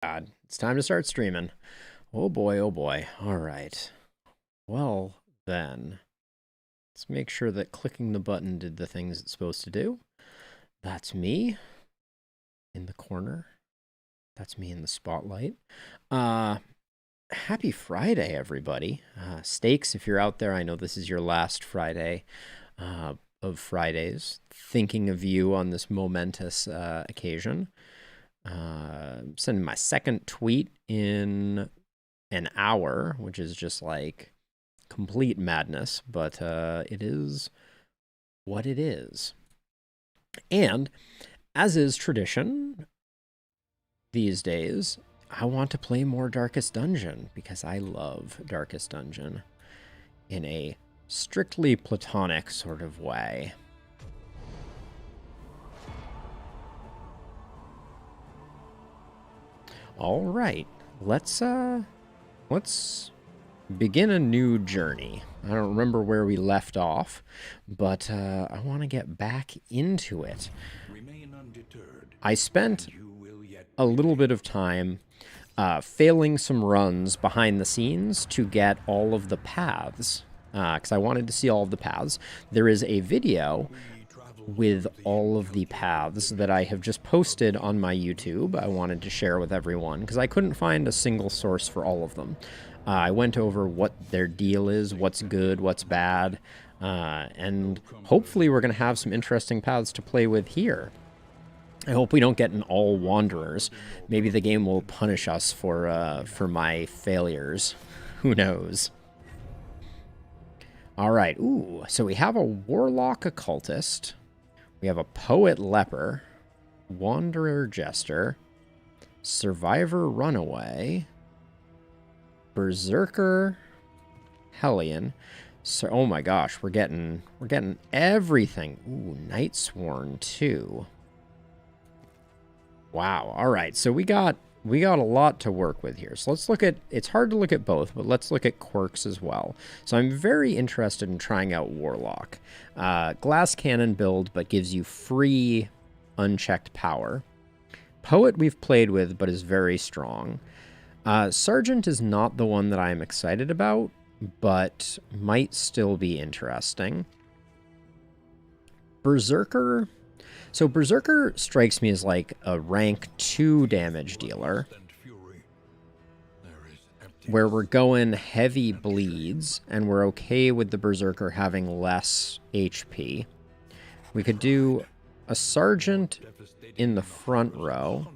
God, it's time to start streaming. Oh boy, oh boy. All right. Well, then, let's make sure that clicking the button did the things it's supposed to do. That's me in the corner. That's me in the spotlight. Uh, Happy Friday, everybody. Stakes, if you're out there, I know this is your last Friday of Fridays. Thinking of you on this momentous occasion. Sending my second tweet in an hour, which is just like complete madness, but it is what it is. And as is tradition these days, I want to play more Darkest Dungeon because I love Darkest Dungeon in a strictly platonic sort of way. All right, let's begin a new journey. I don't remember where we left off, but I want to get back into it. I spent a little bit of time failing some runs behind the scenes to get all of the paths, because I wanted to see all of the paths. There is a video with all of the paths that I have just posted on my YouTube. I wanted to share with everyone because I couldn't find a single source for all of them. I went over what their deal is, what's good, what's bad, and hopefully we're going to have some interesting paths to play with here. I hope we don't get an all wanderers. Maybe the game will punish us for my failures. Who knows? All right. Ooh, so we have a warlock occultist. We have a poet leper, wanderer jester, survivor runaway, berserker hellion. So, oh my gosh, we're getting everything. Ooh, night sworn too. Wow. All right. So we got a lot to work with here. So let's look at, it's hard to look at both, but let's look at quirks as well. So I'm very interested in trying out Warlock. Glass cannon build, but gives you free unchecked power. Poet we've played with, but is very strong. Sergeant is not the one that I'm excited about, but might still be interesting. Berserker. So Berserker strikes me as like a rank 2 damage dealer, where we're going heavy bleeds, and we're okay with the Berserker having less HP. We could do a Sergeant in the front row,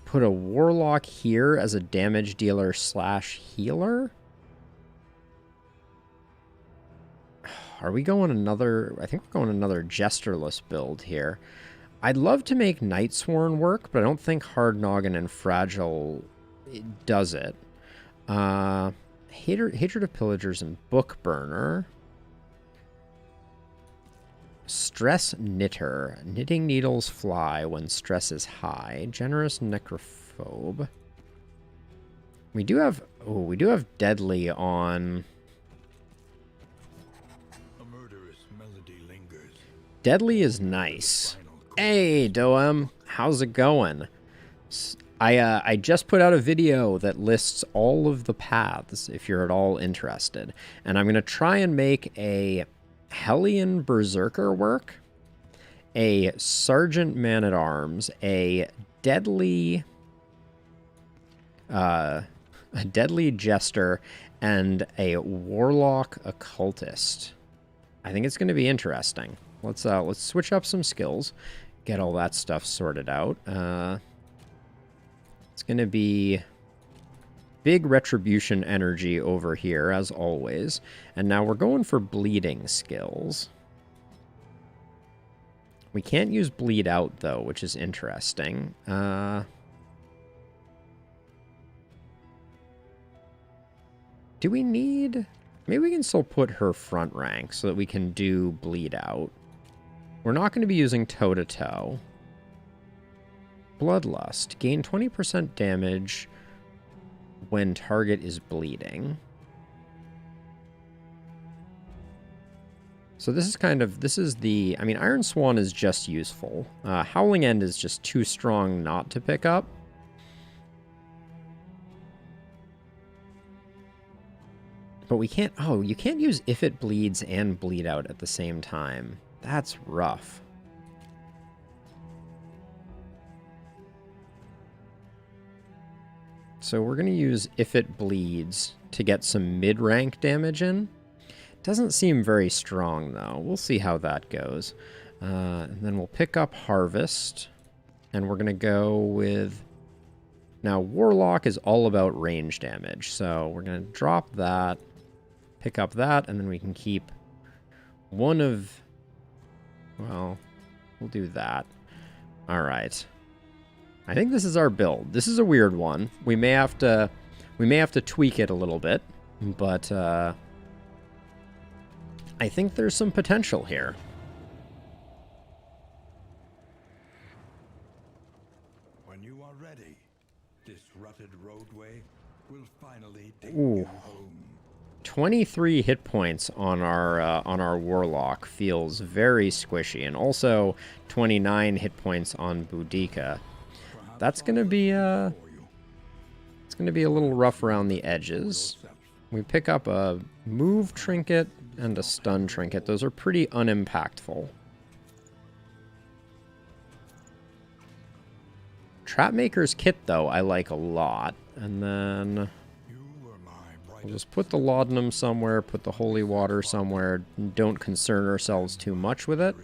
put a Warlock here as a damage dealer slash healer. Are we going another... I think we're going another Jesterless build here. I'd love to make Nightsworn work, but I don't think Hard Noggin and Fragile does it. Hatred of Pillagers and Book Burner. Stress Knitter. Knitting needles fly when stress is high. Generous Necrophobe. We do have... Oh, we do have Deadly on... Deadly is nice. Hey, Doem, how's it going? I just put out a video that lists all of the paths, if you're at all interested. And I'm going to try and make a Hellion Berserker work, a Sergeant Man-at-Arms, a Deadly Jester, and a Warlock Occultist. I think it's going to be interesting. Let's switch up some skills, get all that stuff sorted out. It's going to be big retribution energy over here, as always. And now we're going for bleeding skills. We can't use bleed out, though, which is interesting. Do we need... Maybe we can still put her front rank so that we can do bleed out. We're not going to be using toe-to-toe. Bloodlust. Gain 20% damage when target is bleeding. So this is this is the, I mean, Iron Swan is just useful. Howling End is just too strong not to pick up. But we can't, oh, you can't use If It Bleeds and Bleed Out at the same time. That's rough. So we're going to use If It Bleeds to get some mid-rank damage in. Doesn't seem very strong, though. We'll see how that goes. And then we'll pick up Harvest. And we're going to go with... Now, Warlock is all about range damage. So we're going to drop that, pick up that, and then we can keep one of... Well, we'll do that. All right. I think this is our build. This is a weird one. We may have to tweak it a little bit, but I think there's some potential here. When you are ready, this rutted roadway will finally take you home. 23 hit points on our Warlock feels very squishy, and also 29 hit points on Boudica. That's gonna be it's gonna be a little rough around the edges. We pick up a move trinket and a stun trinket. Those are pretty unimpactful. Trapmaker's Kit, though, I like a lot. And then we'll just put the laudanum somewhere, put the holy water somewhere. Don't concern ourselves too much with it.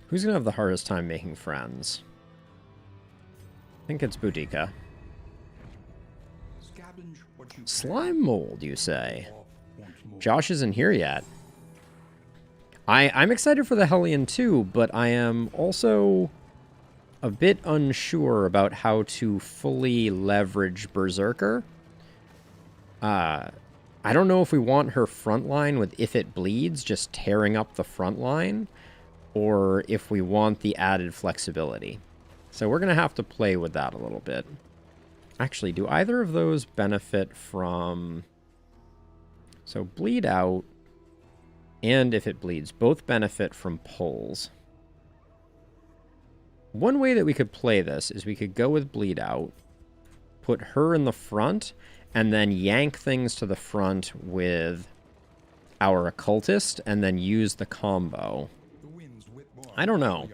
Who's going to have the hardest time making friends? I think it's Boudica. Slime mold, you say? Josh isn't here yet. I'm excited for the Hellion too, but I am also a bit unsure about how to fully leverage Berserker. I don't know if we want her front line with If It Bleeds, just tearing up the front line, or if we want the added flexibility. So we're going to have to play with that a little bit. Actually, do either of those benefit from... So Bleed Out and If It Bleeds both benefit from pulls. One way that we could play this is we could go with Bleed Out, put her in the front, and then yank things to the front with our Occultist, and then use the combo. I don't know.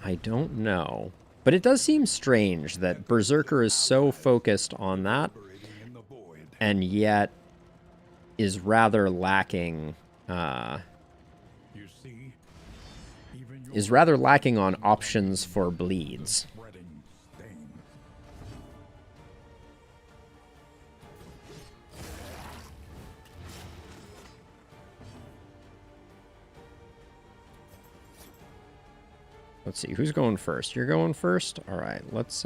I don't know. But it does seem strange that Berserker is so focused on that, and yet is rather lacking on options for bleeds. Let's see, who's going first? You're going first? All right, let's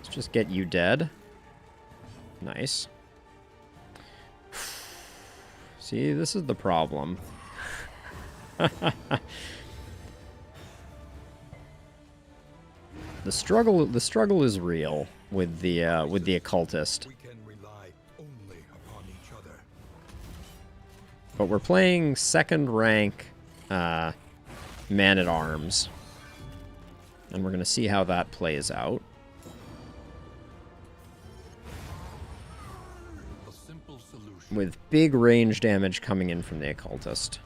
just get you dead. Nice. See, this is the problem. The struggle is real with the Occultist. But we're playing second rank Man-at-Arms. And we're going to see how that plays out. With big range damage coming in from the Occultist.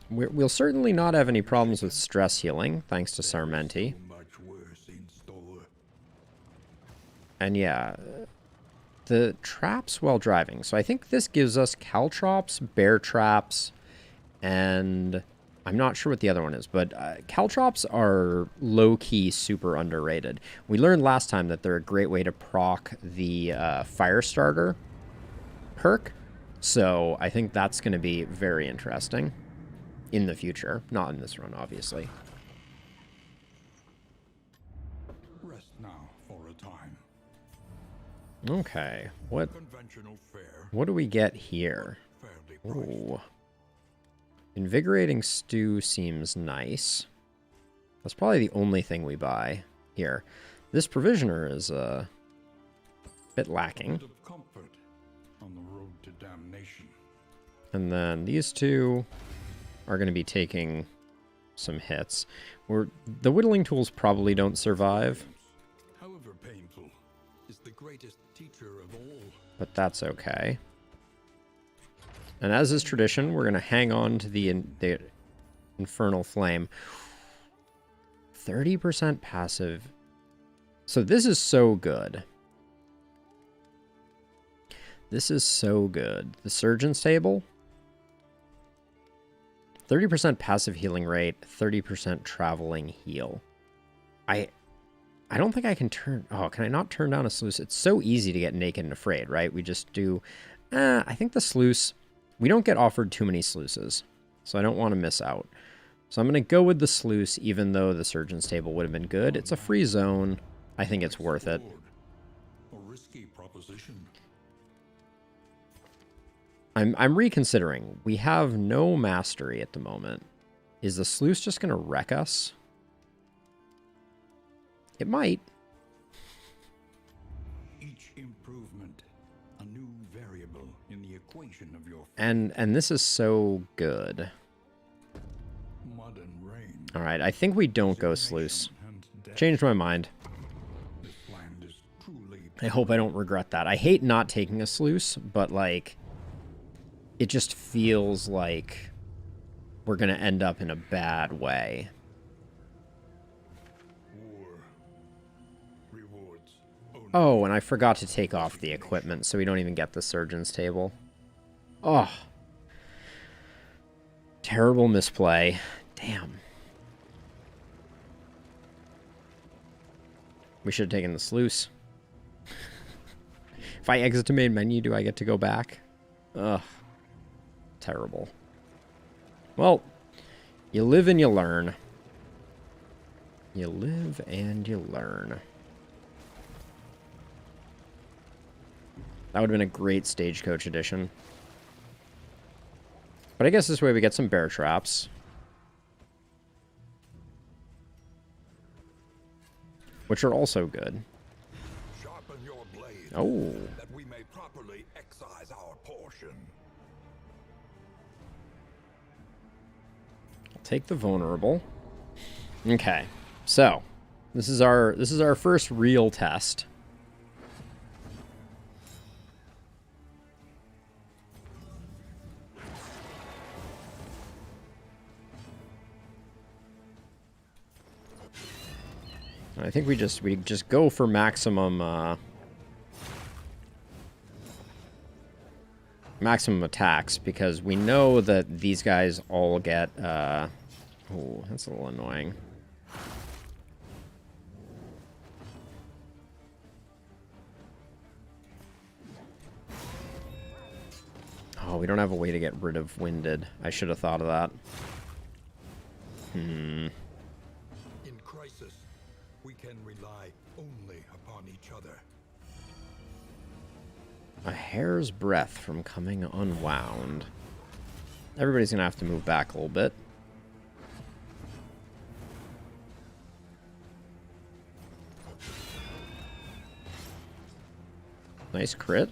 We'll certainly not have any problems with stress healing, thanks to Sarmenti. And yeah, the traps while driving. So I think this gives us caltrops, bear traps, and I'm not sure what the other one is, but caltrops are low-key super underrated. We learned last time that they're a great way to proc the Firestarter perk, so I think that's going to be very interesting in the future. Not in this run, obviously. Rest now for a time. Okay, what do we get here? Ooh. Invigorating Stew seems nice. That's probably the only thing we buy here. This provisioner is a bit lacking. Bit of comfort on the road to damnation. And then these two are going to be taking some hits. The whittling tools probably don't survive, However painful, is the greatest teacher of all. but that's okay. And as is tradition, we're going to hang on to the Infernal Flame. 30% passive. So this is so good. This is so good. The Surgeon's Table. 30% passive healing rate, 30% traveling heal. I don't think I can turn... Oh, can I not turn down a sluice? It's so easy to get naked and afraid, right? We just do... I think the sluice... We don't get offered too many sluices, so I don't want to miss out. So I'm going to go with the sluice, even though the Surgeon's Table would have been good. It's a free zone. I think it's worth it. A risky proposition. I'm reconsidering. We have no mastery at the moment. Is the sluice just going to wreck us? It might. Each improvement, a new variable in the equation of your And this is so good. mud and rain. All right, I think we don't go sluice. And death. Changed my mind. This land is truly I hope I don't regret that. I hate not taking a sluice, but like, it just feels like we're going to end up in a bad way. war. Rewards. Oh, and I forgot to take off the equipment, so we don't even get the Surgeon's Table. Oh. Terrible misplay. Damn. We should have taken the sluice. If I exit to main menu, do I get to go back? Ugh. Terrible. Well, you live and you learn. You live and you learn. That would have been a great Stagecoach edition. But I guess this way we get some bear traps. Which are also good. Sharpen your blade, Oh. that we may properly excise our portion. I'll take the vulnerable. Okay. So, this is our first real test. I think we just go for maximum maximum attacks because we know that these guys all get oh, that's a little annoying. Oh, we don't have a way to get rid of Winded. I should have thought of that. In crisis, we can rely only upon each other. A hair's breadth from coming unwound. Everybody's gonna have to move back a little bit. Nice crit.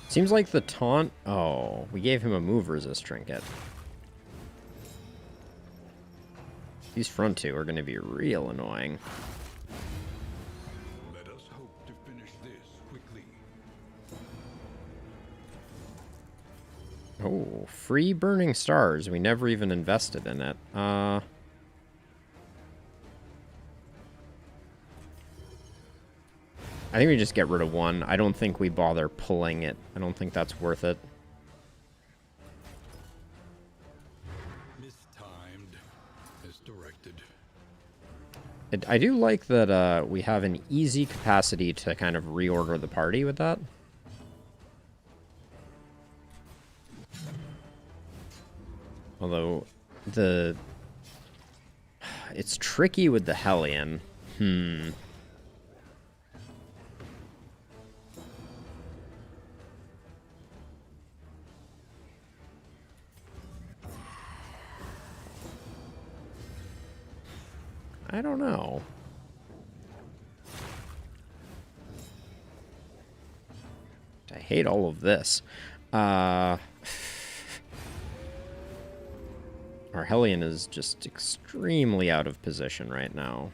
Seems like the taunt... Oh, we gave him a move resist trinket. These front two are going to be real annoying. Let us hope to finish this quickly. Oh, free burning stars. We never even invested in it. I think we just get rid of one. I don't think we bother pulling it. I don't think that's worth it. Mistimed, as directed. I do like that we have an easy capacity to kind of reorder the party with that. Although, it's tricky with the Hellion. I don't know. I hate all of this. Our Hellion is just extremely out of position right now.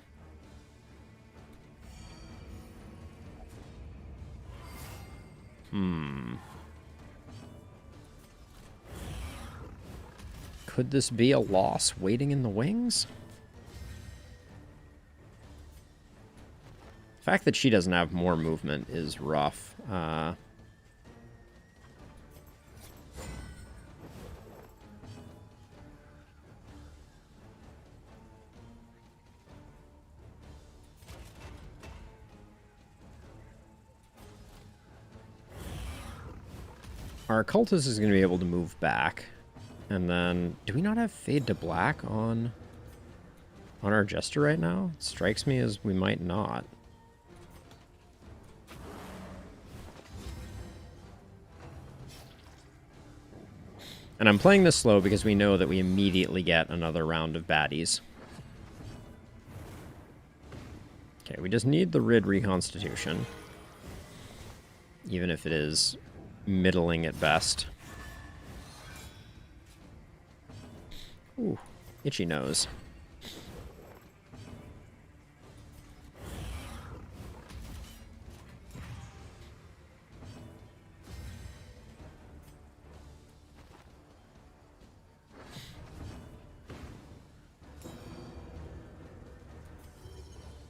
Could this be a loss waiting in the wings? The fact that she doesn't have more movement is rough. Our cultist is going to be able to move back. And then, do we not have Fade to Black on our Jester right now? It strikes me as we might not. And I'm playing this slow because we know that we immediately get another round of baddies. Okay, we just need the Rid Reconstitution. Even if it is middling at best. Ooh, itchy nose.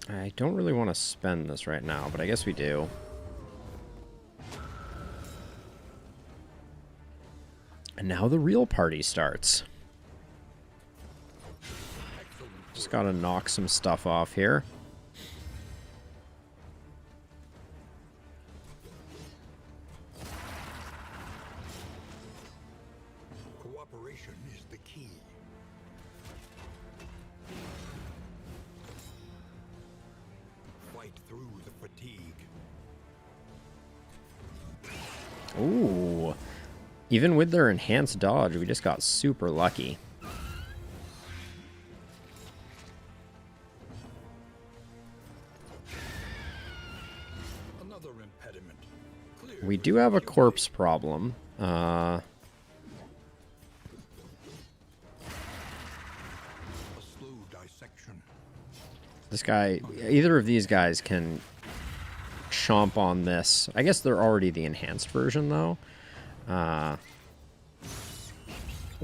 I don't really want to spend this right now, but I guess we do. And now the real party starts. Just gotta knock some stuff off here. Cooperation is the key. Fight through the fatigue. Ooh. Even with their enhanced dodge, we just got super lucky. Another impediment. Clear We do have a corpse problem. a slow dissection. This guy, either of these guys can chomp on this. I guess they're already the enhanced version, though.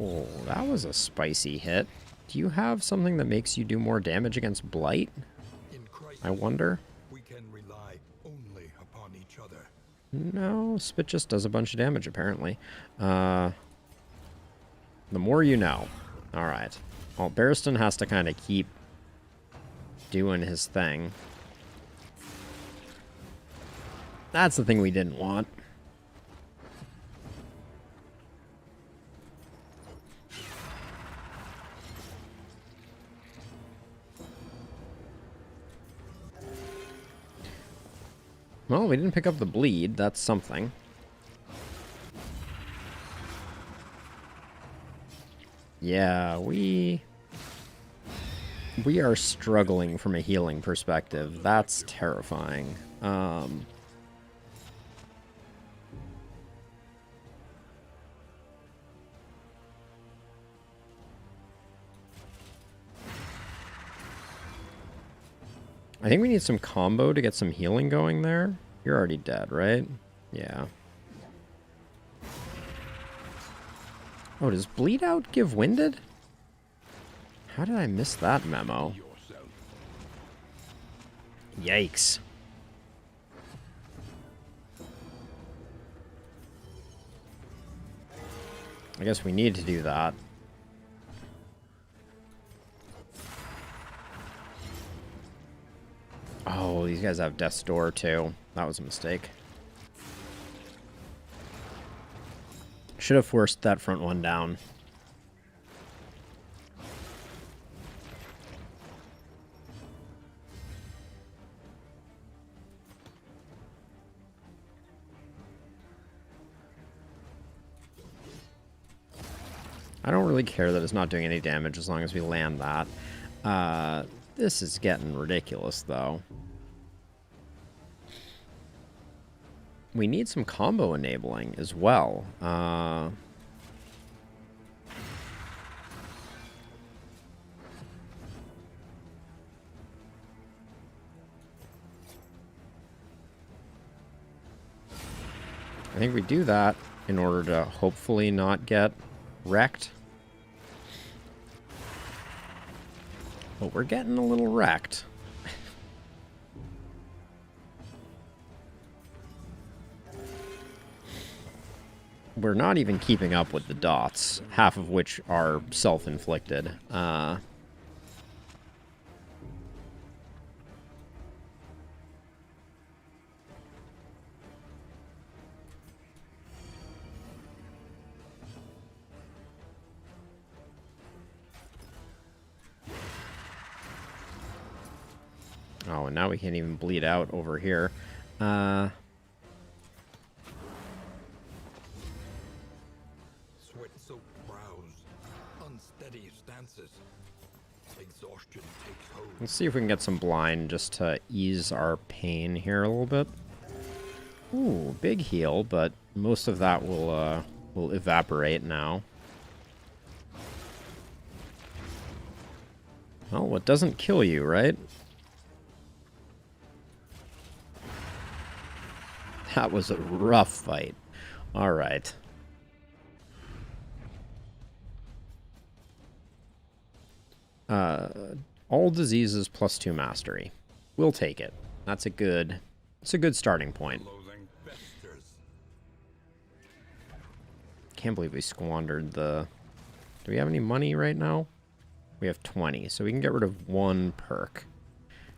Oh, that was a spicy hit. Do you have something that makes you do more damage against Blight? In crisis, I wonder. we can rely only upon each other. No, Spit just does a bunch of damage, apparently. The more you know. Alright. Well, Barristan has to kind of keep doing his thing. That's the thing we didn't want. Well, we didn't pick up the bleed. That's something. Yeah, we are struggling from a healing perspective. That's terrifying. I think we need some combo to get some healing going there. You're already dead, right? Yeah. Oh, does Bleed Out give Winded? How did I miss that memo? Yikes. I guess we need to do that. Oh, these guys have Death's Door, too. That was a mistake. Should have forced that front one down. I don't really care that it's not doing any damage as long as we land that. This is getting ridiculous, though. We need some combo enabling as well. I think we do that in order to hopefully not get wrecked. But we're getting a little wrecked. We're not even keeping up with the dots, half of which are self-inflicted. Oh, and now we can't even bleed out over here. Sweat-soaked brows, unsteady stances. Exhaustion takes hold. Let's see if we can get some blind just to ease our pain here a little bit. Ooh, big heal, but most of that will evaporate now. Well, what doesn't kill you, right? That was a rough fight. All right. All diseases plus 2 mastery. We'll take it. It's a good starting point. Can't believe we squandered the... Do we have any money right now? We have 20, so we can get rid of 1 perk.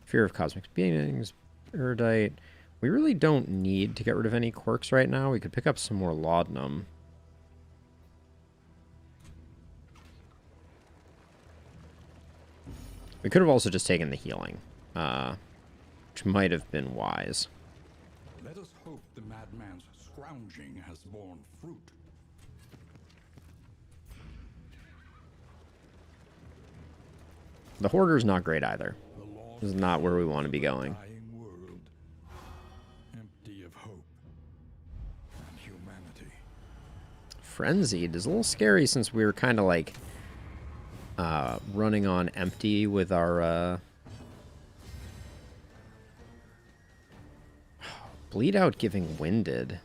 Fear of cosmic beings, erudite. We really don't need to get rid of any quirks right now. We could pick up some more laudanum. We could have also just taken the healing, which might have been wise. Let us hope the madman's scrounging has borne fruit. The Hoarder's not great either. This is not where we want to be going. World, empty of hope and humanity. Frenzied is a little scary since we were kind of like running on empty with our bleed out giving winded.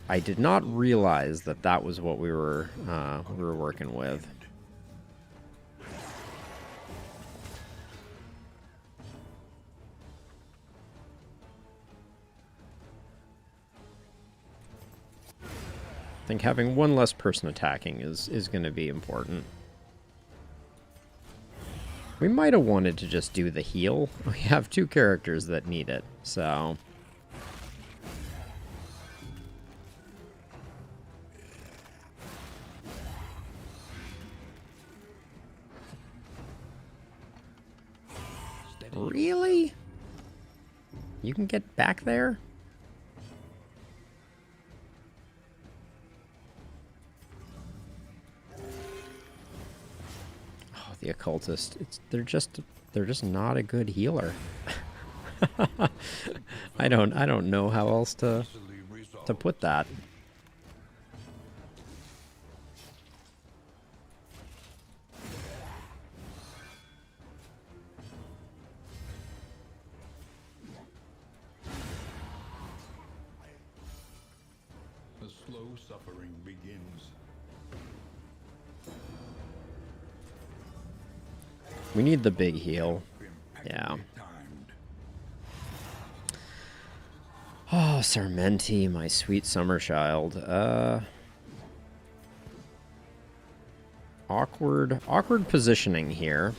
I did not realize that that was what we were working with. I think having 1 less person attacking is going to be important. We might have wanted to just do the heal. We have 2 characters that need it, so... Really? You can get back there? Oh, the occultist. They're just not a good healer. I don't know how else to put that. The slow suffering begins. We need the big heal. Yeah. Oh, Sarmenti, my sweet summer child. Awkward positioning here.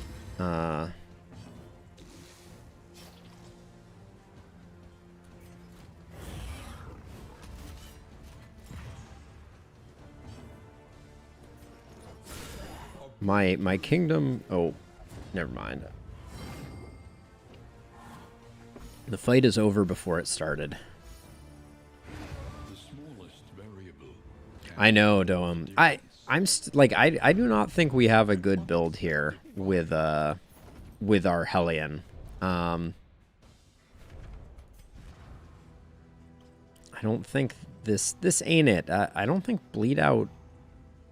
My kingdom... Oh, never mind. The fight is over before it started. The smallest variable. I know, Doam. like I do not think we have a good build here with our Hellion. I don't think this ain't it. I don't think bleed out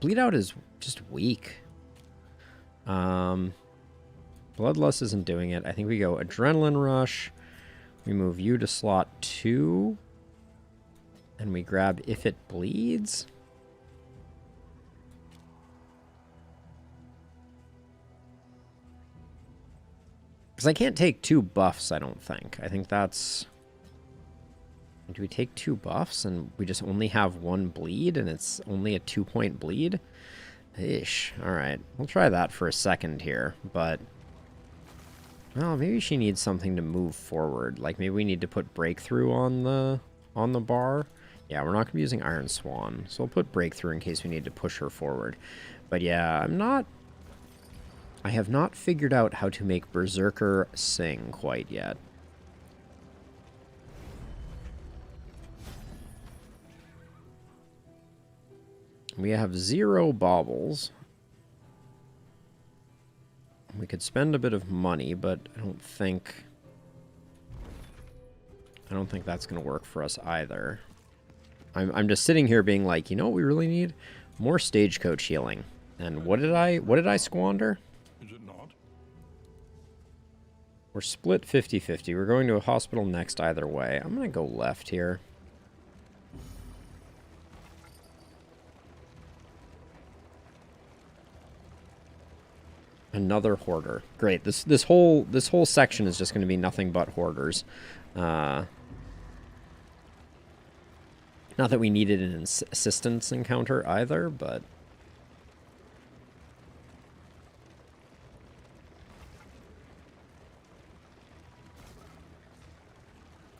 is just weak. Bloodlust isn't doing it. I think we go Adrenaline Rush. We move you to slot 2. And we grab If It Bleeds. Because I can't take 2 buffs, I don't think. I think that's... Do we take 2 buffs and we just only have 1 bleed and it's only a 2-point bleed? Ish. Alright. We'll try that for a second here, but... Well, maybe she needs something to move forward. Like, maybe we need to put Breakthrough on the bar. Yeah, we're not going to be using Iron Swan, so we'll put Breakthrough in case we need to push her forward. But yeah, I have not figured out how to make Berserker sing quite yet. We have 0 baubles. We could spend a bit of money, but I don't think that's going to work for us either. I'm just sitting here being like, you know what we really need? More Stagecoach healing. And what did I squander? Is it not? We're split 50-50. We're going to a hospital next either way. I'm going to go left here. Another hoarder. Great. This whole section is just going to be nothing but hoarders. Not that we needed an assistance encounter either, but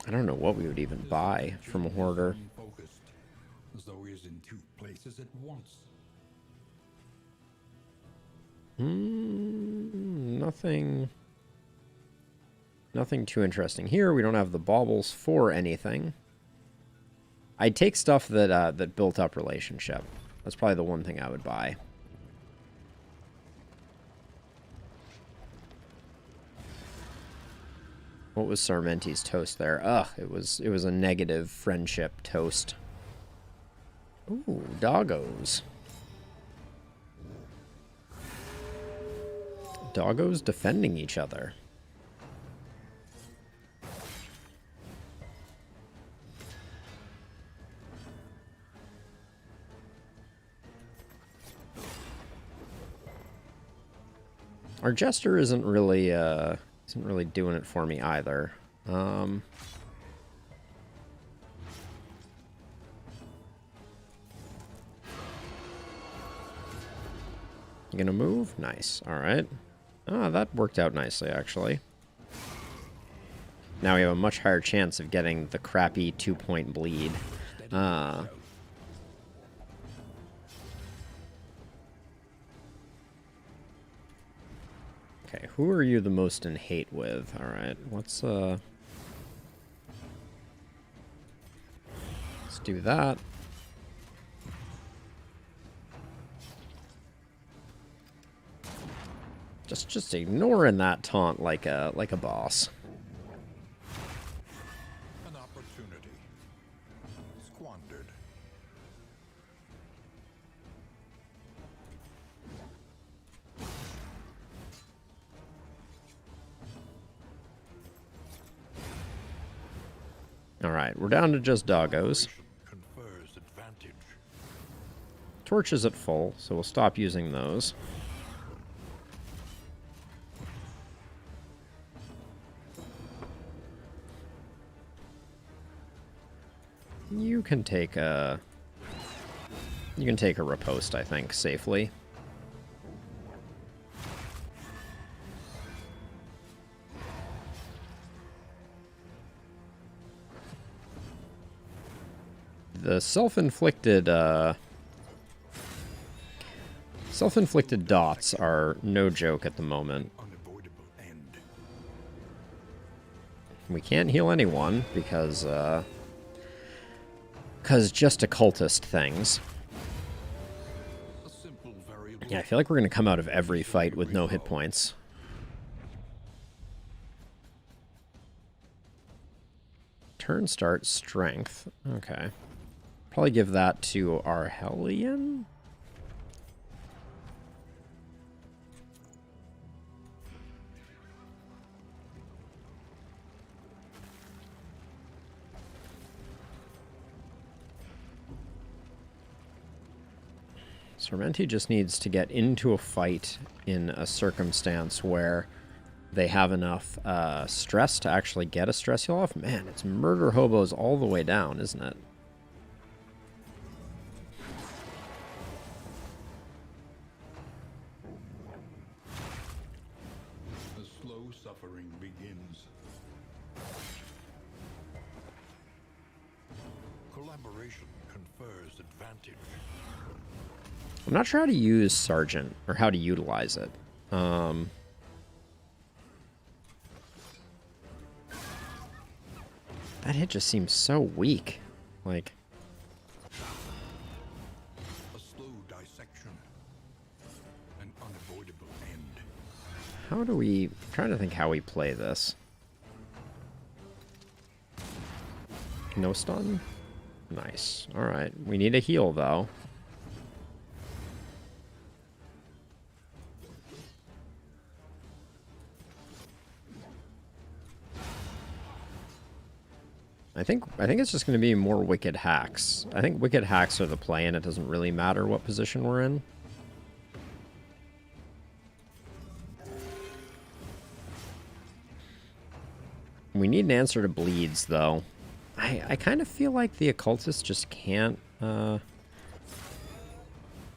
I don't know what we would even buy from a hoarder. Focused, as though he is in 2 places at once. Nothing too interesting here. We don't have the baubles for anything. I'd take stuff that built up relationship. That's probably the one thing I would buy. What was Sarmenti's toast there? Ugh, it was a negative friendship toast. Ooh, doggos. Doggos defending each other. Our Jester isn't really doing it for me either. You gonna move? Nice. All right. Ah, that worked out nicely, actually. Now we have a much higher chance of getting the crappy 2-point bleed. Okay, who are you the most in hate with? Alright, let's do that. Just ignoring that taunt like a boss. An opportunity squandered. Alright, we're down to just doggos. Confers advantage. Torch is at full, so we'll stop using those. You can take a riposte, I think, safely. The self-inflicted dots are no joke at the moment. Unavoidable end. We can't heal anyone because just occultist things. A simple Yeah, I feel like we're going to come out of every fight with no hit points. Turn start strength. Okay. Probably give that to our Hellion. Sormenti just needs to get into a fight in a circumstance where they have enough stress to actually get a stress heal off. Man, it's murder hobos all the way down, isn't it? The slow suffering begins. Collaboration confers advantage. I'm not sure how to use Sergeant, or how to utilize it. That hit just seems so weak. Like... A slow dissection. An unavoidable end. How do we... I'm trying to think how we play this. No stun? Nice. Alright. We need a heal, though. I think it's just going to be more Wicked Hacks. I think Wicked Hacks are the play, and it doesn't really matter what position we're in. We need an answer to bleeds, though. I kind of feel like the occultists just can't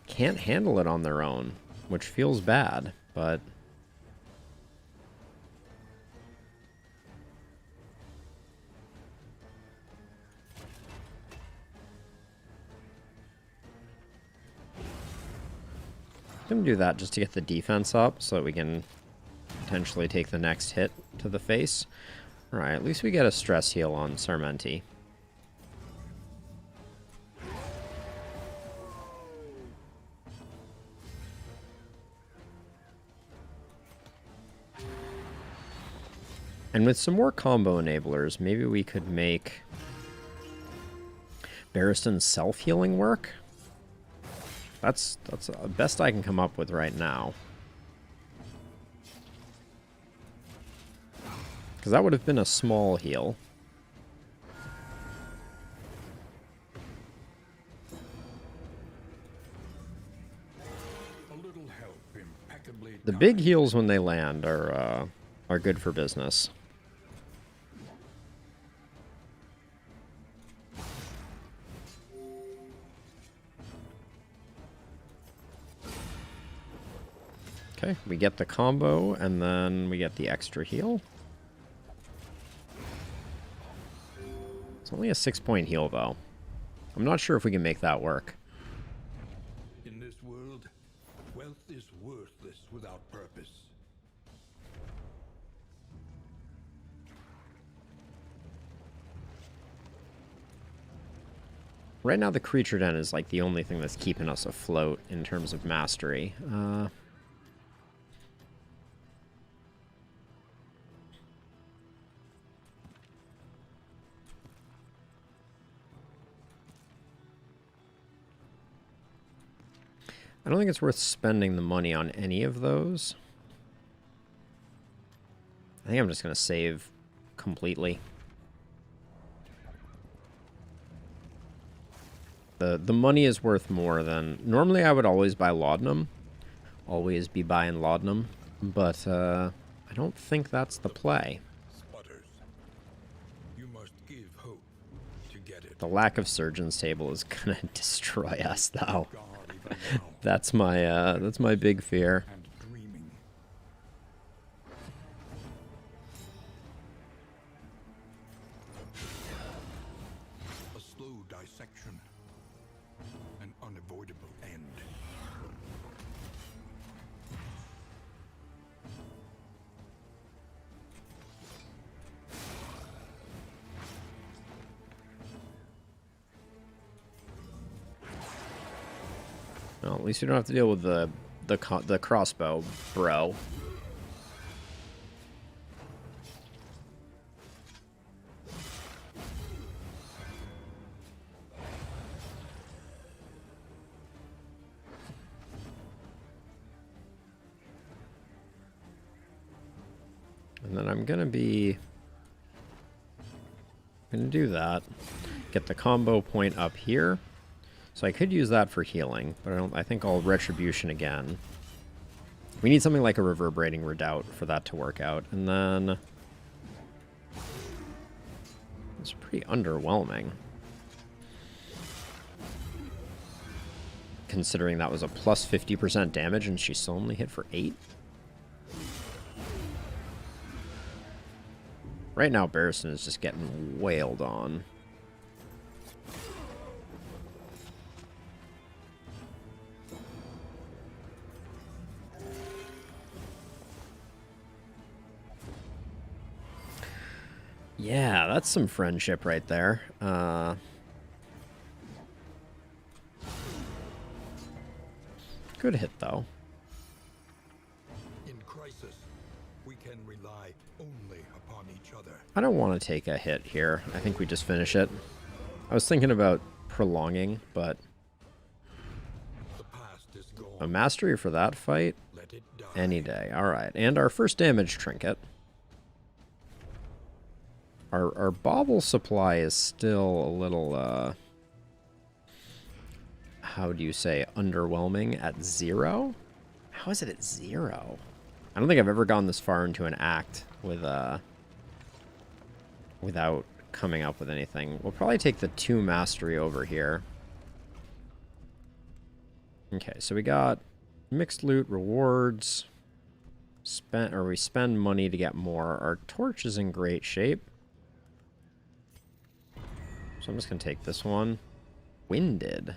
handle it on their own, which feels bad, but... I'm going to do that just to get the defense up so that we can potentially take the next hit to the face. Alright, at least we get a stress heal on Sarmenti. And with some more combo enablers, maybe we could make Barristan's self-healing work. That's the best I can come up with right now. Because that would have been a small heal. A little help impeccably The big heals when they land are good for business. Okay, we get the combo, and then we get the extra heal. It's only a 6-point heal, though. I'm not sure if we can make that work. In this world, wealth is worthless without purpose. Right now, the Creature Den is like the only thing that's keeping us afloat in terms of mastery. I don't think it's worth spending the money on any of those. I think I'm just going to save completely. The money is worth more than... Normally I would always buy laudanum. Always be buying laudanum. But I don't think that's the play. Sputters. You must give hope to get it. The lack of Surgeon's Table is going to destroy us, though. God, even now, That's my big fear. and dreaming. A slow dissection. An unavoidable end. Well, at least we don't have to deal with the the crossbow, bro. And then I'm gonna do that. Get the combo point up here. So I could use that for healing, but I think I'll Retribution again. We need something like a Reverberating Redoubt for that to work out. And then it's pretty underwhelming, considering that was a plus 50% damage and she still only hit for 8. Right now, Barristan is just getting wailed on. Yeah, that's some friendship right there. Good hit, though. In crisis, we can rely only upon each other. I don't want to take a hit here. I think we just finish it. I was thinking about prolonging, but The past is gone. a mastery for that fight? Let it die. Any day. Alright, and our first damage trinket. Our bauble supply is still a little, how do you say, underwhelming at 0? How is it at 0? I don't think I've ever gone this far into an act with, without coming up with anything. We'll probably take the 2 mastery over here. Okay, so we got mixed loot, rewards, we spend money to get more. Our torch is in great shape. So I'm just going to take this one. Winded.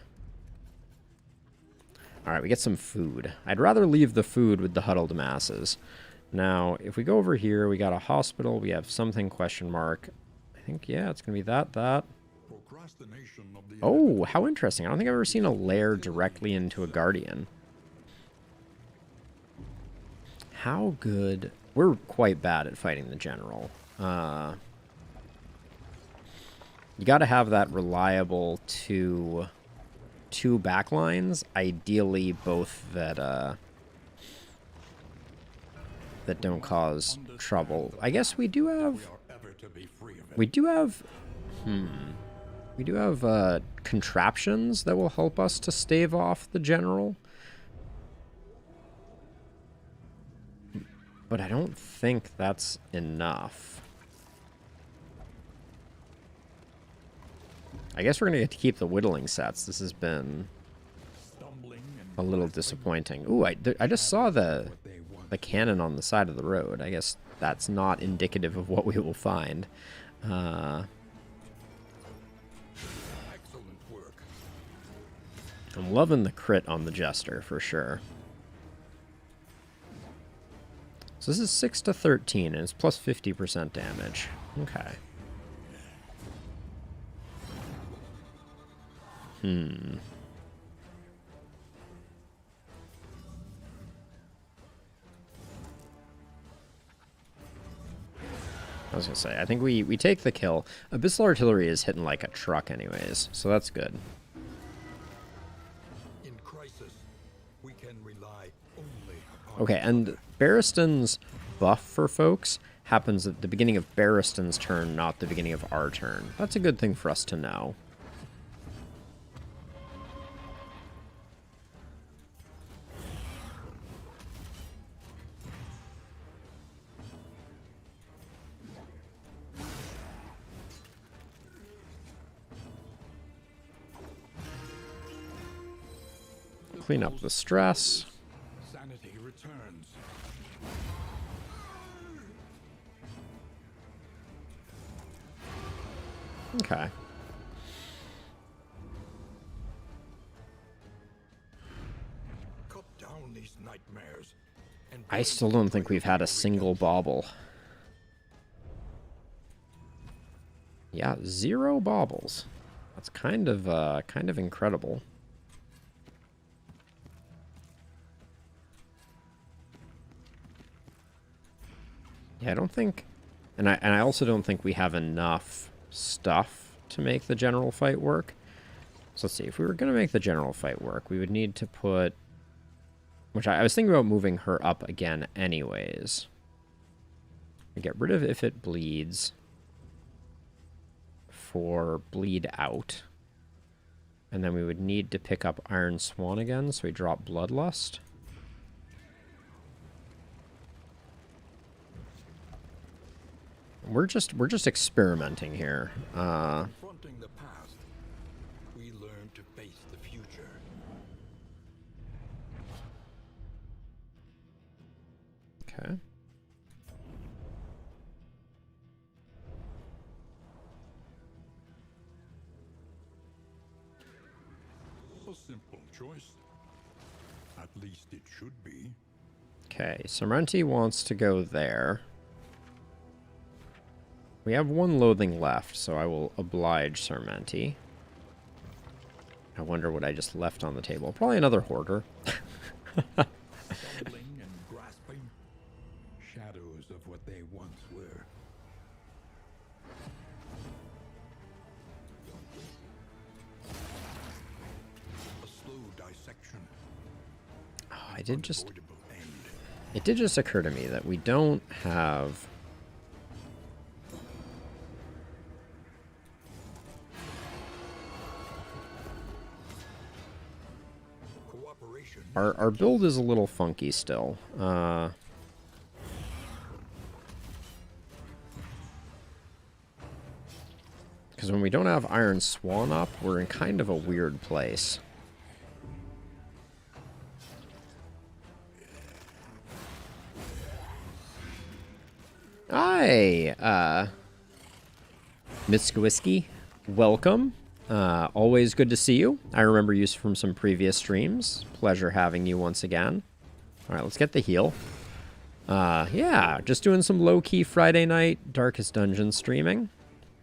Alright, we get some food. I'd rather leave the food with the huddled masses. Now, if we go over here, we got a hospital. We have something question mark. I think, yeah, it's going to be that. Procrastination of the Oh, how interesting. I don't think I've ever seen a lair directly into a Guardian. How good... We're quite bad at fighting the general. You got to have that reliable two backlines, ideally both that that don't cause trouble. I guess we do have contraptions that will help us to stave off the general. But I don't think that's enough. I guess we're going to get to keep the whittling sets. This has been a little disappointing. Ooh, I just saw the cannon on the side of the road. I guess that's not indicative of what we will find. excellent work. I'm loving the crit on the Jester, for sure. So this is 6 to 13, and it's plus 50% damage. Okay. I was gonna say, I think we take the kill. Abyssal Artillery is hitting like a truck anyways, so that's good. In crisis, we can rely only upon Okay, and Barristan's buff for folks happens at the beginning of Barristan's turn, not the beginning of our turn. That's a good thing for us to know. Clean up the stress. sanity returns. Okay. Cut down these nightmares. And I still don't think we've had a single bauble. Yeah, 0 baubles. That's kind of incredible. Yeah, I don't think... And I also don't think we have enough stuff to make the general fight work. So let's see. If we were going to make the general fight work, we would need to put... Which I was thinking about moving her up again anyways. Get rid of if it bleeds for bleed out. And then we would need to pick up Iron Swan again, so we drop Bloodlust. We're just experimenting here. Confronting the past, we learn to face the future. Okay. A simple choice. At least it should be. Okay, Sorrenti wants to go there. We have one loathing left, so I will oblige Sorrenti. I wonder what I just left on the table. Probably another hoarder. Stumbling and grasping, shadows of what they once were. A slow dissection. Oh, I did just... Unavoidable end. It did just occur to me that we don't have... Cooperation. Our build is a little funky still. Because when we don't have Iron Swan up, we're in kind of a weird place. Hi, Miskowiski. Welcome. Always good to see you. I remember you from some previous streams. Pleasure having you once again. All right, let's get the heal. Yeah, just doing some low-key Friday night Darkest Dungeon streaming,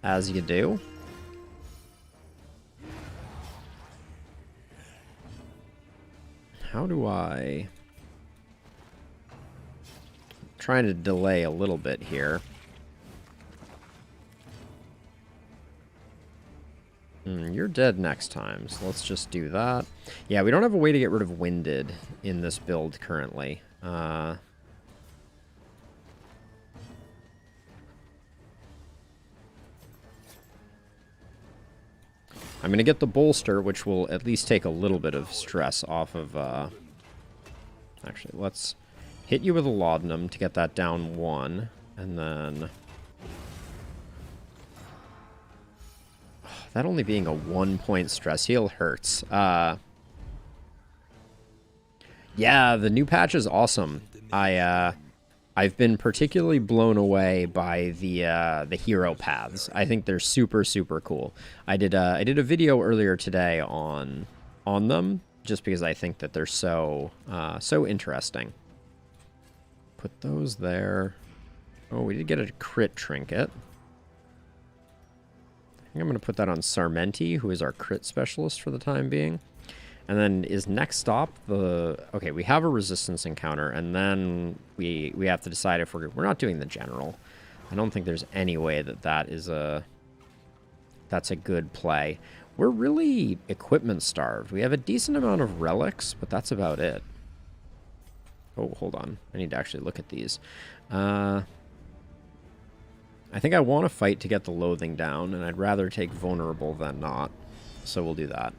as you do. How do I... trying to delay a little bit here. You're dead next time, so let's just do that. Yeah, we don't have a way to get rid of Winded in this build currently. I'm going to get the Bolster, which will at least take a little bit of stress off of... Actually, let's hit you with a Laudanum to get that down 1, and then... That only being a 1-point stress heal hurts. Yeah, the new patch is awesome. I've been particularly blown away by the hero paths. I think they're super, super cool. I did a video earlier today on them, just because I think that they're so interesting. Put those there. Oh, we did get a crit trinket. I think I'm going to put that on Sarmenti, who is our crit specialist for the time being. And then is next stop the... Okay, we have a resistance encounter, and then we have to decide if we're not doing the general. I don't think there's any way that is that's a good play. We're really equipment starved. We have a decent amount of relics, but that's about it. Oh, hold on. I need to actually look at these. I think I want to fight to get the loathing down, and I'd rather take vulnerable than not. So we'll do that.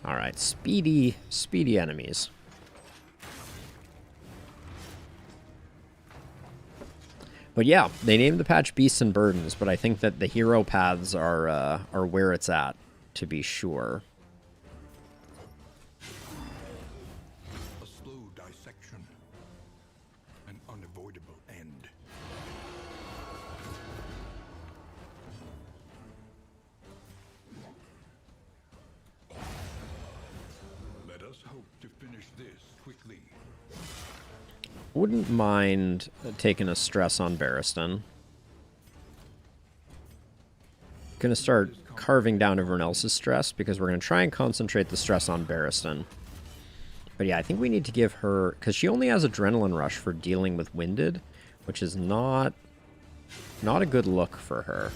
Alright, speedy enemies. But yeah, they named the patch Beasts and Burdens, but I think that the hero paths are where it's at, to be sure. A slow dissection. An unavoidable end. Let us hope to finish this quickly. Wouldn't mind taking a stress on Barristan. Gonna start carving down everyone else's stress because we're gonna try and concentrate the stress on Barristan. But yeah, I think we need to give her... Because she only has Adrenaline Rush for dealing with Winded, which is not a good look for her.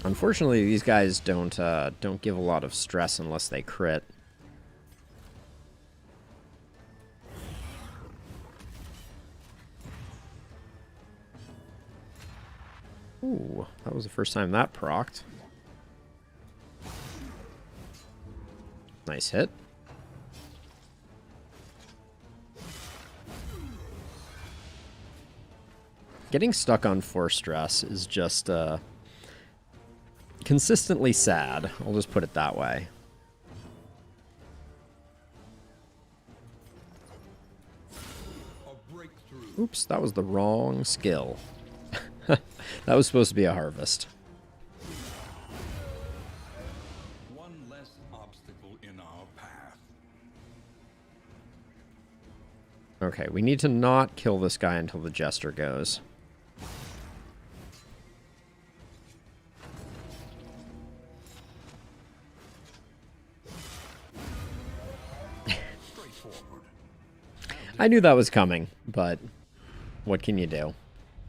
Unfortunately, these guys don't give a lot of stress unless they crit. Ooh, that was the first time that procced. Nice hit. Getting stuck on 4 stress is just consistently sad. I'll just put it that way. Oops, that was the wrong skill. That was supposed to be a harvest. One less obstacle in our path. Okay, we need to not kill this guy until the Jester goes. I knew that was coming, but what can you do?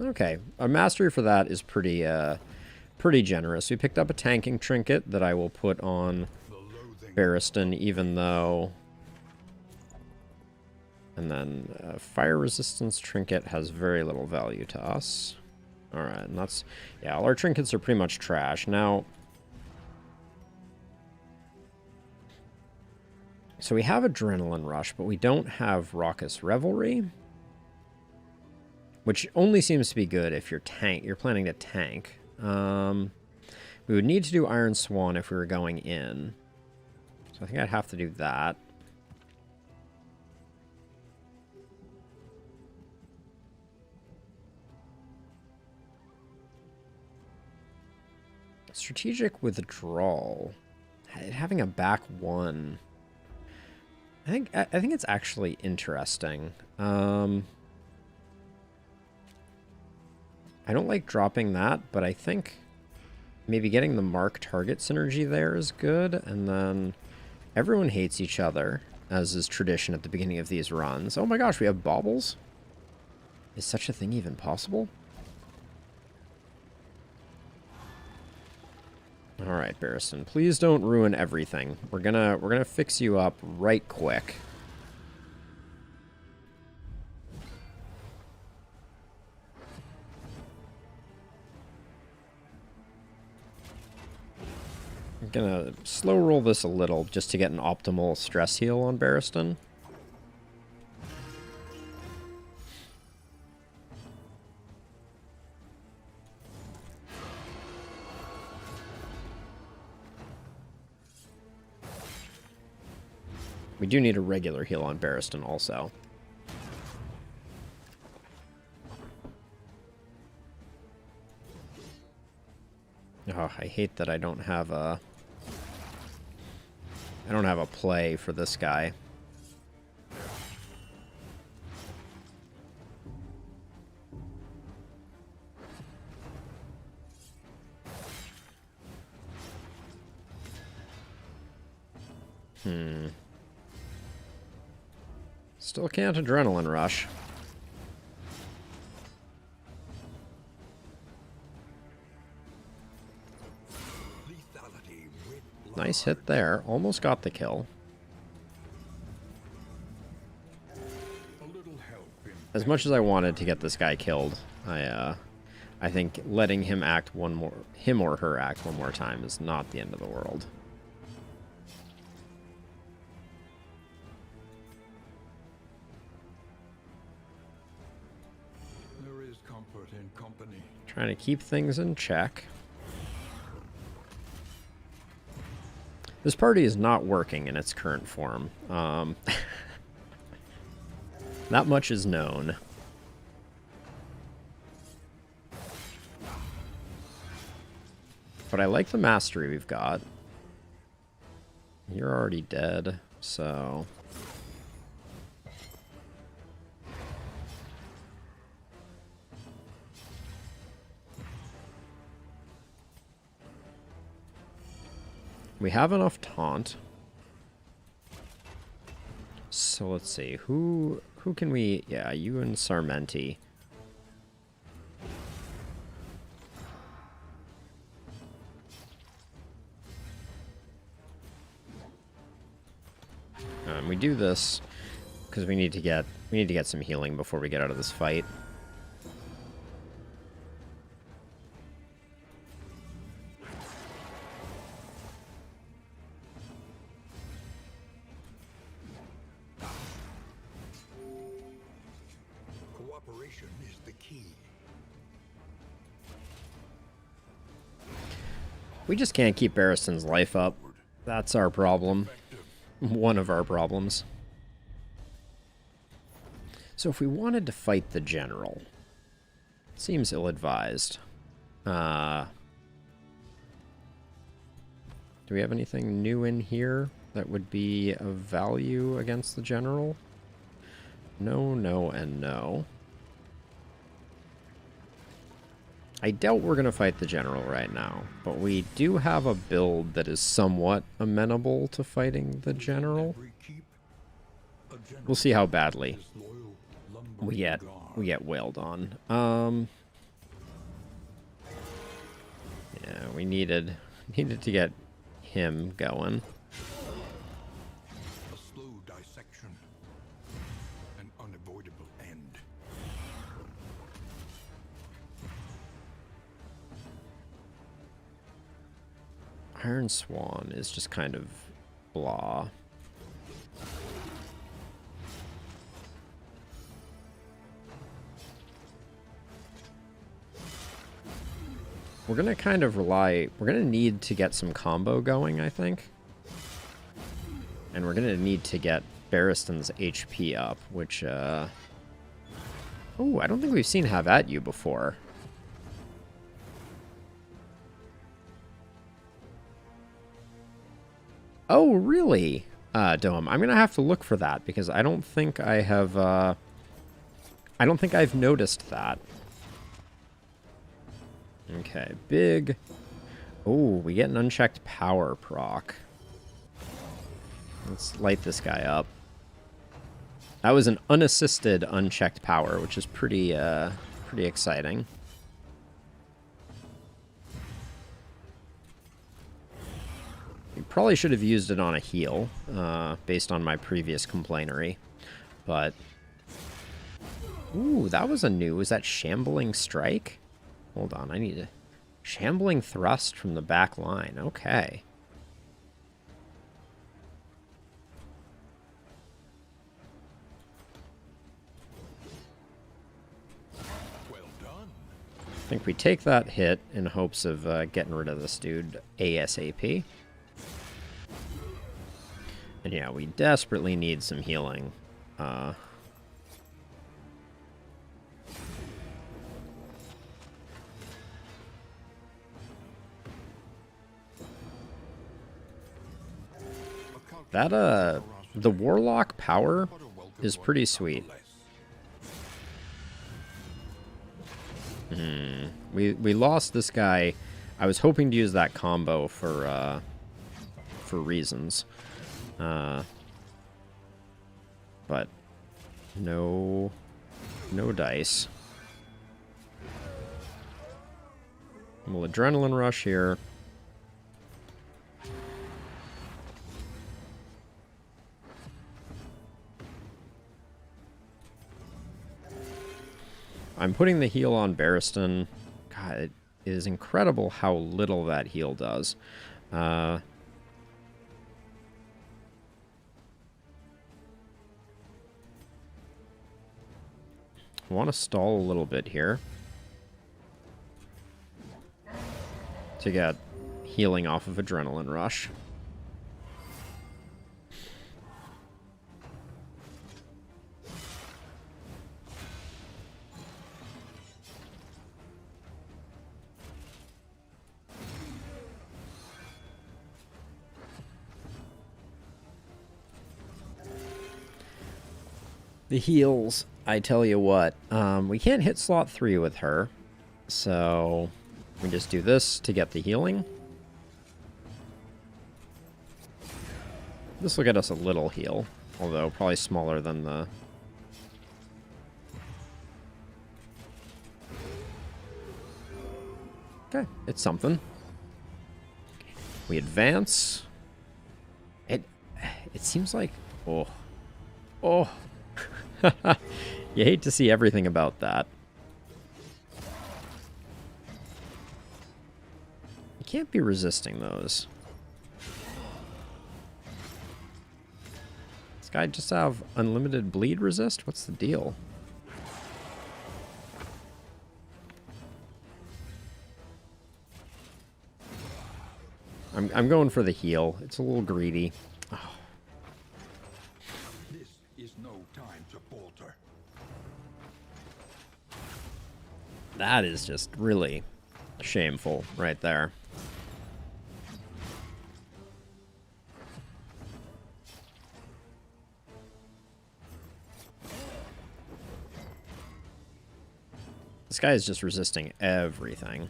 Okay, our mastery for that is pretty generous. We picked up a tanking trinket that I will put on Barristan, even though... And then fire resistance trinket has very little value to us. Alright, and that's... Yeah, all our trinkets are pretty much trash. Now... So we have Adrenaline Rush, but we don't have Raucous Revelry. Which only seems to be good if you're planning to tank. We would need to do Iron Swan if we were going in. So I think I'd have to do that. Strategic withdrawal. Having a back 1. I think it's actually interesting. I don't like dropping that, but I think maybe getting the mark target synergy there is good, and then everyone hates each other, as is tradition at the beginning of these runs. Oh my gosh, we have baubles? Is such a thing even possible? Alright, Barristan, please don't ruin everything. We're gonna fix you up right quick. I'm gonna slow roll this a little just to get an optimal stress heal on Barristan. We do need a regular heal on Barristan also. Oh, I hate that I don't have a play for this guy. Still can't Adrenaline Rush. Nice hit there. Almost got the kill. As much as I wanted to get this guy killed, I think letting him or her act one more time is not the end of the world. There is comfort in company. Trying to keep things in check. This party is not working in its current form. That much is known. But I like the mastery we've got. You're already dead, so... We have enough taunt. So let's see. Who can we... Yeah, you and Sarmenti. We do this because we need to get some healing before we get out of this fight. Cooperation is the key. We just can't keep Barristan's life up. That's our problem. One of our problems. So if we wanted to fight the general, seems ill-advised. Do we have anything new in here that would be of value against the general? No, no, and no. I doubt we're going to fight the general right now, but we do have a build that is somewhat amenable to fighting the general. We'll see how badly we get wailed on. Yeah, we needed to get him going. A slow dissection, an unavoidable end. Iron Swan is just kind of blah. We're going to kind of rely... We're going to need to get some combo going, I think. And we're going to need to get Barristan's HP up, which... Oh, I don't think we've seen Have At You before. Oh, really? Dome. I'm going to have to look for that, because I don't think I have... I don't think I've noticed that. Okay, big. Oh, we get an unchecked power proc. Let's light this guy up. That was an unassisted unchecked power, which is pretty exciting. We probably should have used it on a heal, based on my previous complainery, but... Ooh, that was a new... Was that Shambling Strike? Hold on, I need a Shambling Thrust from the back line. Okay. Well done. I think we take that hit in hopes of getting rid of this dude ASAP. And yeah, we desperately need some healing. That, the Warlock power is pretty sweet. We lost this guy. I was hoping to use that combo for reasons. But no dice. We'll Adrenaline Rush here. I'm putting the heal on Barristan. God, it is incredible how little that heal does. I want to stall a little bit here to get healing off of Adrenaline Rush. The heals, I tell you what, we can't hit slot 3 with her, so we just do this to get the healing. This will get us a little heal, although probably smaller than the... Okay, it's something. We advance. It seems like... Oh. Oh. You hate to see everything about that. You can't be resisting those. This guy just have unlimited bleed resist? What's the deal? I'm going for the heal. It's a little greedy. Oh. This is no time to falter. That is just really shameful right there. This guy is just resisting everything.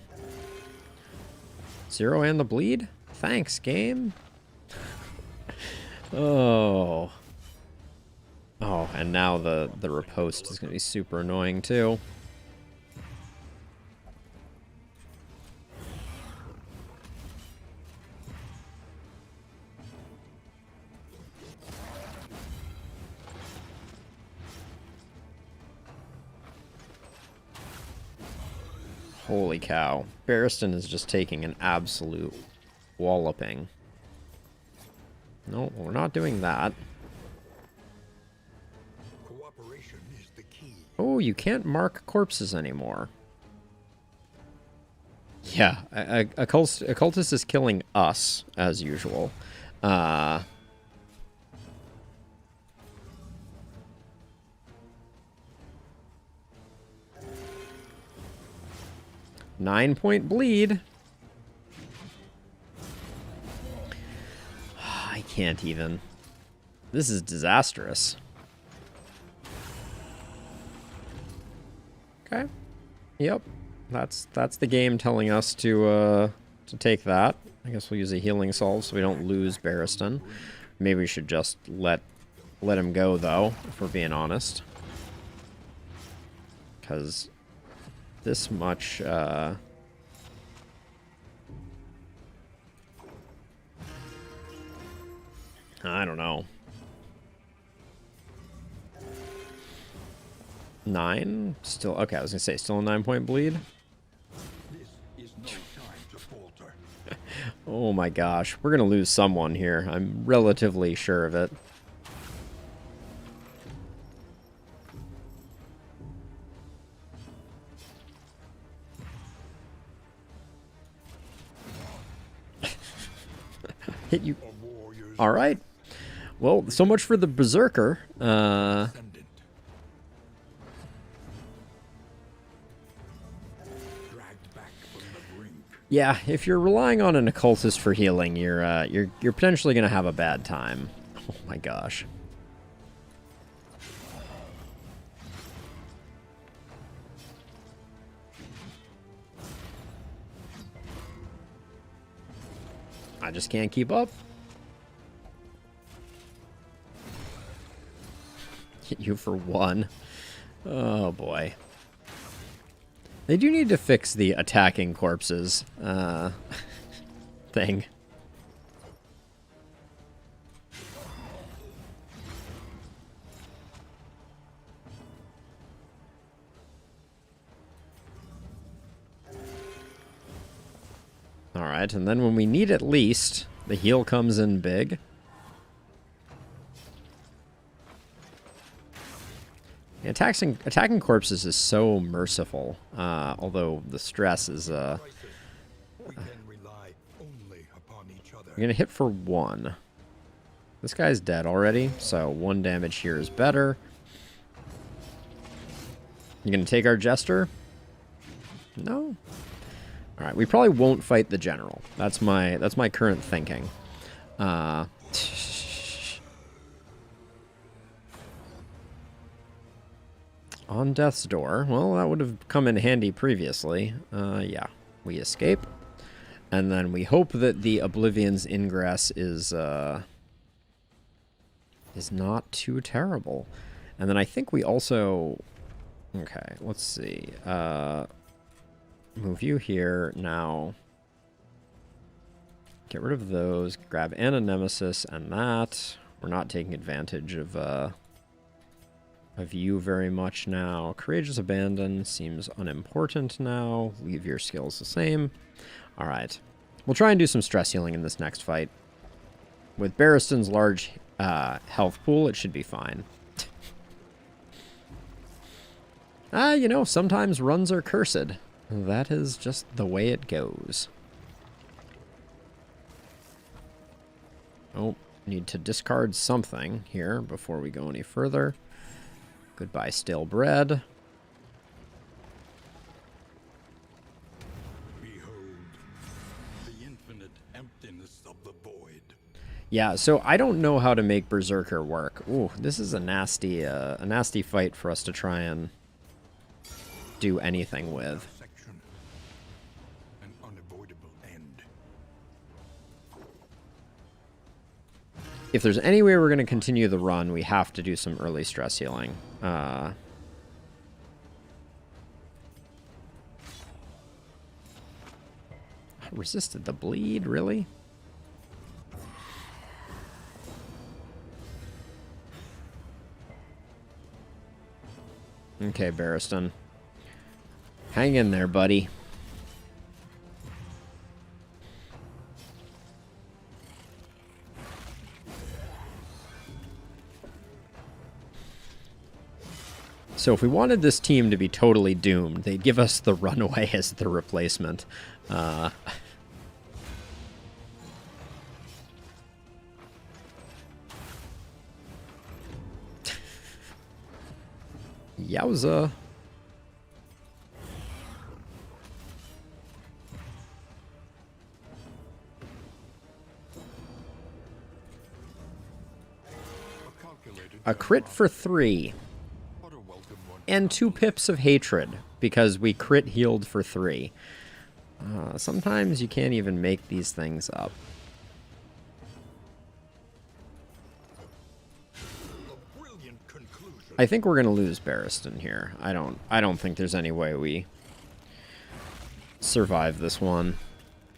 Zero and the bleed? Thanks, game. Oh. Oh, and now the riposte is going to be super annoying, too. Holy cow. Barristan is just taking an absolute walloping. No, we're not doing that. Cooperation is the key. Oh, you can't mark corpses anymore. Yeah, a cultist is killing us, as usual. 9-point bleed. I can't even. This is disastrous. Okay. Yep. That's the game telling us to take that. I guess we'll use a healing salve so we don't lose Barristan. Maybe we should just let him go though, if we're being honest. Because this much I don't know. 9? Still okay, I was gonna say still a 9-point bleed. This is no time to falter. Oh my gosh, we're gonna lose someone here. I'm relatively sure of it. Hit you. All right. Well, so much for the Berserker. Ascendant. Dragged back from the brink. Yeah, if you're relying on an occultist for healing, you're potentially gonna have a bad time. Oh my gosh. I just can't keep up. Hit you for 1. Oh boy. They do need to fix the attacking corpses thing. Alright, and then when we need it least, the heal comes in big. Attacking corpses is so merciful, although the stress is... We can rely only upon each other. We're gonna hit for 1. This guy's dead already, so 1 damage here is better. You gonna take our Jester? No? Alright, we probably won't fight the General. That's my current thinking. On death's door. Well, that would have come in handy previously. Yeah. We escape. And then we hope that the Oblivion's ingress is is not too terrible. And then I think we also... Okay, let's see. Move you here now. Get rid of those. Grab Anna Nemesis and that. We're not taking advantage of you very much now. Courageous Abandon seems unimportant now. Leave your skills the same. Alright. We'll try and do some stress healing in this next fight. With Barristan's large health pool, it should be fine. You know, sometimes runs are cursed. That is just the way it goes. Oh, need to discard something here before we go any further. Goodbye, stale bread. Behold, the infinite emptiness of the void. Yeah, so I don't know how to make Berserker work. Ooh, this is a nasty fight for us to try and do anything with. Section. An unavoidable end. If there's any way we're going to continue the run, we have to do some early stress healing. Resisted the bleed, really? Okay, Barristan. Hang in there, buddy. So if we wanted this team to be totally doomed, they'd give us the Runaway as the replacement. Yowza. A crit for 3. And 2 pips of hatred, because we crit healed for 3. Sometimes you can't even make these things up. I think we're gonna lose Barristan here. I don't think there's any way we survive this one.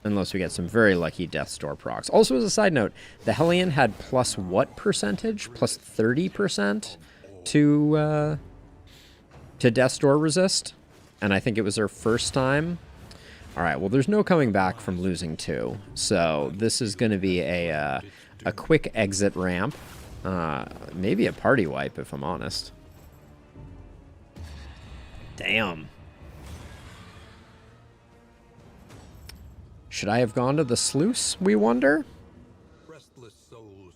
Unless we get some very lucky Death's Door procs. Also, as a side note, the Hellion had plus what percentage? Plus 30% to Death's Door resist. And I think it was their first time. Alright, well, there's no coming back from losing 2. So this is going to be a quick exit ramp. Maybe a party wipe, if I'm honest. Damn. Should I have gone to the sluice, we wonder? Restless souls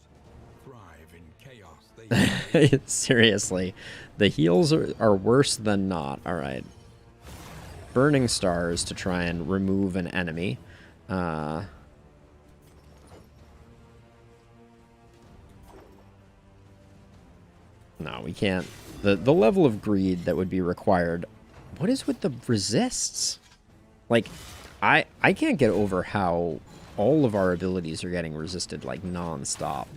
thrive in chaos. Seriously. The heals are worse than not. Alright. Burning Stars to try and remove an enemy. No, we can't. The level of greed that would be required. What is with the resists? Like, I can't get over how all of our abilities are getting resisted, like, non-stop.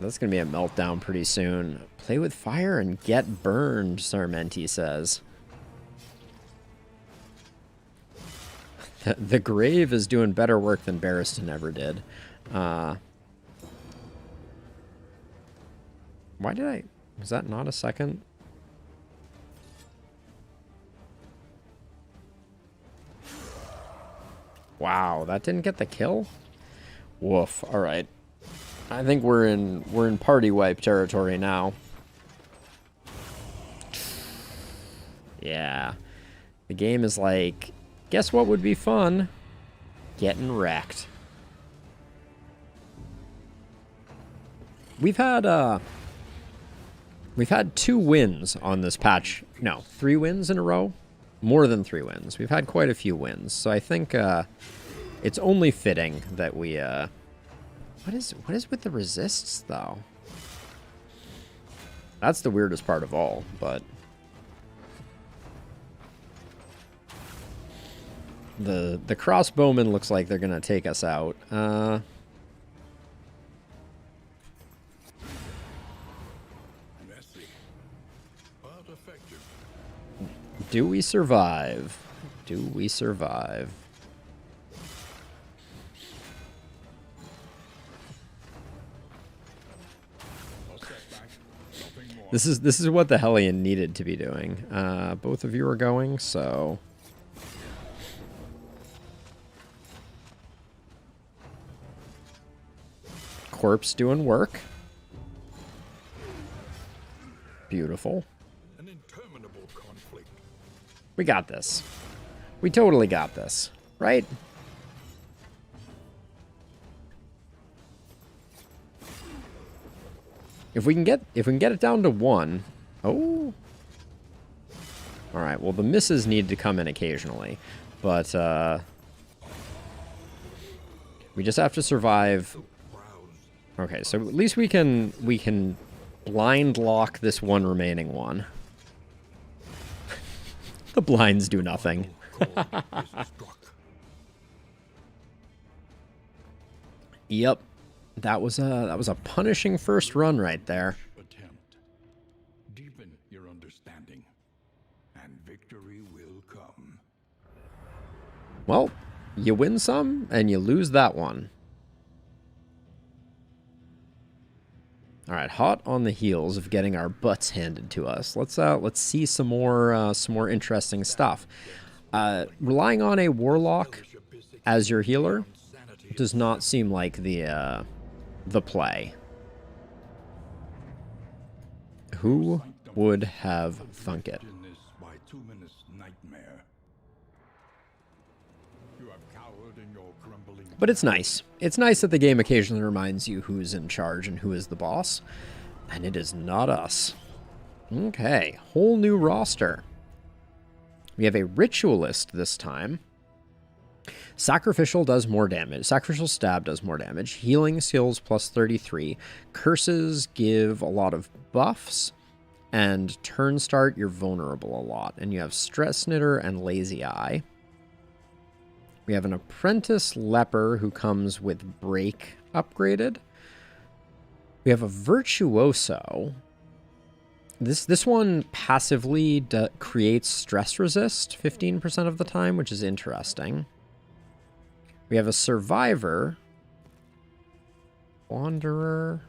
That's going to be a meltdown pretty soon. Play with fire and get burned, Sarmenti says. The grave is doing better work than Barristan ever did. Why did I... Was that not a second? Wow, that didn't get the kill? Woof. Alright. I think we're in party wipe territory now. Yeah. The game is like, guess what would be fun? Getting wrecked. We've had 2 wins on this patch. No, 3 wins in a row. More than 3 wins. We've had quite a few wins. So I think it's only fitting that we what is with the resists though? That's the weirdest part of all, but The crossbowmen looks like they're gonna take us out. Messy, but effective. Do we survive? Do we survive? A setback, nothing more. This is what the Hellion needed to be doing. Both of you are going, so corpse doing work. Beautiful. An interminable conflict. We got this. We totally got this, right? If we can get it down to 1. Oh. All right. Well, the misses need to come in occasionally, but we just have to survive. Okay, so at least we can blind lock this one remaining one. The blinds do nothing. Yep. That was a punishing first run right there. Attempt. Deepen your understanding, and victory will come. Well, you win some and you lose that one. All right, hot on the heels of getting our butts handed to us. Let's see some more interesting stuff. Relying on a warlock as your healer does not seem like the play. Who would have thunk it? In this bituminous nightmare. You have cowered in your crumbling. But it's nice. It's nice that the game occasionally reminds you who's in charge and who is the boss. And it is not us. Okay, whole new roster. We have a ritualist this time. Sacrificial does more damage. Sacrificial stab does more damage. Healing skills plus 33. Curses give a lot of buffs. And turn start, you're vulnerable a lot. And you have Stress Knitter and Lazy Eye. We have an Apprentice Leper who comes with Break upgraded. We have a Virtuoso. This one passively creates Stress Resist 15% of the time, which is interesting. We have a Survivor. Wanderer.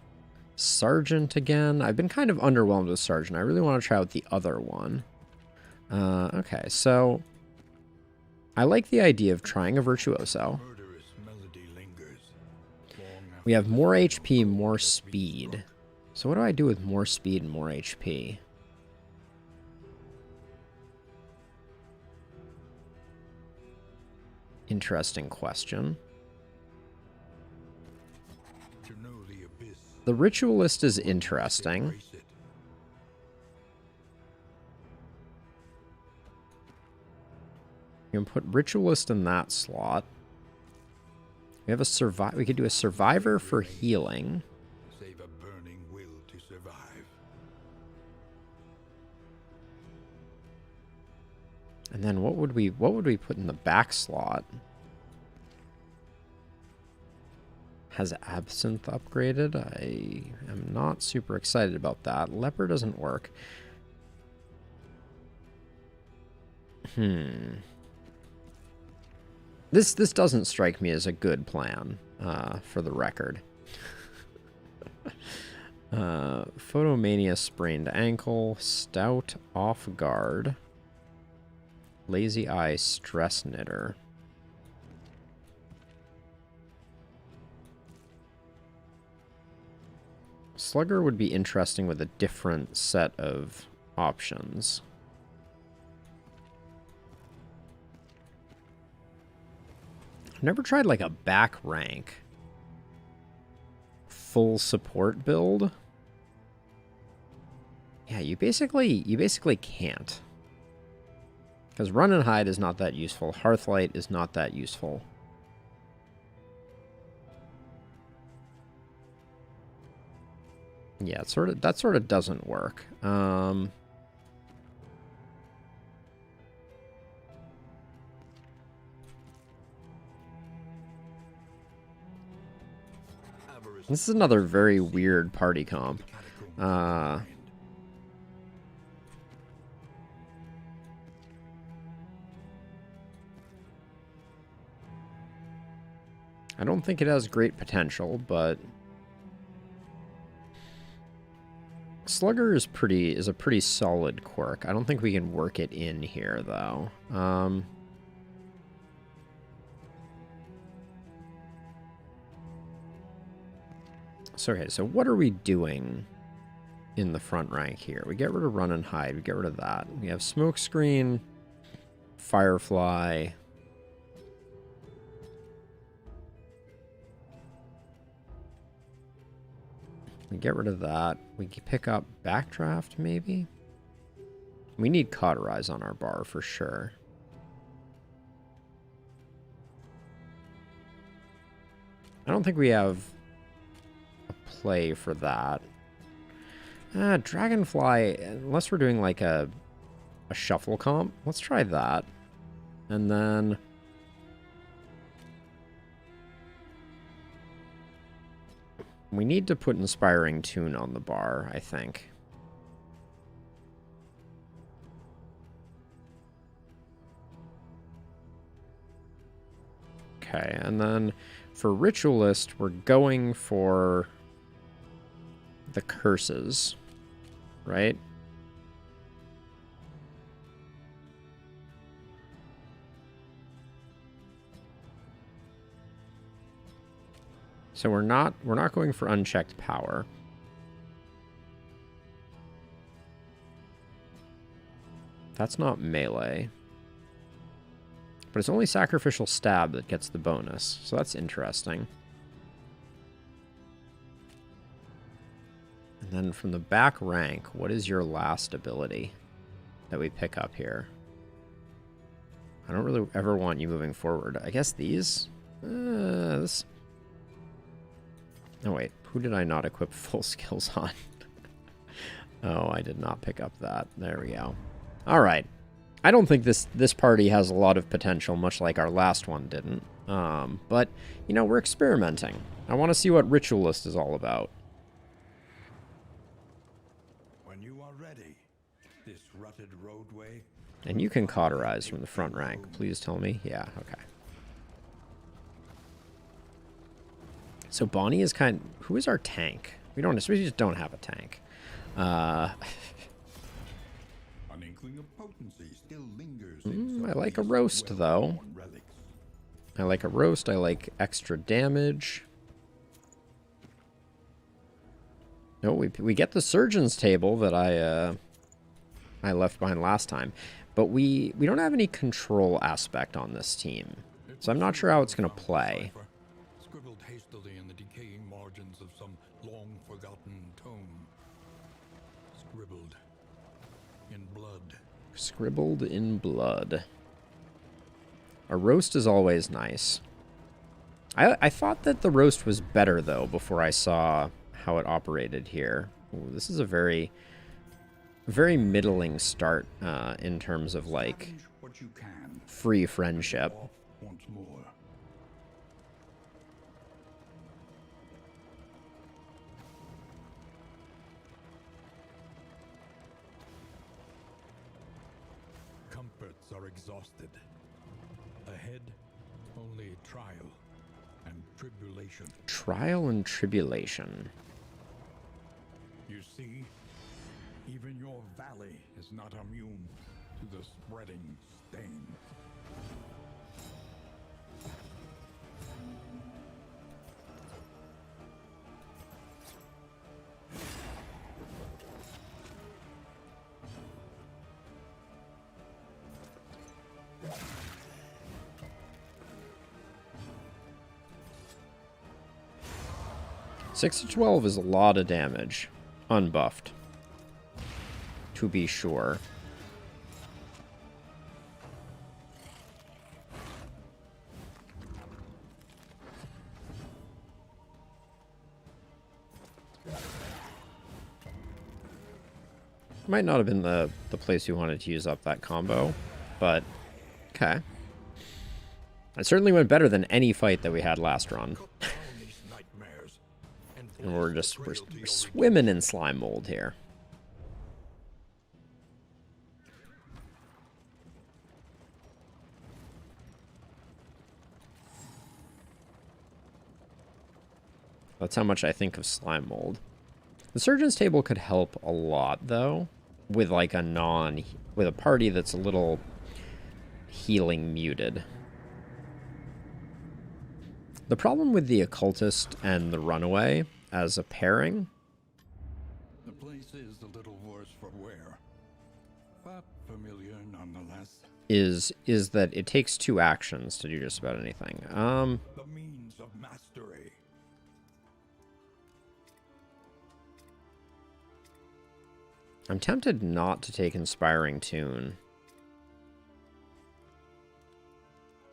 Sergeant again. I've been kind of underwhelmed with Sergeant. I really want to try out the other one. Okay, so I like the idea of trying a Virtuoso. Murderous melody lingers. We have more HP, more speed. So what do I do with more speed and more HP? Interesting question. To know the abyss. The Ritualist is interesting. Embrace it. You can put Ritualist in that slot. We have a we could do a Survivor for healing. Save a burning will to survive. And then what would we put in the back slot? Has Absinthe upgraded? I am not super excited about that. Leper doesn't work. This doesn't strike me as a good plan, for the record. Photomania sprained ankle, stout off guard, lazy eye stress knitter. Slugger would be interesting with a different set of options. I've never tried like a back rank full support build. Yeah, you basically can't. Because Run and Hide is not that useful. Hearthlight is not that useful. Yeah, that sort of doesn't work. This is another very weird party comp. I don't think it has great potential, but Slugger is a pretty solid quirk. I don't think we can work it in here though. So okay, so what are we doing in the front rank here? We get rid of run and hide. We get rid of that. We have smoke screen, firefly. We get rid of that. We can pick up backdraft, maybe? We need cauterize on our bar for sure. I don't think we have a play for that. Dragonfly, unless we're doing like a shuffle comp, let's try that. And then we need to put Inspiring Tune on the bar, I think. Okay, and then for Ritualist, we're going for the curses, right? So we're not going for unchecked power. That's not melee. But it's only sacrificial stab that gets the bonus. So that's interesting. And then from the back rank, what is your last ability that we pick up here? I don't really ever want you moving forward. I guess these? This... Oh wait, who did I not equip full skills on? Oh, I did not pick up that. There we go. Alright. I don't think this party has a lot of potential, much like our last one didn't. But, you know, we're experimenting. I want to see what Ritualist is all about. When you are ready, this rutted roadway... And you can cauterize from the front rank. Please tell me. Yeah, okay. So Bonnie is who is our tank? We just don't have a tank. An inkling of potency still lingers. I like a roast though. I like a roast. I like extra damage. No, we get the surgeon's table that I left behind last time, but we don't have any control aspect on this team, so I'm not sure how it's gonna play. Scribbled hastily in the decaying margins of some long-forgotten tome. Scribbled in blood. Scribbled in blood. A roast is always nice. I thought that the roast was better, though, before I saw how it operated here. Ooh, this is a very middling start in terms of, like, What you can. free friendship. Once more. Comforts are exhausted. Ahead, only trial and tribulation. Trial and tribulation. You see, even your valley is not immune to the spreading stain. Six to 12 is a lot of damage, unbuffed, to be sure. Might not have been the place you wanted to use up that combo, but okay. It certainly went better than any fight that we had last run. These nightmares. And we're swimming in slime mold here. That's how much I think of slime mold. The surgeon's table could help a lot, though, with like with a party that's a little healing muted. The problem with the occultist and the runaway as a pairing, The place is a little worse for wear, but familiar nonetheless. is that it takes 2 actions to do just about anything. The means of mastery. I'm tempted not to take Inspiring Tune.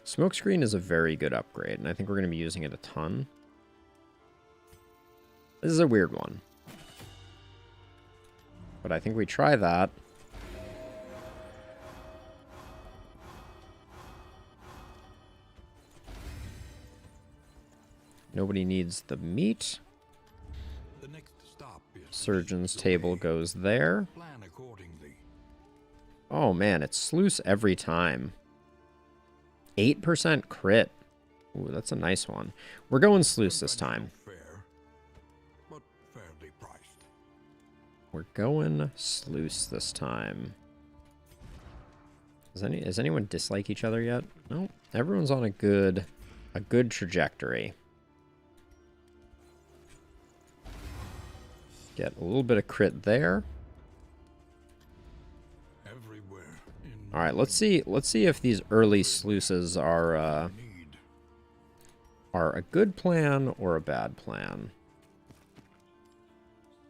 Smokescreen is a very good upgrade, and I think we're going to be using it a ton. This is a weird one. But I think we try that. Nobody needs the meat. The next stop is Surgeon's table goes there. plan accordingly. Oh man, it's sluice every time. 8% crit. Ooh, that's a nice one. We're going sluice this time. Fair, but fairly priced. We're going sluice this time. Does anyone dislike each other yet? No. Everyone's on a good trajectory. Get a little bit of crit there. Everywhere. All right, let's see if these early sluices are a good plan or a bad plan.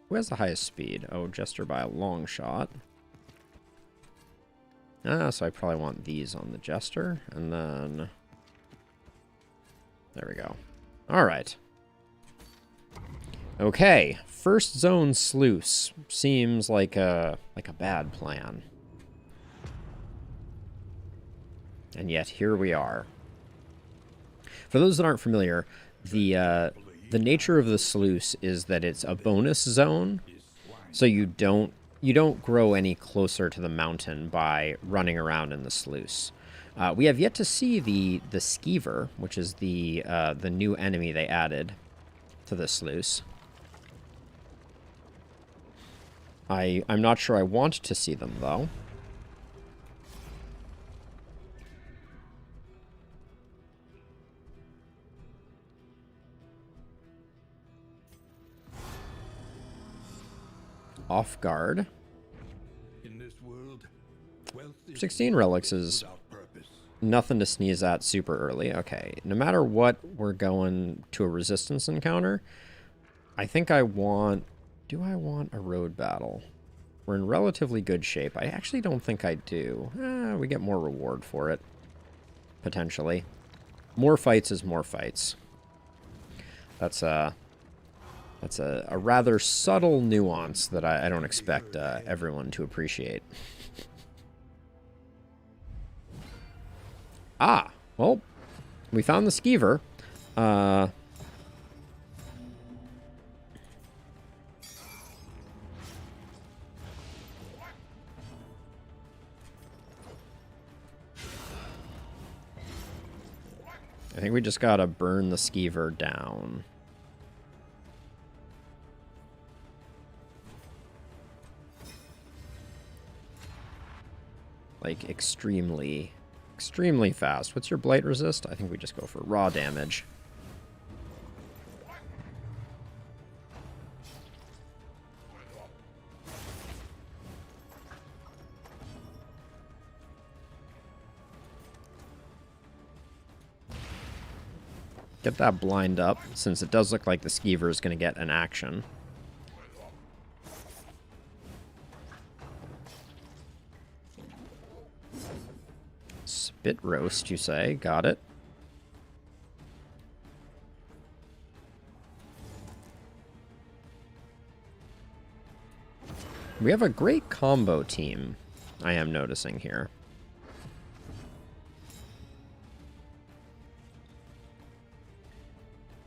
Who has the highest speed? Oh, Jester by a long shot. So I probably want these on the Jester, and then there we go. All right. Okay, first zone sluice seems like a bad plan. And yet here we are. For those that aren't familiar, the nature of the sluice is that it's a bonus zone, so you don't grow any closer to the mountain by running around in the sluice. We have yet to see the skeever, which is the new enemy they added to the sluice. I'm not sure I want to see them, though. Off guard. In this world, wealth is 16 relics is without purpose. nothing to sneeze at super early. Okay, no matter what, we're going to a resistance encounter. I think I want... Do I want a road battle? We're in relatively good shape. I actually don't think I do. We get more reward for it. Potentially. More fights is more fights. That's a rather subtle nuance that I don't expect everyone to appreciate. Well, we found the skeever. I think we just gotta burn the skeever down. Like, extremely fast. What's your blight resist? I think we just go for raw damage. Get that blind up, since it does look like the skeever is going to get an action. Spit roast, you say? Got it. We have a great combo team, I am noticing here.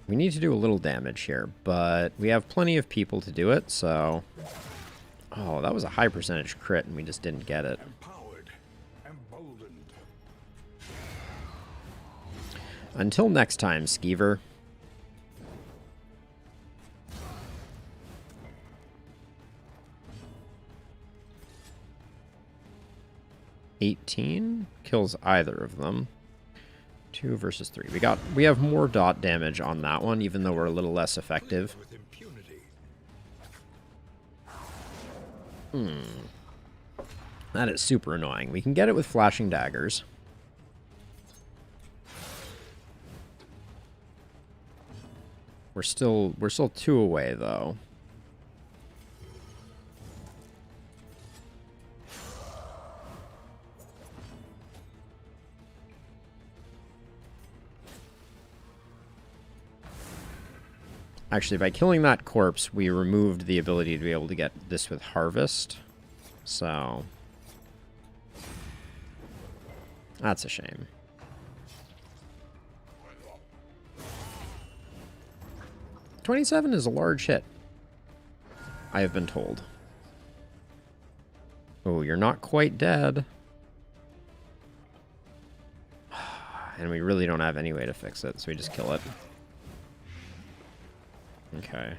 We need to do a little damage here, but we have plenty of people to do it, so... Oh, that was a high percentage crit, and we just didn't get it. Empowered, emboldened. Until next time, Skeever. $18 kills either of them. 2 versus 3. We have more dot damage on that one, even though we're a little less effective. With impunity. That is super annoying. We can get it with flashing daggers. We're still 2 away though. Actually, by killing that corpse, we removed the ability to be able to get this with Harvest. So... that's a shame. $27 is a large hit, I have been told. Oh, you're not quite dead. And we really don't have any way to fix it, so we just kill it. Okay,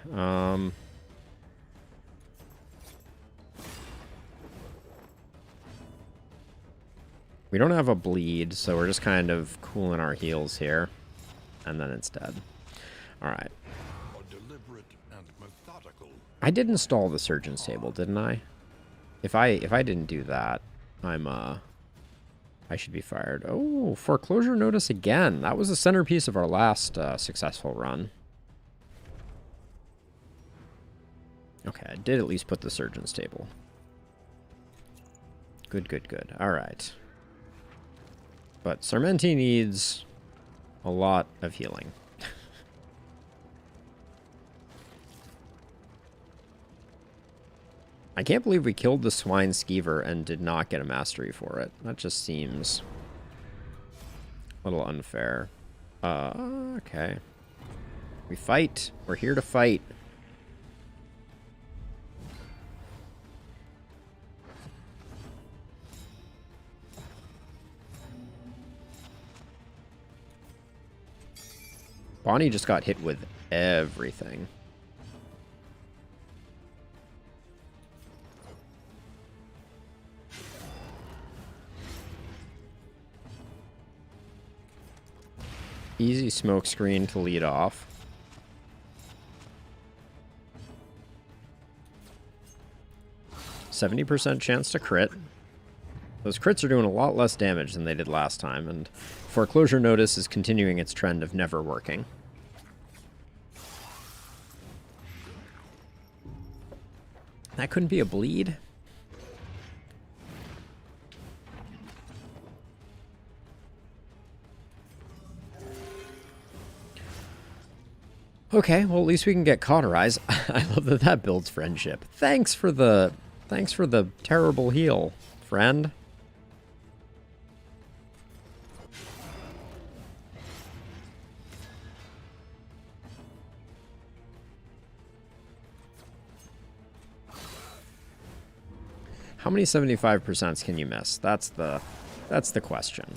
we don't have a bleed, so we're just kind of cooling our heels here. And then it's dead. Alright. Deliberate and methodical. I did install the surgeon's table, didn't I? If I didn't do that, I should be fired. Oh, foreclosure notice again. That was the centerpiece of our last successful run. Okay, I did at least put the surgeon's table. Good, good, good. Alright. But Sarmenti needs a lot of healing. I can't believe we killed the swine skeever and did not get a mastery for it. That just seems a little unfair. Okay. We fight. We're here to fight. Bonnie just got hit with everything. Easy smoke screen to lead off. %70 chance to crit. Those crits are doing a lot less damage than they did last time, and foreclosure notice is continuing its trend of never working. That couldn't be a bleed? Okay, well at least we can get cauterize. I love that that builds friendship. Thanks for the terrible heal, friend. How many 75% can you miss? That's the question.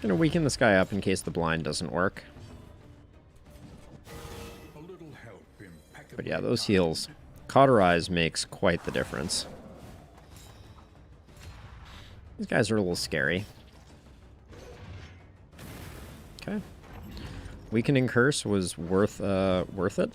Gonna weaken this guy up in case the blind doesn't work. A little help, But yeah, those heals. Cauterize makes quite the difference. These guys are a little scary. Okay. Weakening Curse was worth it.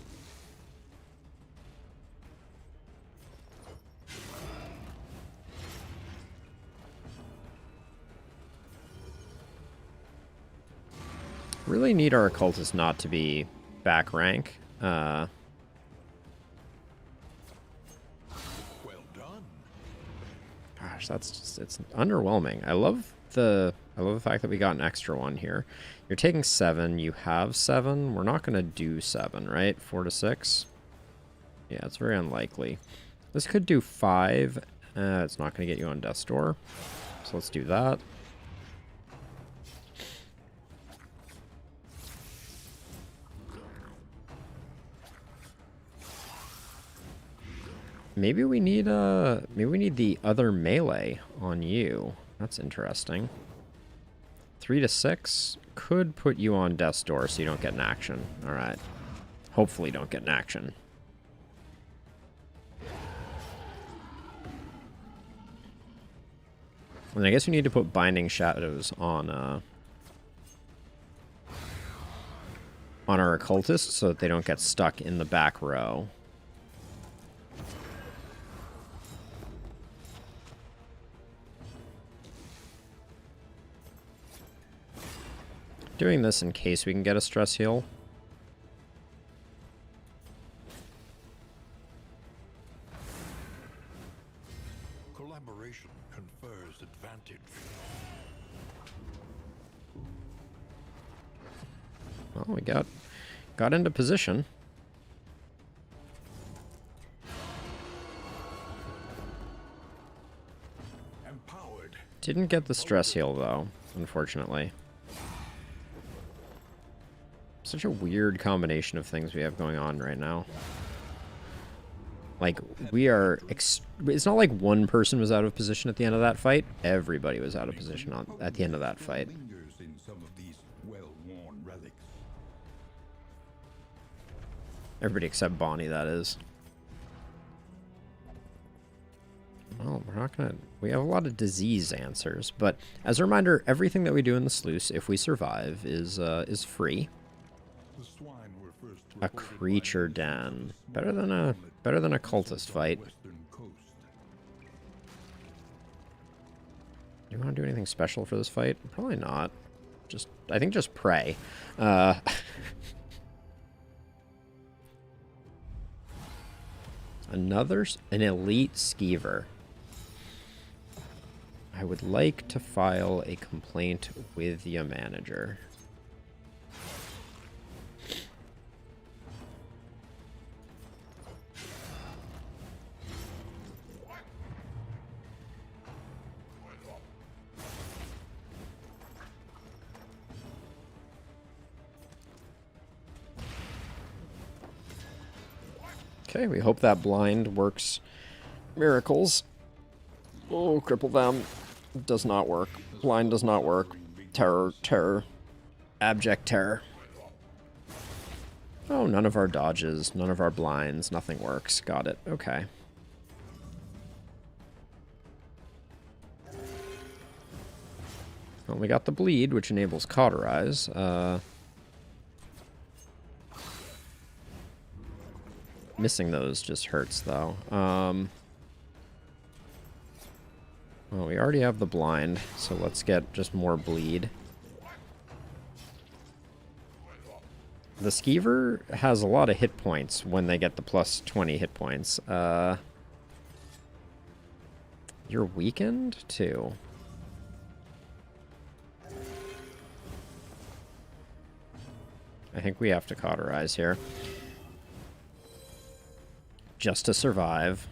Really need our occultist not to be back rank. Well done. Gosh, that's just, it's underwhelming. I love the fact that we got an extra one here. You're taking 7, you have 7. We're not gonna do 7, right? 4 to 6. Yeah, it's very unlikely. This could do 5. It's not going to get you on Death's Door. So let's do that. Maybe we need the other melee on you. That's interesting. 3 to 6 could put you on Death's Door so you don't get an action. Alright. Hopefully don't get an action. And I guess we need to put Binding Shadows on our occultists so that they don't get stuck in the back row. Doing this in case we can get a stress heal. Collaboration confers advantage. Well, we got into position. Empowered. Didn't get the stress heal though, unfortunately. Such a weird combination of things we have going on right now. Like, we are... It's not like one person was out of position at the end of that fight. Everybody was out of position at the end of that fight. In some of these well-worn relics. Everybody except Bonnie, that is. Well, we're not gonna... We have a lot of disease answers, but as a reminder, everything that we do in the sluice, if we survive, is free. A creature den. Better than a cultist fight. Do you want to do anything special for this fight? Probably not. I think just pray. An elite skeever. I would like to file a complaint with your manager. Okay, we hope that blind works miracles. Oh, cripple them. Does not work. Blind does not work. Terror, terror. Abject terror. Oh, none of our dodges, none of our blinds, nothing works. Got it. Okay. Well, we got the bleed, which enables cauterize. Missing those just hurts, though. Well, we already have the blind, so let's get just more bleed. The skeever has a lot of hit points when they get the plus 20 hit points. You're weakened, too. I think we have to cauterize here. Just to survive.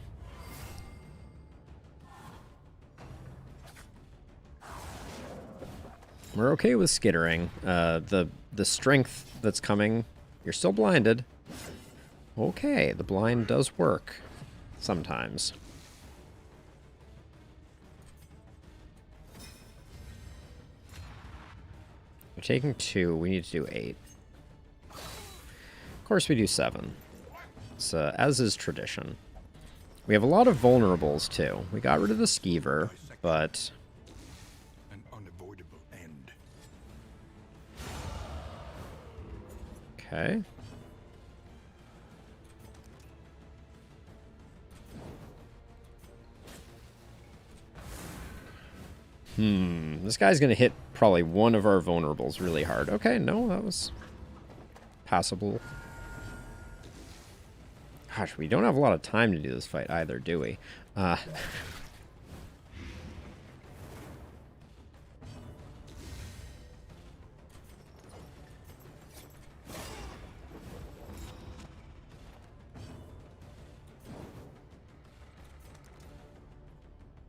We're okay with skittering. The strength that's coming... You're still blinded. Okay, the blind does work. Sometimes. We're taking 2. We need to do 8. Of course we do 7. So, as is tradition. We have a lot of vulnerables, too. We got rid of the skeever, but... An unavoidable end. Okay. This guy's gonna hit probably one of our vulnerables really hard. Okay, no, that was passable. Gosh, we don't have a lot of time to do this fight either, do we?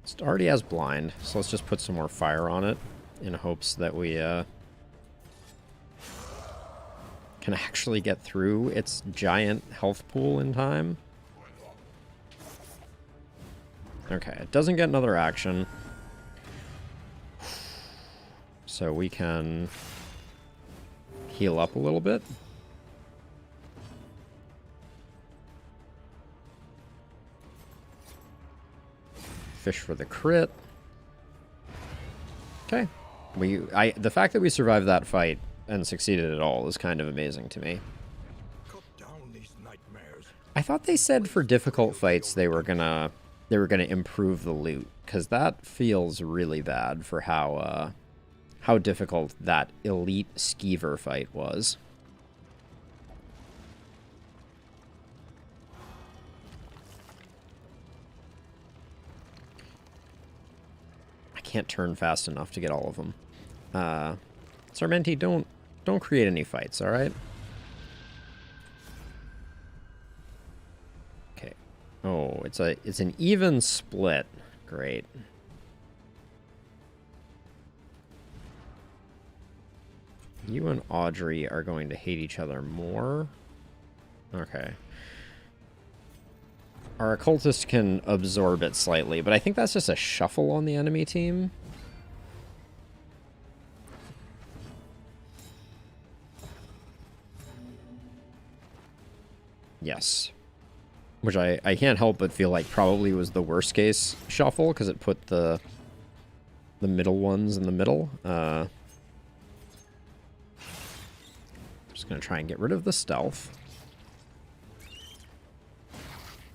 It already has blind, so let's just put some more fire on it in hopes that we can actually get through its giant health pool in time. Okay, it doesn't get another action. So we can heal up a little bit. Fish for the crit. Okay. The fact that we survived that fight and succeeded at all is kind of amazing to me. Cut down these nightmares. I thought they said for difficult fights they were gonna improve the loot, because that feels really bad for how difficult that elite skeever fight was. I can't turn fast enough to get all of them. Sarmenti, don't create any fights, all right? Okay. Oh, it's an even split. Great. You and Audrey are going to hate each other more. Okay. Our occultist can absorb it slightly, but I think that's just a shuffle on the enemy team. Yes. Which I can't help but feel like probably was the worst case shuffle, because it put the middle ones in the middle. Just going to try and get rid of the stealth.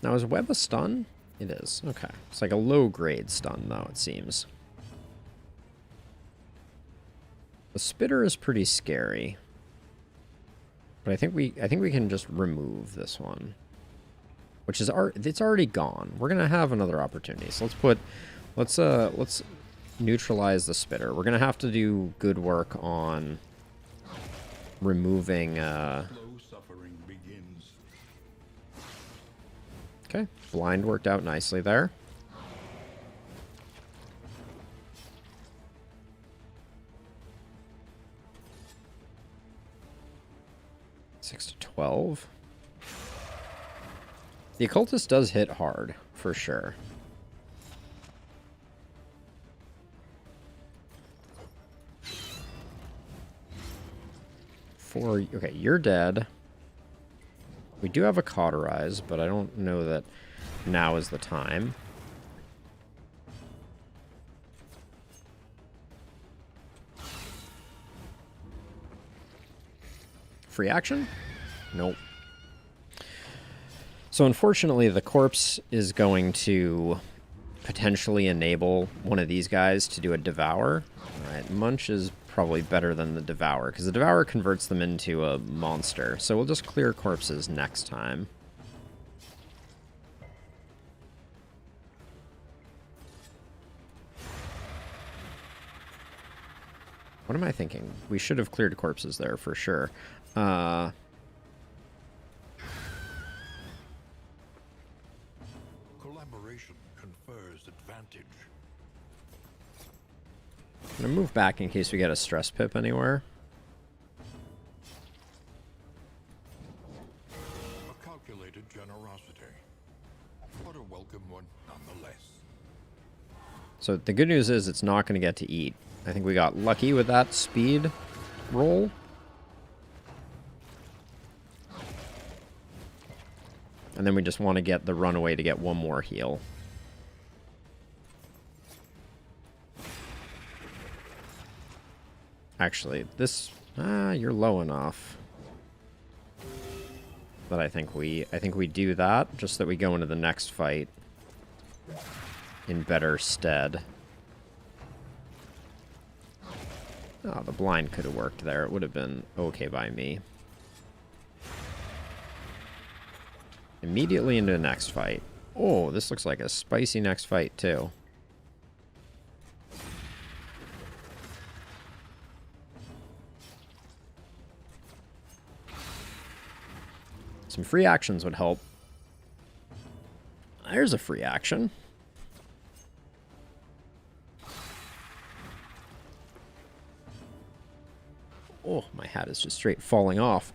Now, is web a stun? It is. Okay. It's like a low-grade stun, though, it seems. The spitter is pretty scary. But I think we can just remove this one. Which is it's already gone. We're going to have another opportunity. So let's neutralize the spitter. We're going to have to do good work on removing Slow suffering begins. Okay, blind worked out nicely there. Six to 12. The occultist does hit hard, for sure. Okay, you're dead. We do have a cauterize, but I don't know that now is the time. Free action? Nope. So unfortunately, the corpse is going to potentially enable one of these guys to do a devour. All right, Munch is probably better than the devour, because the devour converts them into a monster. So we'll just clear corpses next time. What am I thinking? We should have cleared corpses there for sure. Collaboration confers advantage. I'm going to move back in case we get a stress pip anywhere. A calculated generosity, but a welcome one nonetheless. So the good news is it's not going to get to eat. I think we got lucky with that speed roll. And then we just want to get the runaway to get one more heal. Actually, this you're low enough that I think we do that, just that we go into the next fight in better stead. Oh, the blind could have worked there. It would have been okay by me. Immediately into the next fight. Oh, this looks like a spicy next fight, too. Some free actions would help. There's a free action. cat is just straight falling off.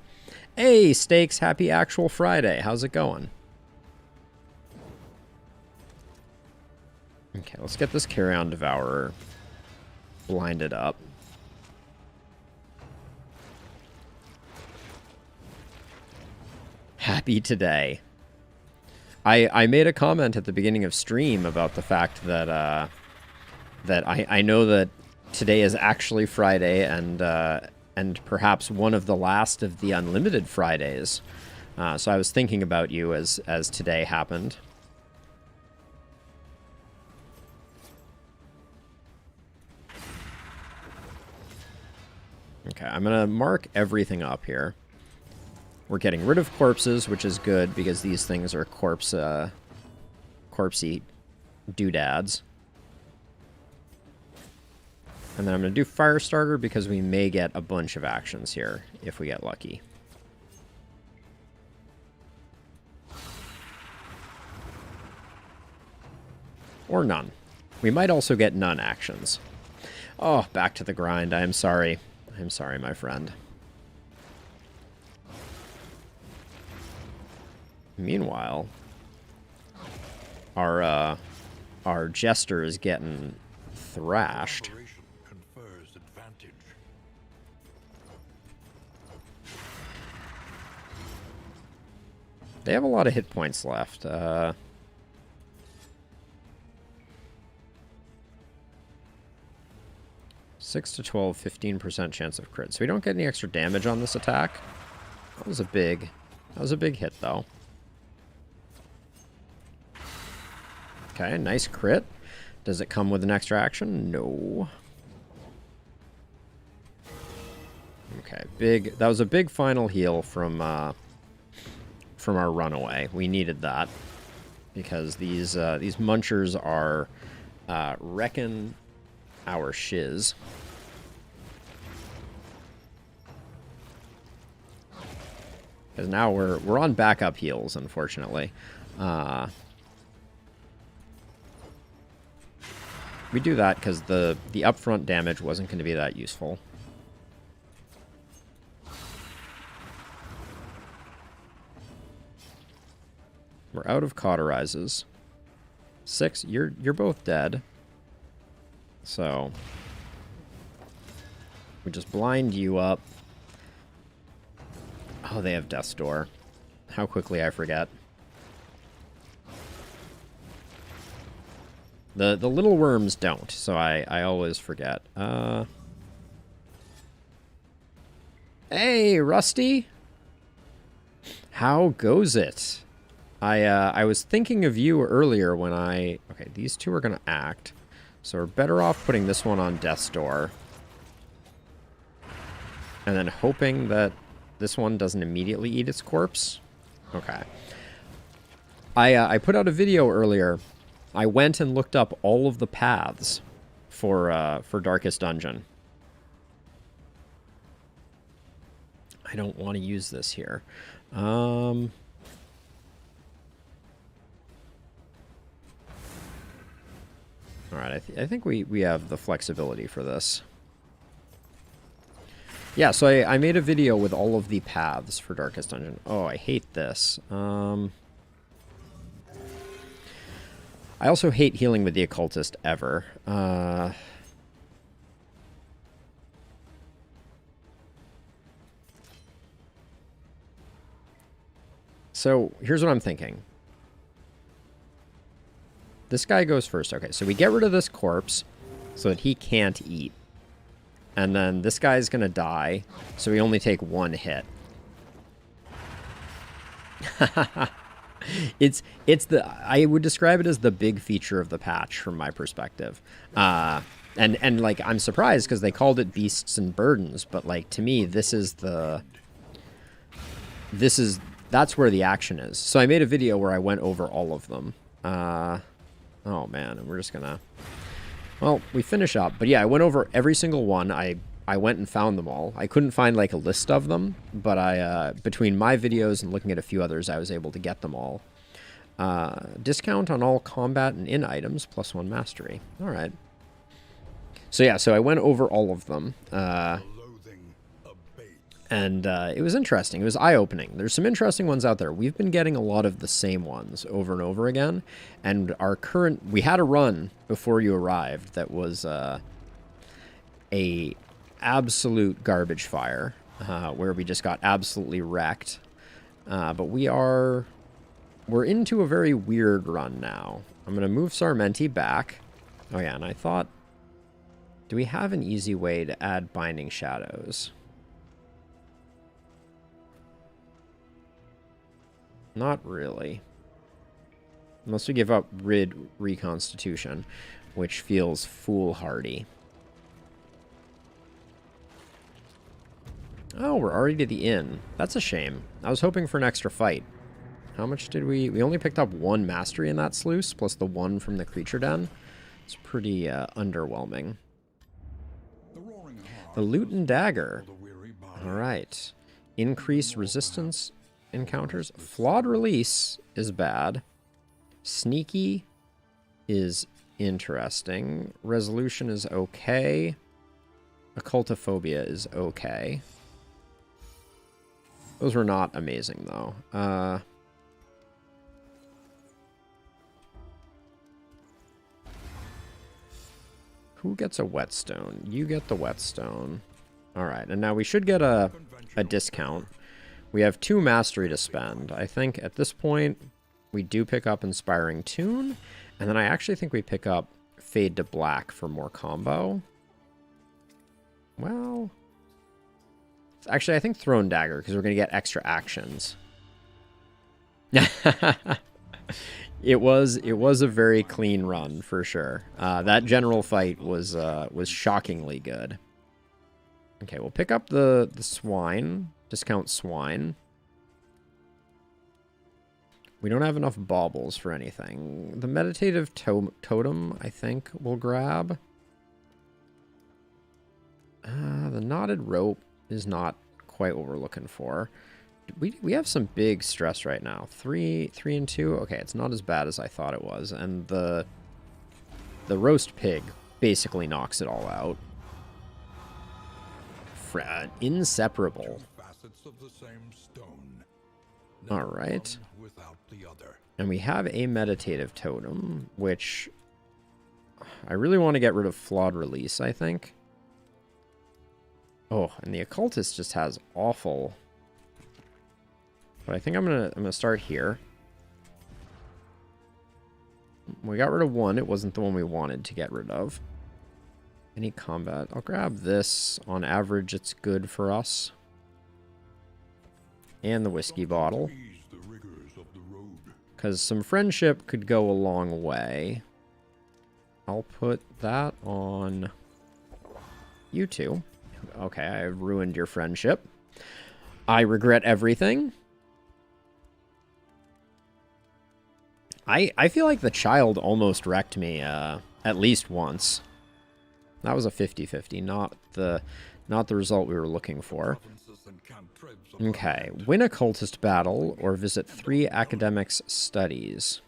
Hey, Steaks, happy actual Friday. How's it going? Okay, let's get this Carrion Devourer blinded up. Happy today. I made a comment at the beginning of stream about the fact that that I know that today is actually Friday and perhaps one of the last of the unlimited Fridays. So I was thinking about you as today happened. Okay, I'm gonna mark everything up here. We're getting rid of corpses, which is good because these things are corpsey doodads. And then I'm going to do Firestarter because we may get a bunch of actions here if we get lucky. Or none. We might also get none actions. Oh, back to the grind. I am sorry. I'm sorry, my friend. Meanwhile, our Jester is getting thrashed. They have a lot of hit points left. 6 to 12, 15% chance of crit. So we don't get any extra damage on this attack. That was a big hit, though. Okay, nice crit. Does it come with an extra action? No. Okay, that was a big final heal from our runaway. We needed that because these munchers are wrecking our shiz. Because now we're on backup heals, unfortunately. We do that because the upfront damage wasn't going to be that useful. We're out of cauterizes. 6, you're both dead. So we just blind you up. Oh, they have Death's Door. How quickly I forget. The little worms don't, so I always forget. Hey, Rusty! How goes it? I was thinking of you earlier when okay, these two are going to act. So we're better off putting this one on Death's Door. And then hoping that this one doesn't immediately eat its corpse. Okay. I put out a video earlier. I went and looked up all of the paths for Darkest Dungeon. I don't want to use this here. All right, I think we have the flexibility for this. Yeah, so I made a video with all of the paths for Darkest Dungeon. Oh, I hate this. I also hate healing with the Occultist ever. So here's what I'm thinking. This guy goes first. Okay, so we get rid of this corpse so that he can't eat. And then this guy's going to die, so we only take one hit. I would describe it as the big feature of the patch from my perspective. And like, I'm surprised because they called it Beasts and Burdens, but like, to me, that's where the action is. So I made a video where I went over all of them. Oh man, and we're just gonna... Well, we finish up, but yeah, I went over every single one. I went and found them all. I couldn't find like a list of them, but between my videos and looking at a few others, I was able to get them all. Discount on all combat and in items, +1 mastery. All right. So yeah, so I went over all of them. And it was interesting. It was eye-opening. There's some interesting ones out there. We've been getting a lot of the same ones over and over again. And our current... We had a run before you arrived that was a absolute garbage fire, where we just got absolutely wrecked. But we're into a very weird run now. I'm going to move Sarmenti back. Oh yeah, and I thought... Do we have an easy way to add Binding Shadows? Not really. Unless we give up Rid Reconstitution, which feels foolhardy. Oh, we're already to the inn. That's a shame. I was hoping for an extra fight. How much did we... We only picked up 1 mastery in that sluice, plus the 1 from the creature den. It's pretty underwhelming. The Loot and Dagger. Alright. Increase resistance encounters. Flawed Release is bad. Sneaky is interesting. Resolution is okay. Occultophobia is okay. Those were not amazing, though. Who gets a whetstone? You get the whetstone. Alright, and now we should get a discount. We have 2 mastery to spend. I think at this point, we do pick up Inspiring Tune, and then I actually think we pick up Fade to Black for more combo. Well... Actually, I think Throne Dagger, because we're going to get extra actions. It was a very clean run, for sure. That general fight was shockingly good. Okay, we'll pick up the swine. Discount swine. We don't have enough baubles for anything. The meditative totem, I think, we'll grab. The knotted rope is not quite what we're looking for. We have some big stress right now. 3 and 2. Okay, it's not as bad as I thought it was. And the roast pig basically knocks it all out. Inseparable. All right. And we have a meditative totem, which I really want to get rid of Flawed Release, I think. Oh, and the occultist just has awful. But I think I'm gonna start here. We got rid of 1. It wasn't the one we wanted to get rid of. Any combat? I'll grab this. On average, it's good for us. And the whiskey bottle. Because some friendship could go a long way. I'll put that on you 2. Okay, I've ruined your friendship. I regret everything. I feel like the child almost wrecked me at least once. That was a 50-50, not the result we were looking for. Okay, win a cultist battle or visit 3 academics' studies.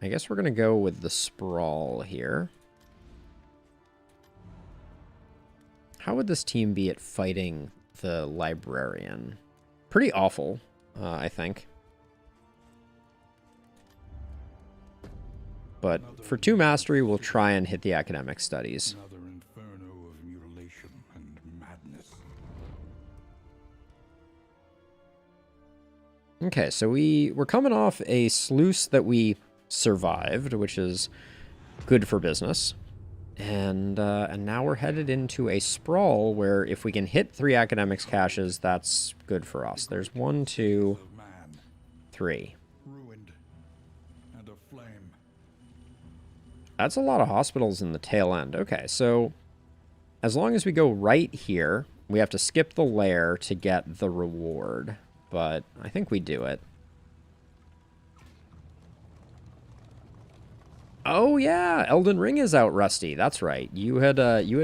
I guess we're going to go with the sprawl here. How would this team be at fighting the librarian? Pretty awful, I think. But for 2 mastery, we'll try and hit the academic studies. Another inferno of mutilation and madness. Okay, so we're coming off a sluice that we survived, which is good for business. And now we're headed into a sprawl where if we can hit 3 academics caches, that's good for us. There's 1, 2, 3. Ruined and aflame. That's a lot of hospitals in the tail end. Okay, so as long as we go right here, we have to skip the lair to get the reward. But I think we do it. Oh yeah, Elden Ring is out, Rusty. That's right. You had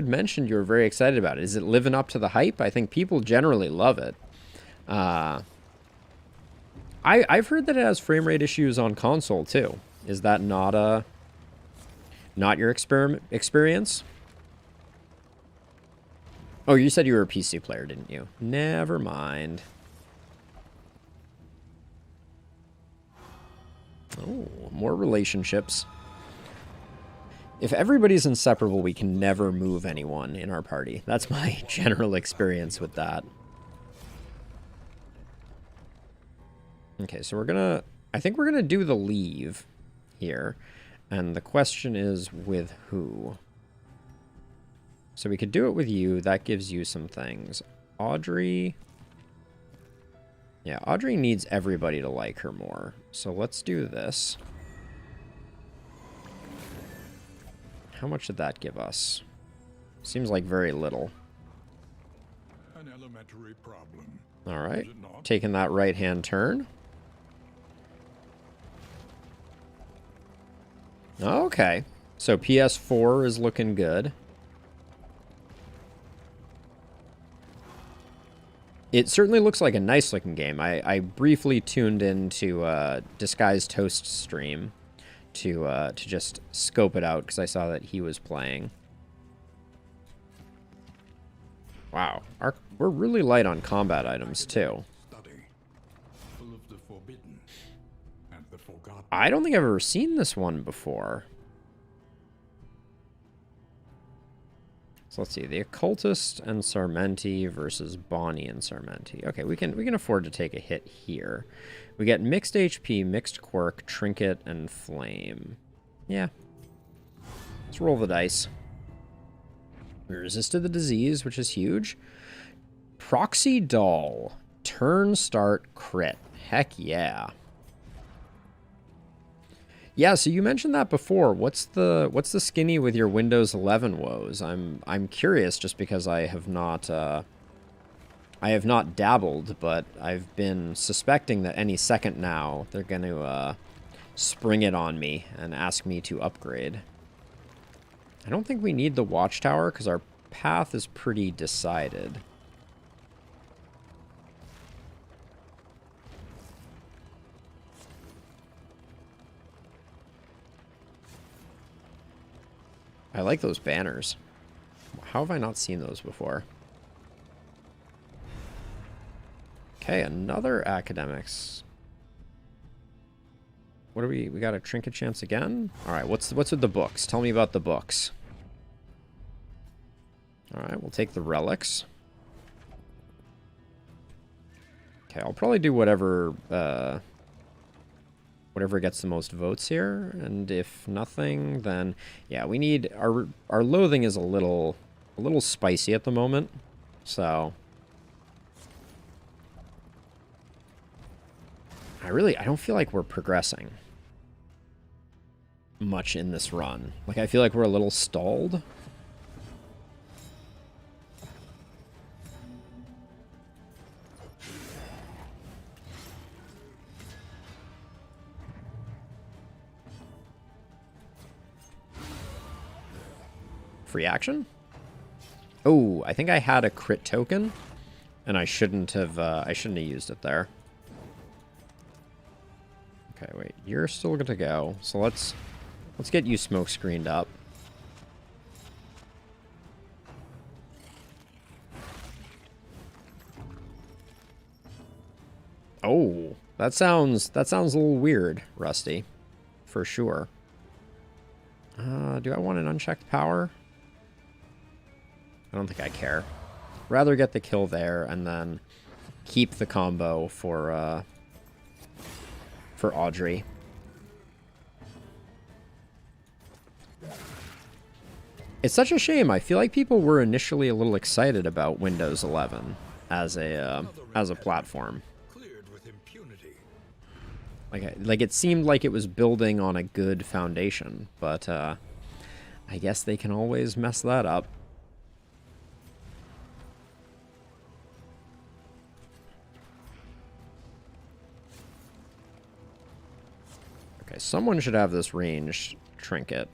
mentioned you were very excited about it. Is it living up to the hype? I think people generally love it. I've heard that it has frame rate issues on console too. Is that not your experience? Oh, you said you were a PC player, didn't you? Never mind. Oh, more relationships. If everybody's inseparable, we can never move anyone in our party. That's my general experience with that. Okay, so we're gonna... I think we're gonna do the leave here. And the question is with who? So we could do it with you. That gives you some things. Audrey... Yeah, Audrey needs everybody to like her more. So let's do this. How much did that give us? Seems like very little. An elementary problem. All right. Taking that right-hand turn. Okay. So PS4 is looking good. It certainly looks like a nice-looking game. I briefly tuned into Disguised Toast's stream to just scope it out because I saw that he was playing. Wow, we're really light on combat items too. I don't think I've ever seen this one before. So let's see, the Occultist and Sarmenti versus Bonnie and Sarmenti. Okay, we can afford to take a hit here. We get mixed HP, mixed quirk, trinket, and flame. Yeah. Let's roll the dice. We resisted the disease, which is huge. Proxy doll. Turn start crit. Heck yeah. Yeah, so you mentioned that before. What's the skinny with your Windows 11 woes? I'm curious just because I have not dabbled, but I've been suspecting that any second now they're going to spring it on me and ask me to upgrade. I don't think we need the watchtower because our path is pretty decided. I like those banners. How have I not seen those before? Okay, another academics. What do we got a trinket chance again? All right, what's with the books? Tell me about the books. All right, we'll take the relics. Okay, I'll probably do whatever gets the most votes here, and if nothing, then yeah, we need our loathing is a little spicy at the moment, so I don't feel like we're progressing much in this run. Like, I feel like we're a little stalled. Free action? Oh, I think I had a crit token, and I shouldn't have used it there. Okay, wait, you're still good to go. So let's get you smoke screened up. Oh, that sounds a little weird, Rusty, for sure. Do I want an unchecked power? I don't think I care. Rather get the kill there and then keep the combo for Audrey. It's such a shame. I feel like people were initially a little excited about Windows 11 as a platform. Like it seemed like it was building on a good foundation, but I guess they can always mess that up. Okay, someone should have this ranged trinket.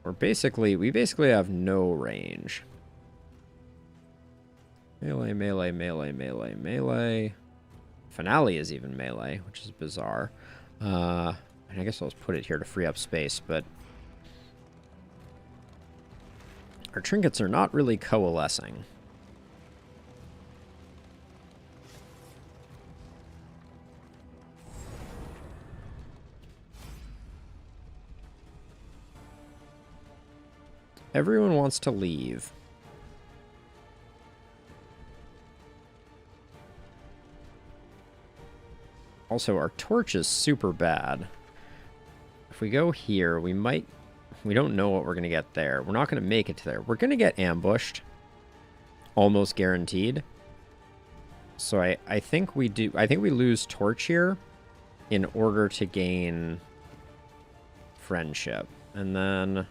We basically have no range. Melee, melee, melee, melee, melee. Finale is even melee, which is bizarre. And I guess I'll just put it here to free up space, but Our trinkets are not really coalescing. Everyone wants to leave. Also, our torch is super bad. If we go here, we might... We don't know what we're going to get there. We're not going to make it to there. We're going to get ambushed. Almost guaranteed. So I think we do... I think we lose torch here in order to gain friendship. And then...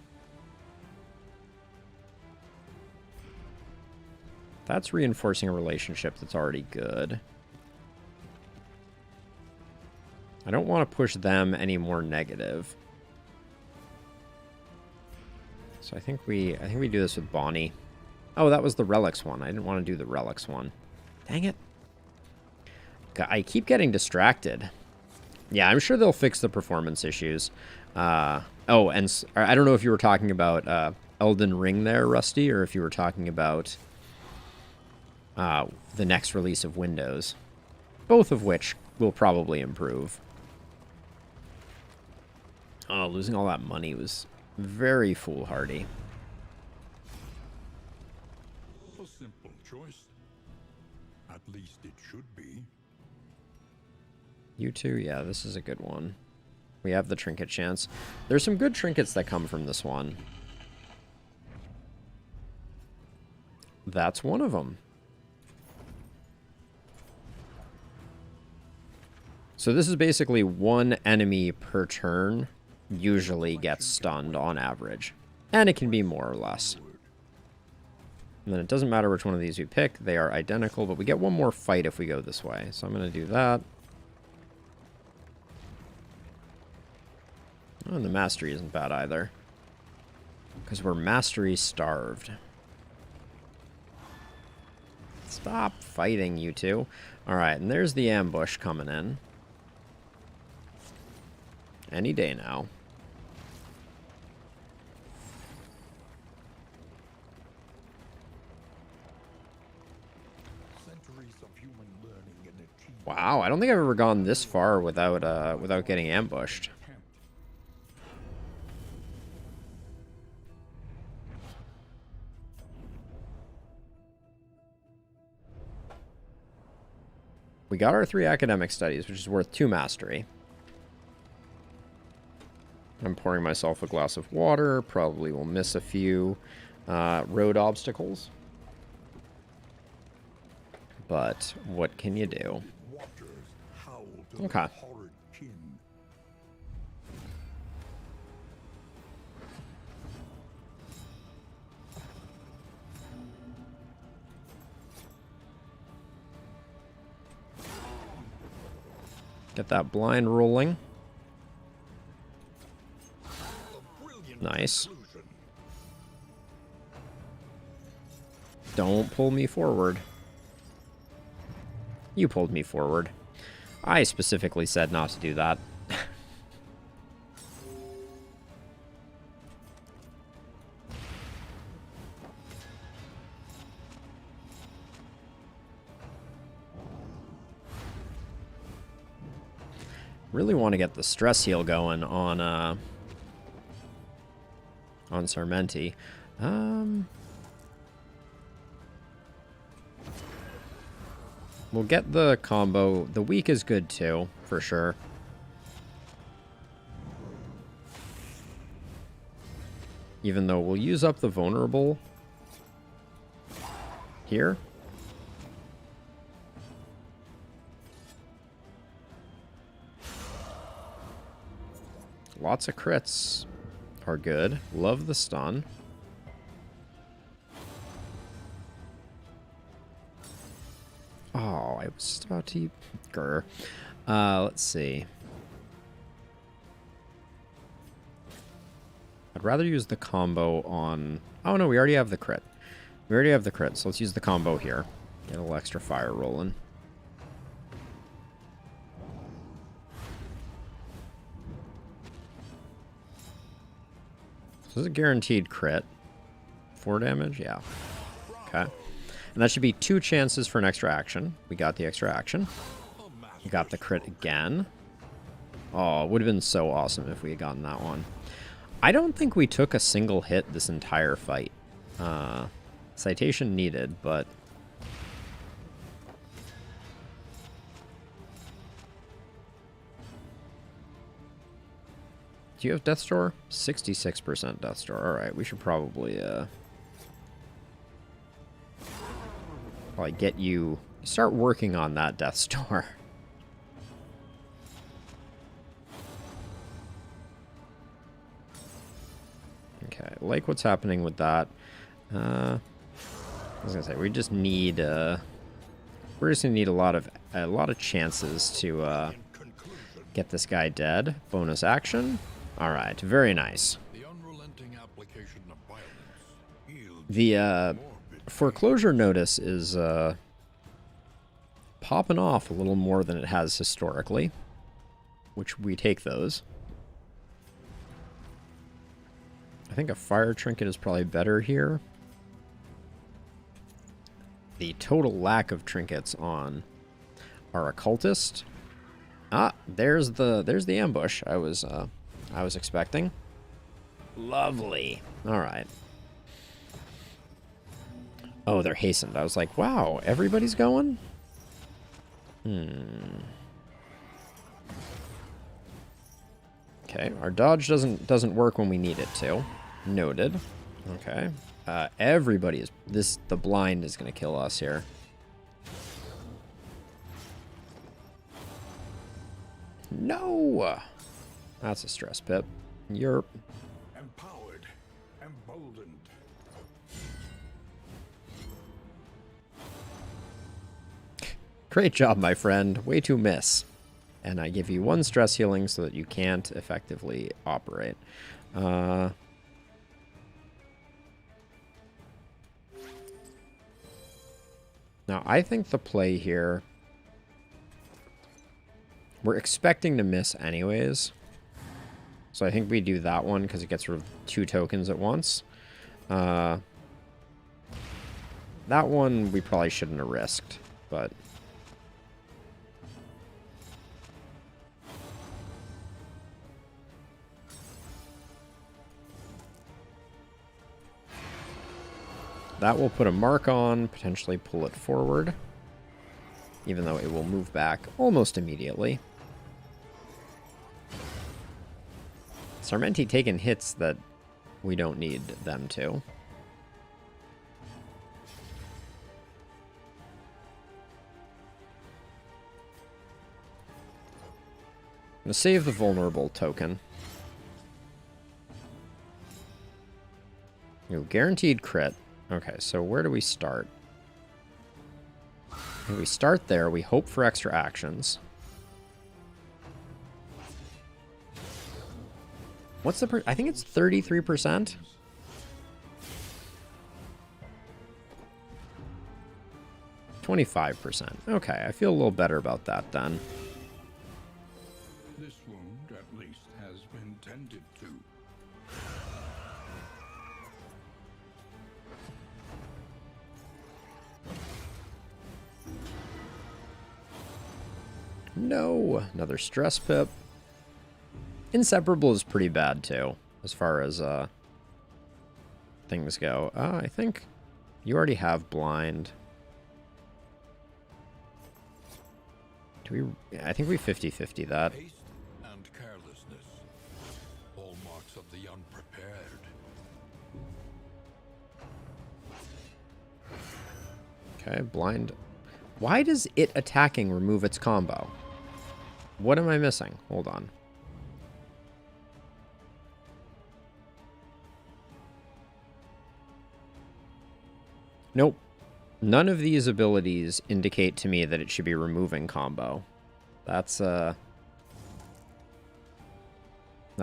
That's reinforcing a relationship that's already good. I don't want to push them any more negative. So I think we do this with Bonnie. Oh, that was the relics one. I didn't want to do the relics one. Dang it. I keep getting distracted. Yeah, I'm sure they'll fix the performance issues. Oh, and I don't know if you were talking about Elden Ring there, Rusty, or if you were talking about the next release of Windows. Both of which will probably improve. Oh, losing all that money was very foolhardy. A simple choice. At least it should be. You two, yeah, this is a good one. We have the trinket chance. There's some good trinkets that come from this one. That's one of them. So this is basically one enemy per turn usually gets stunned on average. And it can be more or less. And then it doesn't matter which one of these we pick. They are identical, but we get one more fight if we go this way. So I'm going to do that. Oh, and the mastery isn't bad either. Because we're mastery starved. Stop fighting, you two. Alright, and there's the ambush coming in. Any day now. Wow, I don't think I've ever gone this far without without getting ambushed. We got our 3 academic studies, which is worth 2 mastery. I'm pouring myself a glass of water. Probably will miss a few road obstacles. But what can you do? Okay. Get that blind rolling. Nice. Don't pull me forward. You pulled me forward. I specifically said not to do that. Really want to get the stress heal going on Sarmenti. We'll get the combo. The weak is good too, for sure. Even though we'll use up the vulnerable here. Lots of crits are good. Love the stun. Oh, I was just about to... Grr. Let's see. I'd rather use the combo on... Oh, no, we already have the crit. We already have the crit, so let's use the combo here. Get a little extra fire rolling. This is a guaranteed crit. 4 damage? Yeah. Okay. And that should be 2 chances for an extra action. We got the extra action. We got the crit again. Oh, it would have been so awesome if we had gotten that one. I don't think we took a single hit this entire fight. Citation needed, but... Do you have Death Store? 66% Death Store. Alright, we should probably get you... Start working on that Death Store. Okay, like what's happening with that. I was gonna say, we just need... we're just gonna need a lot of chances to get this guy dead. Bonus action. Alright, very nice. The foreclosure notice is popping off a little more than it has historically, which we take those. I think a fire trinket is probably better here. The total lack of trinkets on our occultist. Ah, there's the ambush I was expecting. Lovely. All right. Oh, they're hastened. I was like, wow, everybody's going? Okay, our dodge doesn't work when we need it to. Noted. Okay. Everybody is... The blind is going to kill us here. No! That's a stress pip. You're... Empowered. Emboldened. Great job, my friend. Way to miss. And I give you 1 stress healing so that you can't effectively operate. Now, I think the play here... We're expecting to miss anyways. So I think we do that one because it gets rid of 2 tokens at once. That one we probably shouldn't have risked, but... That will put a mark on, potentially pull it forward. Even though it will move back almost immediately. Sarmenti taking hits that we don't need them to. I'm gonna save the vulnerable token. Ooh, guaranteed crit. Okay, so where do we start? If we start there, we hope for extra actions. What's the I think it's 33%? $25%. Okay, I feel a little better about that then. This wound, at least, has been tended to. No, another stress pip. Inseparable is pretty bad too, as far as things go. I think you already have blind. Do we? I think we 50-50 that. Haste and carelessness, hallmarks of the unprepared. Okay, blind. Why does it attacking remove its combo? What am I missing? Hold on. Nope. None of these abilities indicate to me that it should be removing combo. That's, that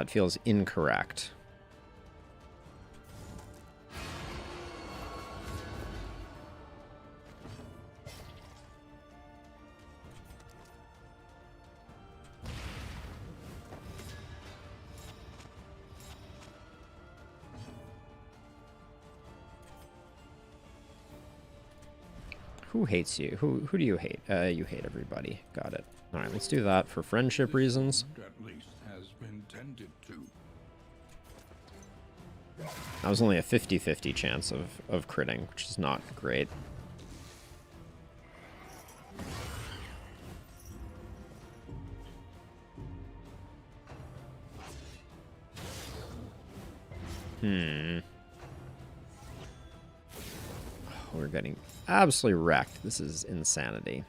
feels incorrect. Who hates you? Who do you hate? You hate everybody. Got it. All right, let's do that for friendship reasons. At least has been tended to. That was only a 50-50 chance of critting, which is not great. We're getting absolutely wrecked. This is insanity.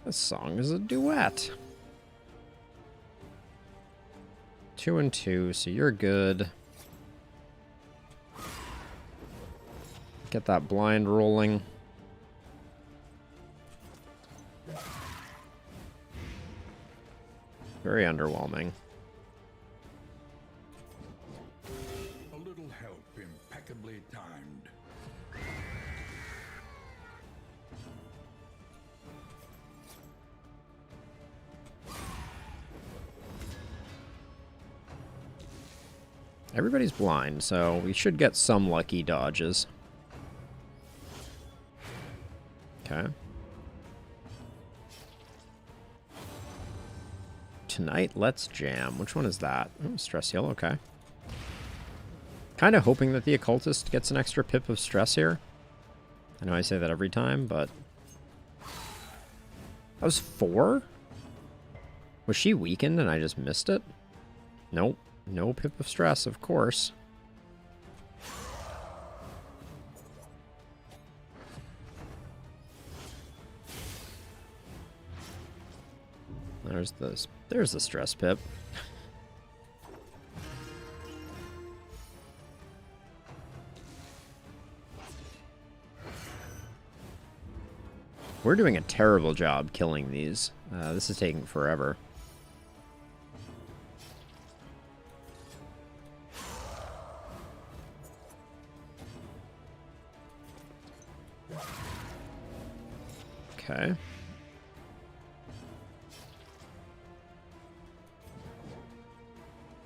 This song is a duet. 2 and 2, so you're good. Get that blind rolling. Very underwhelming. A little help impeccably timed. Everybody's blind, so we should get some lucky dodges. Okay. Tonight, let's jam. Which one is that? Oh, stress heal, okay. Kind of hoping that the occultist gets an extra pip of stress here. I know I say that every time, but... That was 4? Was she weakened and I just missed it? Nope. No pip of stress, of course. There's the stress pip. We're doing a terrible job killing these. This is taking forever. Okay.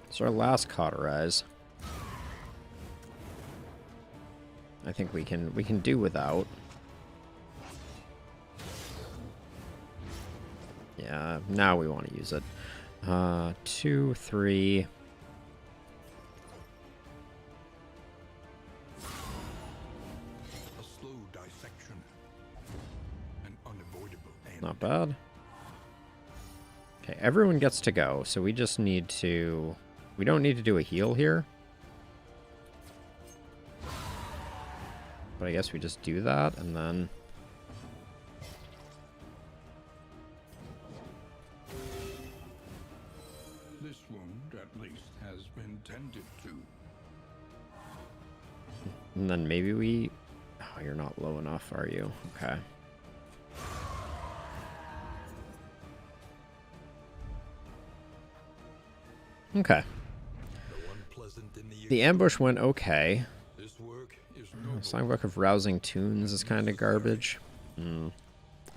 It's our last cauterize. I think we can do without. Yeah, now we want to use it. 2, 3. A slow dissection. An unavoidable end. Not bad. Okay, everyone gets to go, so we just need to... We don't need to do a heal here. But I guess we just do that, and then... This wound, at least, has been tended to. And then maybe we... Oh, you're not low enough, are you? Okay. Okay. The ambush went okay. This work is noble. Songbook of Rousing Tunes is kind of garbage.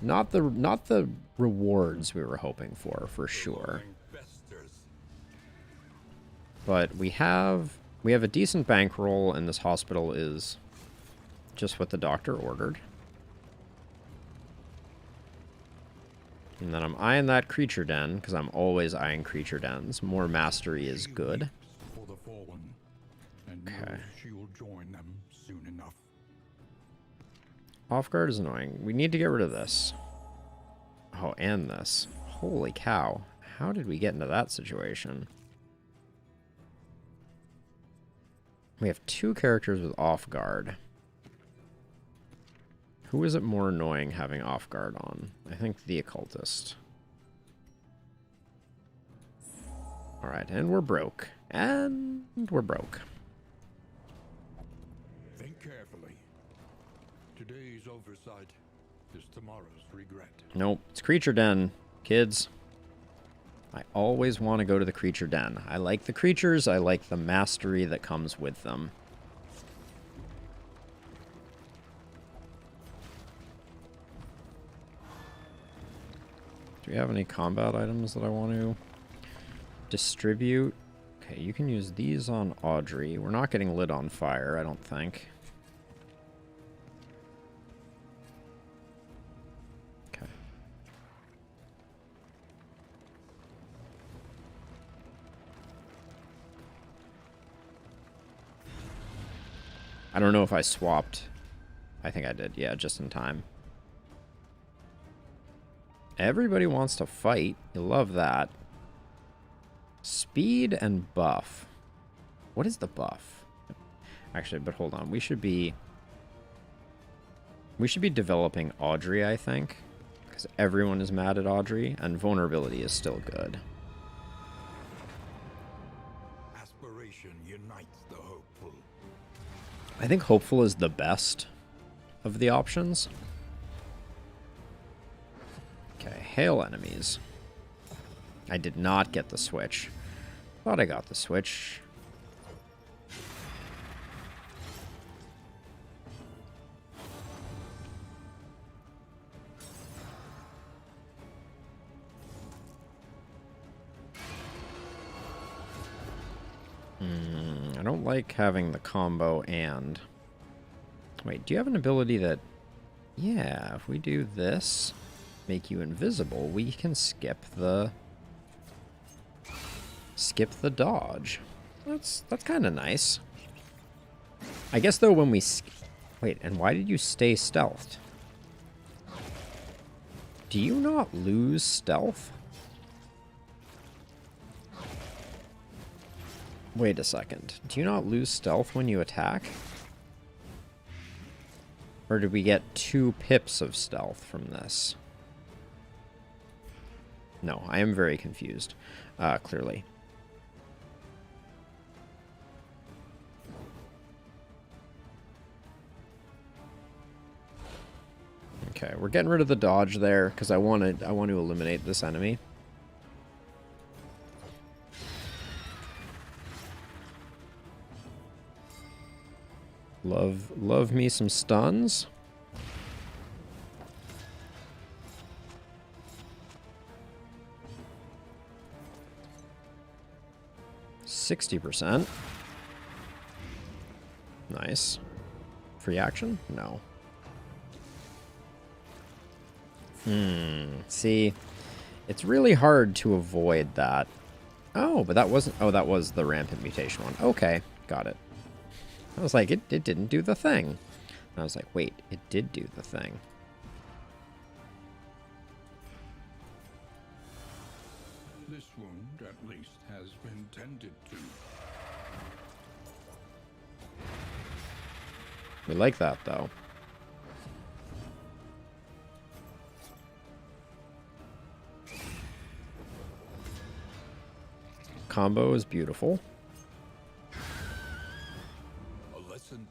Not the rewards we were hoping for sure. But we have a decent bankroll, and this hospital is just what the doctor ordered. And then I'm eyeing that creature den, because I'm always eyeing creature dens. More mastery is good. For the fallen, and Okay. she will join them soon enough. Off guard is annoying. We need to get rid of this. Oh, and this. Holy cow. How did we get into that situation? We have 2 characters with off guard. Who is it more annoying having off guard on? I think the occultist. Alright, and we're broke. And we're broke. Think carefully. Today's oversight is tomorrow's regret. Nope, it's creature den, kids. I always want to go to the creature den. I like the creatures, I like the mastery that comes with them. we have any combat items that I want to distribute? Okay, you can use these on Audrey. We're not getting lit on fire, I don't think. Okay. I don't know if I swapped. I think I did, yeah, just in time. Everybody wants to fight. You love that. Speed and buff. What is the buff? Actually, but hold on. We should be developing Audrey, I think. Because everyone is mad at Audrey, and vulnerability is still good. Aspiration unites the hopeful. I think hopeful is the best of the options. Okay, hail enemies. I did not get the switch. Thought I got the switch. I don't like having the combo and... Wait, do you have an ability that... Yeah, if we do this, make you invisible, we can skip the dodge. That's kind of nice. I guess, though, when we... Wait, and why did you stay stealthed? Do you not lose stealth? Wait a second. Do you not lose stealth when you attack? Or did we get 2 pips of stealth from this? No, I am very confused, clearly. Okay, we're getting rid of the dodge there, because I want to eliminate this enemy. Love me some stuns. %. Nice. Free action? No. See, it's really hard to avoid that. Oh, but that wasn't... Oh, that was the rampant mutation one. Okay, got it. I was like, it didn't do the thing. And I was like, wait, it did do the thing. This wound, at least, has been tended to. We like that, though. Combo is beautiful.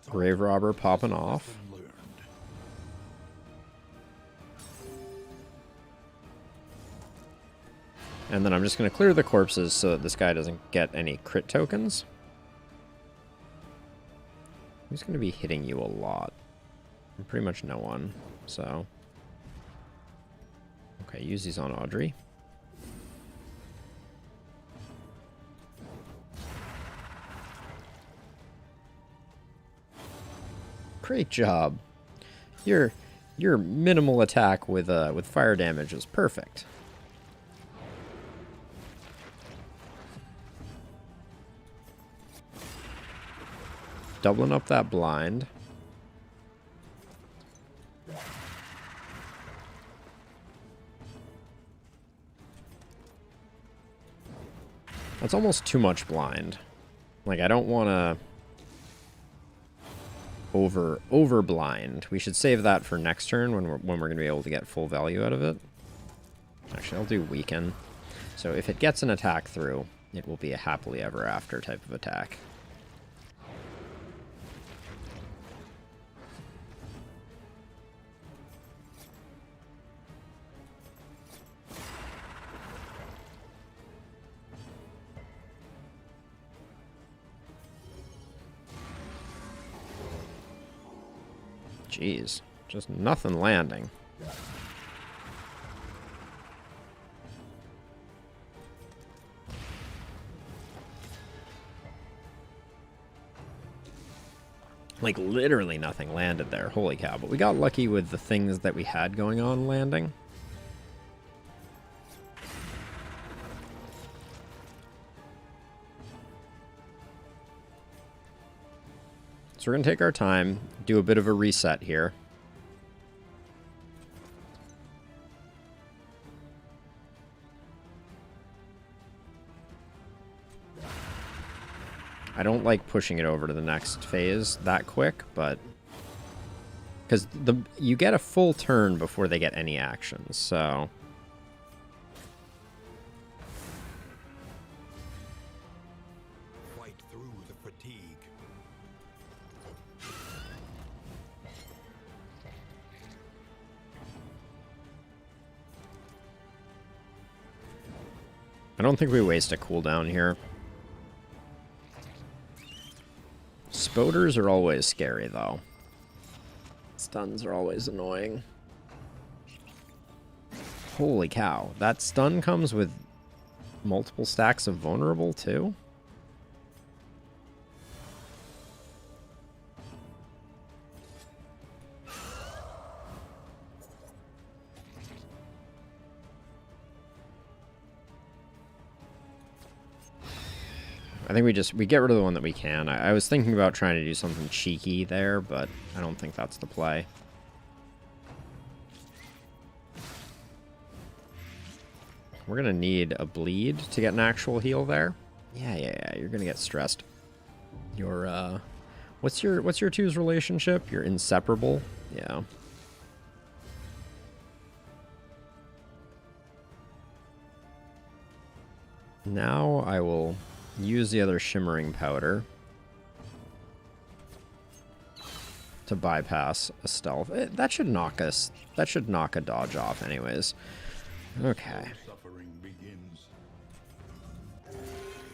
Grave Robber popping off. And then I'm just going to clear the corpses so that this guy doesn't get any crit tokens. Who's going to be hitting you a lot? Pretty much no one, so... Okay, use these on Audrey. Great job. Your minimal attack with fire damage is perfect. Doubling up that blind. That's almost too much blind. Like, I don't want to over blind. We should save that for next turn when we're going to be able to get full value out of it. Actually, I'll do weaken. So if it gets an attack through, it will be a happily ever after type of attack. Jeez, just nothing landing. Like, literally nothing landed there. Holy cow. But we got lucky with the things that we had going on landing. So we're going to take our time, do a bit of a reset here. I don't like pushing it over to the next phase that quick, but... because you get a full turn before they get any actions, so... Fight through the fatigue. I don't think we waste a cooldown here. Spoders are always scary, though. Stuns are always annoying. Holy cow. That stun comes with multiple stacks of vulnerable, too? I think we get rid of the one that we can. I was thinking about trying to do something cheeky there, but I don't think that's the play. We're gonna need a bleed to get an actual heal there. Yeah. You're gonna get stressed. Your what's your two's relationship? You're inseparable. Yeah. Now I will use the other shimmering powder to bypass a stealth. That should knock us. That should knock a dodge off, anyways. Okay.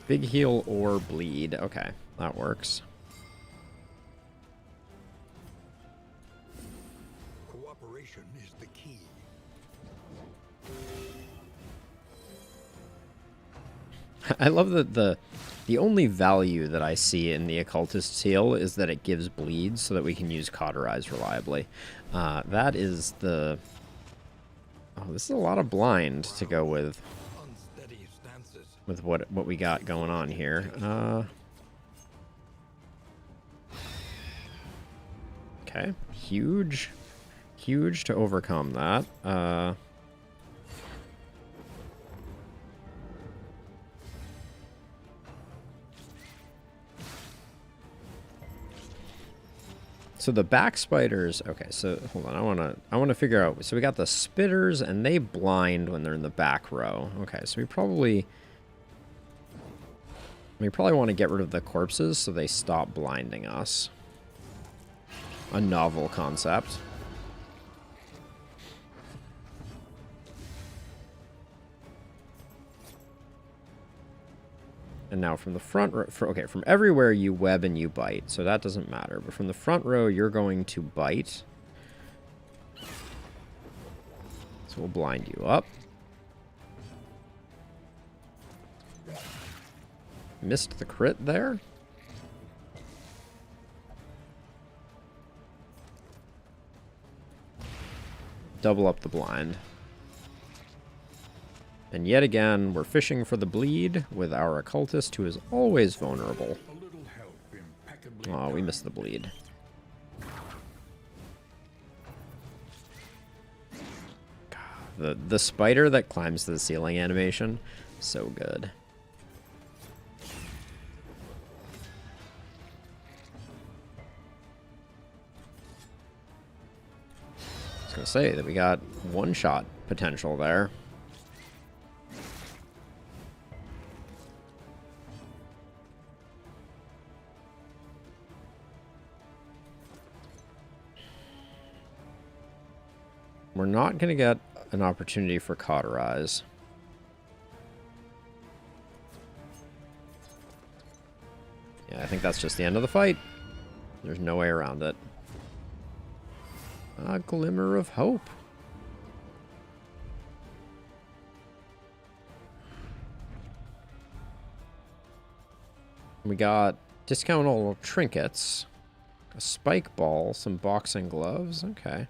Big heal or bleed. Okay, that works. Cooperation is the key. I love that the only value that I see in the Occultist's Heal is that it gives bleeds so that we can use Cauterize reliably. That is the... Oh, this is a lot of blind to go with what we got going on here. Okay, huge to overcome that. So the back spiders, okay, so hold on, I wanna figure out, so we got the spitters and they blind when they're in the back row. Okay, so we probably want to get rid of the corpses so they stop blinding us. A novel concept. And now from the front row, okay, from everywhere you web and you bite, so that doesn't matter. But from the front row, you're going to bite. So we'll blind you up. Missed the crit there. Double up the blind. And yet again, we're fishing for the bleed with our occultist, who is always vulnerable. Oh, we missed the bleed. God, the spider that climbs to the ceiling animation, so good. I was gonna say that we got one-shot potential there. We're not going to get an opportunity for Cauterize. Yeah, I think that's just the end of the fight. There's no way around it. A glimmer of hope. We got discount all trinkets. A spike ball, some boxing gloves, okay.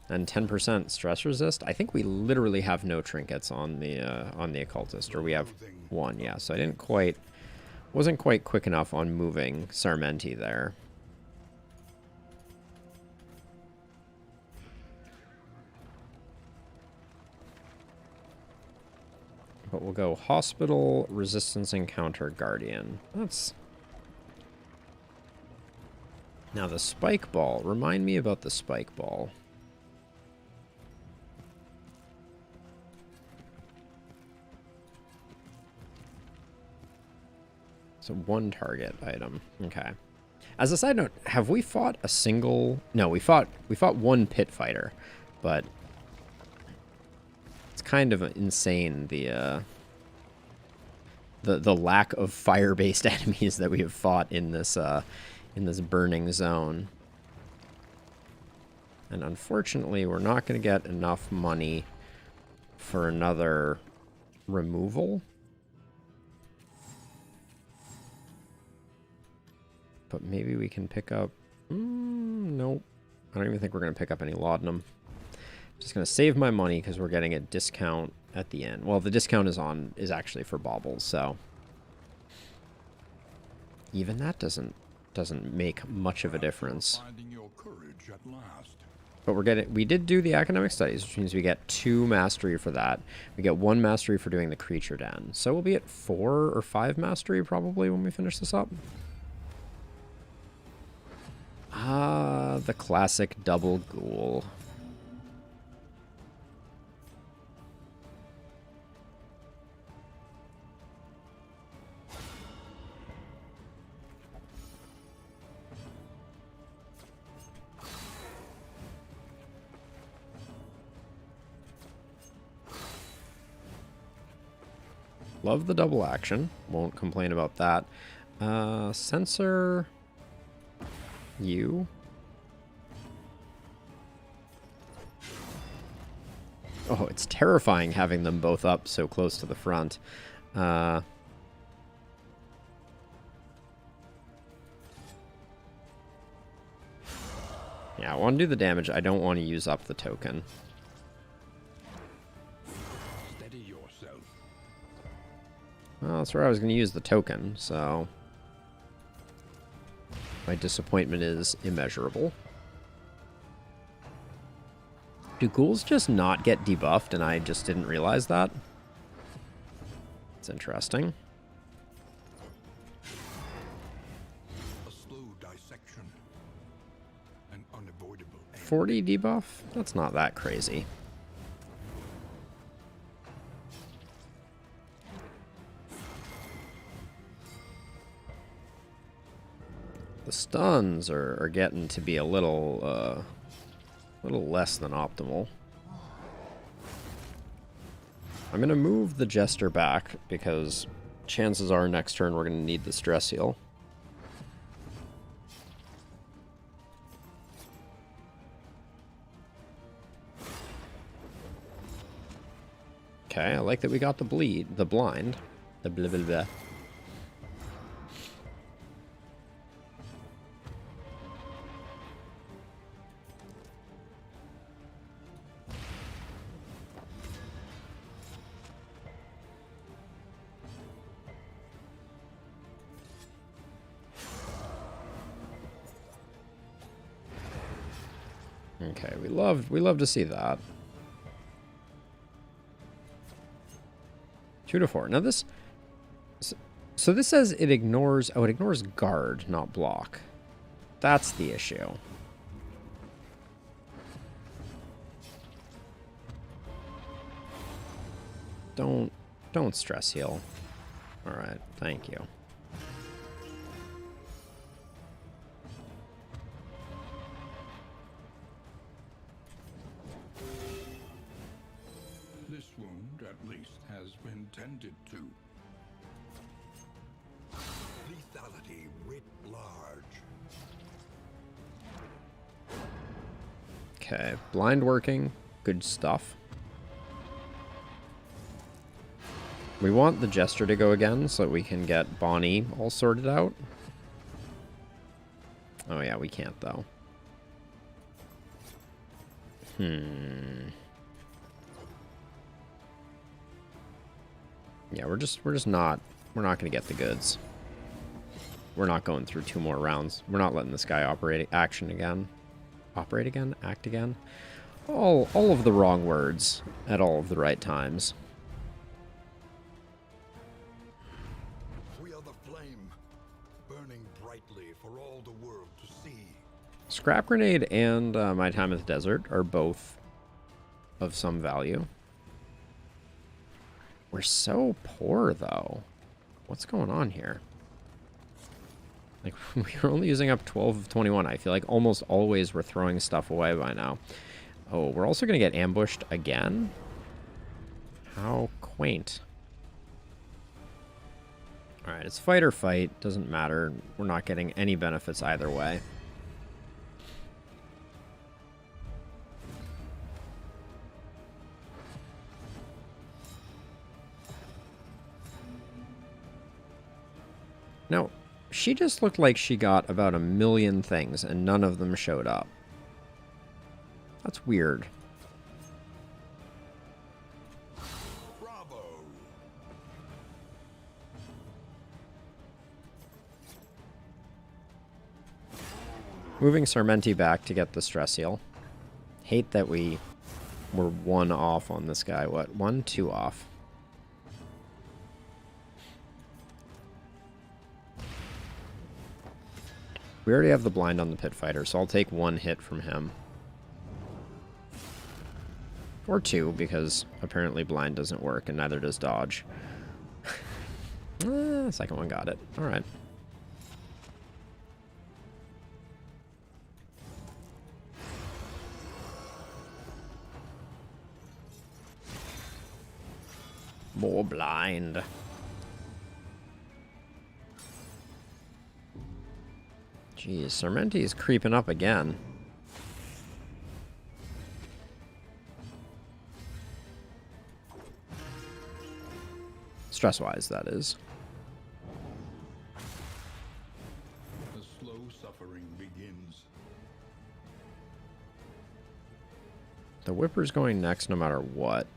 And 10% stress resist. I think we literally have no trinkets on the occultist, or we have one, yeah. So I wasn't quite quick enough on moving Sarmenti there. But we'll go Hospital, Resistance Encounter, Guardian. That's... Now the spike ball. Remind me about the spike ball. So one target item. Okay. As a side note, have we fought a single... No, we fought one pit fighter, but... It's kind of insane, the lack of fire-based enemies that we have fought in this burning zone. And unfortunately, we're not going to get enough money for another removal. But maybe we can pick up... nope. I don't even think we're going to pick up any laudanum. Just going to save my money because we're getting a discount at the end. Well, the discount is actually for baubles, so... Even that doesn't make much of a difference. But we did do the academic studies, which means we get 2 mastery for that. We get 1 mastery for doing the creature den. So we'll be at 4 or 5 mastery probably when we finish this up. Ah, the classic double ghoul. Love the double action. Won't complain about that. Sensor... You. Oh, it's terrifying having them both up so close to the front. Yeah, I want to do the damage. I don't want to use up the token. Steady yourself. Well, that's where I was going to use the token, so... My disappointment is immeasurable. Do ghouls just not get debuffed and I just didn't realize that? It's interesting. A slow dissection. An unavoidable end. 40 debuff? That's not that crazy. The stuns are getting to be a little less than optimal. I'm going to move the Jester back because chances are next turn we're going to need the stress heal. Okay, I like that we got the blind, the blah blah blah. Okay, we love to see that. 2 to 4. Now this, so this says it ignores. Oh, it ignores guard, not block. That's the issue. Don't stress heal. All right, thank you. This wound, at least, has been tended to. Lethality writ large. Okay, blind working, good stuff. We want the Jester to go again so that we can get Bonnie all sorted out. Oh yeah, we can't though. Yeah, we're not gonna get the goods. We're not going through 2 more rounds. We're not letting this guy operate action again. Operate again? Act again? All of the wrong words at all of the right times. We are the flame, burning brightly for all the world to see. Scrap Grenade and My Time in the Desert are both of some value. We're so poor, though. What's going on here? Like, we're only using up 12 of 21. I feel like almost always we're throwing stuff away by now. Oh, we're also going to get ambushed again? How quaint. Alright, it's fight or fight. Doesn't matter. We're not getting any benefits either way. Now, she just looked like she got about 1,000,000 things, and none of them showed up. That's weird. Bravo! Moving Sarmenti back to get the stress heal. Hate that we were 1 off on this guy. What? 1, 2 off. We already have the blind on the pit fighter, so I'll take 1 hit from him. Or 2, because apparently blind doesn't work, and neither does dodge. Second one got it. Alright. More blind. Jeez, Sarmenti is creeping up again. Stress-wise, that is. The slow suffering begins. The Whipper's going next no matter what.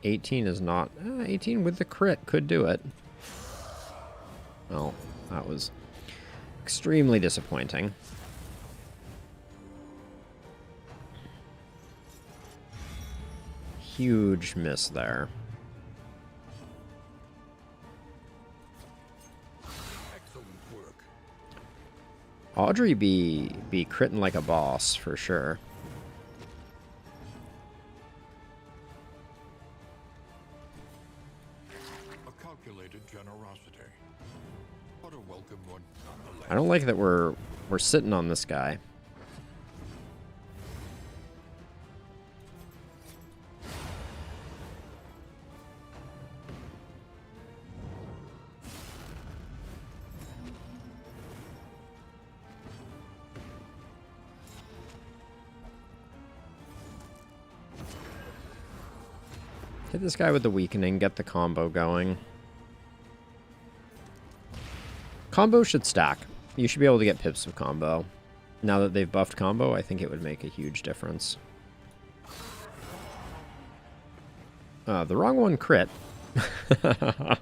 18 is not... 18 with the crit could do it. Well, that was extremely disappointing. Huge miss there. Excellent work. Audrey be critting like a boss, for sure. A calculated generosity. What a welcome one, nonetheless. I don't like that we're sitting on this guy. Hit this guy with the weakening, get the combo going. Combo should stack. You should be able to get pips of combo. Now that they've buffed combo, I think it would make a huge difference. The wrong one crit. The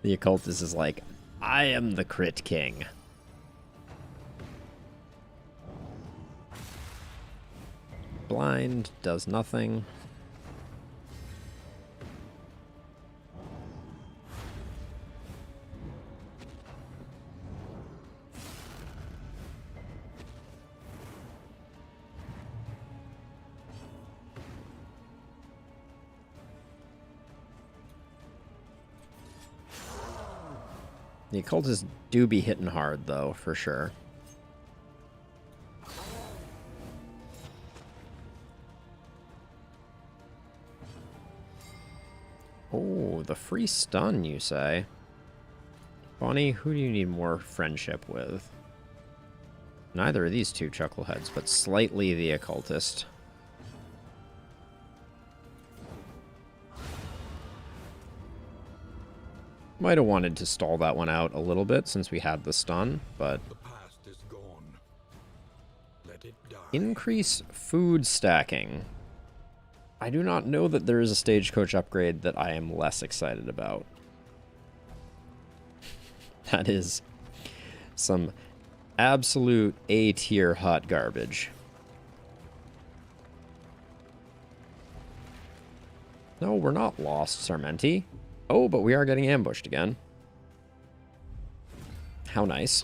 occultist is like, I am the crit king. Blind does nothing. The occultists do be hitting hard, though, for sure. Oh, the free stun, you say? Bonnie, who do you need more friendship with? Neither of these two chuckleheads, but slightly the occultist. Might have wanted to stall that one out a little bit since we had the stun, but The past is gone. Let it die. Increase food stacking. I do not know that there is a stagecoach upgrade that I am less excited about. That is some absolute A-tier hot garbage. No, we're not lost, Sarmenti. Oh, but we are getting ambushed again. How nice.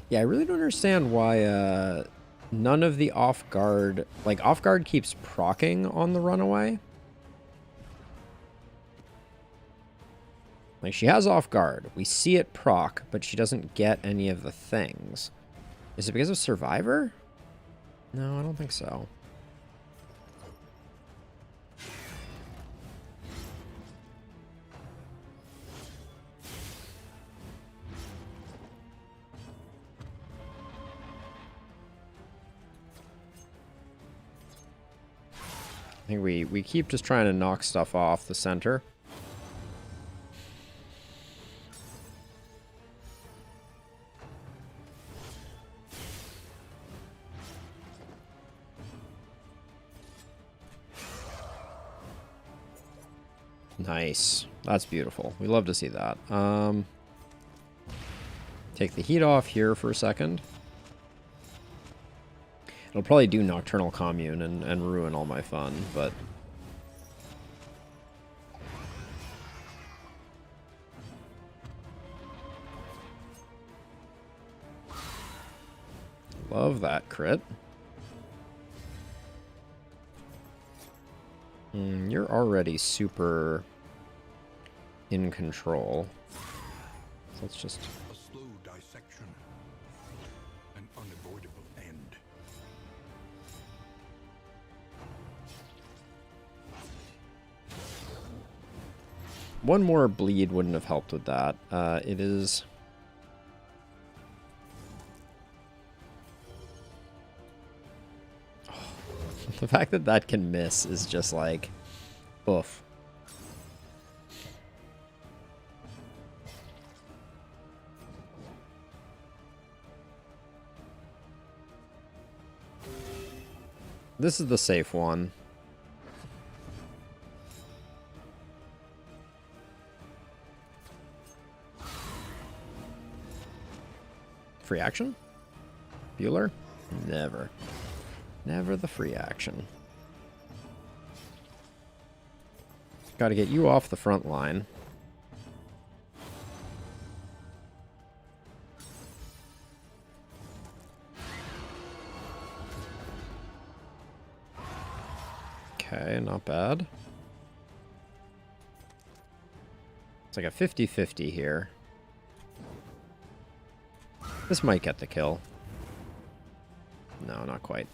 Yeah, I really don't understand why none of the off-guard... Like, off-guard keeps proccing on the runaway. Like, she has off-guard. We see it proc, but she doesn't get any of the things. Is it because of Survivor? No, I don't think so. I think we keep just trying to knock stuff off the center. Nice. That's beautiful. We love to see that. Take the heat off here for a second. It'll probably do Nocturnal Commune and ruin all my fun, but... Love that crit. You're already super in control. So let's just... A slow dissection. An unavoidable end. One more bleed wouldn't have helped with that. It is... The fact that that can miss is just like, oof. This is the safe one. Free action? Bueller? Never. Never the free action. Got to get you off the front line. Okay, not bad. It's like a 50-50 here. This might get the kill. No, not quite.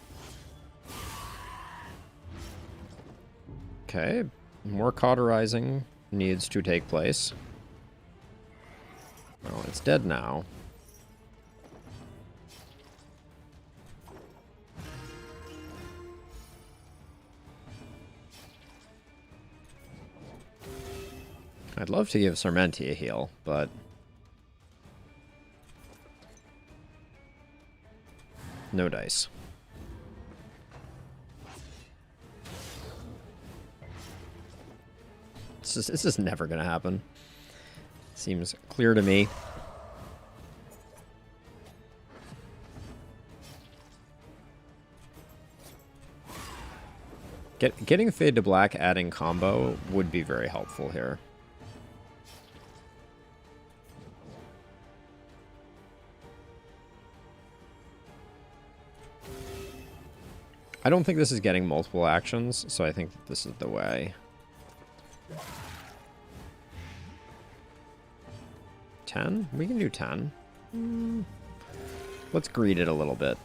Okay, more cauterizing needs to take place. Well, it's dead now. I'd love to give Sarmenti a heal, but... no dice. This is never going to happen. Seems clear to me. Getting Fade to Black adding combo would be very helpful here. I don't think this is getting multiple actions, so I think that this is the way. 10? We can do 10. Let's greed it a little bit.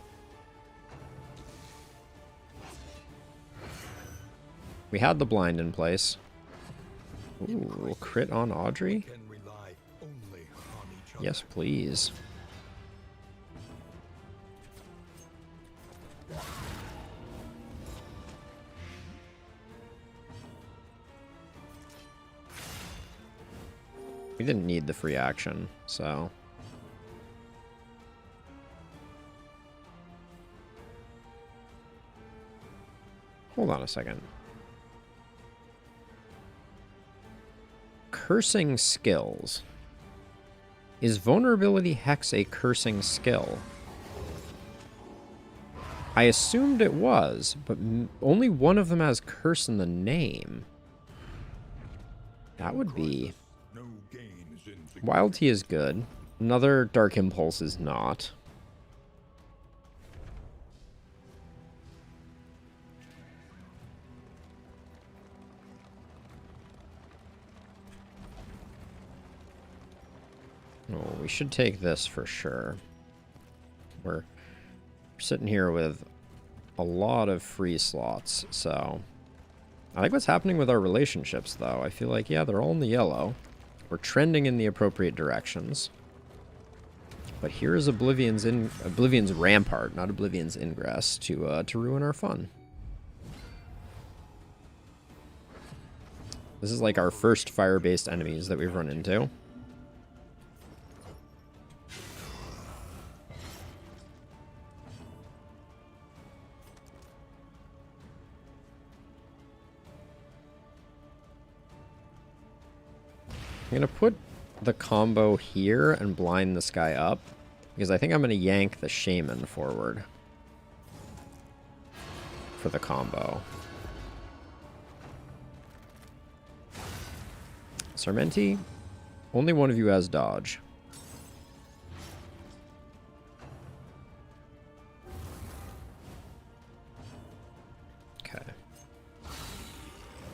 We had the blind in place. Ooh, crit on Audrey? Yes, please. We didn't need the free action, so... Hold on a second. Cursing skills. Is Vulnerability Hex a cursing skill? I assumed it was, but only one of them has curse in the name. That would be... Wild Tea is good. Another Dark Impulse is not. Oh, we should take this for sure. We're sitting here with a lot of free slots, so... I like what's happening with our relationships, though. I feel like, yeah, they're all in the yellow. We're trending in the appropriate directions. But here is Oblivion's Rampart, not Oblivion's Ingress, to ruin our fun. This is like our first fire-based enemies that we've run into. I'm going to put the combo here and blind this guy up, because I think I'm going to yank the Shaman forward for the combo. Sarmenti, only one of you has dodge. Okay.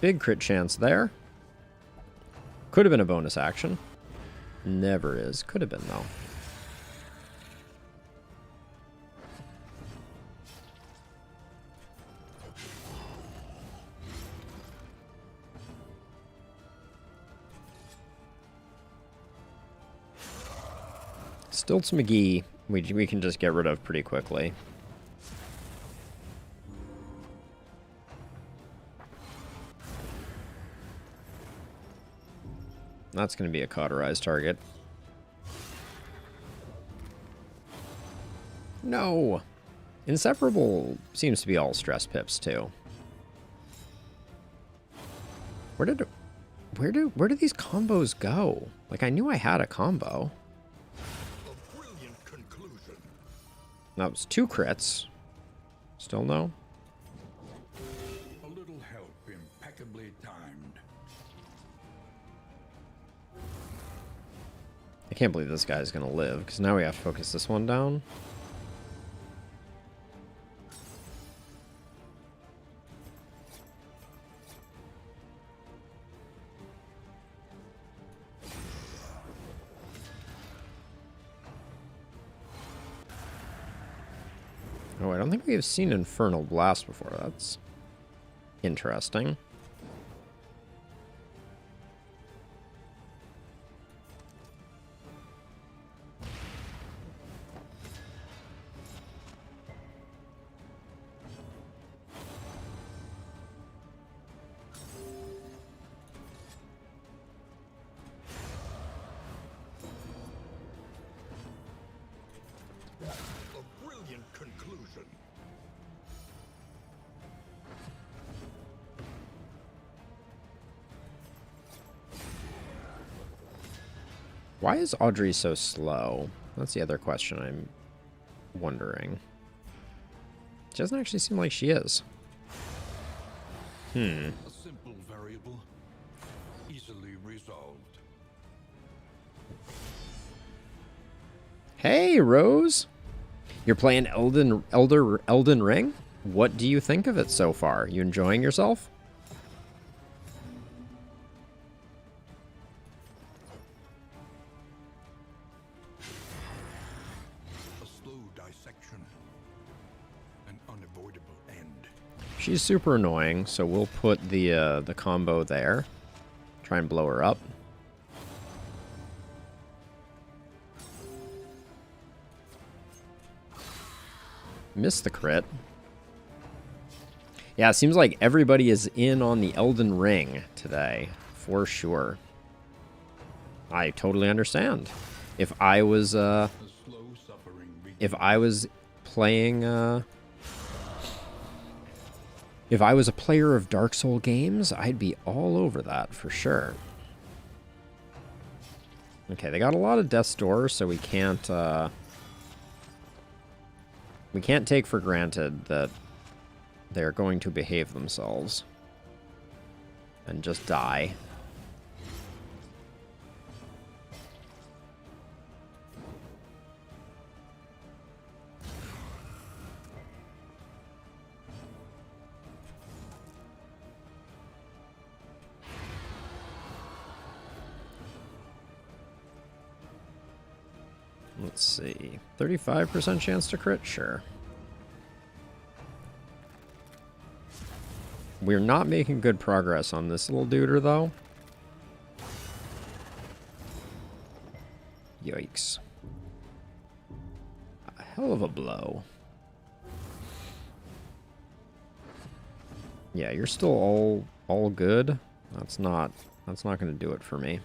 Big crit chance there. Could have been a bonus action. Never is. Could have been, though. Stilts McGee, we can just get rid of pretty quickly. That's going to be a cauterized target. No! Inseparable seems to be all stress pips, too. Where do these combos go? Like, I knew I had a combo. A brilliant conclusion. That was 2 crits. Still no? A little help impeccably timed. I can't believe this guy's gonna live, because now we have to focus this one down. Oh, I don't think we've seen Infernal Blast before. That's interesting. A brilliant conclusion. Why is Audrey so slow? That's the other question I'm wondering. She doesn't actually seem like she is. A simple variable, easily resolved. Hey, Rose! You're playing Elden Ring? What do you think of it so far? You enjoying yourself? A slow dissection. An unavoidable end. She's super annoying, so we'll put the combo there. Try and blow her up. Missed the crit. Yeah, it seems like everybody is in on the Elden Ring today, for sure. I totally understand. If I was The slow suffering if I was playing if I was a player of Dark Soul games, I'd be all over that for sure. Okay, they got a lot of Death's Door, so we can't take for granted that they're going to behave themselves and just die. Let's see. 35% chance to crit? Sure. We're not making good progress on this little duder, though. Yikes. A hell of a blow. Yeah, you're still all good. That's not going to do it for me.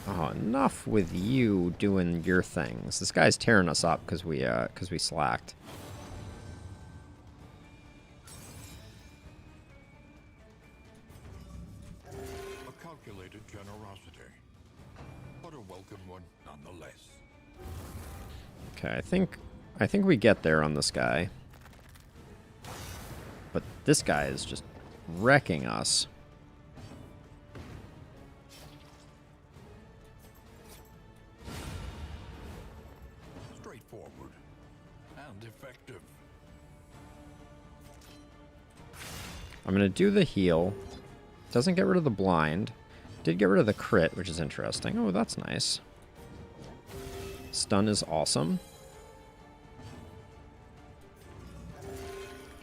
Oh, enough with you doing your things. This guy's tearing us up because we slacked. A calculated generosity, but a welcome one nonetheless. Okay, I think we get there on this guy. But this guy is just wrecking us. Straightforward and effective. I'm going to do the heal. Doesn't get rid of the blind. Did get rid of the crit, which is interesting. Oh, that's nice. Stun is awesome.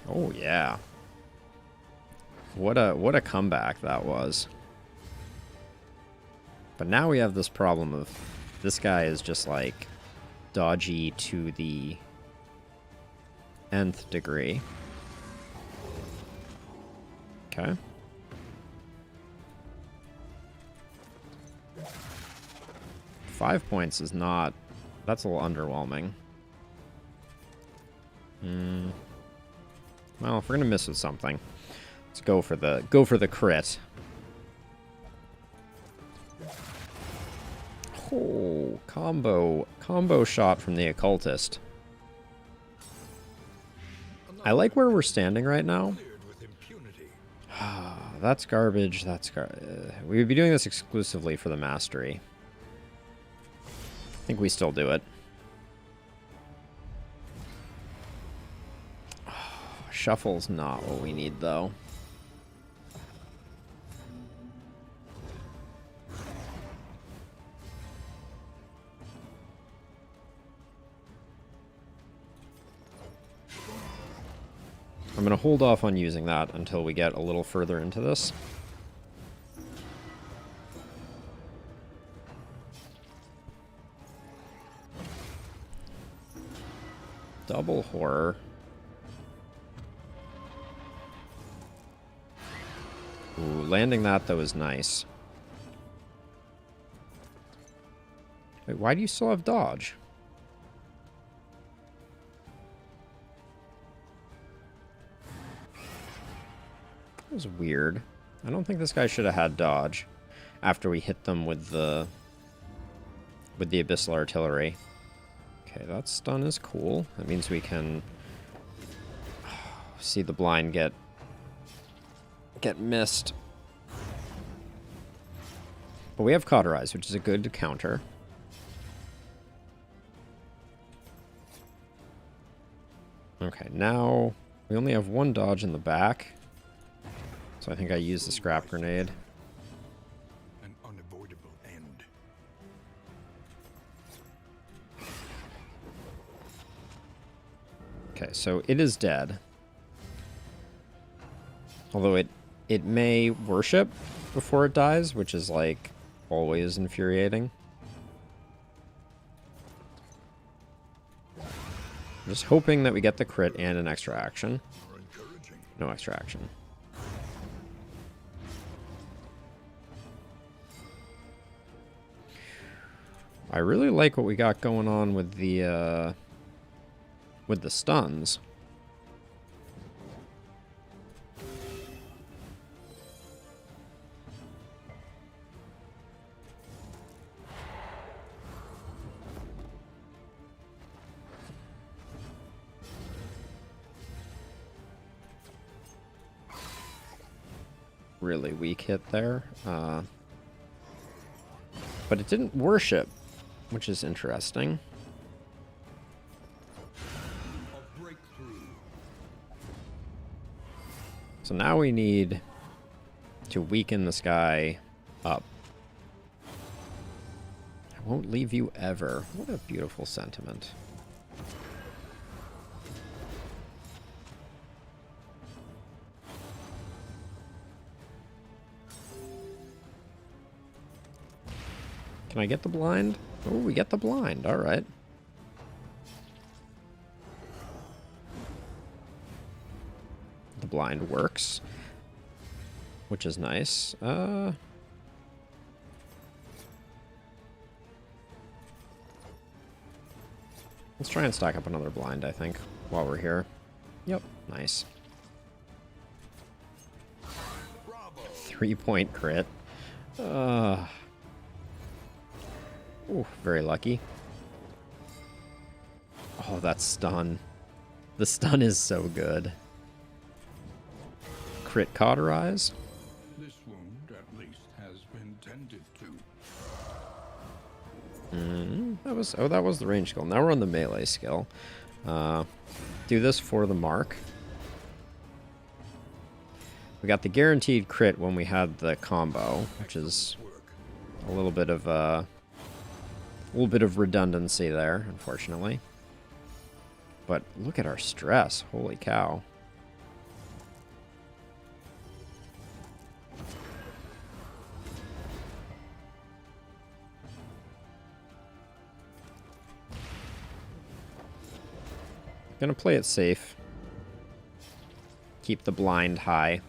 Oh, yeah. What a comeback that was. But now we have this problem of this guy is just like dodgy to the nth degree. Okay. Five points is not... That's a little underwhelming. Well, if we're gonna miss with something, let's go for the crit. Oh, combo shot from the occultist. I like where we're standing right now. That's garbage. We would be doing this exclusively for the mastery. I think we still do it. Shuffle's not what we need, though. I'm going to hold off on using that until we get a little further into this. Double horror. Ooh, landing that, though, is nice. Wait, why do you still have dodge? That was weird. I don't think this guy should have had dodge after we hit them with the abyssal artillery. Okay, that stun is cool. That means we can see the blind get missed. But we have cauterize, which is a good counter. Okay, now we only have one dodge in the back. So I think I used the scrap grenade. An unavoidable end. Okay, so it is dead. Although it may worship before it dies, which is like always infuriating. I'm just hoping that we get the crit and an extra action. No extra action. I really like what we got going on with the stuns. Really weak hit there. But it didn't worship, which is interesting. So now we need to weaken this guy up. I won't leave you ever. What a beautiful sentiment. Can I get the blind? Oh, we get the blind. All right. The blind works, which is nice. Let's try and stack up another blind, I think, while we're here. Yep, nice. 3-point crit. Ooh, very lucky. Oh, that stun. The stun is so good. Crit cauterize. This wound at least has been tended to. That was the range skill. Now we're on the melee skill. Do this for the mark. We got the guaranteed crit when we had the combo, which is a little bit of redundancy there, unfortunately. But look at our stress. Holy cow. Gonna play it safe. Keep the blind high.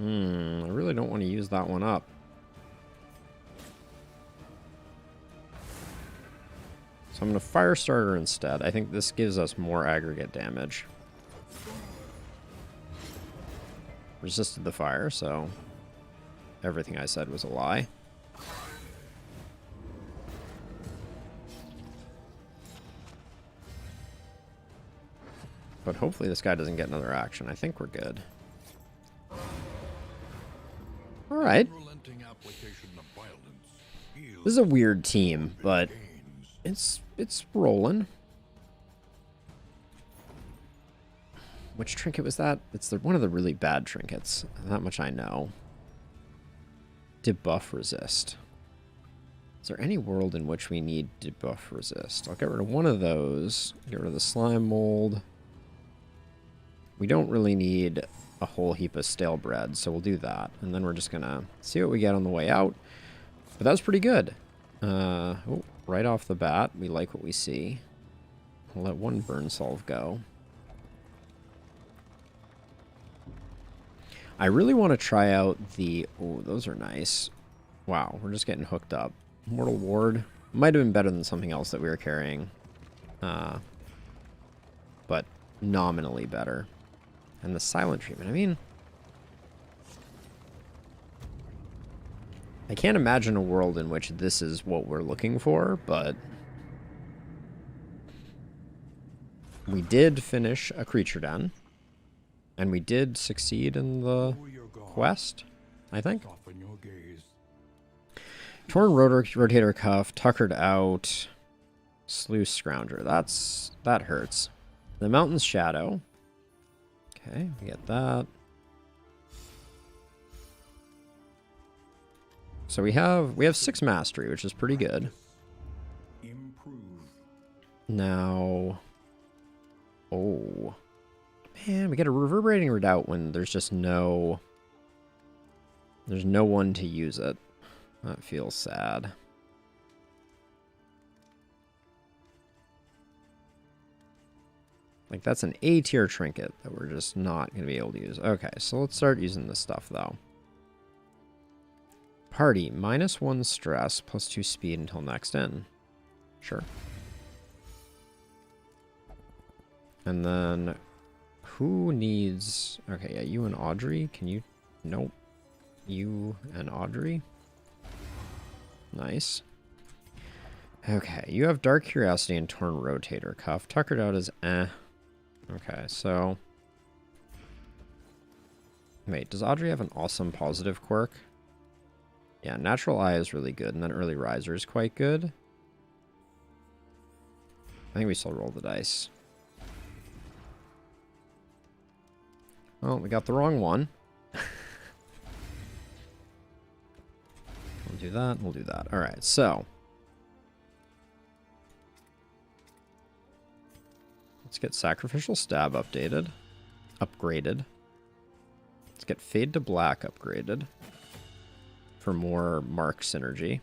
I really don't want to use that one up. So I'm going to fire starter instead. I think this gives us more aggregate damage. Resisted the fire, so everything I said was a lie. But hopefully this guy doesn't get another action. I think we're good. Alright. This is a weird team, but it's rolling. Which trinket was that? It's one of the really bad trinkets. That much I know. Debuff resist. Is there any world in which we need debuff resist? I'll get rid of one of those. Get rid of the slime mold. We don't really need a whole heap of stale bread, so we'll do that. And then we're just gonna see what we get on the way out. But that was pretty good. Oh, right off the bat, we like what we see. I'll let one burn solve go. I really want to try out the... Oh, those are nice. Wow, we're just getting hooked up. Mortal Ward. Might have been better than something else that we were carrying. But nominally better. And the silent treatment, I mean... I can't imagine a world in which this is what we're looking for, but... We did finish a creature den. And we did succeed in the quest, I think. Torn rotator cuff, tuckered out, sluice scrounger. That hurts. The mountain's shadow. Okay, we get that. So we have 6 mastery, which is pretty good. Improve. Now, oh man, we get a reverberating redoubt when there's just no one to use it. That feels sad. Like, that's an A tier trinket that we're just not going to be able to use. Okay, so let's start using this stuff, though. Party, -1 stress, +2 speed until next in. Sure. And then, who needs... Okay, yeah, you and Audrey. Can you... Nope. You and Audrey. Nice. Okay, you have Dark Curiosity and Torn Rotator Cuff. Tuckered Out is eh. Okay, so... Wait, does Audrey have an awesome positive quirk? Yeah, Natural Eye is really good, and then Early Riser is quite good. I think we still roll the dice. Well, we got the wrong one. We'll do that, we'll do that. Alright, so... Let's get Sacrificial Stab updated. Upgraded. Let's get Fade to Black upgraded. For more Mark synergy.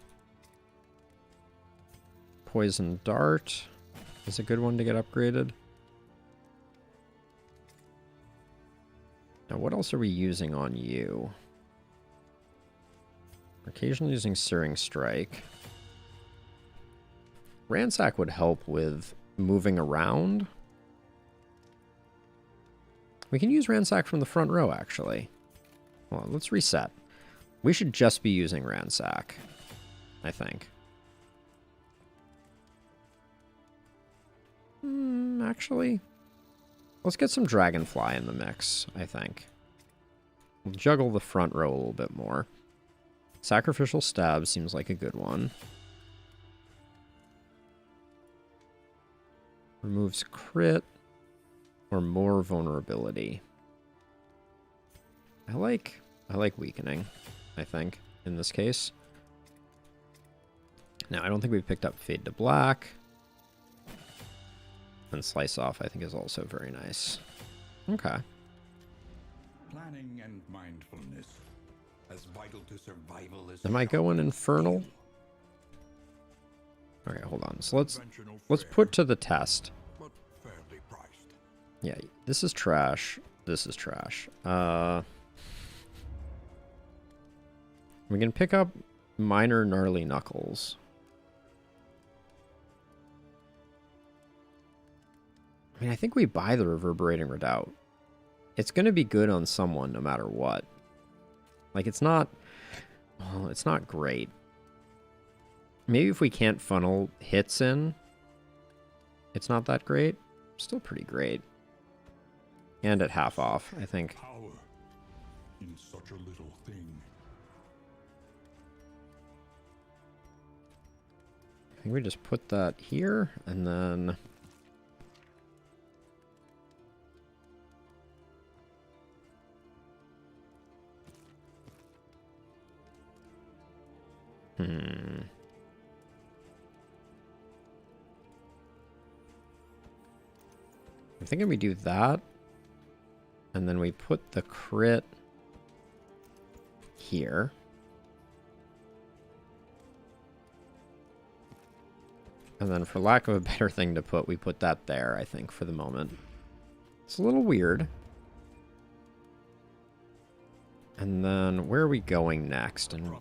Poison Dart is a good one to get upgraded. Now, what else are we using on you? We're occasionally using Searing Strike. Ransack would help with moving around. We can use Ransack from the front row, actually. Hold on, let's reset. We should just be using Ransack, I think. Actually, let's get some Dragonfly in the mix, I think. We'll juggle the front row a little bit more. Sacrificial Stab seems like a good one. Removes crit or more vulnerability. I like weakening, I think, in this case. Now, I don't think we've picked up Fade to Black. And Slice Off, I think, is also very nice. Okay. Planning and mindfulness, as vital to survival as Am I going Infernal? Okay, hold on. So let's put to the test. but fairly priced. Yeah, this is trash. This is trash. We can pick up Minor Gnarly Knuckles. I mean, I think we buy the Reverberating Redoubt. It's going to be good on someone no matter what. Like, it's not... Well, it's not great. Maybe if we can't funnel hits in, it's not that great. Still pretty great. And at half off, I think. Power in such a little thing. I think we just put that here, and then... I'm thinking we do that, and then we put the crit here. And then for lack of a better thing to put, we put that there, I think, for the moment. It's a little weird. And then where are we going next? And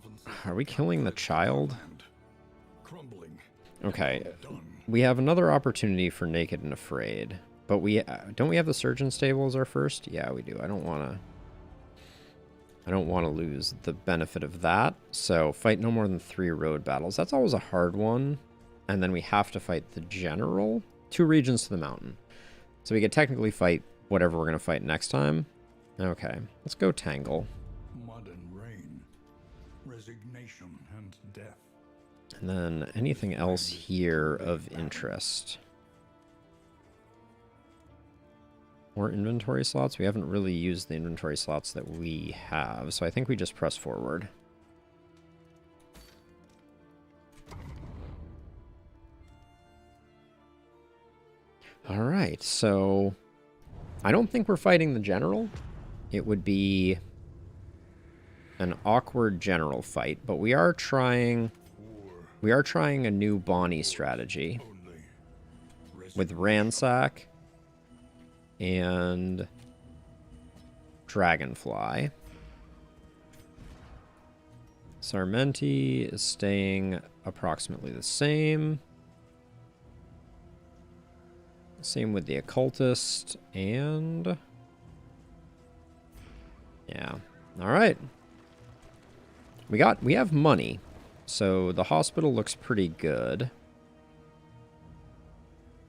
are we killing the child? Okay. We have another opportunity for Naked and Afraid. But we don't we have the Surgeon Stable as our first? Yeah, we do. I don't want to lose the benefit of that. So fight no more than 3 road battles. That's always a hard one. And then we have to fight the General. 2 regions to the mountain. So we could technically fight whatever we're going to fight next time. Okay, let's go Tangle. Mud and rain, resignation and death. And then anything else here of interest? More inventory slots? We haven't really used the inventory slots that we have, so I think we just press forward. right, so I don't think we're fighting the general. It would be an awkward general fight, but we are trying a new Bonnie strategy with Ransack and Dragonfly. Sarmenti is staying approximately the same. Same with the Occultist, and... yeah. Alright. We have money, so the hospital looks pretty good.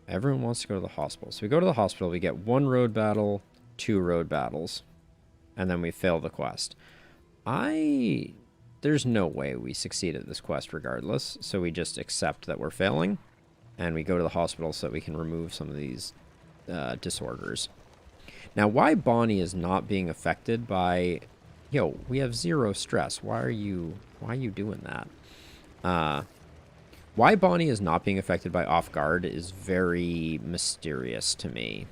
Everyone wants to go to the hospital. So we go to the hospital, we get 1 road battle, 2 road battles, and then we fail the quest. There's no way we succeed at this quest regardless, so we just accept that we're failing, and we go to the hospital so that we can remove some of these disorders. Now, why Bonnie is not being affected by... Yo, we have 0 stress. Why are you doing that? Why Bonnie is not being affected by off guard is very mysterious to me.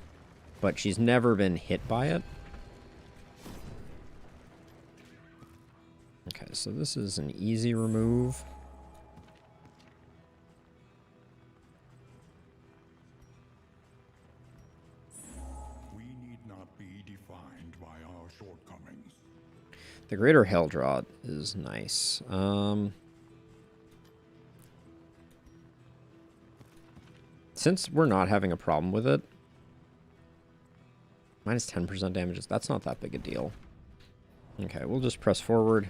But she's never been hit by it. Okay, so this is an easy remove. We need not be defined by our shortcomings. The Greater Helldraw is nice. Since we're not having a problem with it, minus 10% damages, that's not that big a deal. Okay, we'll just press forward.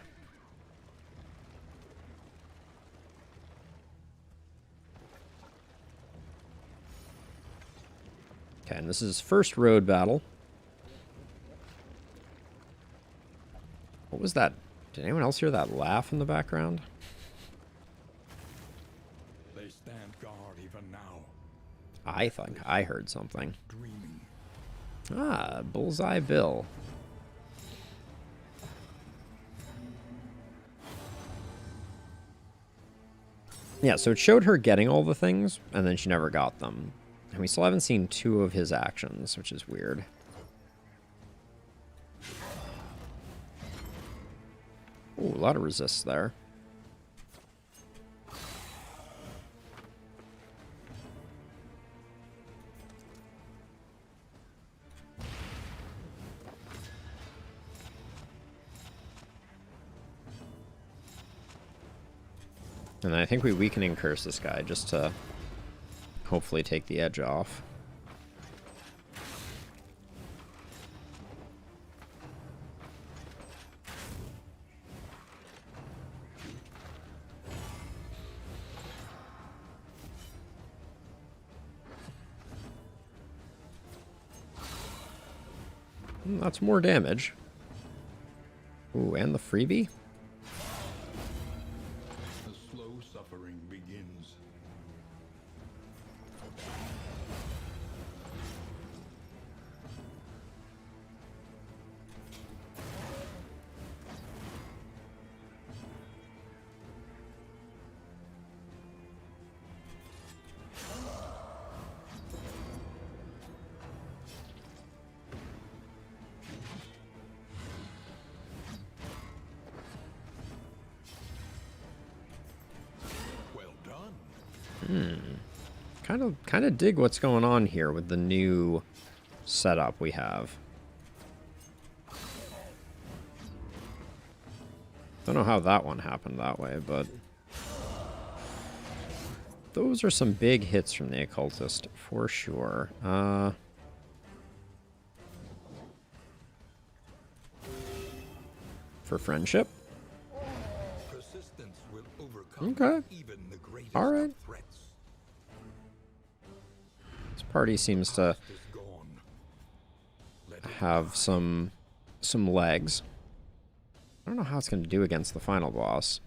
Okay, and this is first road battle. What was that? Did anyone else hear that laugh in the background? They stand guard even now. I think I heard something. Dreaming. Ah, Bullseye Bill. Yeah, so it showed her getting all the things, and then she never got them. And we still haven't seen 2 of his actions, which is weird. Ooh, a lot of resists there. And I think we weakening curse this guy just to hopefully take the edge off. That's more damage. Ooh, and the freebie? The slow suffering begins. Well done. Kind of dig what's going on here with the new setup we have. Don't know how that one happened that way, but those are some big hits from the Occultist, for sure. For friendship? Persistence will overcome Okay. even the greatest All right. of threats. This party seems to Is gone. Let it have some legs. I don't know how it's going to do against the final boss.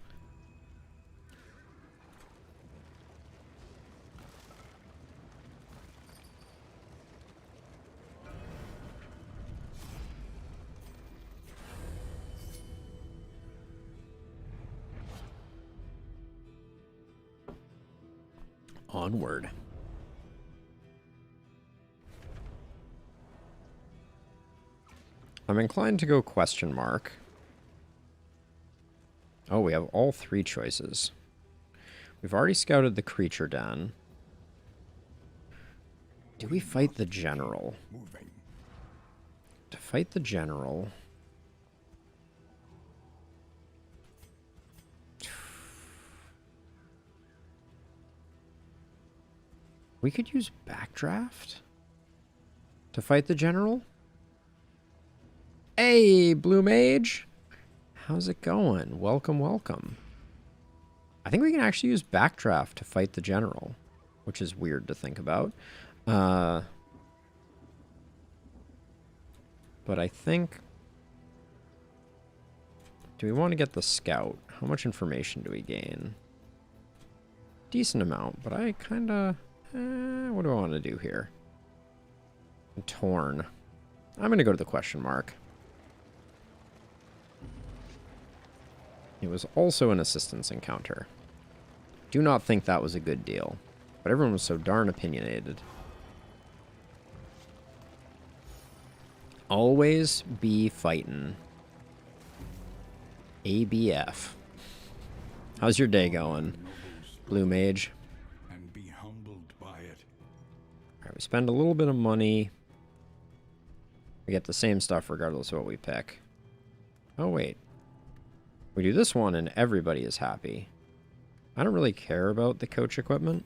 Onward. I'm inclined to go question mark. Oh, we have all three choices. We've already scouted the creature den. Do we fight the general? To fight the general... We could use Backdraft to fight the general. Hey, Blue Mage. How's it going? Welcome, welcome. I think we can actually use Backdraft to fight the general, which is weird to think about. But I think... Do we want to get the scout? How much information do we gain? Decent amount, but I kind of... what do I want to do here? I'm torn. I'm going to go to the question mark. It was also an assistance encounter. Do not think that was a good deal. But everyone was so darn opinionated. Always be fightin'. ABF. How's your day going, Blue Mage? And be humbled by it. Alright, we spend a little bit of money. We get the same stuff regardless of what we pick. Oh, wait. We do this one and everybody is happy. I don't really care about the coach equipment.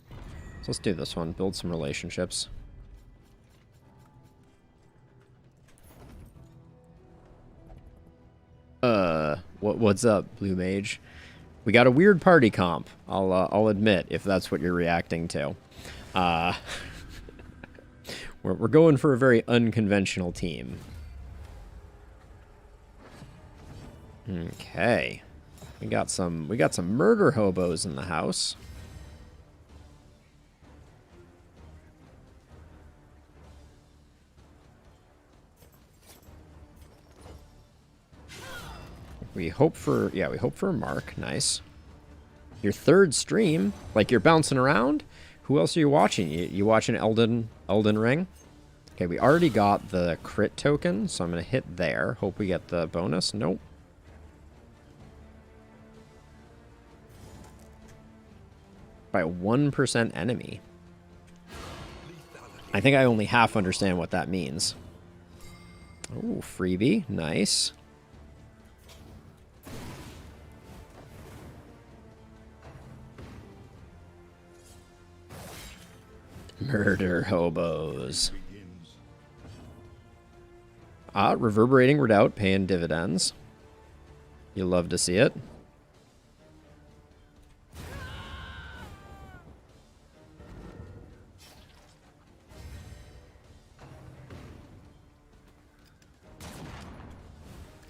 So let's do this one. Build some relationships. What's up, Blue Mage? We got a weird party comp. I'll admit if that's what you're reacting to. We're going for a very unconventional team. Okay. We got some murder hobos in the house. We hope for a mark. Nice. Your third stream, like you're bouncing around. Who else are you watching? You watching Elden Ring? Okay, we already got the crit token, so I'm gonna hit there. Hope we get the bonus. Nope. By a 1% enemy. I think I only half understand what that means. Oh, freebie. Nice. Murder hobos. Reverberating Redoubt paying dividends. You love to see it.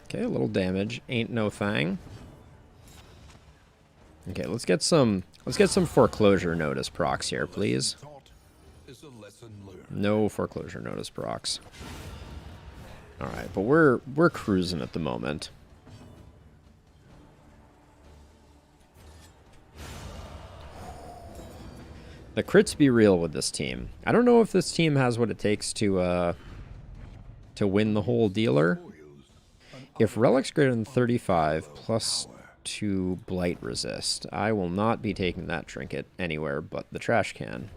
Okay, a little damage. Ain't no thing. Okay, let's get some foreclosure notice procs here, please. No foreclosure notice procs. Alright, but we're cruising at the moment. The crits be real with this team. I don't know if this team has what it takes to win the whole dealer. If relic's greater than 35 plus 2 blight resist, I will not be taking that trinket anywhere but the trash can.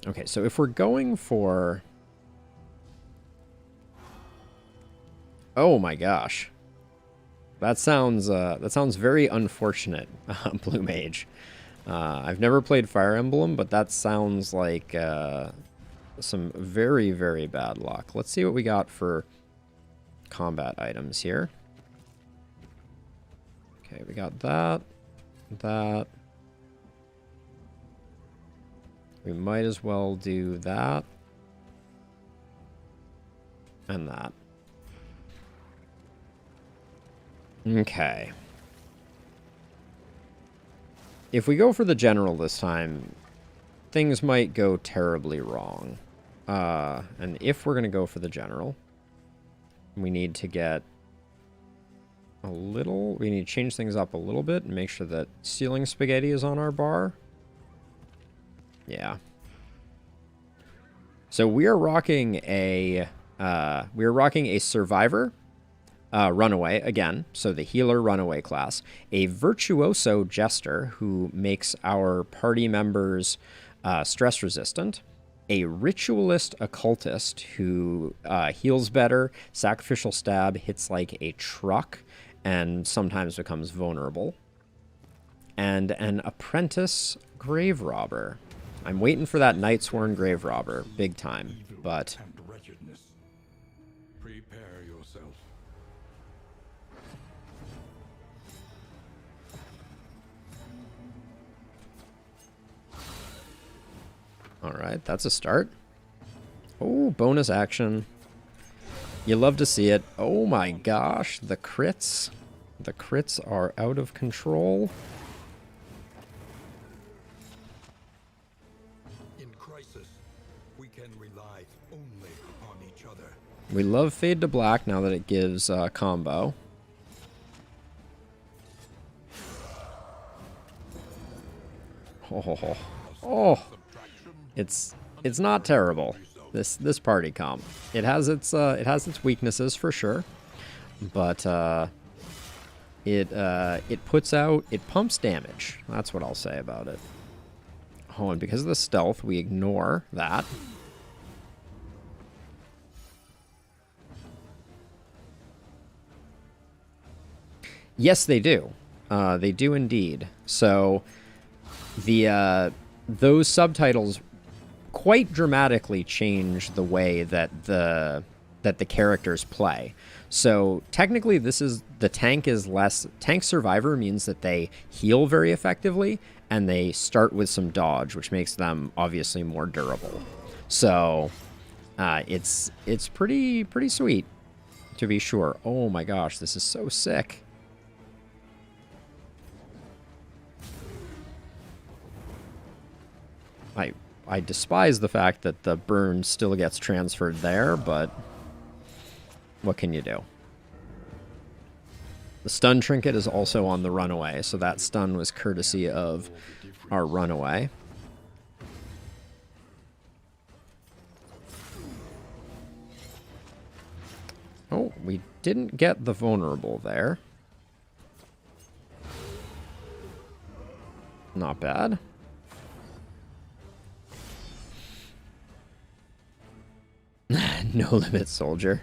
Okay, so if we're going for... Oh my gosh. That sounds very unfortunate, Blue Mage. I've never played Fire Emblem, but that sounds like some very, very bad luck. Let's see what we got for combat items here. Okay, we got that. We might as well do that. And that. Okay. If we go for the general this time, things might go terribly wrong. And if we're going to go for the general, we need to get a little... We need to change things up a little bit and make sure that ceiling spaghetti is on our bar. Yeah. So we are rocking a survivor, runaway again. So the healer runaway class, a virtuoso jester who makes our party members stress resistant, a ritualist occultist who heals better, sacrificial stab hits like a truck, and sometimes becomes vulnerable, and an apprentice grave robber. I'm waiting for that night sworn grave robber, big time, but And wretchedness. Prepare yourself. all right, that's a start. Oh, bonus action. You love to see it. Oh my gosh, the crits. The crits are out of control. In crisis, we can rely only on each other. We love Fade to Black now that it gives combo. Oh, it's not terrible. This party comp. It has its weaknesses for sure, but it pumps damage. That's what I'll say about it. Oh, and because of the stealth, we ignore that. Yes, they do. They do indeed. So those subtitles quite dramatically change the way that the characters play. So technically this is the tank survivor means that they heal very effectively and they start with some dodge, which makes them obviously more durable. So it's pretty sweet, to be sure. Oh my gosh, this is so sick. I despise the fact that the burn still gets transferred there, but what can you do? The stun trinket is also on the runaway, so that stun was courtesy of our runaway. Oh, we didn't get the vulnerable there. Not bad. No limit soldier.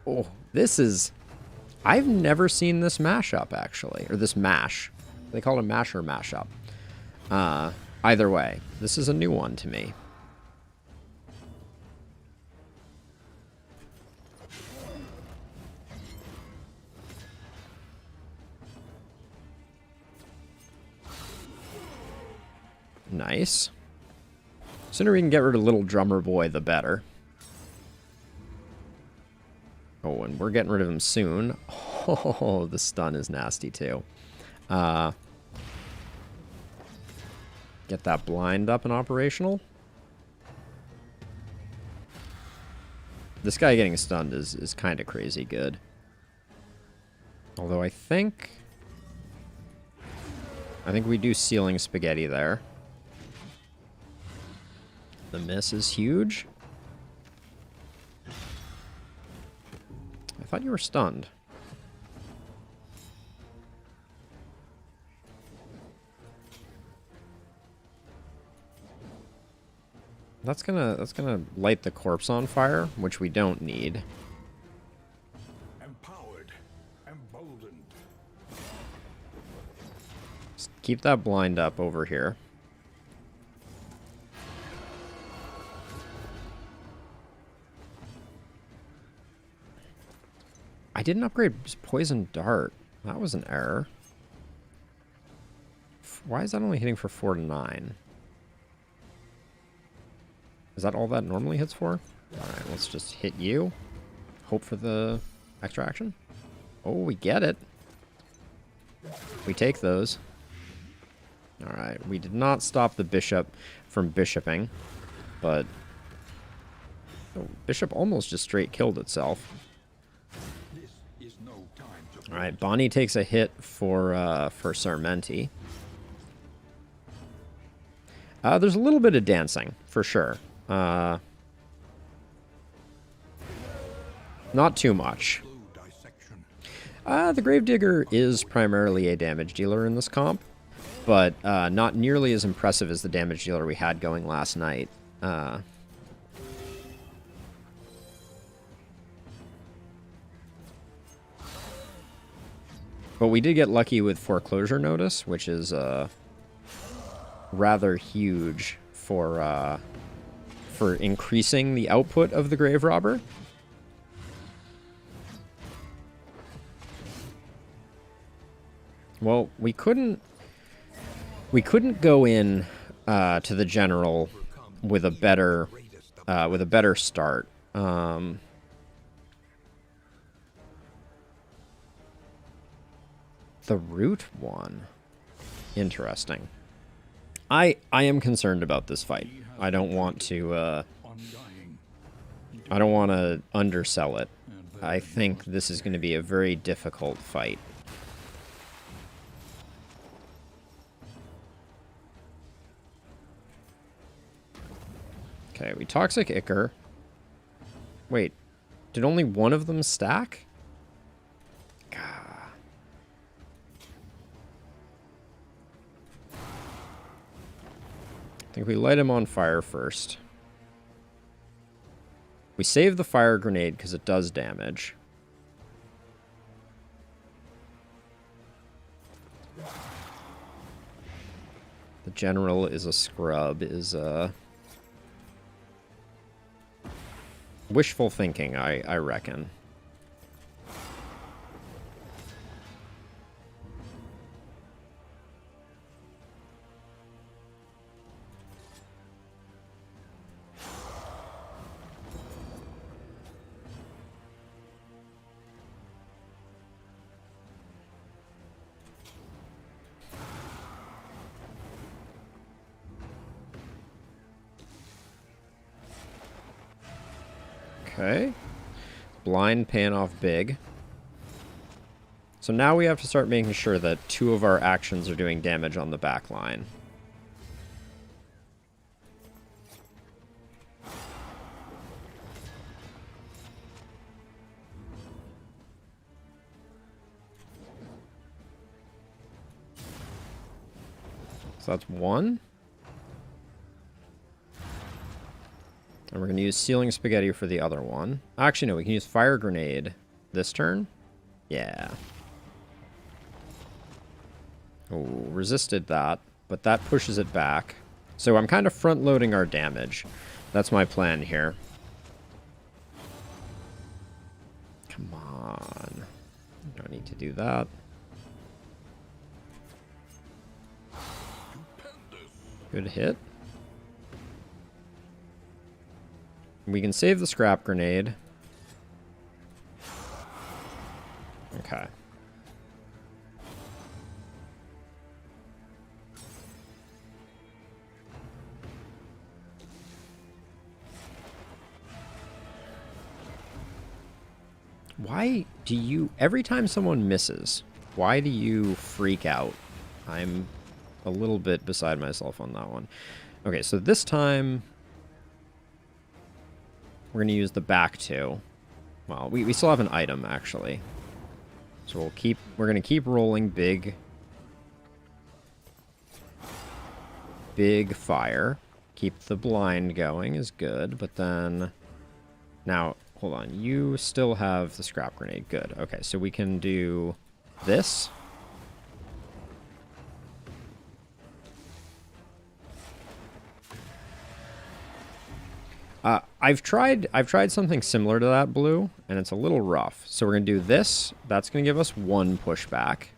Oh, this is... I've never seen this mashup, actually. Or this mash. They call it a mash or mashup. Either way, this is a new one to me. Nice. Sooner we can get rid of little drummer boy, the better. Oh, and we're getting rid of him soon. Oh, the stun is nasty too. Get that blind up and operational. This guy getting stunned is kind of crazy good. Although I think we do ceiling spaghetti there. The miss is huge. I thought you were stunned. That's gonna light the corpse on fire, which we don't need. Empowered, emboldened. Just keep that blind up over here. I didn't upgrade Poison Dart. That was an error. Why is that only hitting for 4 to 9? Is that all that normally hits for? Alright, let's just hit you. Hope for the extra action. Oh, we get it. We take those. Alright, we did not stop the bishop from bishoping, but... Oh, bishop almost just straight killed itself. Alright, Bonnie takes a hit for Sarmenti. There's a little bit of dancing, for sure. Not too much. Slow dissection. The Gravedigger is primarily a damage dealer in this comp, but not nearly as impressive as the damage dealer we had going last night. But we did get lucky with Foreclosure Notice, which is rather huge for increasing the output of the Grave Robber. Well, we couldn't go in to the general with a better start. The root one. Interesting. I am concerned about this fight. I don't want to undersell it. I think this is going to be a very difficult fight. Okay, we Toxic Ichor. Wait, did only one of them stack? Gah. I think we light him on fire first. We save the fire grenade because it does damage. The general is a scrub, is wishful thinking, I reckon. Okay. Blind paying off big. So now we have to start making sure that two of our actions are doing damage on the back line. So that's one. And we're going to use Sealing Spaghetti for the other one. Actually, no, we can use Fire Grenade this turn. Yeah. Oh, resisted that, but that pushes it back. So I'm kind of front-loading our damage. That's my plan here. Come on. Don't need to do that. Good hit. We can save the Scrap Grenade. Okay. Why do you... Every time someone misses, why do you freak out? I'm a little bit beside myself on that one. Okay, so this time... We're going to use the back two. Well, we still have an item, actually. So we're going to keep rolling big fire. Keep the blind going is good, but then... Now, hold on. You still have the Scrap Grenade. Good. Okay, so we can do this. I've tried something similar to that, Blue, and it's a little rough. So we're going to do this. That's going to give us one pushback.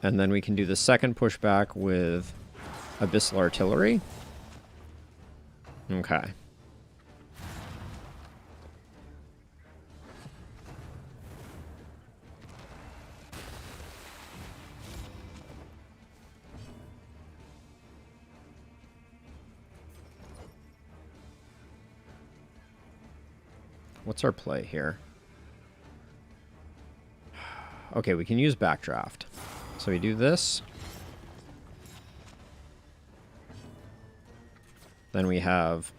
And then we can do the second pushback with Abyssal Artillery. Okay. What's our play here? Okay, we can use Backdraft. So we do this. Then we have...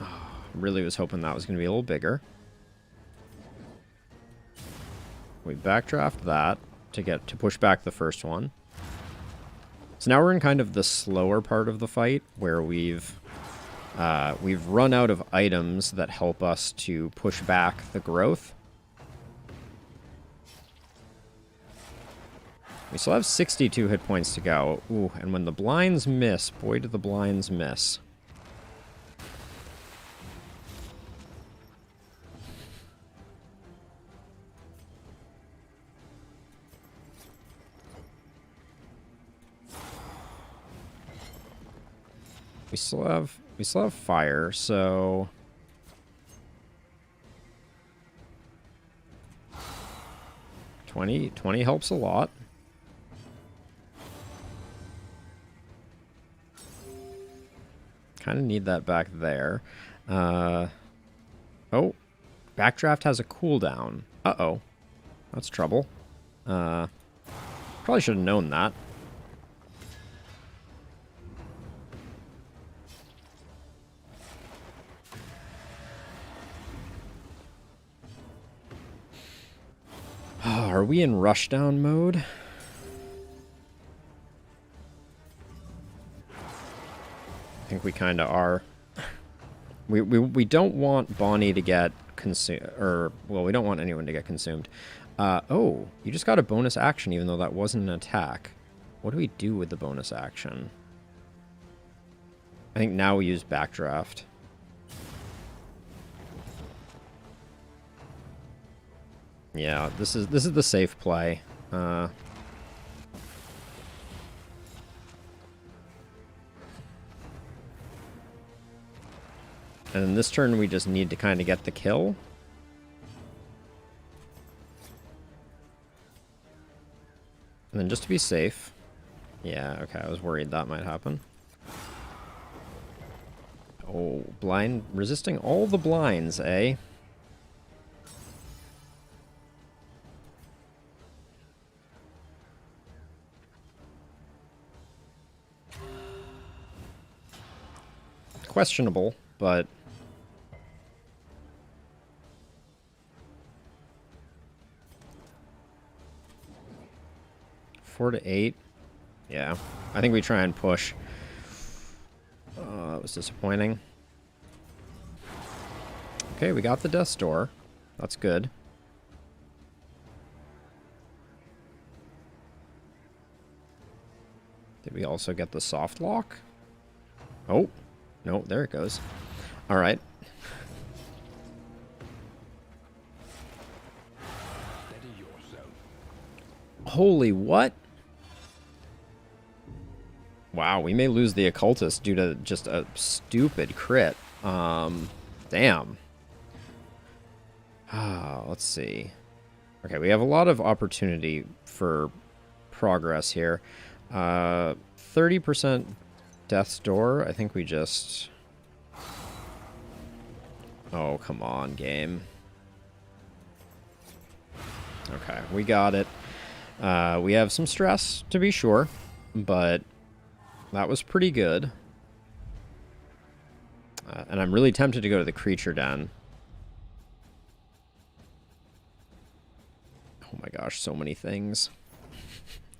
Oh, Really was hoping that was going to be a little bigger. We backdraft that to push back the first one. So now we're in kind of the slower part of the fight where we've run out of items that help us to push back the growth. We still have 62 hit points to go. Ooh, and when the blinds miss, boy do the blinds miss. We still have fire, so 20 helps a lot. Kind of need that back there. Oh, backdraft has a cooldown. Uh-oh. That's trouble. Probably should have known that. Are we in rushdown mode? I think we kind of are. We don't want Bonnie to get consumed, or, well, we don't want anyone to get consumed. Oh, you just got a bonus action even though that wasn't an attack. What do we do with the bonus action? I think now we use backdraft. Yeah, this is the safe play. And in this turn, we just need to kind of get the kill. And then just to be safe. Yeah, okay, I was worried that might happen. Oh, blind, resisting all the blinds, eh? Questionable, but... Four to 8. Yeah. I think we try and push. That was disappointing. Okay, we got the Death's Door. That's good. Did we also get the soft lock? Oh. No, there it goes. Alright. Holy what? Wow, we may lose the occultist due to just a stupid crit. Damn. Let's see. Okay, we have a lot of opportunity for progress here. 30% Death's Door. I think we just... Oh, come on, game. Okay, we got it. We have some stress, to be sure, but that was pretty good. And I'm really tempted to go to the creature den. Oh my gosh, so many things.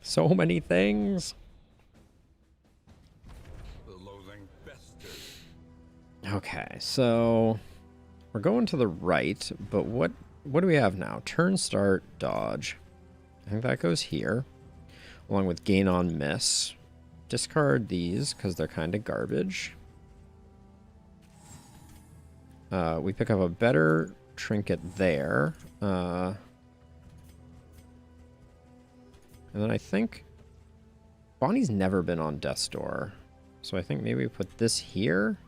So many things. Okay, so we're going to the right, but what do we have now? Turn, start, dodge. I think that goes here, along with gain on miss. Discard these because they're kind of garbage. We pick up a better trinket there. And then I think Bonnie's never been on Death's Door, so I think maybe we put this here.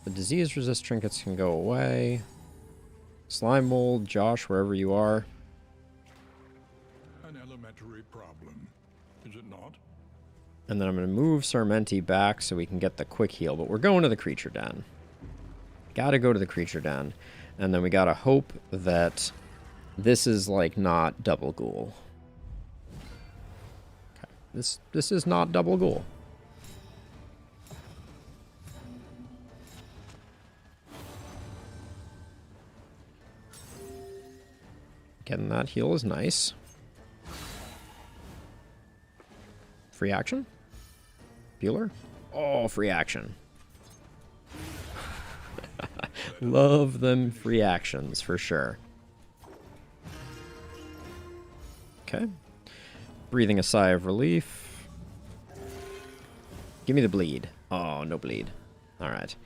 The disease resist trinkets can go away. Slime mold, Josh, wherever you are. An elementary problem, is it not? And then I'm going to move Sarmenti back so we can get the quick heal. But we're going to the creature den. Gotta go to the creature den. And then we gotta hope that this is, like, not double ghoul. Okay. This is not double ghoul. Getting that heal is nice. Free action? Bueller? Oh, free action. Love them free actions, for sure. Okay. Breathing a sigh of relief. Give me the bleed. Oh, no bleed. Alright.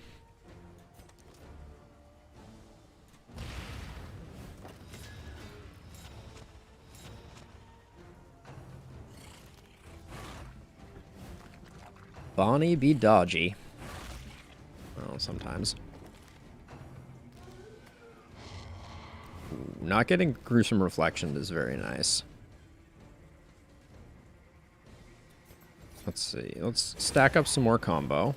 Bonnie be dodgy. Oh, sometimes. Ooh, not getting gruesome reflection is very nice. Let's see. Let's stack up some more combo.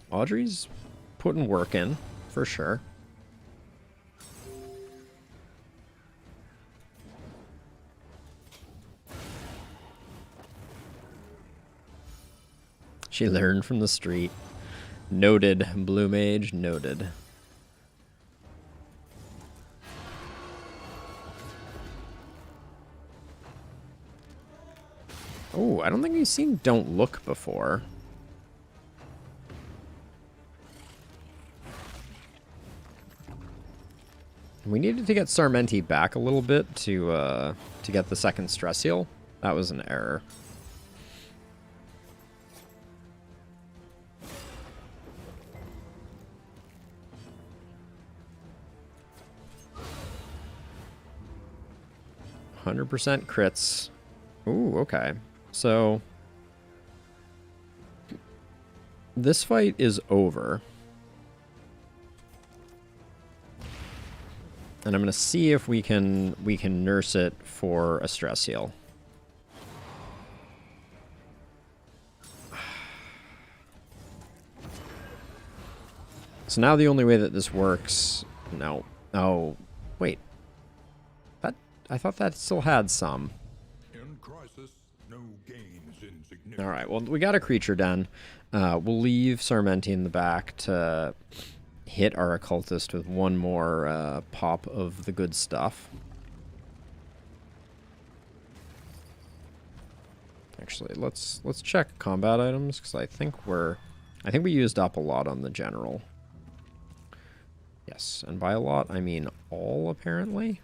Audrey's putting work in, for sure. She learned from the street. Noted. Blue Mage, noted. Oh, I don't think we've seen Don't Look before. We needed to get Sarmenti back a little bit to get the second stress heal. That was an error. %100 crits. Ooh, okay. So this fight is over. And I'm going to see if we can nurse it for a stress heal. So now the only way that this works... No. Oh, wait. I thought that still had some. In crisis, no gain is insignificant. Alright, well, we got a creature den. We'll leave Sarmenti in the back to hit our occultist with one more pop of the good stuff. Actually, let's check combat items, because I think we used up a lot on the general. Yes, and by a lot I mean all, apparently.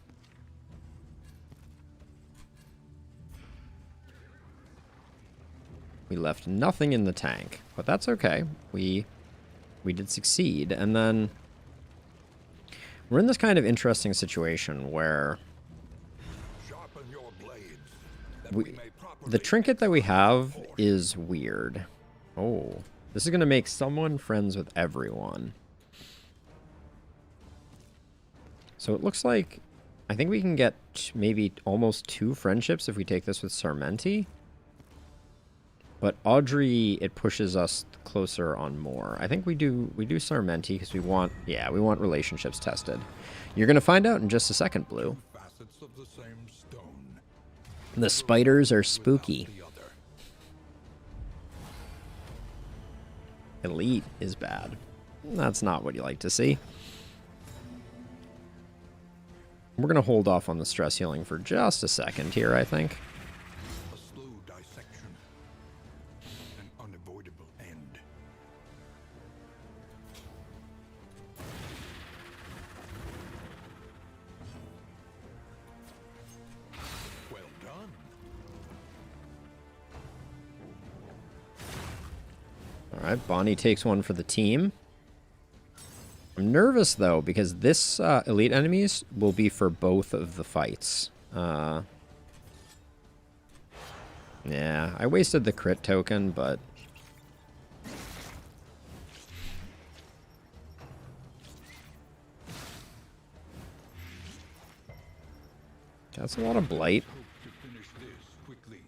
We left nothing in the tank, but that's okay. We did succeed, and then we're in this kind of interesting situation where Sharpen your blades, that we may properly the trinket that we have is weird. Oh, this is going to make someone friends with everyone. So it looks like I think we can get maybe almost 2 friendships if we take this with Sarmenti. But Audrey, it pushes us closer on more. I think we do Sarmenti because we want relationships tested. You're going to find out in just a second, Blue. facets of the same stone. The spiders are spooky. The other. Elite is bad. That's not what you like to see. We're going to hold off on the stress healing for just a second here, I think. A slow dissection. An unavoidable end. Well done. Alright, Bonnie takes one for the team. I'm nervous, though, because this elite enemies will be for both of the fights. Yeah, I wasted the crit token, but... That's a lot of blight. Hope to finish this quickly.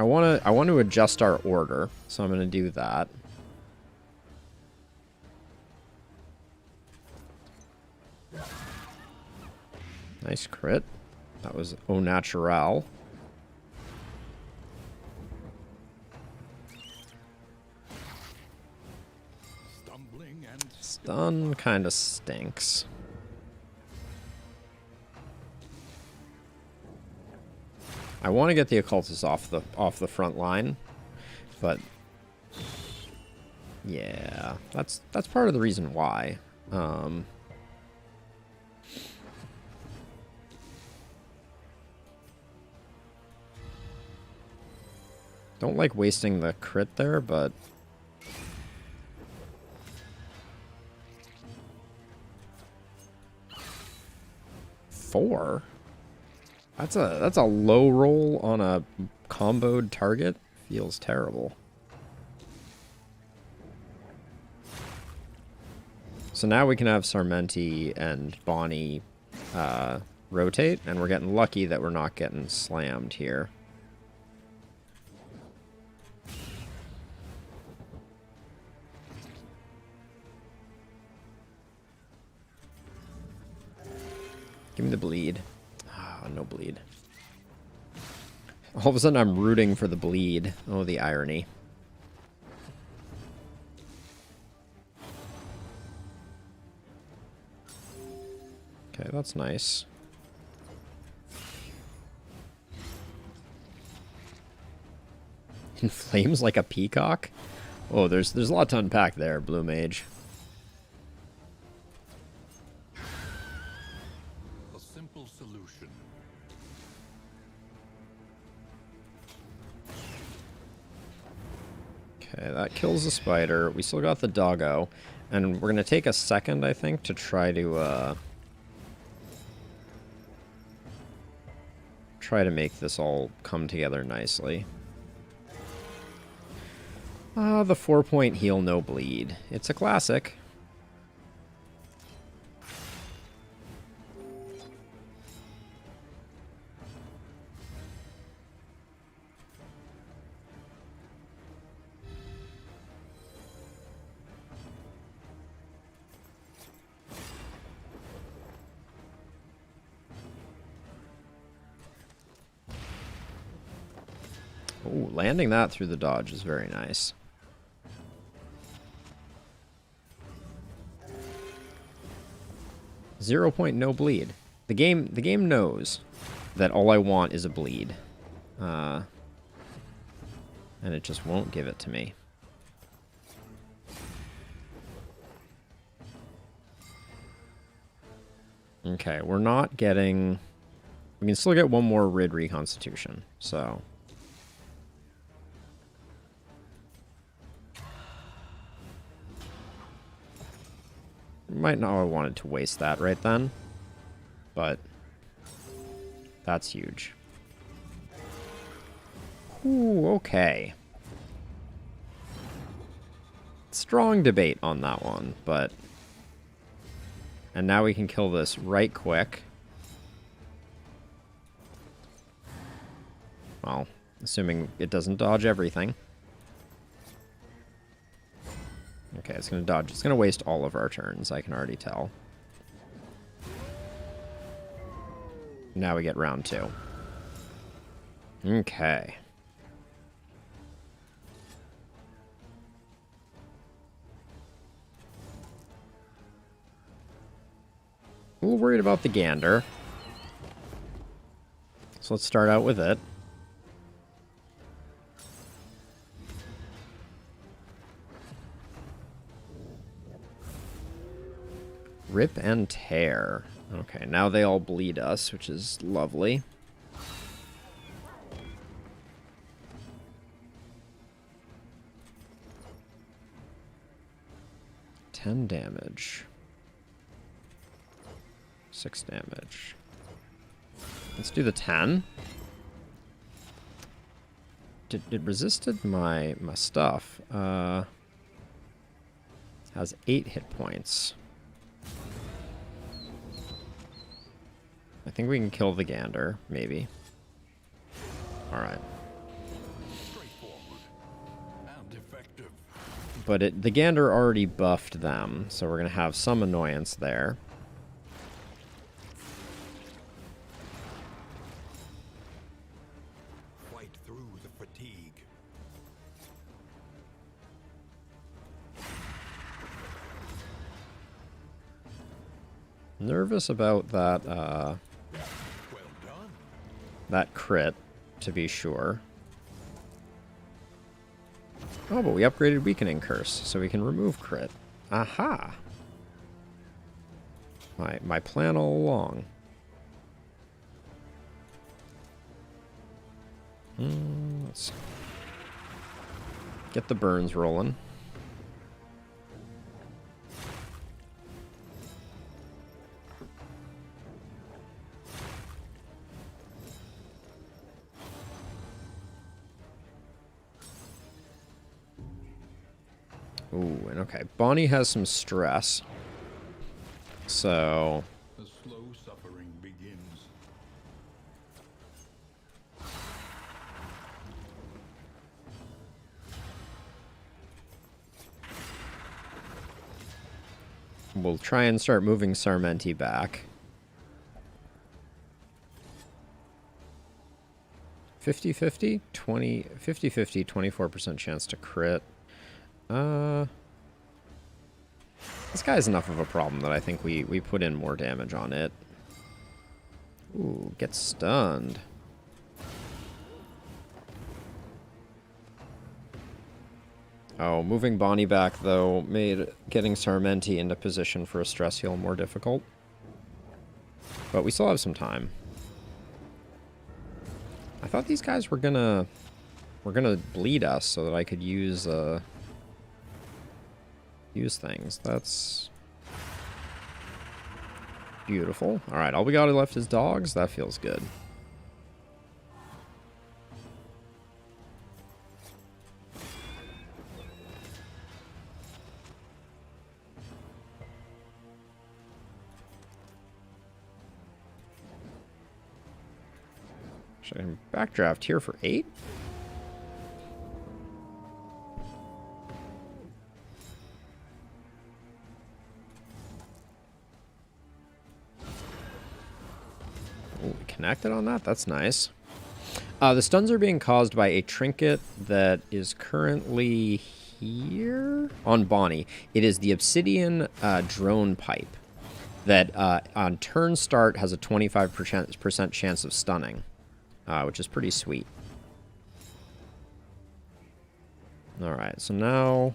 I want to adjust our order, so I'm going to do that. Nice crit. That was au naturel. Stumbling and Stun kind of stinks. I want to get the occultist off the front line, but yeah, that's part of the reason why. Don't like wasting the crit there, but four. That's a low roll on a comboed target. Feels terrible. So now we can have Sarmenti and Bonnie rotate, and we're getting lucky that we're not getting slammed here. Give me the bleed. Ah, no bleed. All of a sudden I'm rooting for the bleed. Oh, the irony. Okay, that's nice. In flames like a peacock? Oh, there's a lot to unpack there, Blue Mage. a simple solution. Okay, that kills the spider. We still got the doggo. And we're going to take a second, I think, to try to make this all come together nicely. The 4-point heal, no bleed. It's a classic. Ooh, landing that through the dodge is very nice. Zero point, no bleed. The game knows that all I want is a bleed. And it just won't give it to me. Okay, we're not getting... We can still get one more Rid Reconstitution, so... Might not have wanted to waste that right then, but that's huge. Ooh, okay. Strong debate on that one, but... And now we can kill this right quick. Well, assuming it doesn't dodge everything. Okay, it's going to dodge. It's going to waste all of our turns, I can already tell. Now we get round 2. Okay. A little worried about the gander. So let's start out with it. Rip and tear. Okay, now they all bleed us, which is lovely. $10 damage. 6 damage. Let's do the 10. It resisted my stuff. Has 8 hit points. I think we can kill the gander, maybe. Alright. Straightforward and effective. But the gander already buffed them, so we're going to have some annoyance there. Nervous about that, Well done. that crit, to be sure. Oh, but we upgraded Weakening Curse, so we can remove crit. Aha! My plan all along. Let's get the burns rolling. Ooh, and okay, Bonnie has some stress. So The slow suffering begins. we'll try and start moving Sarmenti back. 50-50? 50-50, 24% chance to crit. This guy's enough of a problem that I think we put in more damage on it. Ooh, get stunned. Oh, moving Bonnie back, though, made getting Sarmenti into position for a stress heal more difficult. But we still have some time. I thought these guys were gonna bleed us so that I could use things. That's beautiful. Alright, all we got left is dogs. That feels good. Should I backdraft here for 8? Oh, we connected on that? That's nice. The stuns are being caused by a trinket that is currently here on Bonnie. It is the Obsidian drone pipe that on turn start has a 25% chance of stunning. Which is pretty sweet. Alright, so now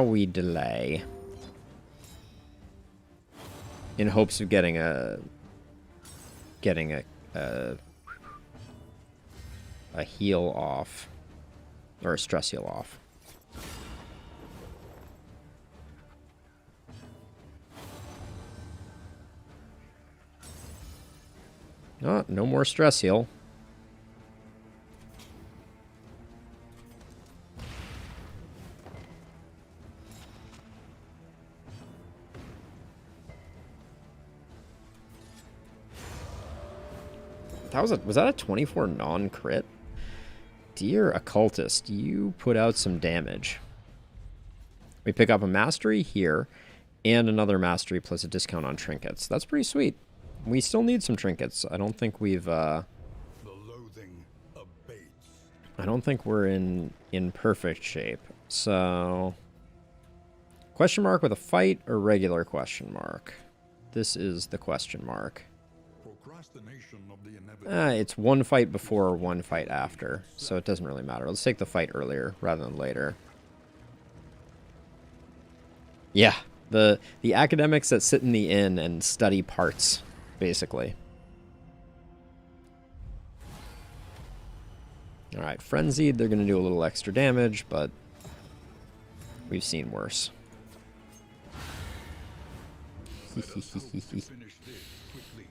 we delay. In hopes of getting a heal off. Or a stress heal off. Oh, no more stress heal. Was that a 24 non-crit? Dear Occultist, you put out some damage. We pick up a mastery here, and another mastery plus a discount on trinkets. That's pretty sweet. We still need some trinkets. I don't think we've The loathing abates. I don't think we're in perfect shape. So question mark with a fight or regular question mark? This is the question mark. Procrastination of the inevitable. It's one fight before or one fight after, so it doesn't really matter. Let's take the fight earlier rather than later. Yeah, the academics that sit in the inn and study parts, basically. Alright, Frenzied, they're going to do a little extra damage, but we've seen worse. Let us hope to finish this quickly.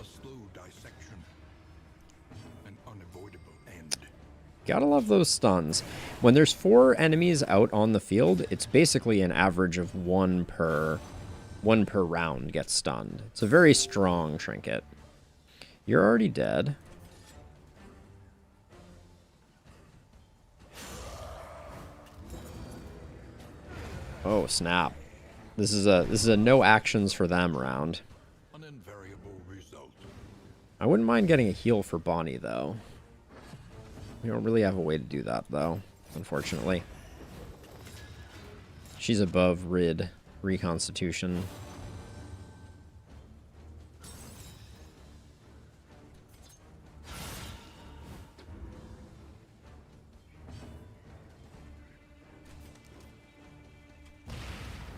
A slow dissection. An unavoidable end. Gotta love those stuns. When there's 4 enemies out on the field, it's basically an average of one per round gets stunned. It's a very strong trinket. You're already dead. Oh, snap. This is a no actions for them round. An invariable result. I wouldn't mind getting a heal for Bonnie, though. We don't really have a way to do that, though, unfortunately. She's above Rid, Reconstitution.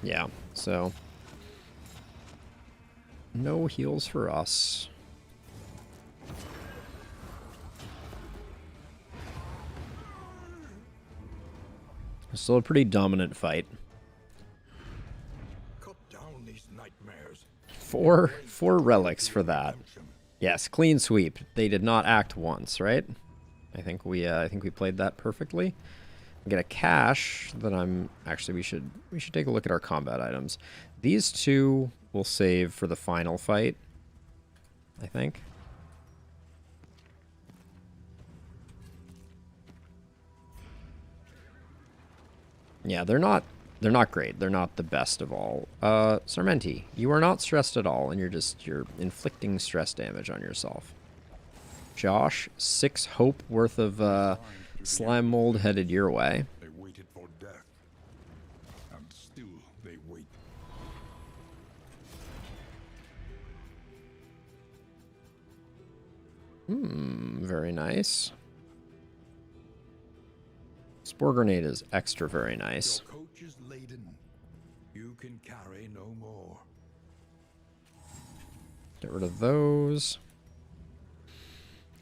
Yeah, so no heals for us. Still a pretty dominant fight. Cut down these nightmares. Four relics for that. Yes, clean sweep. They did not act once, right? I think we played that perfectly. We get a cache that I'm actually we should take a look at our combat items. These two we'll save for the final fight, I think. Yeah, they're not great. They're not the best of all. Sarmenti, you are not stressed at all, and you're inflicting stress damage on yourself. Josh, 6 hope worth of slime mold headed your way. They waited for death, and still they wait. Very nice. Spore grenade is extra very nice. Your coach is laden. You can carry no more. Get rid of those.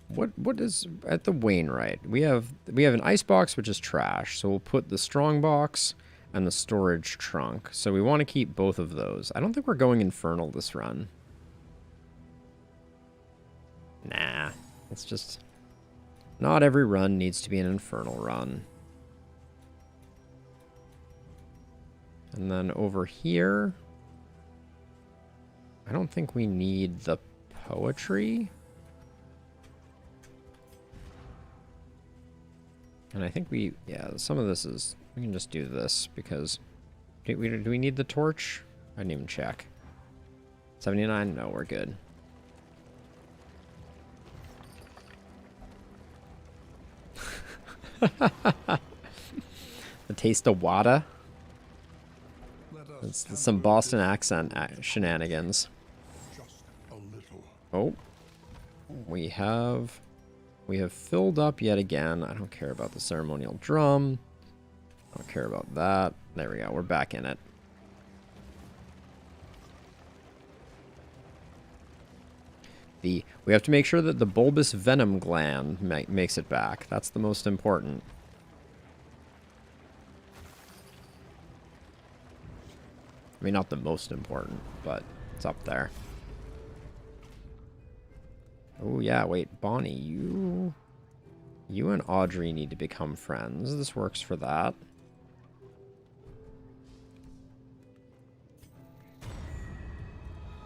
What is at the Wainwright? We have an ice box which is trash, so we'll put the strong box and the storage trunk. So we want to keep both of those. I don't think we're going infernal this run. Nah, it's just not every run needs to be an infernal run. And then over here, I don't think we need the poetry. And I think yeah, some of this is, we can just do this because, do we need the torch? I didn't even check. 79? No, we're good. The taste of wada. It's some Boston accent shenanigans. Just a little. Oh, we have filled up yet again. I don't care about the ceremonial drum. I don't care about that. There we go. We're back in it. We have to make sure that the bulbous venom gland makes it back. That's the most important. I mean, not the most important, but it's up there. Oh, yeah, wait, Bonnie, you and Audrey need to become friends. This works for that.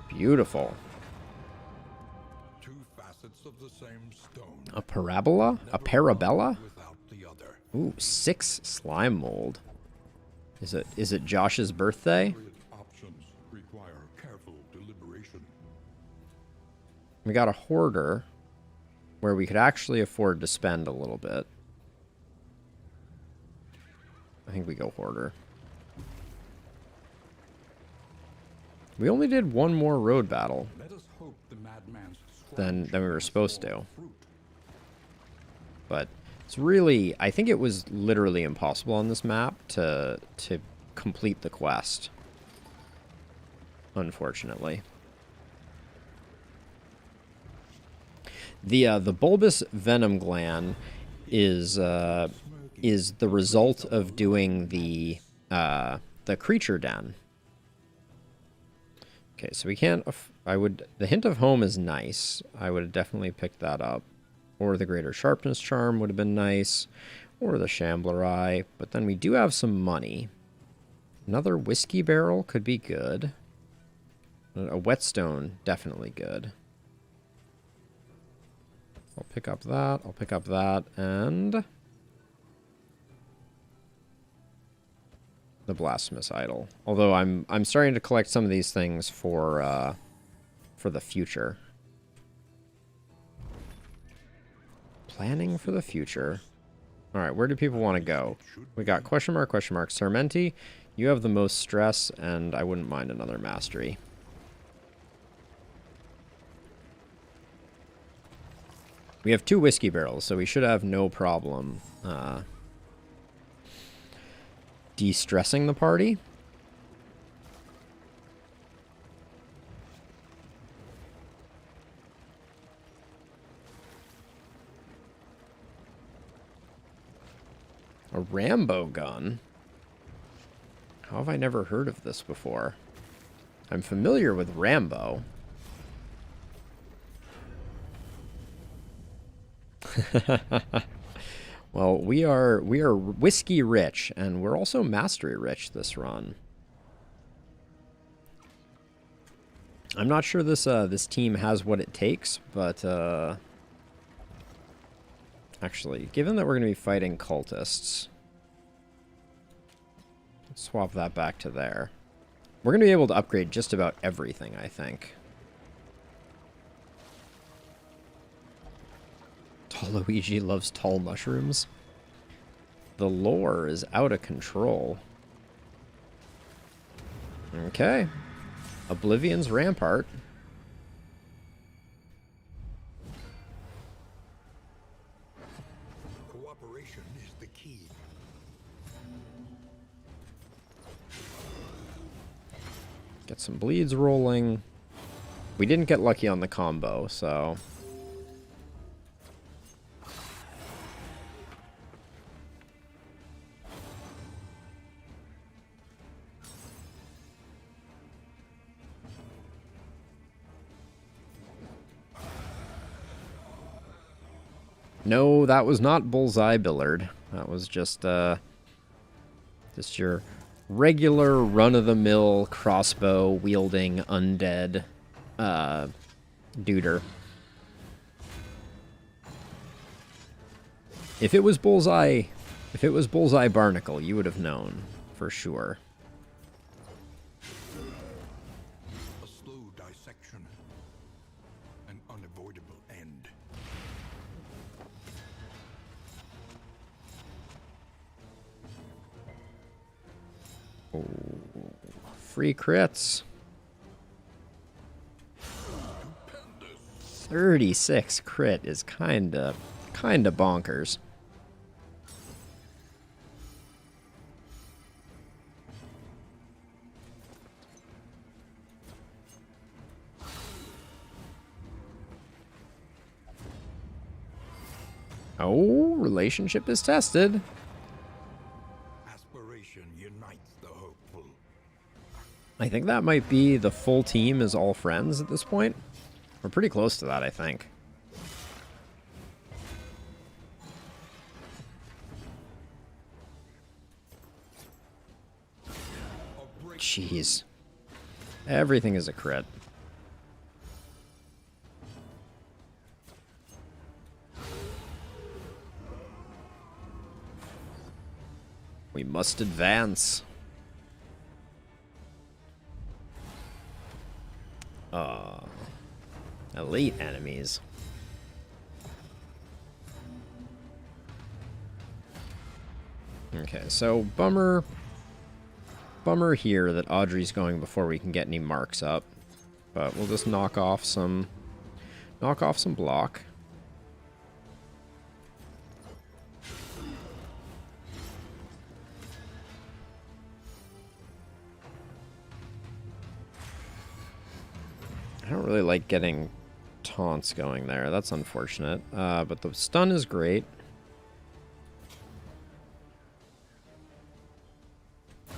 Beautiful. Two facets of the same stone. A parabola? A parabella? Without the other. Ooh, 6 slime mold. Is it Josh's birthday? Options require careful deliberation. We got a hoarder where we could actually afford to spend a little bit. I think we go hoarder. We only did one more road battle Let us hope the madman's than we were supposed to. But it's really, I think it was literally impossible on this map to complete the quest. Unfortunately. The bulbous venom gland is the result of doing the creature den. Okay, so we can't. The hint of home is nice. I would have definitely picked that up, or the greater sharpness charm would have been nice, or the shambler eye. But then we do have some money. Another whiskey barrel could be good. A whetstone definitely good. I'll pick up that. I'll pick up that, and the blasphemous idol. Although I'm starting to collect some of these things for the future. Planning for the future. All right, where do people want to go? We got question mark, Sarmenti. You have the most stress, and I wouldn't mind another mastery. We have 2 whiskey barrels, so we should have no problem de-stressing the party. A Rambo gun? How have I never heard of this before? I'm familiar with Rambo. Well, we are whiskey rich, and we're also mastery rich this run. I'm not sure this team has what it takes, but actually, given that we're going to be fighting cultists, let's swap that back to there. We're going to be able to upgrade just about everything, I think. Tall Luigi loves tall mushrooms. The lore is out of control. Okay. Oblivion's Rampart. Cooperation is the key. Get some bleeds rolling. We didn't get lucky on the combo, so... No, that was not Bullseye Billard. That was just your regular run-of-the-mill crossbow-wielding undead duder. If it was Bullseye Barnacle, you would have known, for sure. A slow dissection. An unavoidable end. Oh, free crits. 36 crit is kinda bonkers. Oh, relationship is tested. Aspiration unites the hopeful. I think that might be the full team is all friends at this point. We're pretty close to that, I think. Jeez. Everything is a crit. We must advance. Elite enemies. Okay, so bummer here that Audrey's going before we can get any marks up. But we'll just knock off some block. I don't really like getting taunts going there. That's unfortunate. But the stun is great. A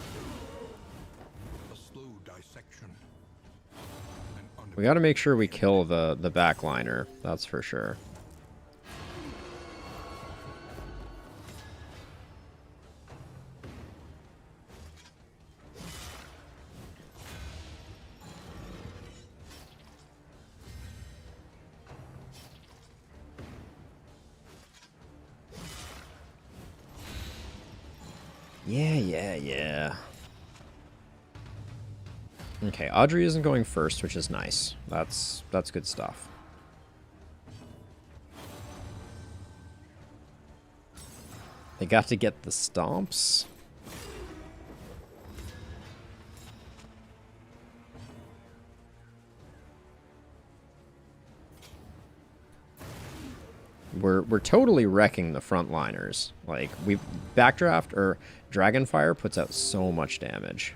slow dissection. We got to make sure we kill the backliner. That's for sure. Yeah. Okay, Audrey isn't going first, which is nice. That's good stuff. They got to get the stomps. we're totally wrecking the frontliners. Like, Backdraft or Dragonfire puts out so much damage.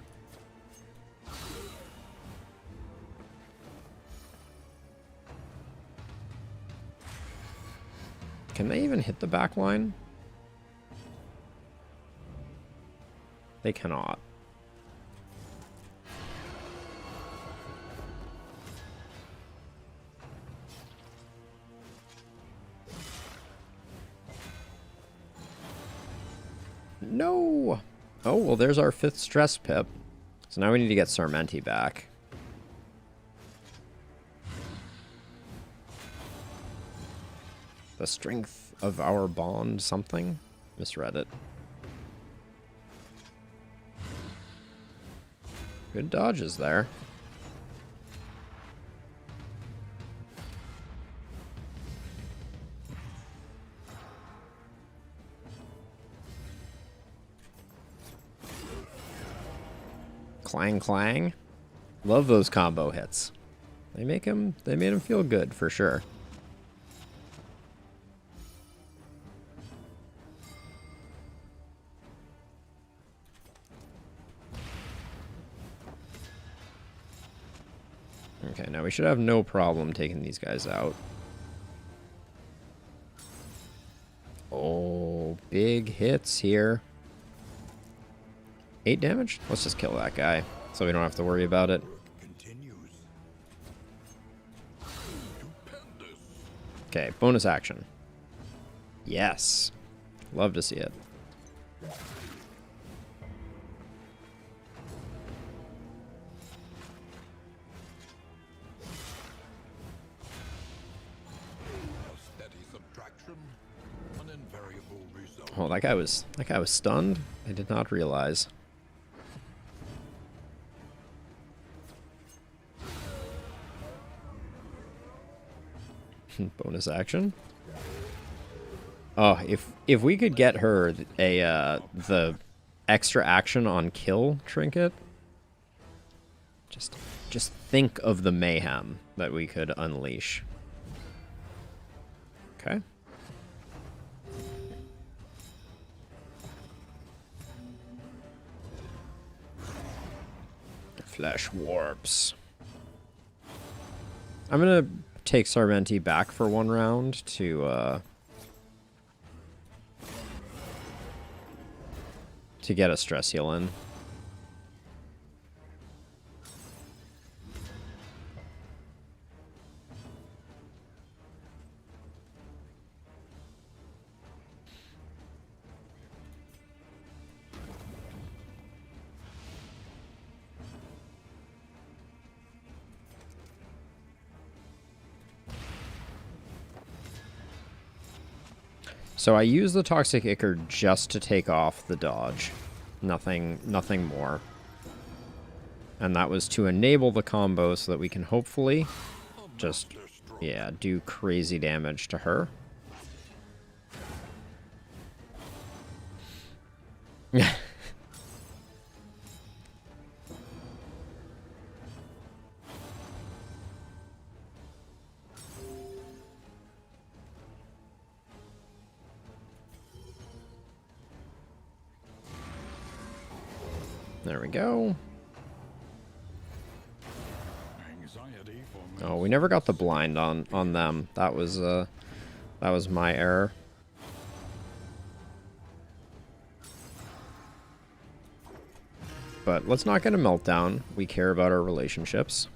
Can they even hit the back line? They cannot. No! Oh, well, there's our 5th stress pip. So now we need to get Sarmenti back. The strength of our bond something? Misread it. Good dodges there. Clang clang. Love those combo hits. They made him feel good for sure. Okay, now we should have no problem taking these guys out. Oh, big hits here. 8 damage? Let's just kill that guy, so we don't have to worry about it. Okay, bonus action. Yes. Love to see it. Oh, that guy was stunned. I did not realize. Bonus action. Oh, if we could get her the extra action on kill trinket, just think of the mayhem that we could unleash. Okay. Flesh warps. I'm gonna take Sarmenti back for 1 round to get a stress heal in. So I use the Toxic Ichor just to take off the dodge. Nothing more. And that was to enable the combo so that we can hopefully just, yeah, do crazy damage to her. There we go. Oh, we never got the blind on them. That was my error. But let's not get a meltdown. We care about our relationships.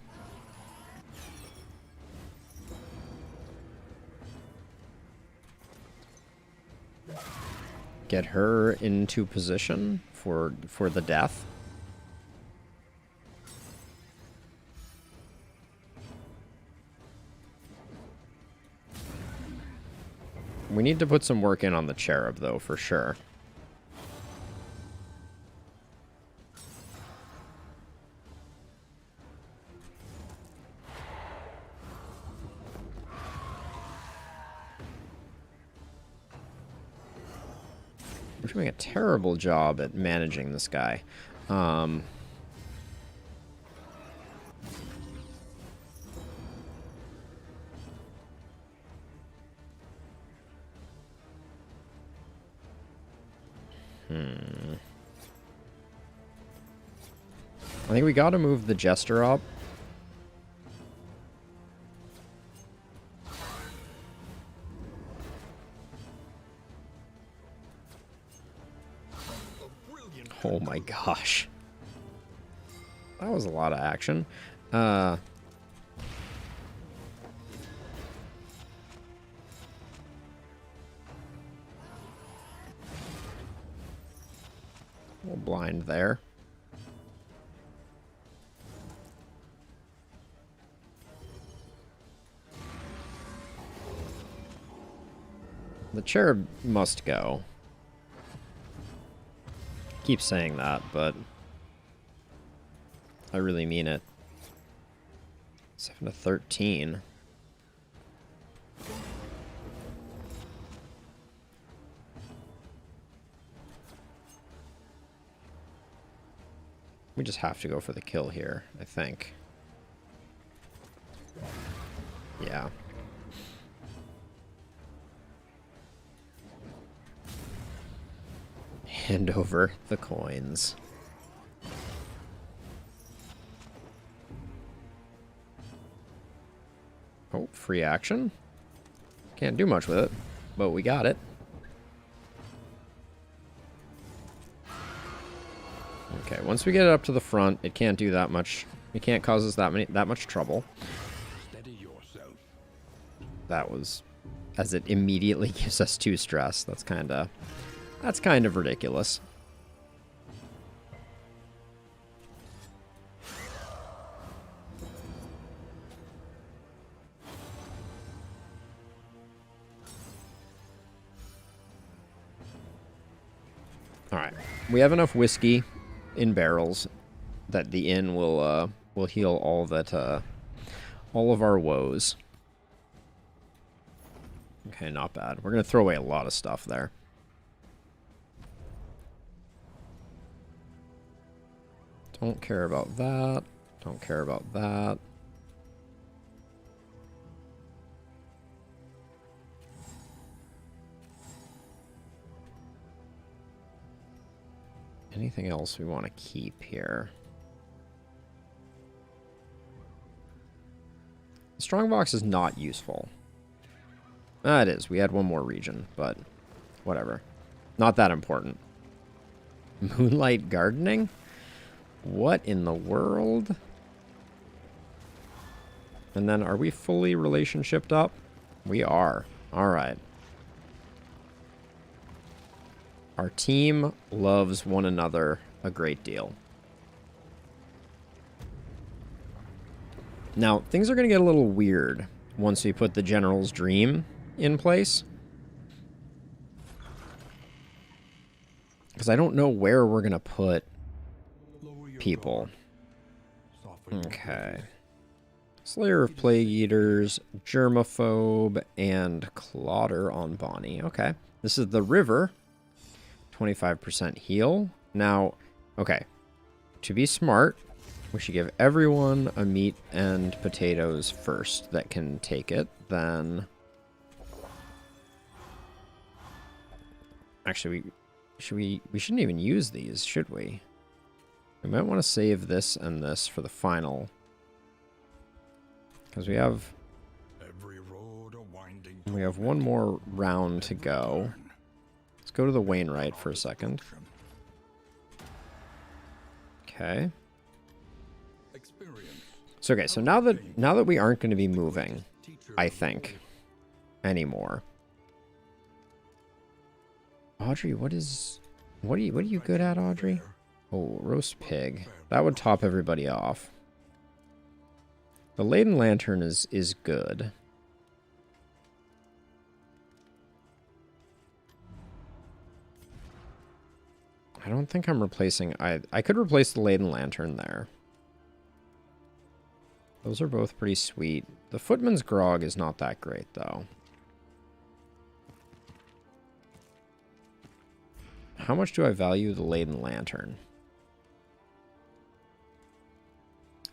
Get her into position for the death. We need to put some work in on the Cherub, though, for sure. We're doing a terrible job at managing this guy. I think we gotta move the Jester up. Oh my gosh. That was a lot of action. We'll blind there. The cherub must go. Keep saying that, but I really mean it. 7 to 13. We just have to go for the kill here, I think. Yeah. Hand over the coins. Oh, free action. Can't do much with it, but we got it. Okay, once we get it up to the front, it can't do that much. It can't cause us that much trouble. Steady yourself. That was, as it immediately gives us 2 stress. That's kind of ridiculous. All right, we have enough whiskey in barrels that the inn will heal all of our woes. Okay, not bad. We're gonna throw away a lot of stuff there. Don't care about that. Don't care about that. Anything else we want to keep here? The strongbox is not useful. It is. We had one more region, but whatever. Not that important. Moonlight gardening? What in the world? And then, are we fully relationshiped up? We are. All right. Our team loves one another a great deal. Now, things are going to get a little weird once we put the General's Dream in place. Because I don't know where we're going to put people. Okay. Slayer of Plague Eaters, Germaphobe, and Clotter on Bonnie. Okay. This is the river. 25% heal. Now, okay. To be smart, we should give everyone a meat and potatoes first that can take it. Then... Actually, we shouldn't even use these, should we? We might want to save this and this for the final. Because we have one more round to go. Let's go to the Wainwright for a second. Okay. So okay, so now that we aren't going to be moving, I think, anymore. Audrey, what are you good at, Audrey? Oh, roast pig. That would top everybody off. The Laden Lantern is good. I don't think I'm replacing... I could replace the Laden Lantern there. Those are both pretty sweet. The Footman's Grog is not that great, though. How much do I value the Laden Lantern?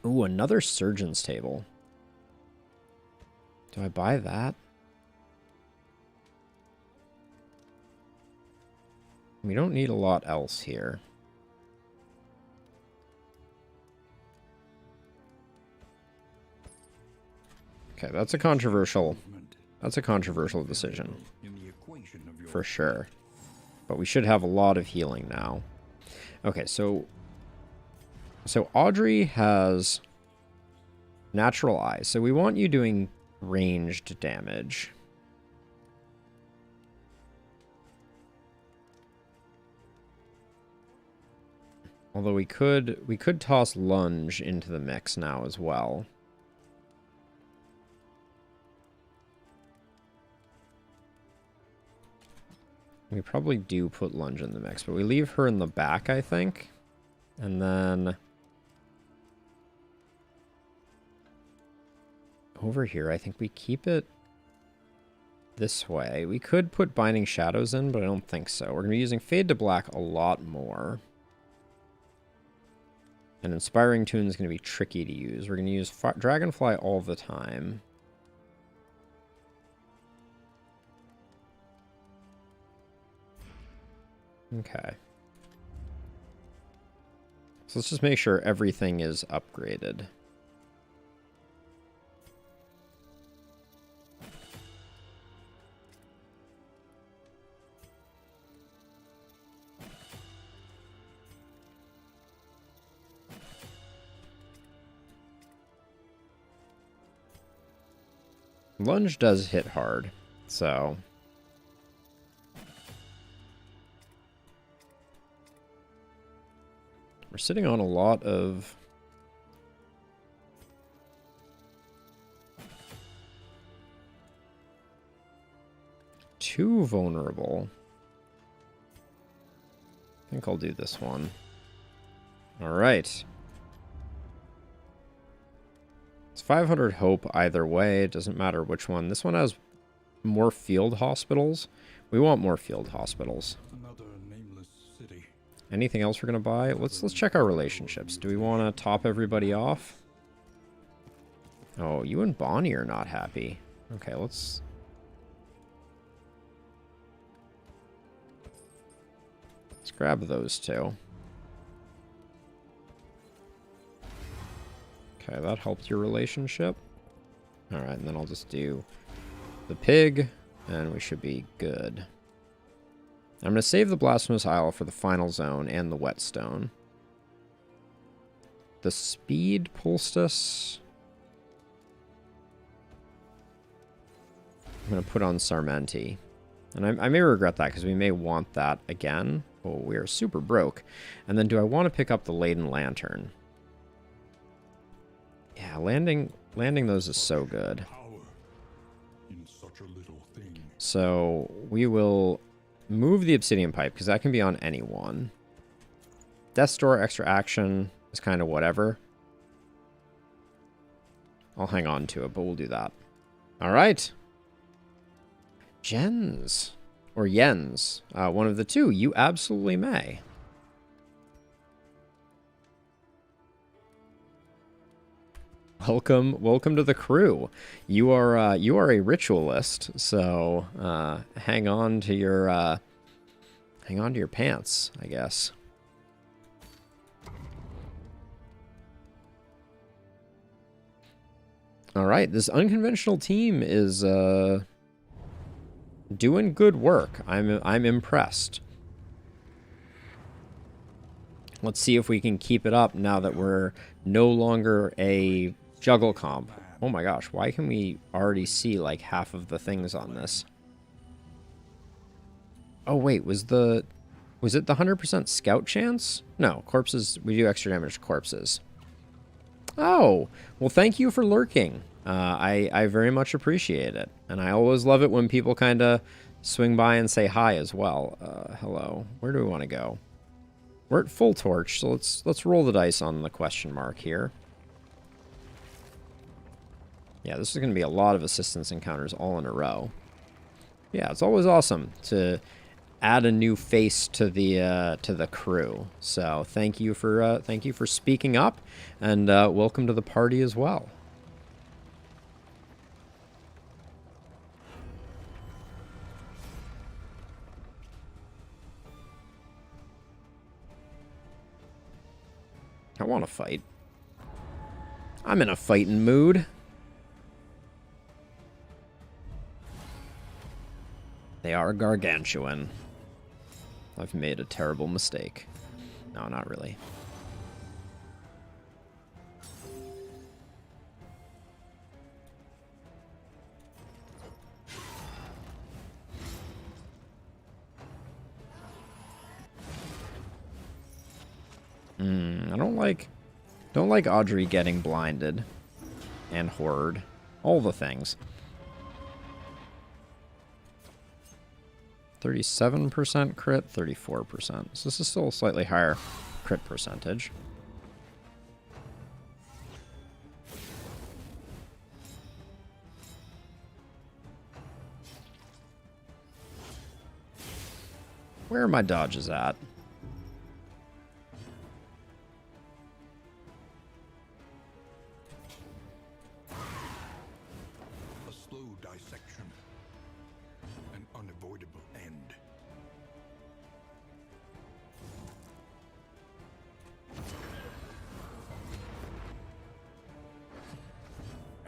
Ooh, another Surgeon's Table. Do I buy that? We don't need a lot else here. Okay, that's a controversial decision. For sure. But we should have a lot of healing now. Okay, so Audrey has natural eyes. So we want you doing ranged damage. Although we could toss lunge into the mix now as well. We probably do put lunge in the mix, but we leave her in the back, I think. And then over here, I think we keep it this way. We could put Binding Shadows in, but I don't think so. We're going to be using Fade to Black a lot more. And Inspiring Tune is going to be tricky to use. We're going to use Dragonfly all the time. Okay. So let's just make sure everything is upgraded. Lunge does hit hard, so... We're sitting on a lot of... Too vulnerable. I think I'll do this one. Alright. It's 500 hope either way. It doesn't matter which one. This one has more field hospitals. We want more field hospitals. Another nameless city. Anything else we're gonna buy? Let's check our relationships. Do we want to top everybody off? Oh, you and Bonnie are not happy. Okay, let's grab those two. Okay, that helped your relationship. Alright, and then I'll just do the pig, and we should be good. I'm going to save the Blasphemous Isle for the final zone and the whetstone. The speed poultice... I'm going to put on Sarmenti. And I may regret that, because we may want that again. Oh, we are super broke. And then do I want to pick up the Laden Lantern? Yeah, landing those is so good. So we will move the Obsidian Pipe, because that can be on anyone. Death's Door extra action is kind of whatever. I'll hang on to it, but we'll do that. All right. Jens. Or Jens. One of the two. You absolutely may. Welcome to the crew. You are a ritualist, so hang on to your pants, I guess. All right, this unconventional team is doing good work. I'm impressed. Let's see if we can keep it up now that we're no longer a juggle comp. Oh my gosh, why can we already see like half of the things on this? Oh wait, was it the 100% scout chance? No, corpses, we do extra damage to corpses. Oh, well thank you for lurking. I very much appreciate it. And I always love it when people kind of swing by and say hi as well. Hello, where do we want to go? We're at full torch, so let's roll the dice on the question mark here. Yeah, this is going to be a lot of assistance encounters all in a row. Yeah, it's always awesome to add a new face to the crew. So thank you for speaking up, and welcome to the party as well. I want to fight. I'm in a fighting mood. They are gargantuan. I've made a terrible mistake. No, not really. I don't like Audrey getting blinded and horrored. All the things. 37% crit, 34%. So this is still a slightly higher crit percentage. Where are my dodges at? A slow dissection. An unavoidable end.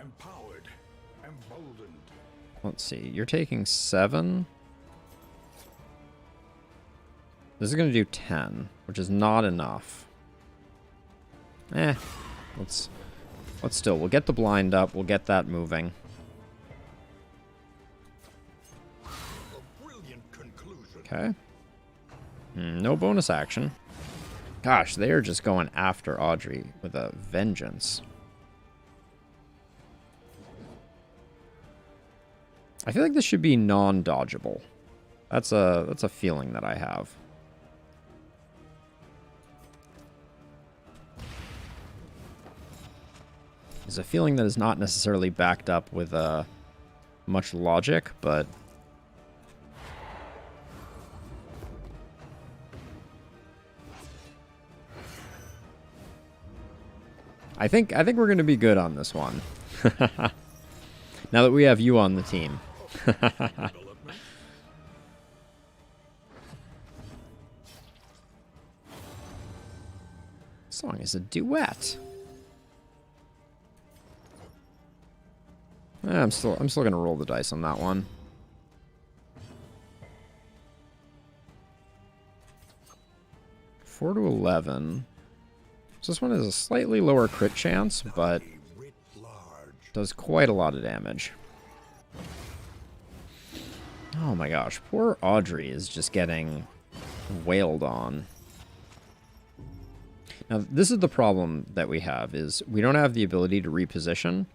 Empowered. Emboldened. Let's see. You're taking 7. This is going to do 10, which is not enough. Let's still. We'll get the blind up. We'll get that moving. A brilliant conclusion. Okay. No bonus action. Gosh, they are just going after Audrey with a vengeance. I feel like this should be non-dodgeable. That's a feeling that I have. It's a feeling that is not necessarily backed up with much logic, but I think we're going to be good on this one. Now that we have you on the team. Song is a duet. I'm still gonna roll the dice on that one. Four to 11. So this one has a slightly lower crit chance, but does quite a lot of damage. Oh my gosh, poor Audrey is just getting wailed on. Now, this is the problem that we have, is we don't have the ability to reposition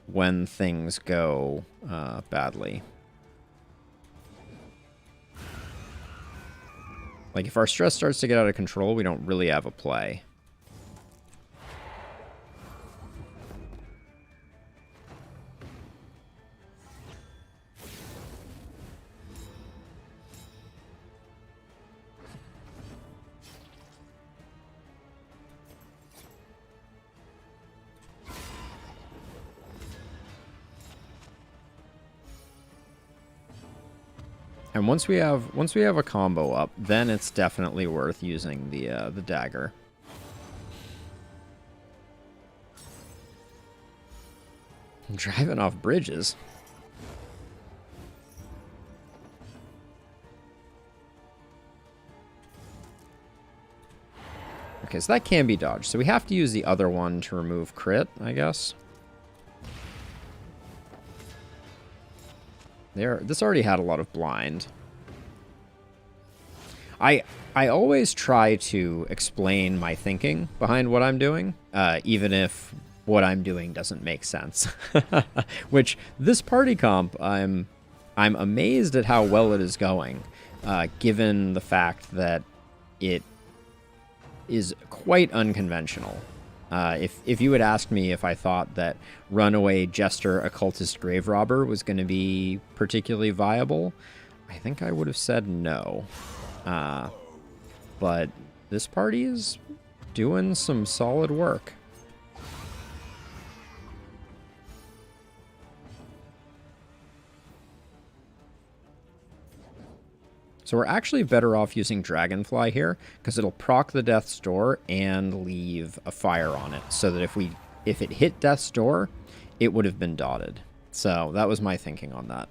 when things go badly. Like, if our stress starts to get out of control, we don't really have a play. And once we have a combo up, then it's definitely worth using the dagger. Driving off bridges. Okay, so that can be dodged. So we have to use the other one to remove crit, I guess. This already had a lot of blind. I always try to explain my thinking behind what I'm doing, even if what I'm doing doesn't make sense. Which, this party comp, I'm amazed at how well it is going, given the fact that it is quite unconventional. If you had asked me if I thought that runaway jester occultist grave robber was going to be particularly viable, I think I would have said no. But this party is doing some solid work. So So we're actually better off using Dragonfly here, because it'll proc the Death's Door and leave a fire on it, so that if it hit Death's Door, it would have been dotted. So that was my thinking on that.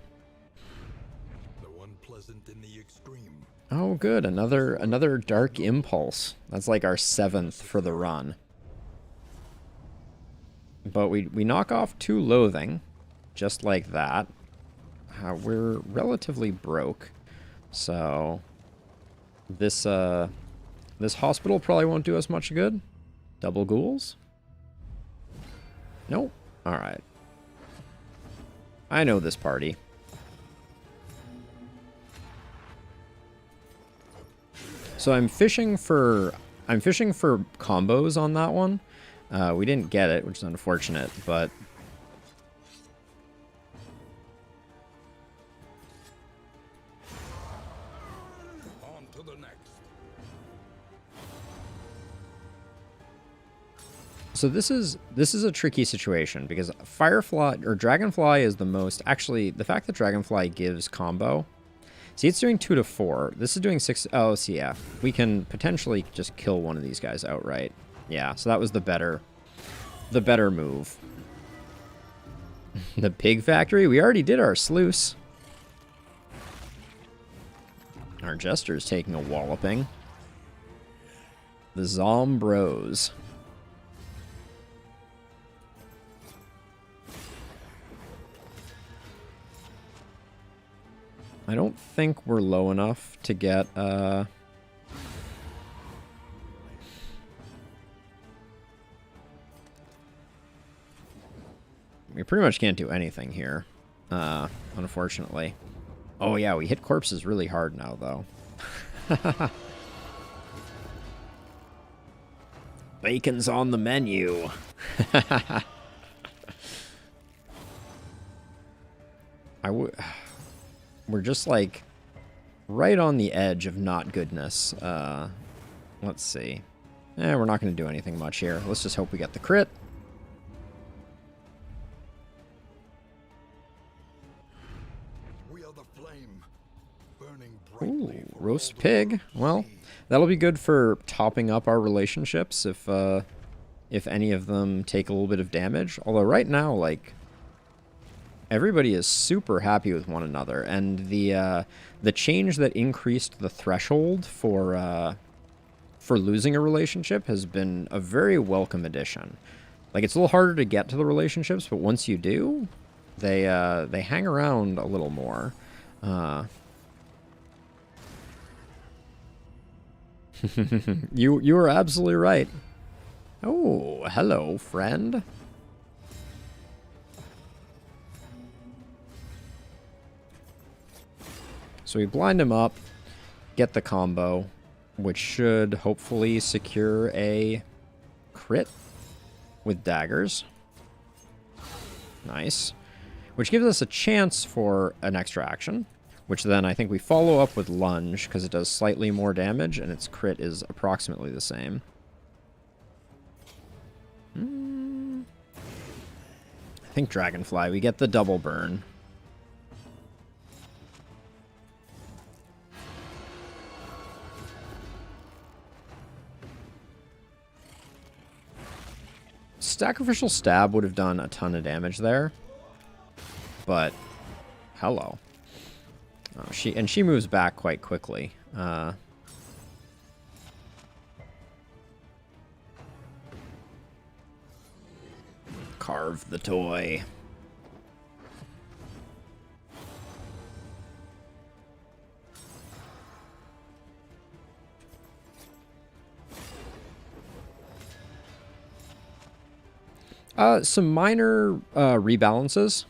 Oh, good. Another Dark Impulse. That's like our 7th for the run. But we knock off 2 Loathing, just like that. We're relatively broke, so this hospital probably won't do us much good. Double ghouls? Nope. All right. I know this party. So I'm fishing for combos on that one. We didn't get it, which is unfortunate, but on to the next. So this is a tricky situation because Firefly or Dragonfly is the most, actually the fact that Dragonfly gives combo. See, it's doing 2 to 4. This is doing 6. Oh, so yeah, we can potentially just kill one of these guys outright. Yeah, so that was the better move. The pig factory? We already did our sluice. Our jester's taking a walloping. The Zombros. I don't think we're low enough to get, we pretty much can't do anything here, unfortunately. Oh yeah, we hit corpses really hard now, though. Bacon's on the menu. We're just, like, right on the edge of not goodness. Let's see. We're not going to do anything much here. Let's just hope we get the crit. We are the flame, burning Ooh, brightly for roast all the pig. world to Well, see. that'll be good for topping up our relationships if any of them take a little bit of damage. Although right now, like, everybody is super happy with one another, and the change that increased the threshold for losing a relationship has been a very welcome addition. Like, it's a little harder to get to the relationships, but once you do, they hang around a little more. You are absolutely right. Oh, hello, friend. So we blind him up, get the combo, which should hopefully secure a crit with daggers. Nice. Which gives us a chance for an extra action, which then I think we follow up with lunge because it does slightly more damage and its crit is approximately the same. I think Dragonfly, we get the double burn. Sacrificial Stab would have done a ton of damage there, but hello. Oh, she moves back quite quickly. Carve the toy. Some minor rebalances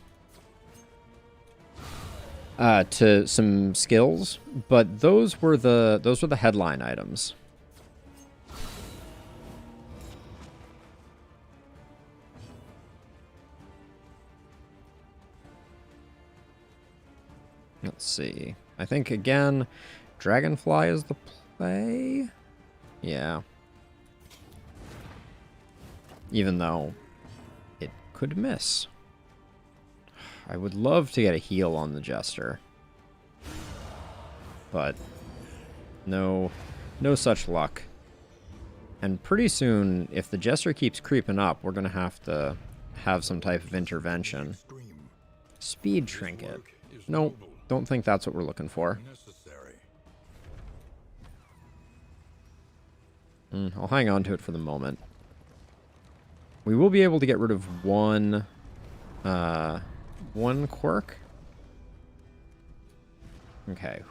to some skills, but those were the headline items. Let's see. I think again, Dragonfly is the play. Yeah. Even though it could miss. I would love to get a heal on the Jester. But No, no such luck. And pretty soon, if the Jester keeps creeping up, we're going to have some type of intervention. Speed trinket. Nope, don't think that's what we're looking for. I'll hang on to it for the moment. We will be able to get rid of one quirk. Okay,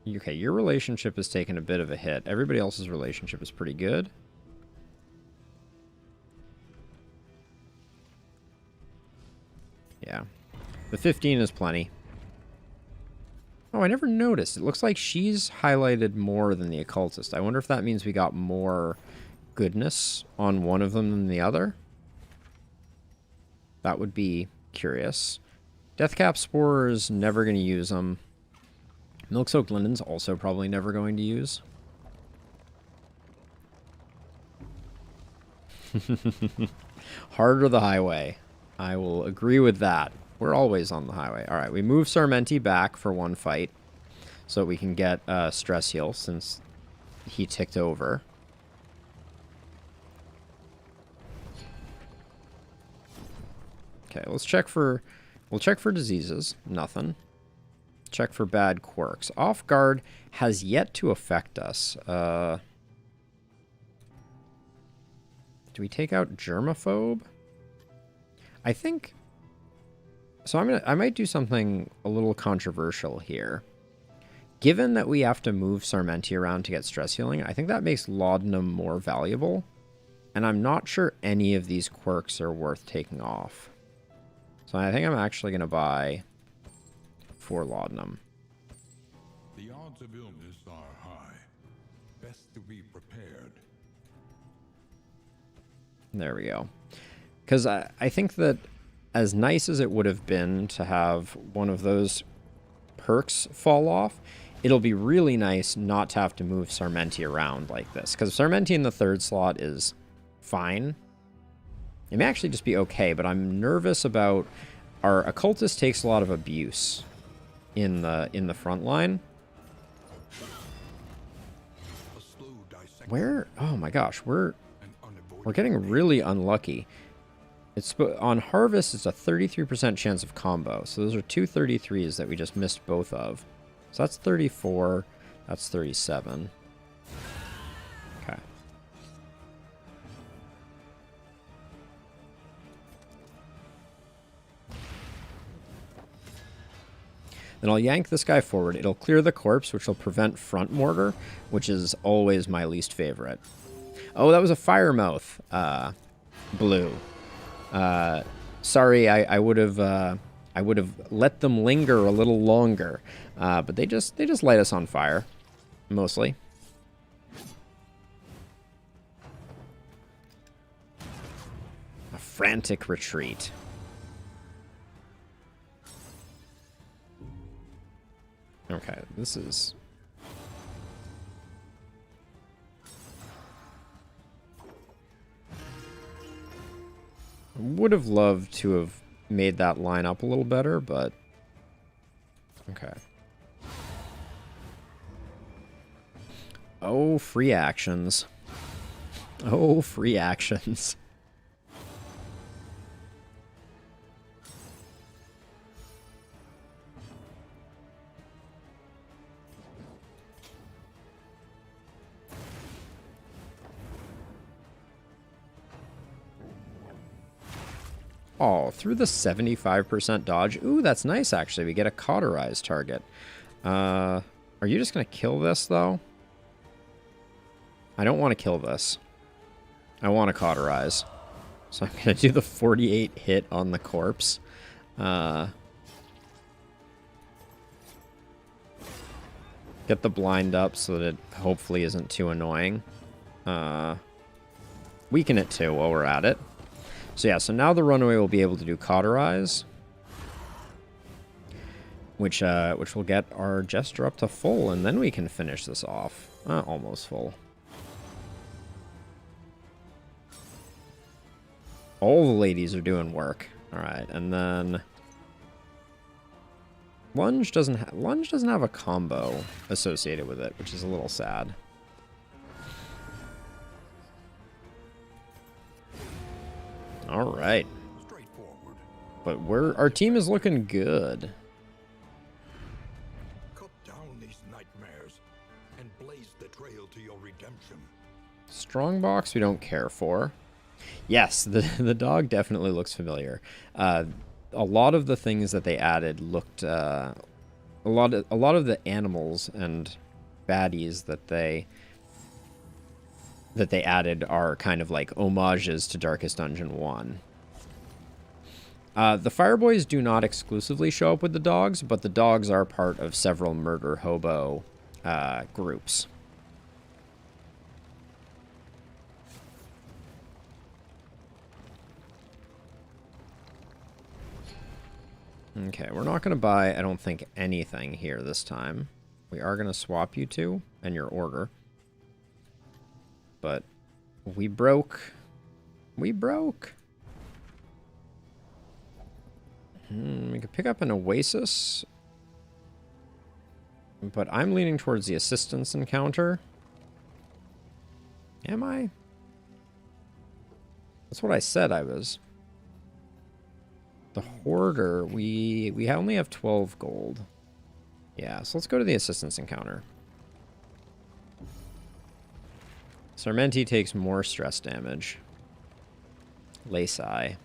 okay, your relationship has taken a bit of a hit. Everybody else's relationship is pretty good. Yeah. The 15 is plenty. Oh, I never noticed. It looks like she's highlighted more than the occultist. I wonder if that means we got more goodness on one of them than the other. That would be curious. Deathcap Spores, never going to use them. Milk Soaked Linen's also probably never going to use. Harder the highway. I will agree with that. We're always on the highway. Alright, we move Sarmenti back for one fight so that we can get stress heal since he ticked over. Okay, let's check for... We'll check for diseases. Nothing. Check for bad quirks. Off guard has yet to affect us. Do we take out germaphobe? I think... So I might do something a little controversial here. Given that we have to move Sarmenti around to get stress healing, I think that makes laudanum more valuable. And I'm not sure any of these quirks are worth taking off. So I think I'm actually going to buy 4 laudanum. The odds of illness are high. Best to be prepared. There we go. Because I think that as nice as it would have been to have one of those perks fall off, it'll be really nice not to have to move Sarmenti around like this. Because Sarmenti in the 3rd slot is fine. It may actually just be okay, but I'm nervous about... Our occultist takes a lot of abuse in the front line. Where? Oh my gosh, we're getting really unlucky. It's on Harvest, it's a 33% chance of combo. So those are 2 33s that we just missed both of. So that's 34. That's 37. Okay. Then I'll yank this guy forward. It'll clear the corpse, which will prevent front mortar, which is always my least favorite. Oh, that was a Firemouth blue. Sorry, I would have let them linger a little longer, but they just light us on fire, mostly. A frantic retreat. Okay, this is... Would have loved to have made that line up a little better, but... Okay. Oh, free actions. Oh, free actions. Oh, through the 75% dodge. Ooh, that's nice, actually. We get a cauterized target. Are you just going to kill this, though? I don't want to kill this. I want to cauterize. So I'm going to do the 48 hit on the corpse. Get the blind up so that it hopefully isn't too annoying. Weaken it, too, while we're at it. So yeah, so now the runaway will be able to do cauterize, which will get our Jester up to full, and then we can finish this off. Almost full. All the ladies are doing work. All right, and then Lunge doesn't have a combo associated with it, which is a little sad. All right. Straightforward. But our team is looking good. Cut down these nightmares and blaze the trail to your redemption. Strongbox we don't care for. Yes, the dog definitely looks familiar. A lot of the things that they added looked a lot of the animals and baddies that they added are kind of like homages to Darkest Dungeon 1. The Fireboys do not exclusively show up with the dogs, but the dogs are part of several murder hobo groups. Okay, we're not going to buy, I don't think, anything here this time. We are going to swap you two and your order. But we broke. We broke. We could pick up an Oasis. But I'm leaning towards the assistance encounter. Am I? That's what I said I was. The Hoarder, we only have 12 gold. Yeah, so let's go to the assistance encounter. Sarmenti takes more stress damage. Laci.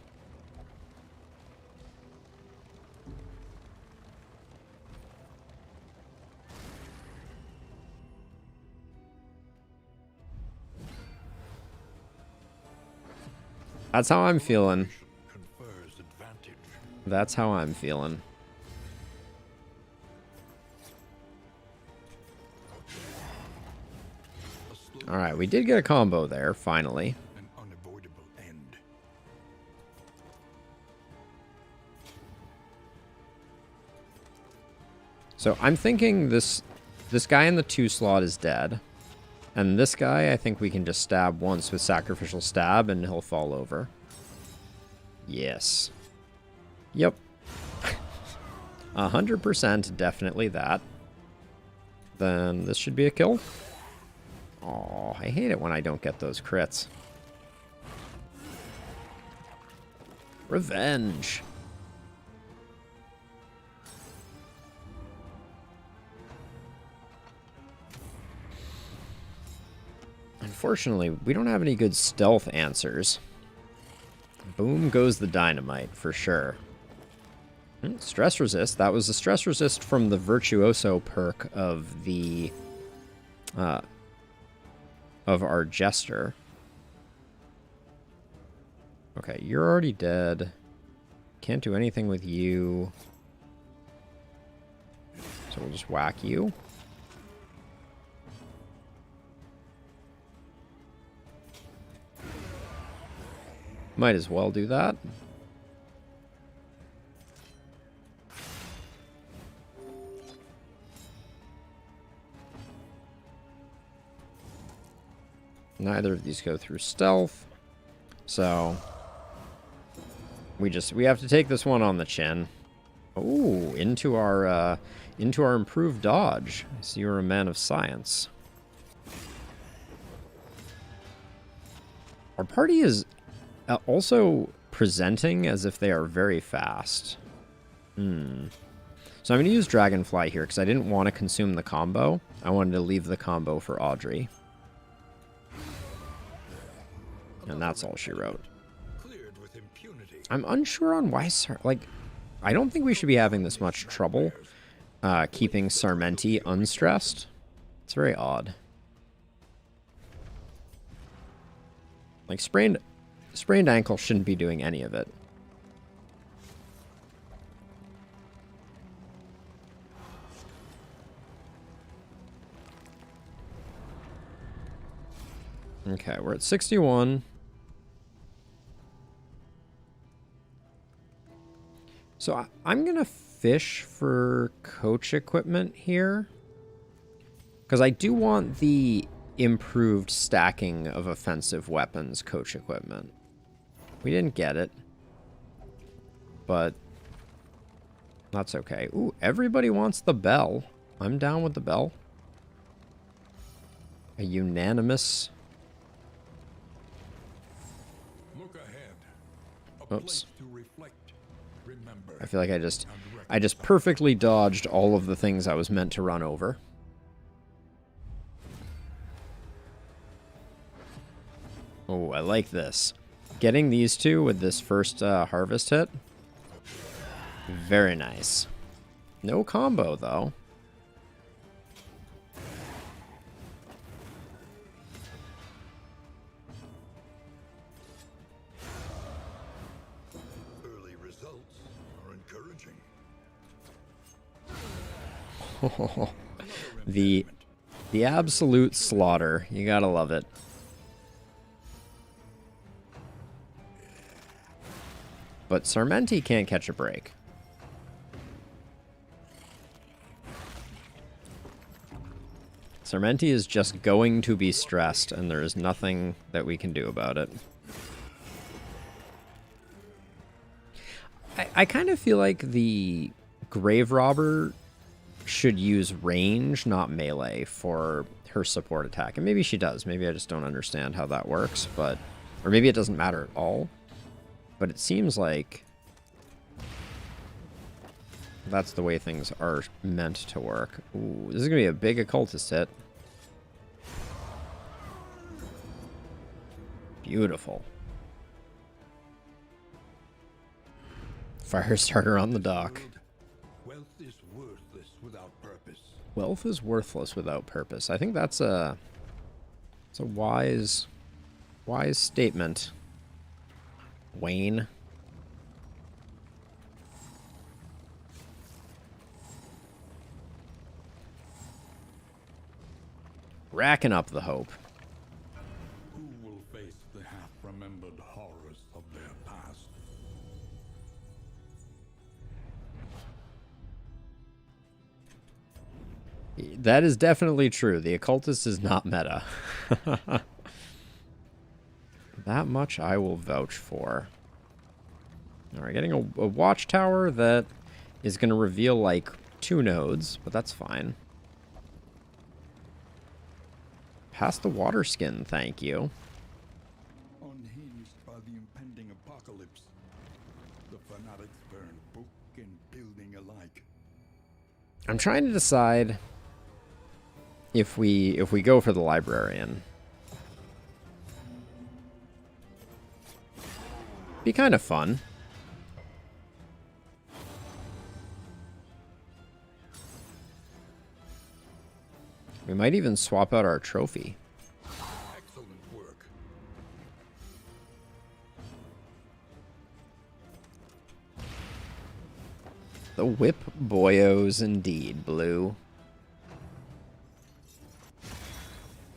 That's how I'm feeling. Confers advantage. That's how I'm feeling. Alright, we did get a combo there, finally. An unavoidable end. So I'm thinking this guy in the 2 slot is dead. And this guy, I think we can just stab once with Sacrificial Stab and he'll fall over. Yes. Yep. 100% definitely that. Then this should be a kill. Oh, I hate it when I don't get those crits. Revenge. Unfortunately, we don't have any good stealth answers. Boom goes the dynamite, for sure. Stress resist. That was the stress resist from the Virtuoso perk of the... of our Jester. Okay, you're already dead. Can't do anything with you. So we'll just whack you. Might as well do that. Neither of these go through stealth. So we have to take this one on the chin. Oh, into our improved dodge. I see you're a man of science. Our party is also presenting as if they are very fast. So I'm going to use Dragonfly here because I didn't want to consume the combo. I wanted to leave the combo for Audrey. And that's all she wrote. Cleared with impunity. I'm unsure on why, like, I don't think we should be having this much trouble keeping Sarmenti unstressed. It's very odd. Like, sprained ankle shouldn't be doing any of it. Okay, we're at 61. So I'm going to fish for coach equipment here. Because I do want the improved stacking of offensive weapons coach equipment. We didn't get it. But That's okay. Ooh, everybody wants the bell. I'm down with the bell. A unanimous... Look ahead. A Oops. place to reflect, remember, I feel like I and just reconcile. perfectly dodged all of the things I was meant to run over. Oh, I like this. Getting these two with this first harvest hit. Very nice. No combo, though. Early results are encouraging. the absolute slaughter. You gotta love it. But Sarmenti can't catch a break. Sarmenti is just going to be stressed, and there is nothing that we can do about it. I kind of feel like the Grave Robber should use range, not melee, for her support attack. And maybe she does. Maybe I just don't understand how that works, but... Or maybe it doesn't matter at all. But it seems like... that's the way things are meant to work. Ooh, this is going to be a big occultist hit. Beautiful. Firestarter on the dock. Wealth is worthless without purpose. Wealth is worthless without purpose. I think that's a wise statement. Wayne. Racking up the hope. Who will face the half-remembered horrors of their past? That is definitely true. The occultist is not meta. That much I will vouch for. Alright, getting a watchtower that is going to reveal, like, 2 nodes, but that's fine. Pass the water skin, thank you. Unhinged by the impending apocalypse, the fanatics burn book and building alike. I'm trying to decide if we go for the librarian. Be kind of fun. We might even swap out our trophy. Excellent work. The whip boyos indeed, Blue.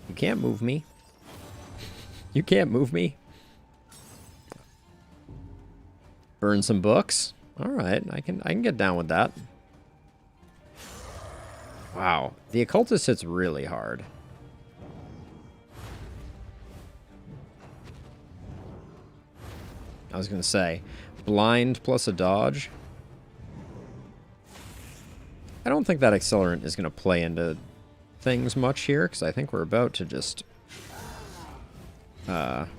You can't move me. You can't move me. Burn some books. All right, I can get down with that. Wow, the occultist hits really hard. I was gonna say, blind plus a dodge. I don't think that accelerant is gonna play into things much here, because I think we're about to just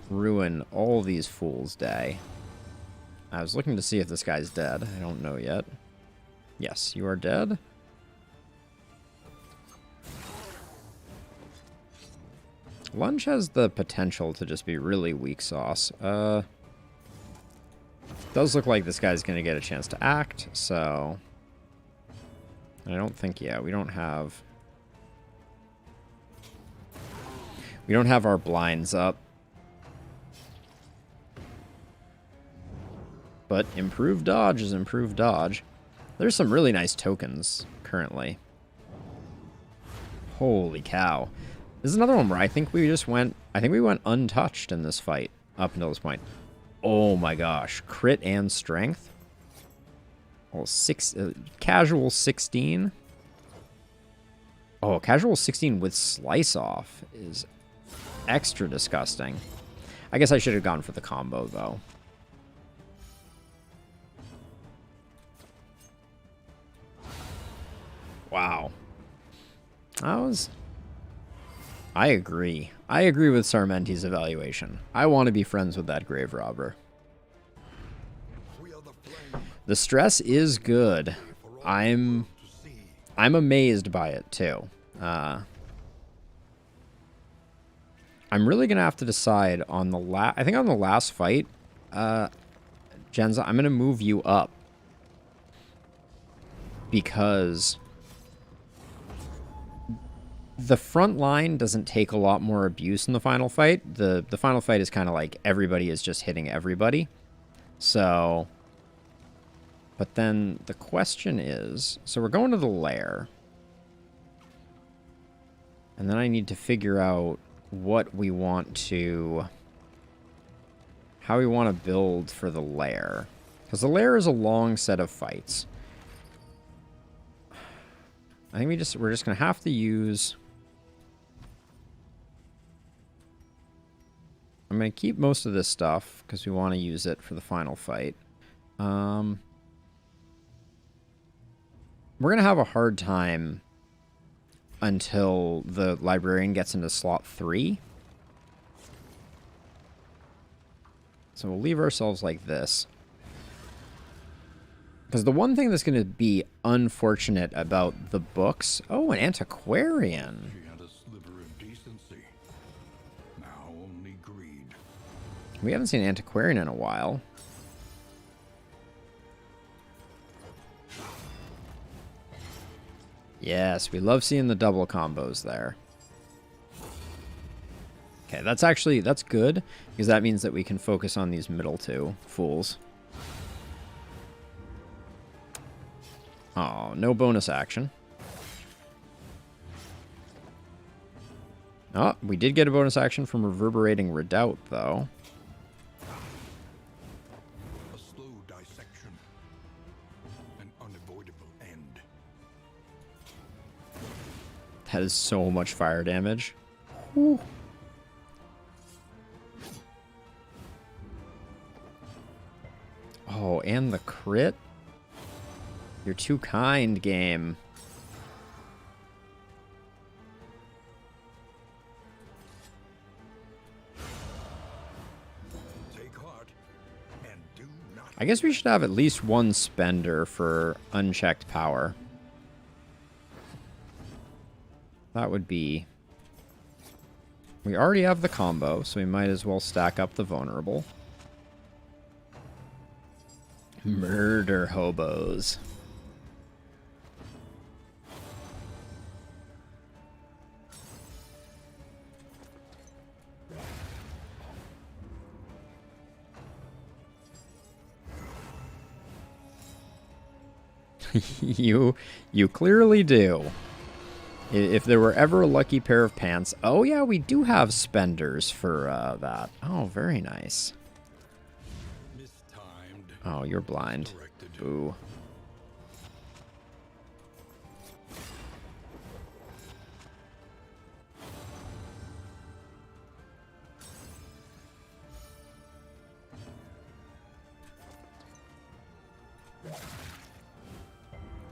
ruin all these fools' day. I was looking to see if this guy's dead. I don't know yet. Yes, you are dead. Lunge has the potential to just be really weak sauce. Does look like this guy's going to get a chance to act, so... I don't think, yeah, we don't have our blinds up. But improved dodge is improved dodge. There's some really nice tokens currently. Holy cow. This is another one where I think we went untouched in this fight up until this point. Oh my gosh. Crit and strength. Oh, casual 16. Oh, casual 16 with slice off is extra disgusting. I guess I should have gone for the combo, though. Wow. I agree. I agree with Sarmenti's evaluation. I want to be friends with that grave robber. The stress is good. I'm amazed by it too. I'm really gonna have to decide on the I think on the last fight, Jenza, I'm gonna move you up because the front line doesn't take a lot more abuse in the final fight. The final fight is kind of like everybody is just hitting everybody. So, but then the question is, so we're going to the lair. And then I need to figure out what we want to, how we want to build for the lair. Because the lair is a long set of fights. I think we're just going to have to use, I'm going to keep most of this stuff because we want to use it for the final fight. We're going to have a hard time until the librarian gets into slot 3. So we'll leave ourselves like this. Because the one thing that's going to be unfortunate about the books... Oh, an antiquarian. She had a sliver of decency. Now only greed. We haven't seen an antiquarian in a while. Yes, we love seeing the double combos there. Okay, that's good, because that means that we can focus on these middle two fools. Oh, no bonus action. Oh, we did get a bonus action from Reverberating Redoubt, though. A slow dissection. An unavoidable end. That is so much fire damage. Whew. Oh, and the crit? You're too kind, game. Take heart and do not. I guess we should have at least one spender for unchecked power. That would be... We already have the combo, so we might as well stack up the vulnerable. Murder hobos. You clearly do. If there were ever a lucky pair of pants... Oh, yeah, we do have spenders for that. Oh, very nice. Mistimed. Oh, you're blind. Corrected. Boo.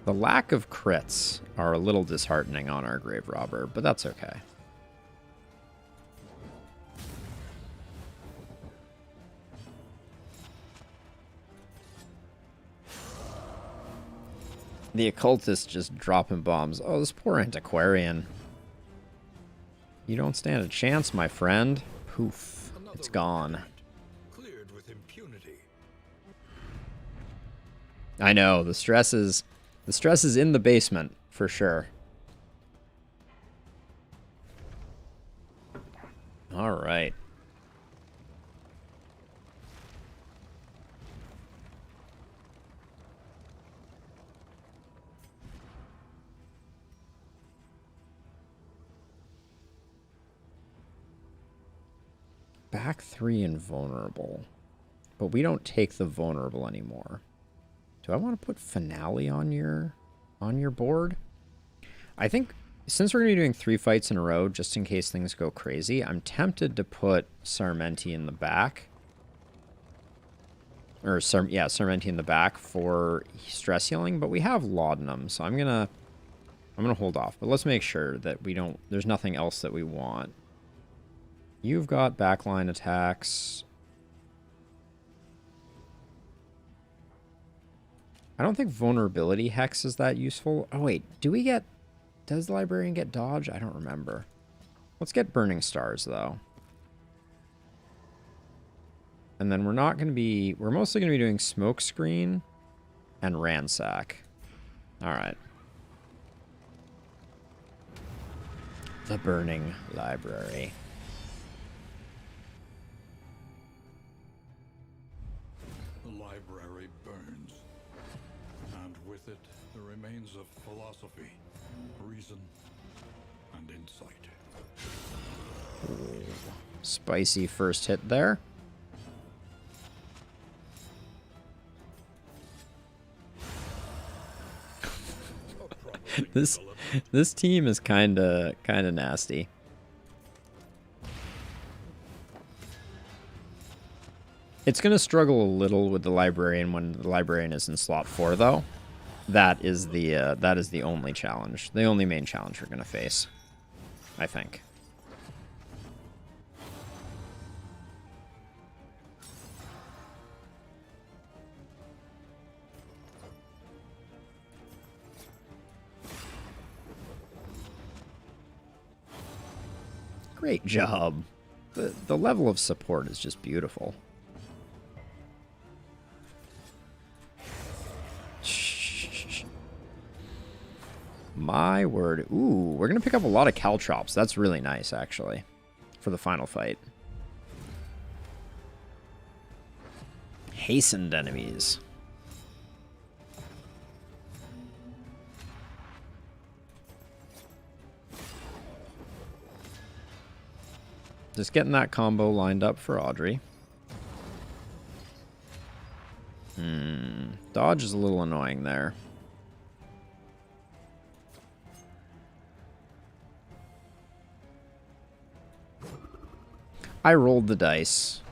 The lack of crits are a little disheartening on our grave robber, but that's okay. The occultist just dropping bombs. Oh, this poor antiquarian. You don't stand a chance, my friend. Poof. It's gone. Cleared with impunity. I know, the stress is in the basement, for sure. All right. Back 3 and vulnerable. But we don't take the vulnerable anymore. Do I want to put finale on your board? I think since we're going to be doing 3 fights in a row, just in case things go crazy, I'm tempted to put Sarmenti in the back. Or, Sarmenti in the back for stress healing, but we have Laudanum, so I'm going to I'm going to hold off, but let's make sure that we don't... There's nothing else that we want. You've got backline attacks. I don't think vulnerability hex is that useful. Oh, wait. Do we get... Does the librarian get dodge? I don't remember. Let's get burning stars, though. And then we're not going to be... We're mostly going to be doing smoke screen and ransack. Alright. The burning library. The library burns, and with it the remains of philosophy, reason, and insight. Ooh, spicy first hit there. This team is kind of nasty. It's going to struggle a little with the librarian when the librarian is in slot 4, though. That is the only challenge, the only main challenge we're going to face, I think. Great job. The level of support is just beautiful. My word. Ooh, we're going to pick up a lot of caltrops. That's really nice, actually, for the final fight. Hastened enemies. Just getting that combo lined up for Audrey. Dodge is a little annoying there. I rolled the dice.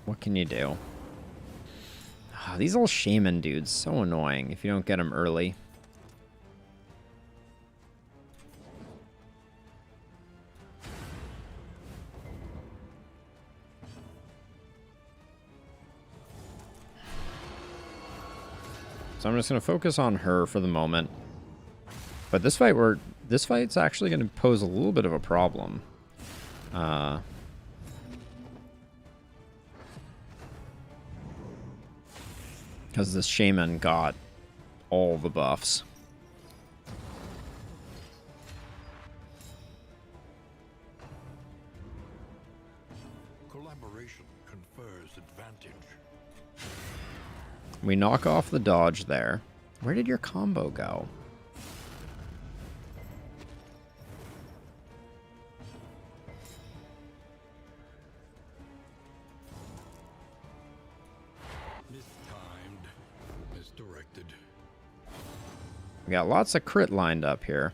What can you do? Oh, these little shaman dudes, so annoying if you don't get them early. So I'm just going to focus on her for the moment. But this fight's actually going to pose a little bit of a problem. Because this shaman got all the buffs. Collaboration confers advantage. We knock off the dodge there. Where did your combo go? Mistimed, misdirected. We got lots of crit lined up here.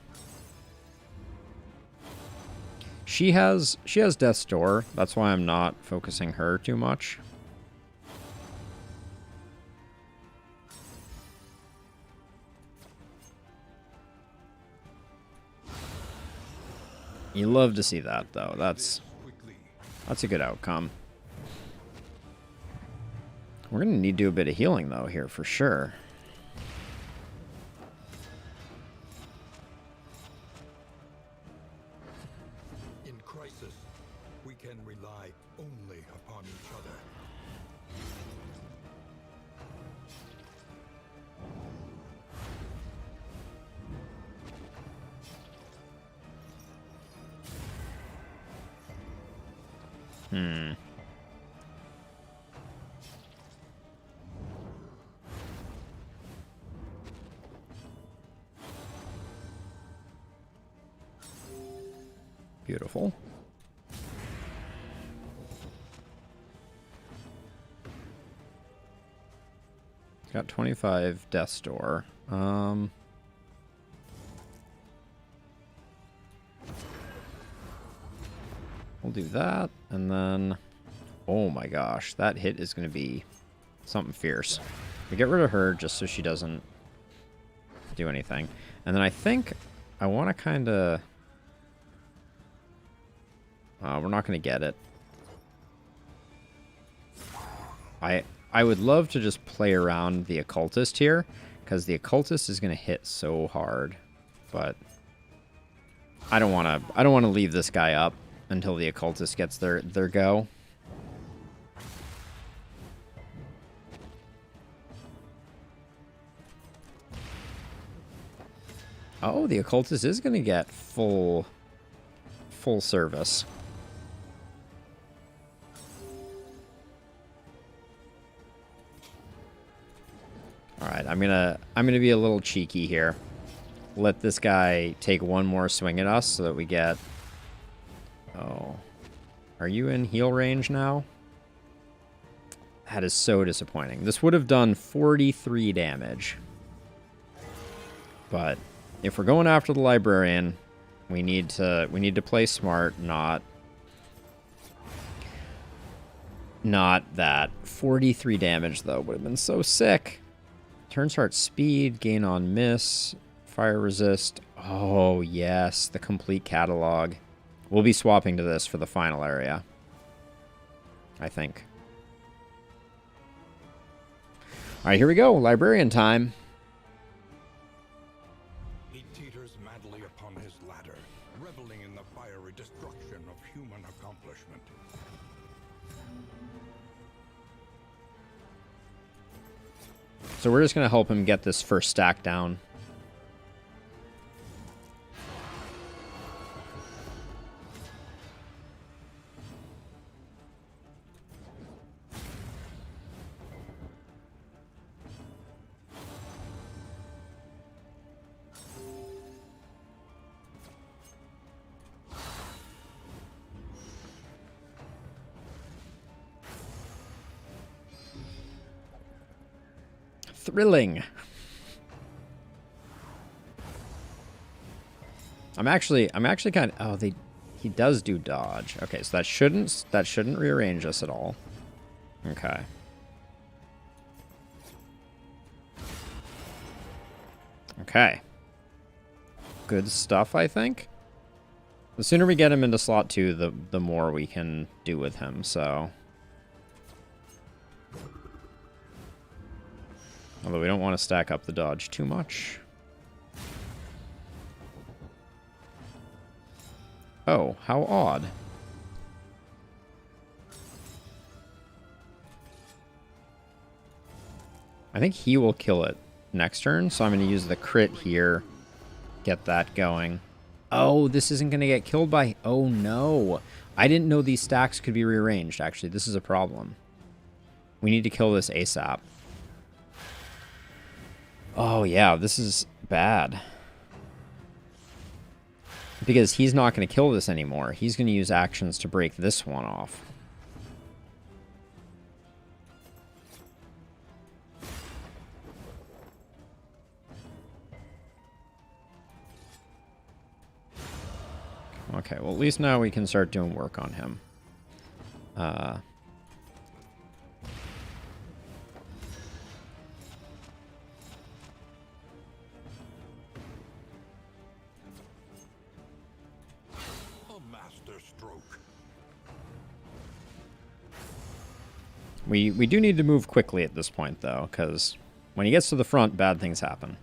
She has Death's Door. That's why I'm not focusing her too much. You love to see that, though. That's a good outcome. We're going to need to do a bit of healing, though, here, for sure. In crisis, we can rely only upon each other. Beautiful. Got 25 Death's Door. We'll do that, and then... Oh my gosh, that hit is going to be something fierce. We get rid of her just so she doesn't do anything. And then I think I want to kind of... we're not going to get it. I would love to just play around the occultist here, because the occultist is going to hit so hard. But I don't want to leave this guy up until the occultist gets their go. Oh, the occultist is going to get full service. All right, I'm gonna be a little cheeky here. Let this guy take one more swing at us so that we get... Oh. Are you in heal range now? That is so disappointing. This would have done 43 damage. But if we're going after the librarian, we need to play smart, not that. 43 damage though would have been so sick. Turn start speed, gain on miss, fire resist. Oh yes, the complete catalog. We'll be swapping to this for the final area, I think. All right, here we go. Librarian time. He teeters madly upon his ladder, reveling in the fiery destruction of human accomplishment. So we're just going to help him get this first stack down. Thrilling. I'm actually kind of... Oh, he does do dodge. Okay, so that shouldn't rearrange us at all. Okay. Okay. Good stuff, I think. The sooner we get him into slot 2, the more we can do with him, so... Although we don't want to stack up the dodge too much. Oh, how odd. I think he will kill it next turn, so I'm going to use the crit here. Get that going. Oh, this isn't going to get killed by... Oh, no. I didn't know these stacks could be rearranged, actually. This is a problem. We need to kill this ASAP. Oh, yeah, this is bad. Because he's not going to kill this anymore. He's going to use actions to break this one off. Okay, well, at least now we can start doing work on him. We do need to move quickly at this point, though, because when he gets to the front, bad things happen.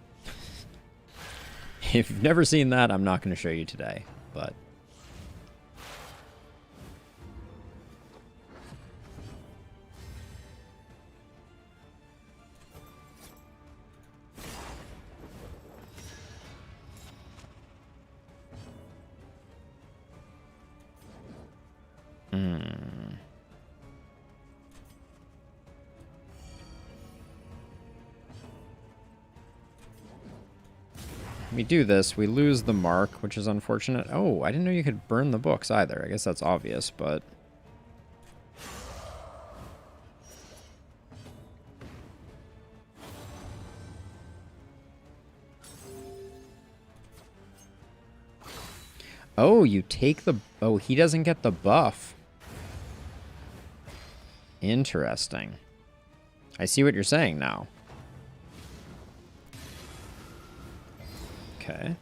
If you've never seen that, I'm not going to show you today, but... We do this, we lose the mark, which is unfortunate. Oh, I didn't know you could burn the books either. I guess that's obvious, but... Oh, you take the... Oh, he doesn't get the buff. Interesting. I see what you're saying now. Okay.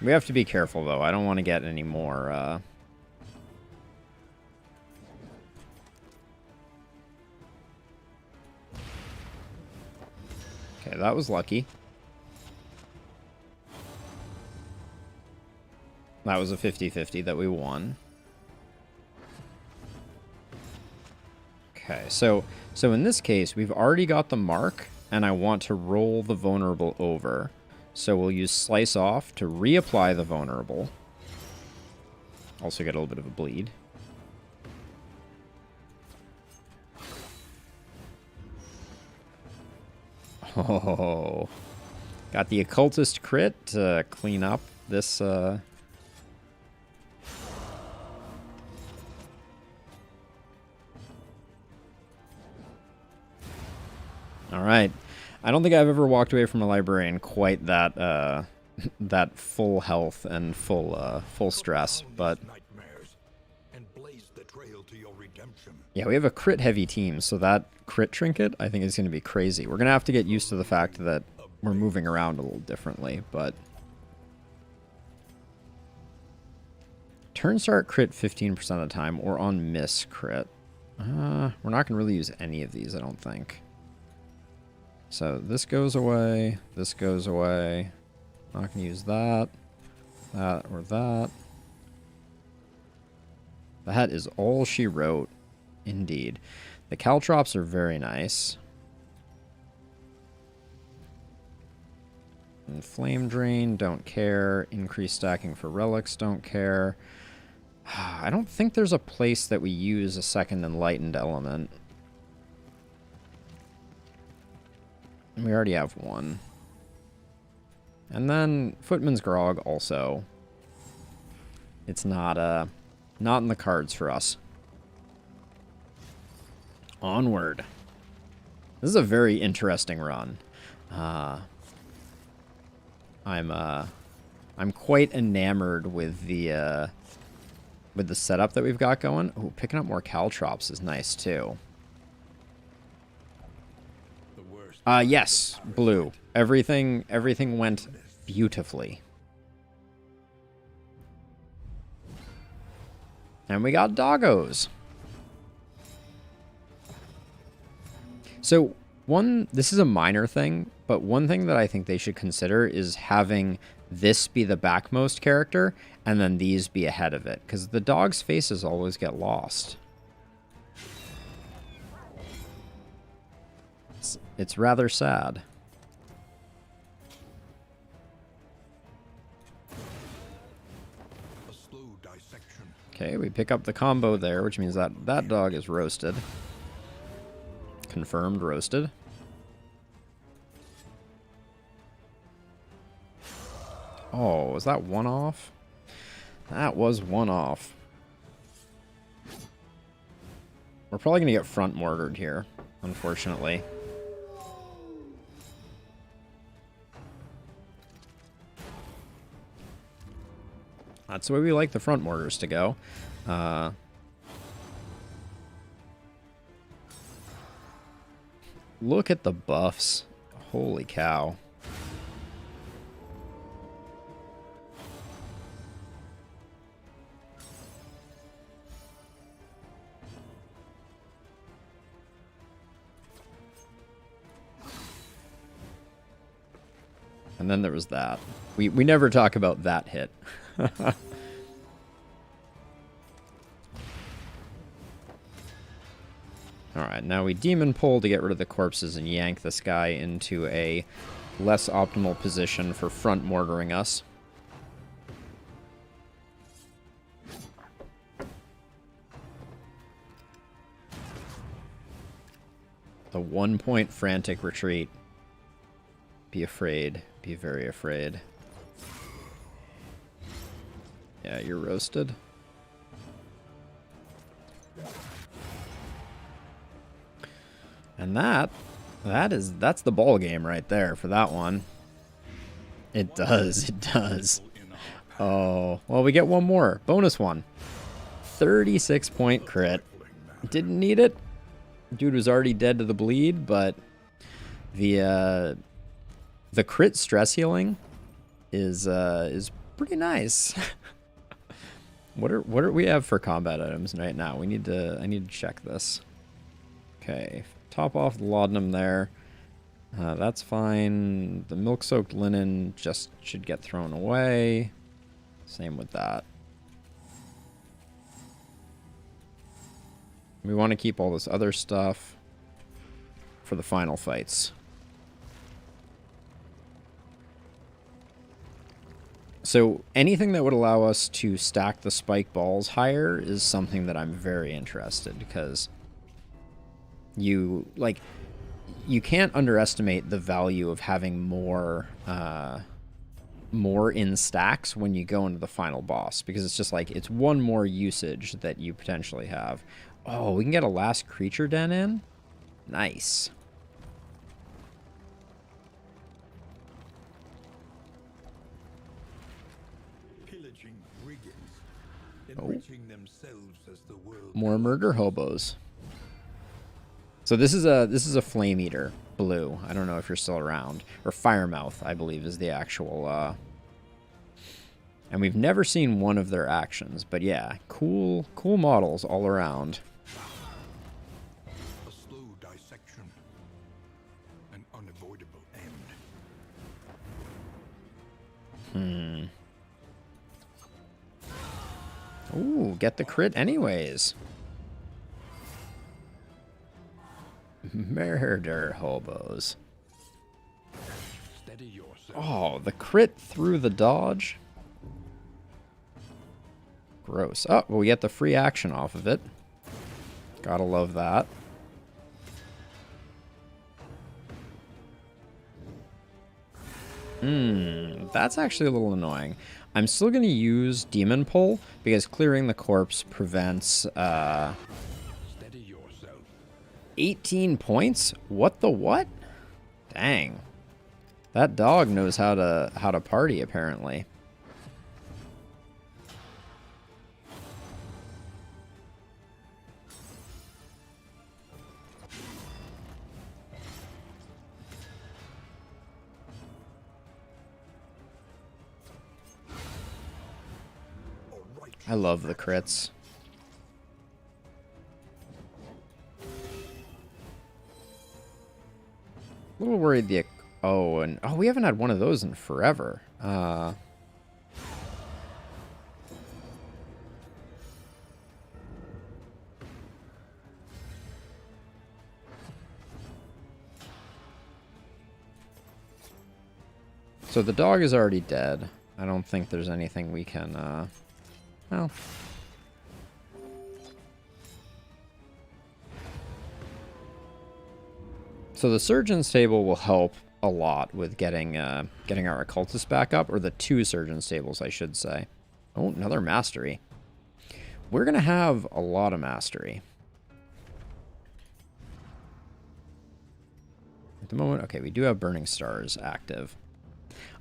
We have to be careful, though. I don't want to get any more, Okay, that was lucky. That was a 50-50 that we won. Okay, so in this case, we've already got the mark, and I want to roll the vulnerable over. So we'll use Slice Off to reapply the vulnerable. Also get a little bit of a bleed. Oh, got the Occultist crit to clean up this... All right. I don't think I've ever walked away from a librarian quite that that full health and full stress, but yeah, we have a crit heavy team, so that crit trinket I think is going to be crazy. We're going to have to get used to the fact that we're moving around a little differently, but turn start crit 15% of the time or on miss crit. We're not going to really use any of these, I don't think. So this goes away, this goes away. Not going to use that, that, or that. That is all she wrote, indeed. The caltrops are very nice. And flame drain, don't care. Increase stacking for relics, don't care. I don't think there's a place that we use a second enlightened element. We already have one. And then Footman's Grog also. It's not in the cards for us. Onward. This is a very interesting run. I'm quite enamored with the setup that we've got going. Oh, picking up more caltrops is nice too. Yes, blue. Everything went beautifully. And we got doggos. So this is a minor thing, but one thing that I think they should consider is having this be the backmost character and then these be ahead of it, because the dog's faces always get lost. It's rather sad. Okay, we pick up the combo there, which means that that dog is roasted. Confirmed roasted. Oh, was that one off? That was one off. We're probably going to get front mortared here, unfortunately. That's the way we like the front mortars to go. Look at the buffs. Holy cow. And then there was that. We never talk about that hit. Alright, now we demon pull to get rid of the corpses and yank this guy into a less optimal position for front mortaring us. The 1-point frantic retreat. Be afraid. Be very afraid. Yeah, you're roasted. And that's the ball game right there for that one. It does. Oh, well, we get one more. Bonus one. 36-point crit. Didn't need it, Dude was already dead to the bleed, but the crit stress healing is pretty nice. What are we have for combat items right now? I need to check this. Okay, top off the laudanum there. That's fine. The milk-soaked linen just should get thrown away. Same with that. We want to keep all this other stuff for the final fights. So anything that would allow us to stack the spike balls higher is something that I'm very interested, because you can't underestimate the value of having more in stacks when you go into the final boss, because it's just like it's one more usage that you potentially have. Oh, we can get a last creature den in? Nice. Pillaging brigands, enriching themselves as the world. More murder hobos. So this is a flame eater, blue. I don't know if you're still around. Or firemouth, I believe, is the actual and we've never seen one of their actions, but yeah, cool models all around. A slow dissection, an unavoidable end. Ooh, get the crit anyways. Murder hobos. Steady yourself. Oh, the crit through the dodge. Gross. Oh, well, we get the free action off of it. Gotta love that. That's actually a little annoying. I'm still going to use Demon Pull, because clearing the corpse prevents, Steady yourself. 18 points? What the what? Dang. That dog knows how to party, apparently. I love the crits. A little worried the... Oh, and... Oh, we haven't had one of those in forever. So the dog is already dead. I don't think there's anything we can, well... So the surgeon's table will help a lot with getting getting our occultist back up, or the two surgeon's tables, I should say. Oh, another mastery. We're gonna have a lot of mastery. At the moment, okay, we do have Burning Stars active.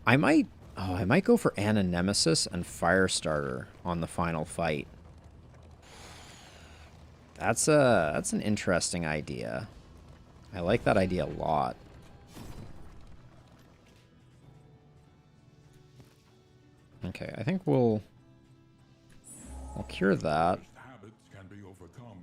I might go for Anna Nemesis and Firestarter on the final fight. That's an interesting idea. I like that idea a lot. Okay, I think we'll cure that. Habits can be overcome.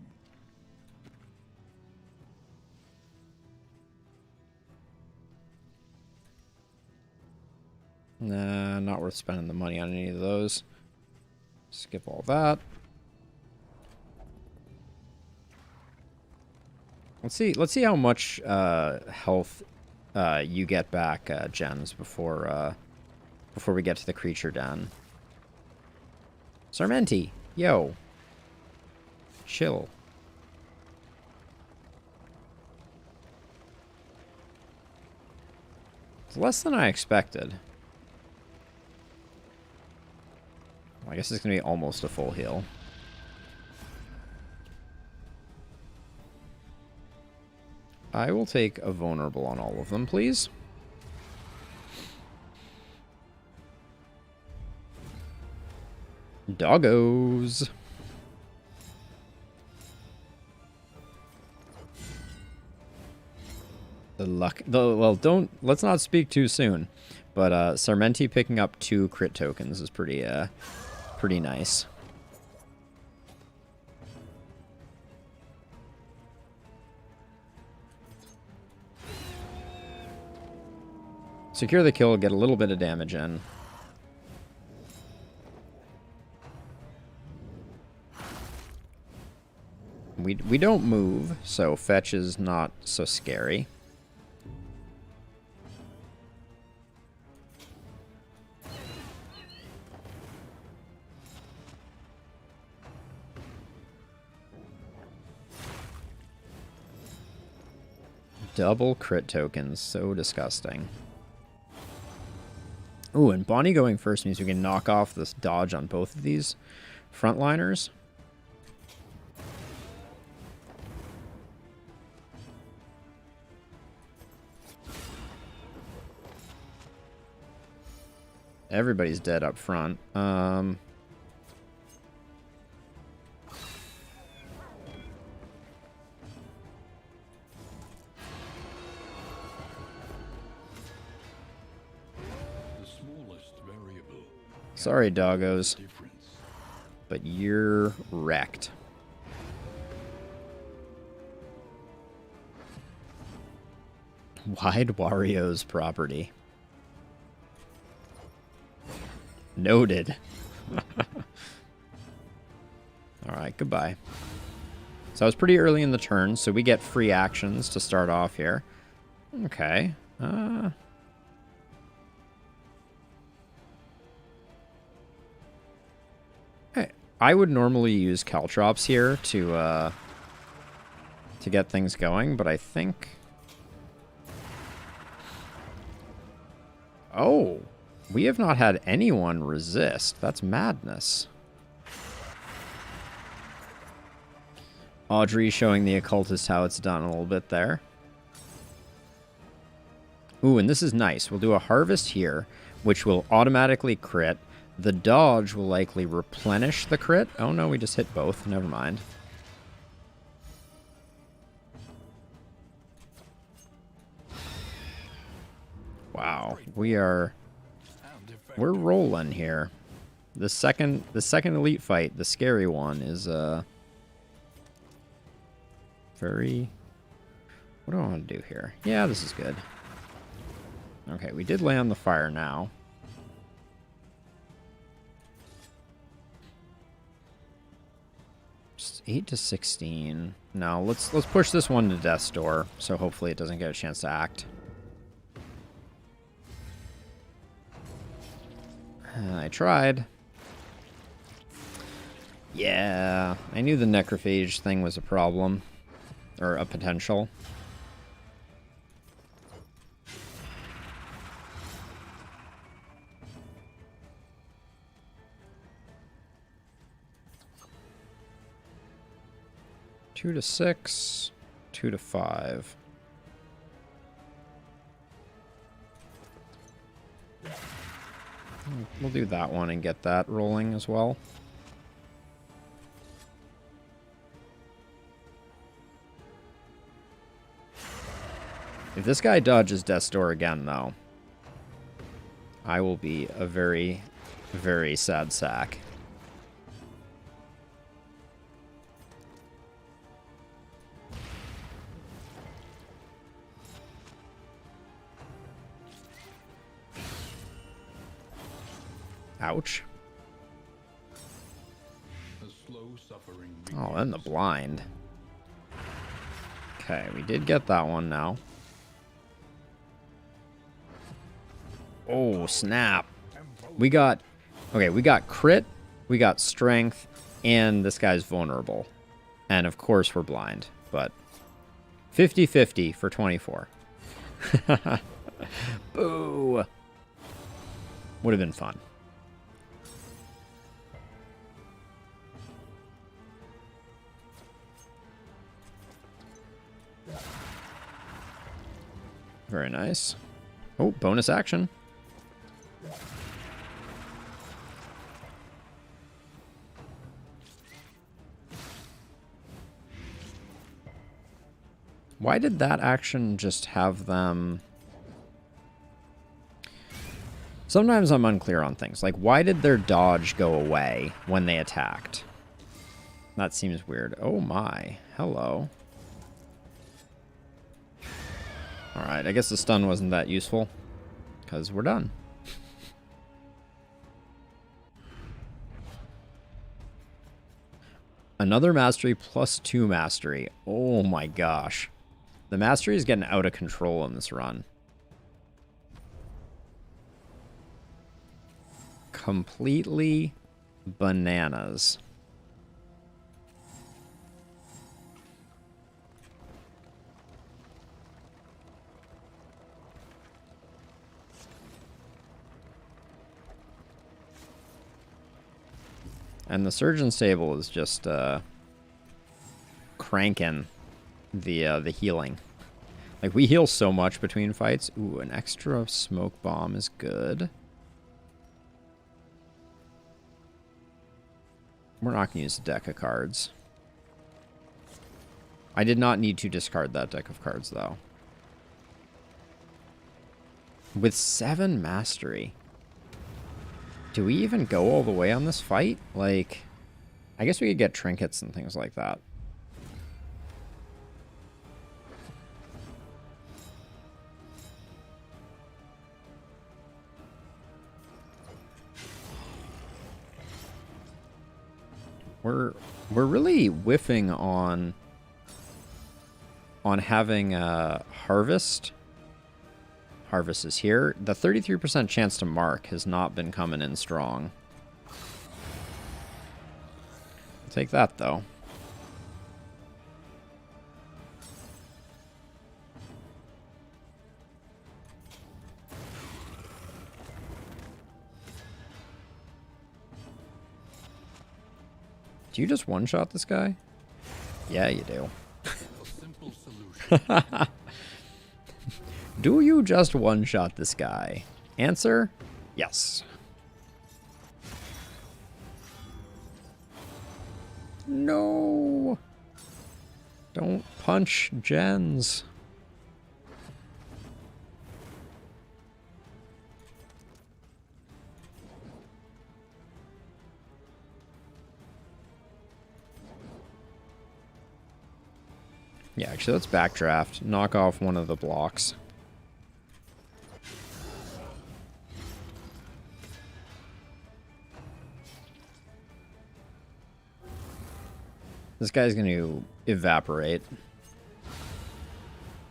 Nah, not worth spending the money on any of those. Skip all that. Let's see how much health you get back, Gems, before we get to the creature den. Sarmenti, yo. Chill. It's less than I expected. Well, I guess it's gonna be almost a full heal. I will take a vulnerable on all of them, please. Doggos. The luck. Well, let's not speak too soon. But Sarmenti picking up 2 crit tokens is pretty nice. Secure the kill, get a little bit of damage in. We don't move, so fetch is not so scary. Double crit tokens, so disgusting. Ooh, and Bonnie going first means we can knock off this dodge on both of these frontliners. Everybody's dead up front. The smallest variable. Sorry, doggos, Difference. but you're wrecked. Wide Wario's property. Noted. Alright, goodbye. So I was pretty early in the turn, so we get free actions to start off here. Okay. Hey, I would normally use Caltrops here to get things going, but I think... Oh, we have not had anyone resist. That's madness. Audrey showing the occultist how it's done a little bit there. Ooh, and this is nice. We'll do a harvest here, which will automatically crit. The dodge will likely replenish the crit. Oh no, we just hit both. Never mind. Wow, we're rolling here. The second elite fight, the scary one, is very... What do I want to do here? Yeah, this is good. Okay, we did lay on the fire now. Just 8 to 16. No, let's push this one to death's door, so hopefully it doesn't get a chance to act. I tried. Yeah, I knew the necrophage thing was a problem. Or a potential. Two to 6, 2 to 5. We'll do that one and get that rolling as well. If this guy dodges Death's Door again, though, I will be a very, very sad sack. Ouch. Oh, and the blind. Okay, we did get that one now. Oh, snap. We got... Okay, we got crit, we got strength, and this guy's vulnerable. And of course we're blind, but... 50-50 for 24. Boo! Would have been fun. Very nice. Oh, bonus action. Why did that action just have them... Sometimes I'm unclear on things. Like, why did their dodge go away when they attacked? That seems weird. Oh my. Hello. Alright, I guess the stun wasn't that useful. Because we're done. Another mastery plus 2 mastery. Oh my gosh. The mastery is getting out of control in this run. Completely bananas. And the surgeon's table is just cranking the healing. Like, we heal so much between fights. Ooh, an extra smoke bomb is good. We're not going to use a deck of cards. I did not need to discard that deck of cards, though. With 7 mastery. Do we even go all the way on this fight? Like, I guess we could get trinkets and things like that. We're really whiffing on having a harvest. Harvest is here. The 33% chance to mark has not been coming in strong. I'll take that, though. Do you just one-shot this guy? Yeah, you do. Do you just one-shot this guy? Answer, yes. No! Don't punch gens. Yeah, actually, let's backdraft. Knock off one of the blocks. This guy's going to evaporate.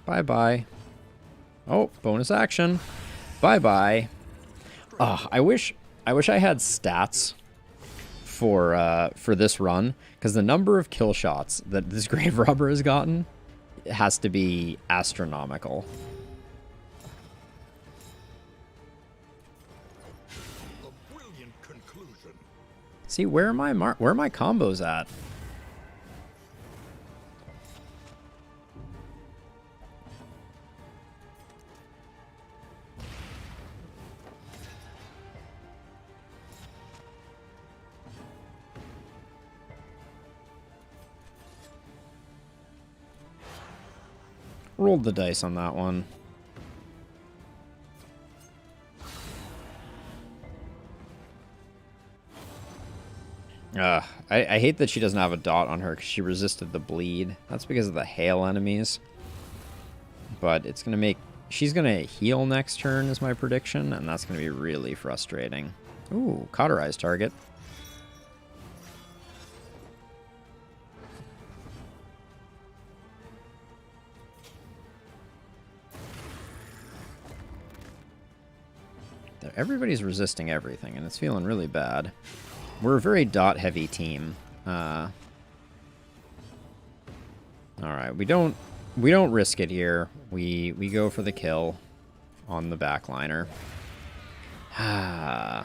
Bye-bye. Oh, bonus action. Bye-bye. I wish I had stats for this run, because the number of kill shots that this Grave Robber has gotten has to be astronomical. A brilliant conclusion. See, where are my combos at? Rolled the dice on that one. I hate that she doesn't have a dot on her because she resisted the bleed. That's because of the hail enemies. But it's going to make... She's going to heal next turn is my prediction, and that's going to be really frustrating. Ooh, cauterized target. Everybody's resisting everything, and it's feeling really bad. We're a very dot-heavy team. All right, we don't risk it here. We go for the kill on the backliner. Ah.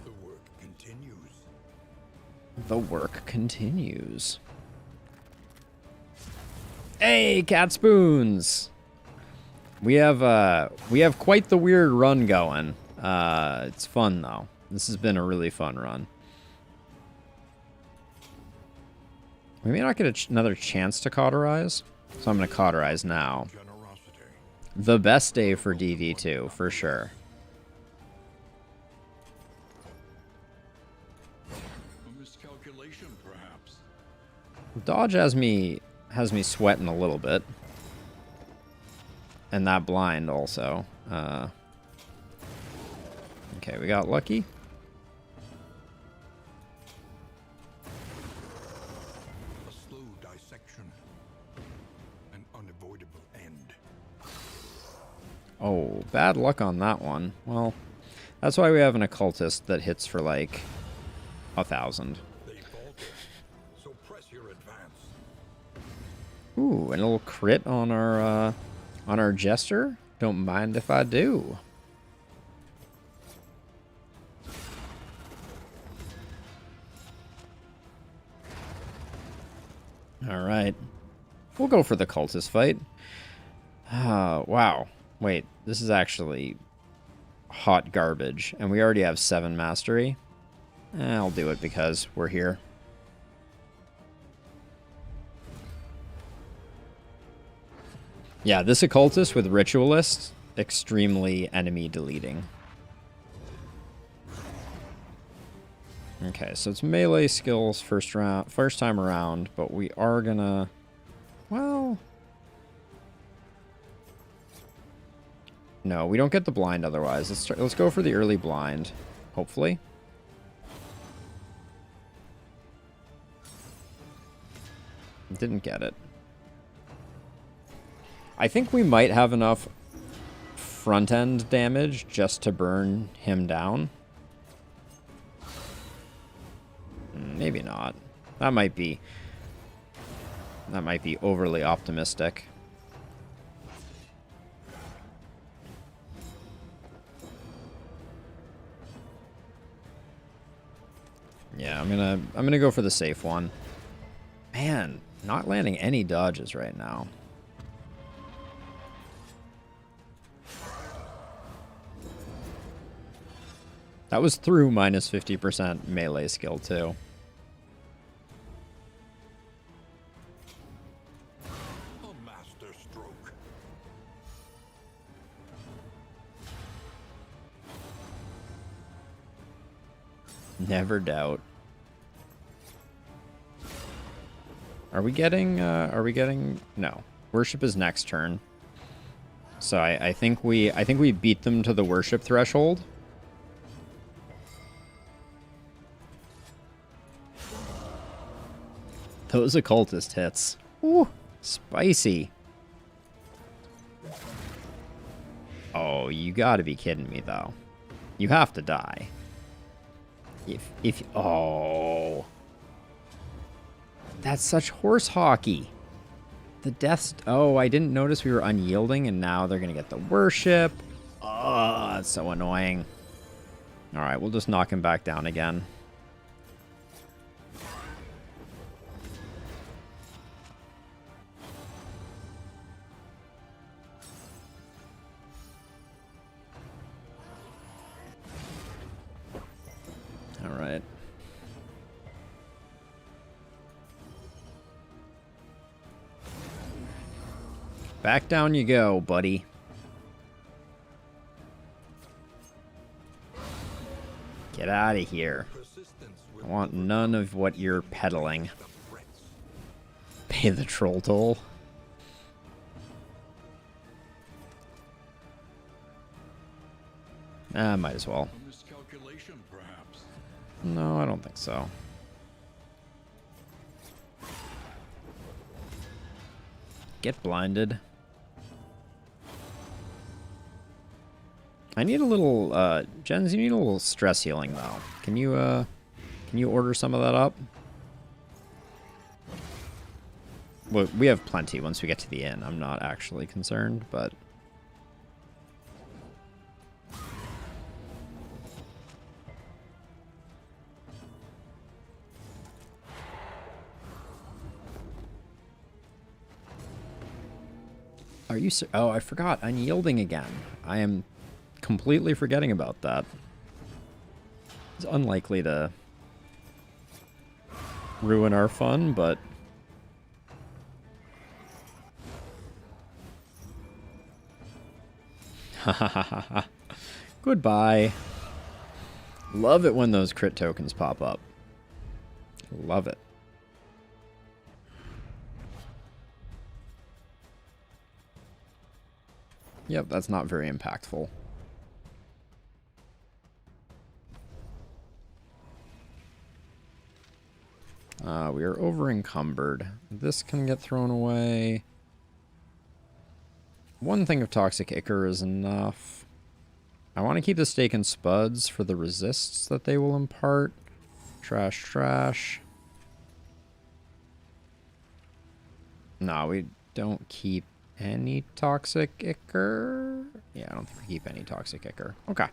The work continues. The work continues. Hey, cat spoons! We have quite the weird run going. It's fun though. This has been a really fun run. We may not get another chance to cauterize, so I'm going to cauterize now. Generosity. The best day for DD2, for sure. A miscalculation, perhaps. Dodge has me sweating a little bit. And that blind also. Okay, we got lucky. A slow dissection. An unavoidable end. Oh, bad luck on that one. Well, that's why we have an occultist that hits for like 1,000. They falter, so press your advance. Ooh, and a little crit on our jester. Don't mind if I do. All right, we'll go for the cultist fight. Wow. Wait, this is actually hot garbage, and we already have 7 mastery. I'll do it because we're here. Yeah, this occultist with ritualist, extremely enemy deleting. Okay, so it's melee skills first time around, but we are gonna, well, no, we don't get the blind otherwise. Let's go for the early blind, hopefully. Didn't get it. I think we might have enough front end damage just to burn him down. Maybe not. That might be overly optimistic. Yeah, I'm gonna go for the safe one. Man, not landing any dodges right now. That was through minus 50% melee skill too. A master stroke. Never doubt. Are we getting no. Worship is next turn. So I think we beat them to the worship threshold. Those occultist hits. Ooh, spicy. Oh, you gotta be kidding me though. You have to die. If oh, that's such horse hockey. The deaths. Oh, I didn't notice we were unyielding, and now they're gonna get the worship. Oh, that's so annoying. All right, we'll just knock him back down again. All right. Back down you go, buddy. Get out of here. I want none of what you're peddling. Pay the troll toll. Might as well. A miscalculation, perhaps. No, I don't think so. Get blinded. I need a little, Jens, you need a little stress healing, though. Can you order some of that up? Well, we have plenty once we get to the inn. I'm not actually concerned, but... Are you... Oh, I forgot. Unyielding again. I am completely forgetting about that. It's unlikely to ruin our fun, but Ha ha ha ha ha. Goodbye. Love it when those crit tokens pop up. Love it. Yep, that's not very impactful. We are over encumbered. This can get thrown away. One thing of Toxic Ichor is enough. I want to keep the Stake and Spuds for the resists that they will impart. Trash, trash. No, we don't keep any Toxic Ichor. Yeah, I don't think we keep any Toxic Ichor. Okay.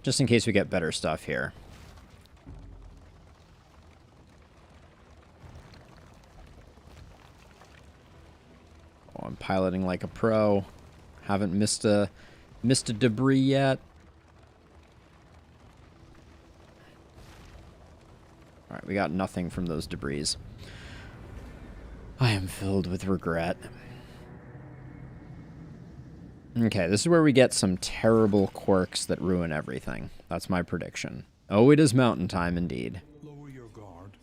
Just in case we get better stuff here. Oh, I'm piloting like a pro. Haven't missed a debris yet. All right, we got nothing from those debris. I am filled with regret. Okay, this is where we get some terrible quirks that ruin everything. That's my prediction. Oh, it is mountain time indeed. Lower your guard.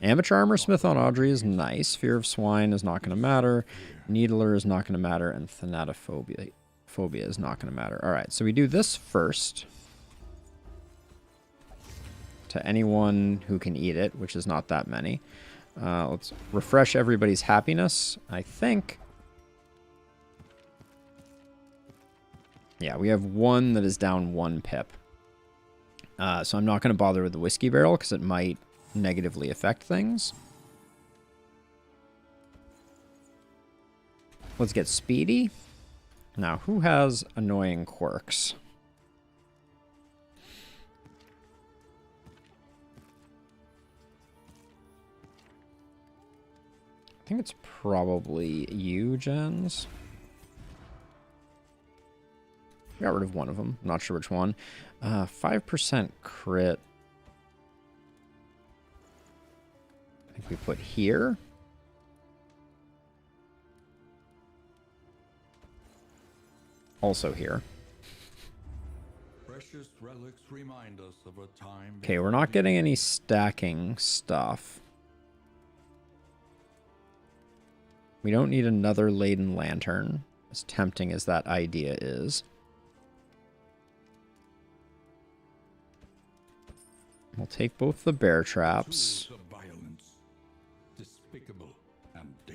Amateur Armor Smith on Audrey is nice. Fear of Swine is not going to matter. Needler is not going to matter. And Thanatophobia is not going to matter. Alright, so we do this first. To anyone who can eat it, which is not that many. Let's refresh everybody's happiness, I think. Yeah, we have one that is down 1 pip. So I'm not going to bother with the whiskey barrel because it might negatively affect things. Let's get speedy. Now, who has annoying quirks? I think it's probably you, Jens. Got rid of one of them. Not sure which one. 5% crit. I think we put here. Also here. Precious relics remind us of a time. Okay, we're not getting any stacking stuff. We don't need another laden lantern, as tempting as that idea is. We'll take both the bear traps.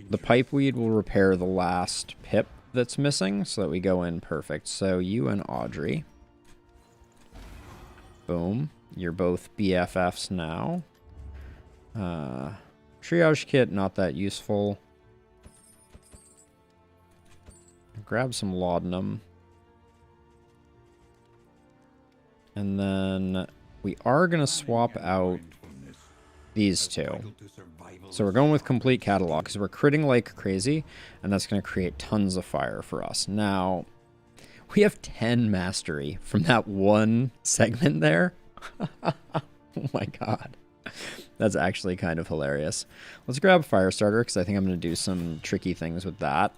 The pipeweed will repair the last pip that's missing, so that we go in perfect. So you and Audrey. Boom. You're both BFFs now. Triage kit, not that useful. Grab some laudanum. And then we are going to swap out these two. So we're going with complete catalog because we're critting like crazy, and that's going to create tons of fire for us. Now, we have 10 mastery from that one segment there. Oh my god. That's actually kind of hilarious. Let's grab Firestarter because I think I'm going to do some tricky things with that.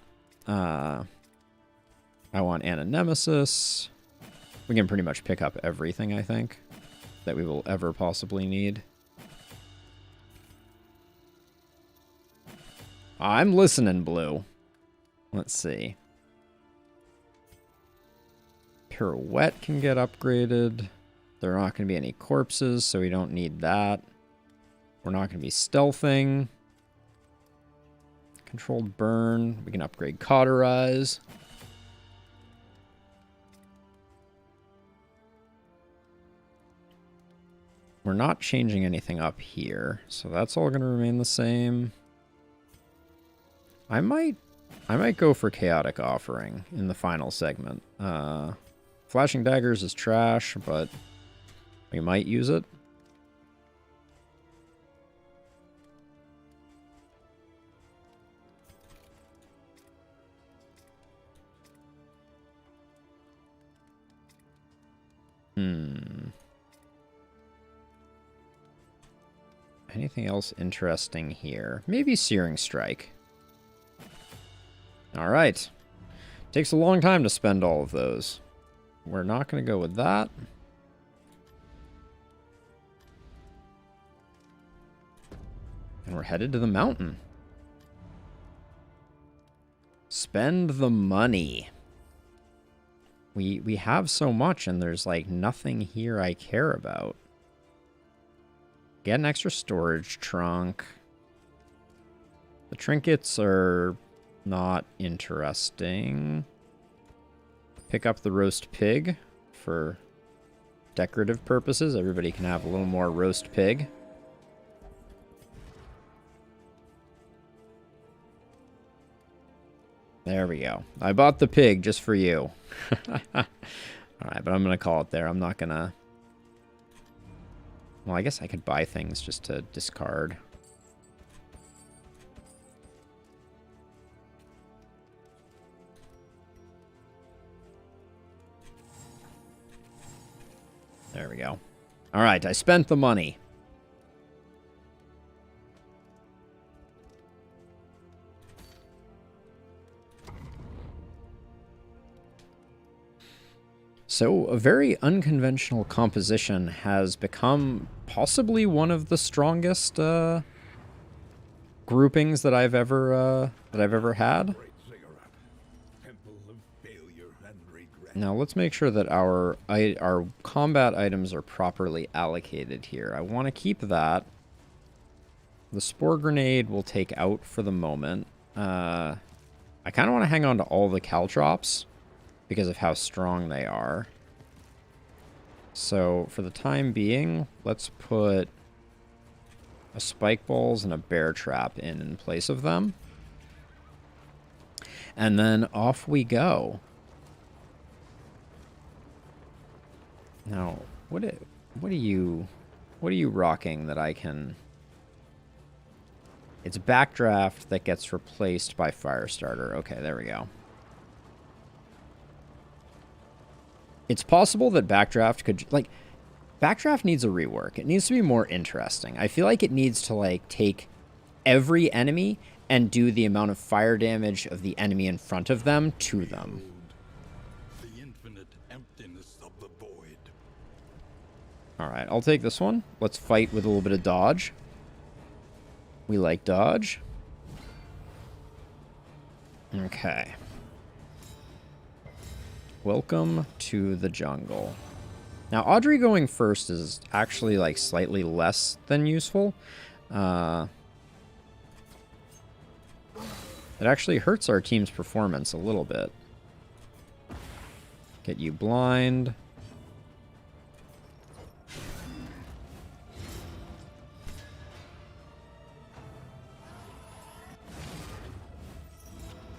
I want Ananemesis. We can pretty much pick up everything, I think, that we will ever possibly need. I'm listening, Blue. Let's see. Pirouette can get upgraded. There are not going to be any corpses, so we don't need that. We're not going to be stealthing. Controlled burn. We can upgrade Cauterize. We're not changing anything up here, so that's all going to remain the same. I might go for Chaotic Offering in the final segment. Flashing Daggers is trash, but we might use it. Anything else interesting here? Maybe Searing Strike. All right. Takes a long time to spend all of those. We're not going to go with that. And we're headed to the mountain. Spend the money. We have so much, and there's like nothing here I care about. Get an extra storage trunk. The trinkets are not interesting. Pick up the roast pig for decorative purposes. Everybody can have a little more roast pig. There we go. I bought the pig just for you. Alright, but I'm going to call it there. I'm not going to... Well, I guess I could buy things just to discard. There we go. Alright, I spent the money. So, a very unconventional composition has become possibly one of the strongest groupings that I've ever had. Now, let's make sure that our combat items are properly allocated here. I want to keep that. The spore grenade we'll take out for the moment. I kind of want to hang on to all the caltrops, because of how strong they are. So, for the time being, let's put a spike balls and a bear trap in place of them. And then off we go. Now, what are you rocking that I can... It's Backdraft that gets replaced by Firestarter. Okay, there we go. It's possible that Backdraft could... Like, Backdraft needs a rework. It needs to be more interesting. I feel like it needs to, like, take every enemy and do the amount of fire damage of the enemy in front of them to them. The infinite emptiness of the void. Alright, I'll take this one. Let's fight with a little bit of dodge. We like dodge. Okay. Welcome to the jungle. Now, Audrey going first is actually, like, slightly less than useful. It actually hurts our team's performance a little bit. Get you blind.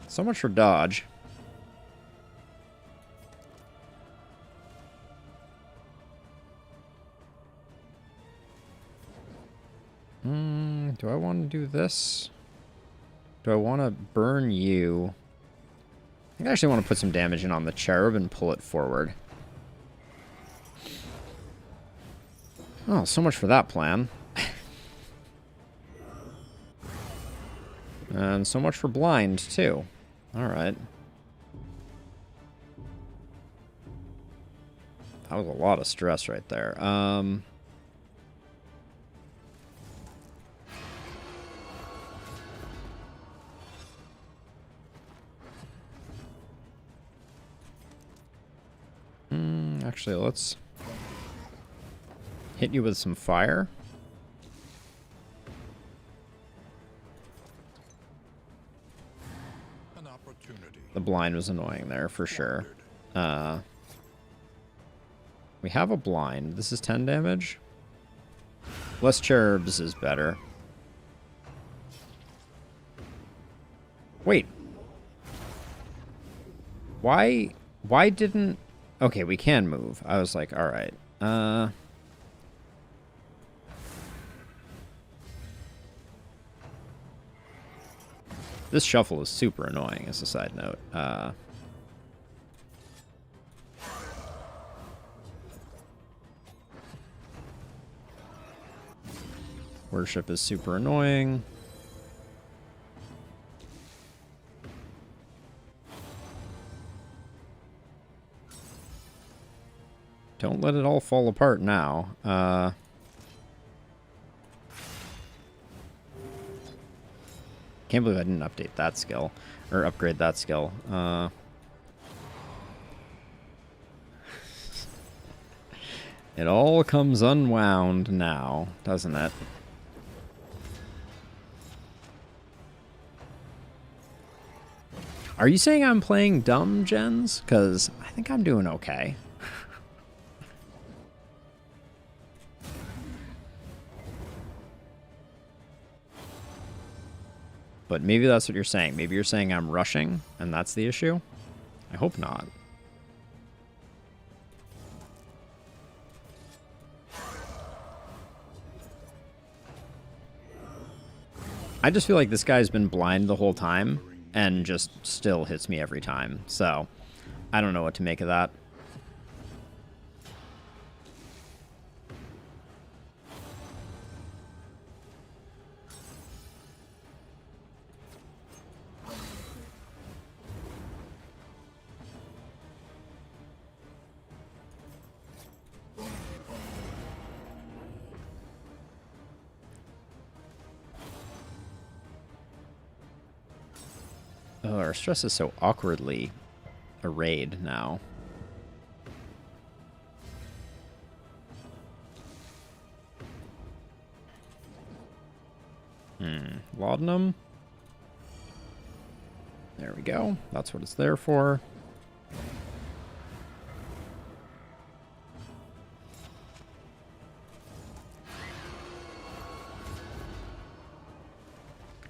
So much for dodge. Do I want to do this? Do I want to burn you? I think I actually want to put some damage in on the cherub and pull it forward. Oh, so much for that plan. And so much for blind, too. Alright. That was a lot of stress right there. Actually, let's hit you with some fire. An opportunity. The blind was annoying there, for sure. We have a blind. This is 10 damage. Less cherubs is better. Wait. Why didn't... Okay, we can move. I was like, alright. This shuffle is super annoying, as a side note. Worship is super annoying. Don't let it all fall apart now. Can't believe I didn't update that skill. Or upgrade that skill. It all comes unwound now, doesn't it? Are you saying I'm playing dumb, Jens? Because I think I'm doing okay. But maybe that's what you're saying. Maybe you're saying I'm rushing, and that's the issue? I hope not. I just feel like this guy's been blind the whole time, and just still hits me every time. So, I don't know what to make of that. Oh, our stress is so awkwardly arrayed now. Laudanum. There we go. That's what it's there for.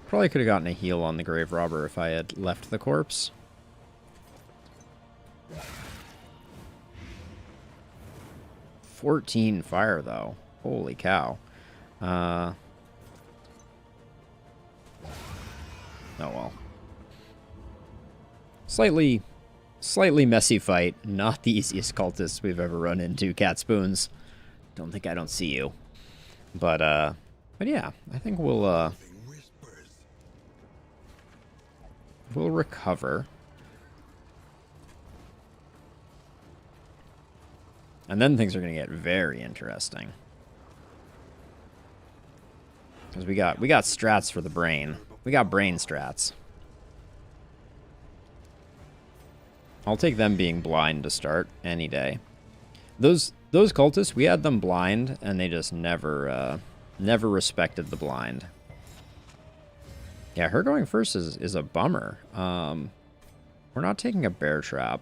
Probably could have gotten a heal on the grave robber if I had left the corpse. $14 fire, though. Holy cow. Oh, well. Slightly messy fight. Not the easiest cultists we've ever run into, Cat Spoons. Don't think I don't see you. But yeah, I think we'll recover. And then things are going to get very interesting. Because we got strats for the brain. We got brain strats. I'll take them being blind to start any day. Those cultists, we had them blind, and they just never respected the blind. Yeah, her going first is a bummer. We're not taking a bear trap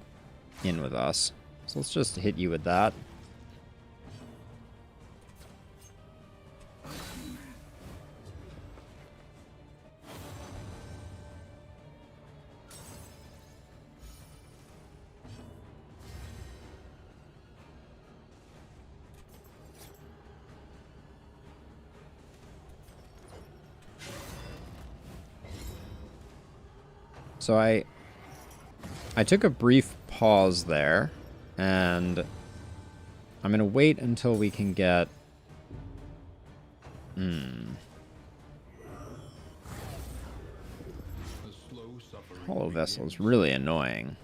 in with us. So let's just hit you with that. So I took a brief pause there, and I'm going to wait until we can get... Hollow Vessel is really annoying.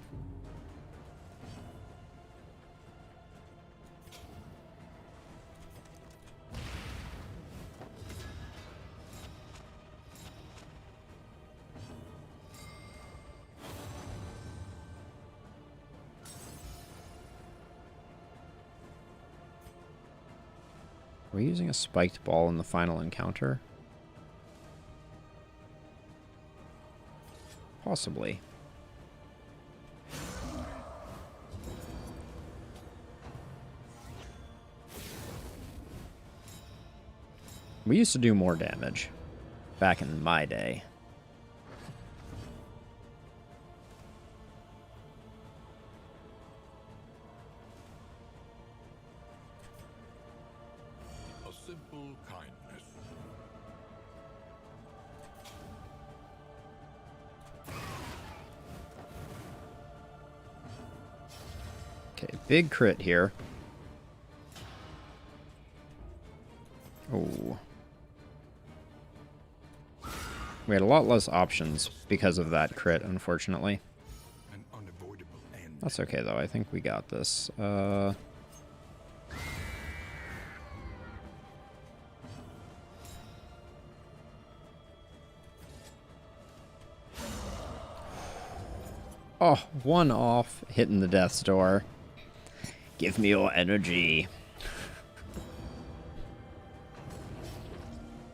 Are we using a spiked ball in the final encounter? Possibly. We used to do more damage back in my day. Simple kindness. Okay, big crit here. Oh. We had a lot less options because of that crit, unfortunately. An unavoidable end. That's okay, though. I think we got this. Oh, one off, hitting the death's door. Give me your energy.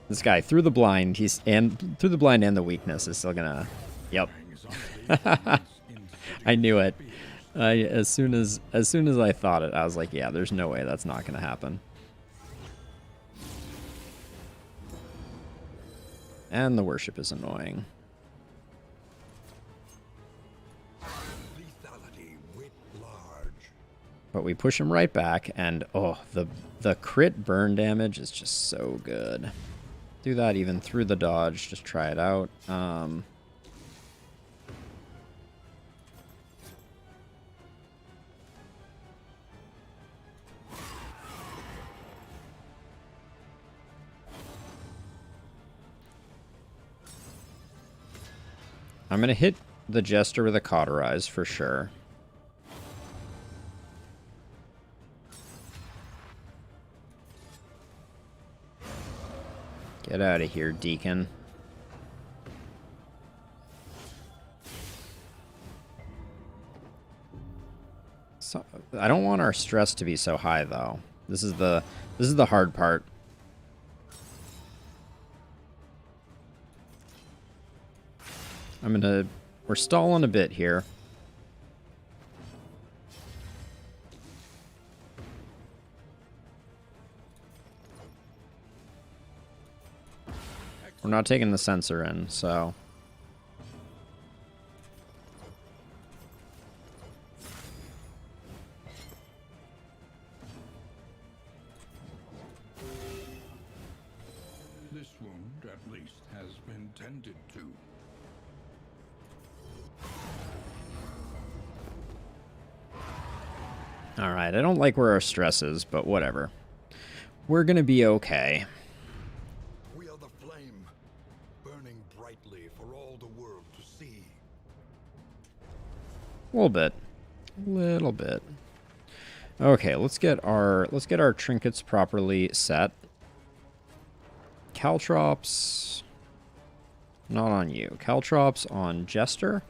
This guy through the blind, through the blind and the weakness is still gonna. Yep. I knew it. As soon as I thought it, I was like, yeah, there's no way that's not gonna happen. And the worship is annoying. But we push him right back, and oh, the crit burn damage is just so good. Do that even through the dodge. Just try it out. I'm going to hit the Jester with a Cauterize for sure. Get out of here, Deacon. So, I don't want our stress to be so high, though. This is the hard part. We're stalling a bit here. We're not taking the sensor in, so. This wound, at least, has been tended to. Alright, I don't like where our stress is, but whatever. We're gonna be okay. We are the flame, burning brightly for all the world to see. A little bit. Little bit. Okay, let's get our trinkets properly set. Caltrops not on you. Caltrops on Jester.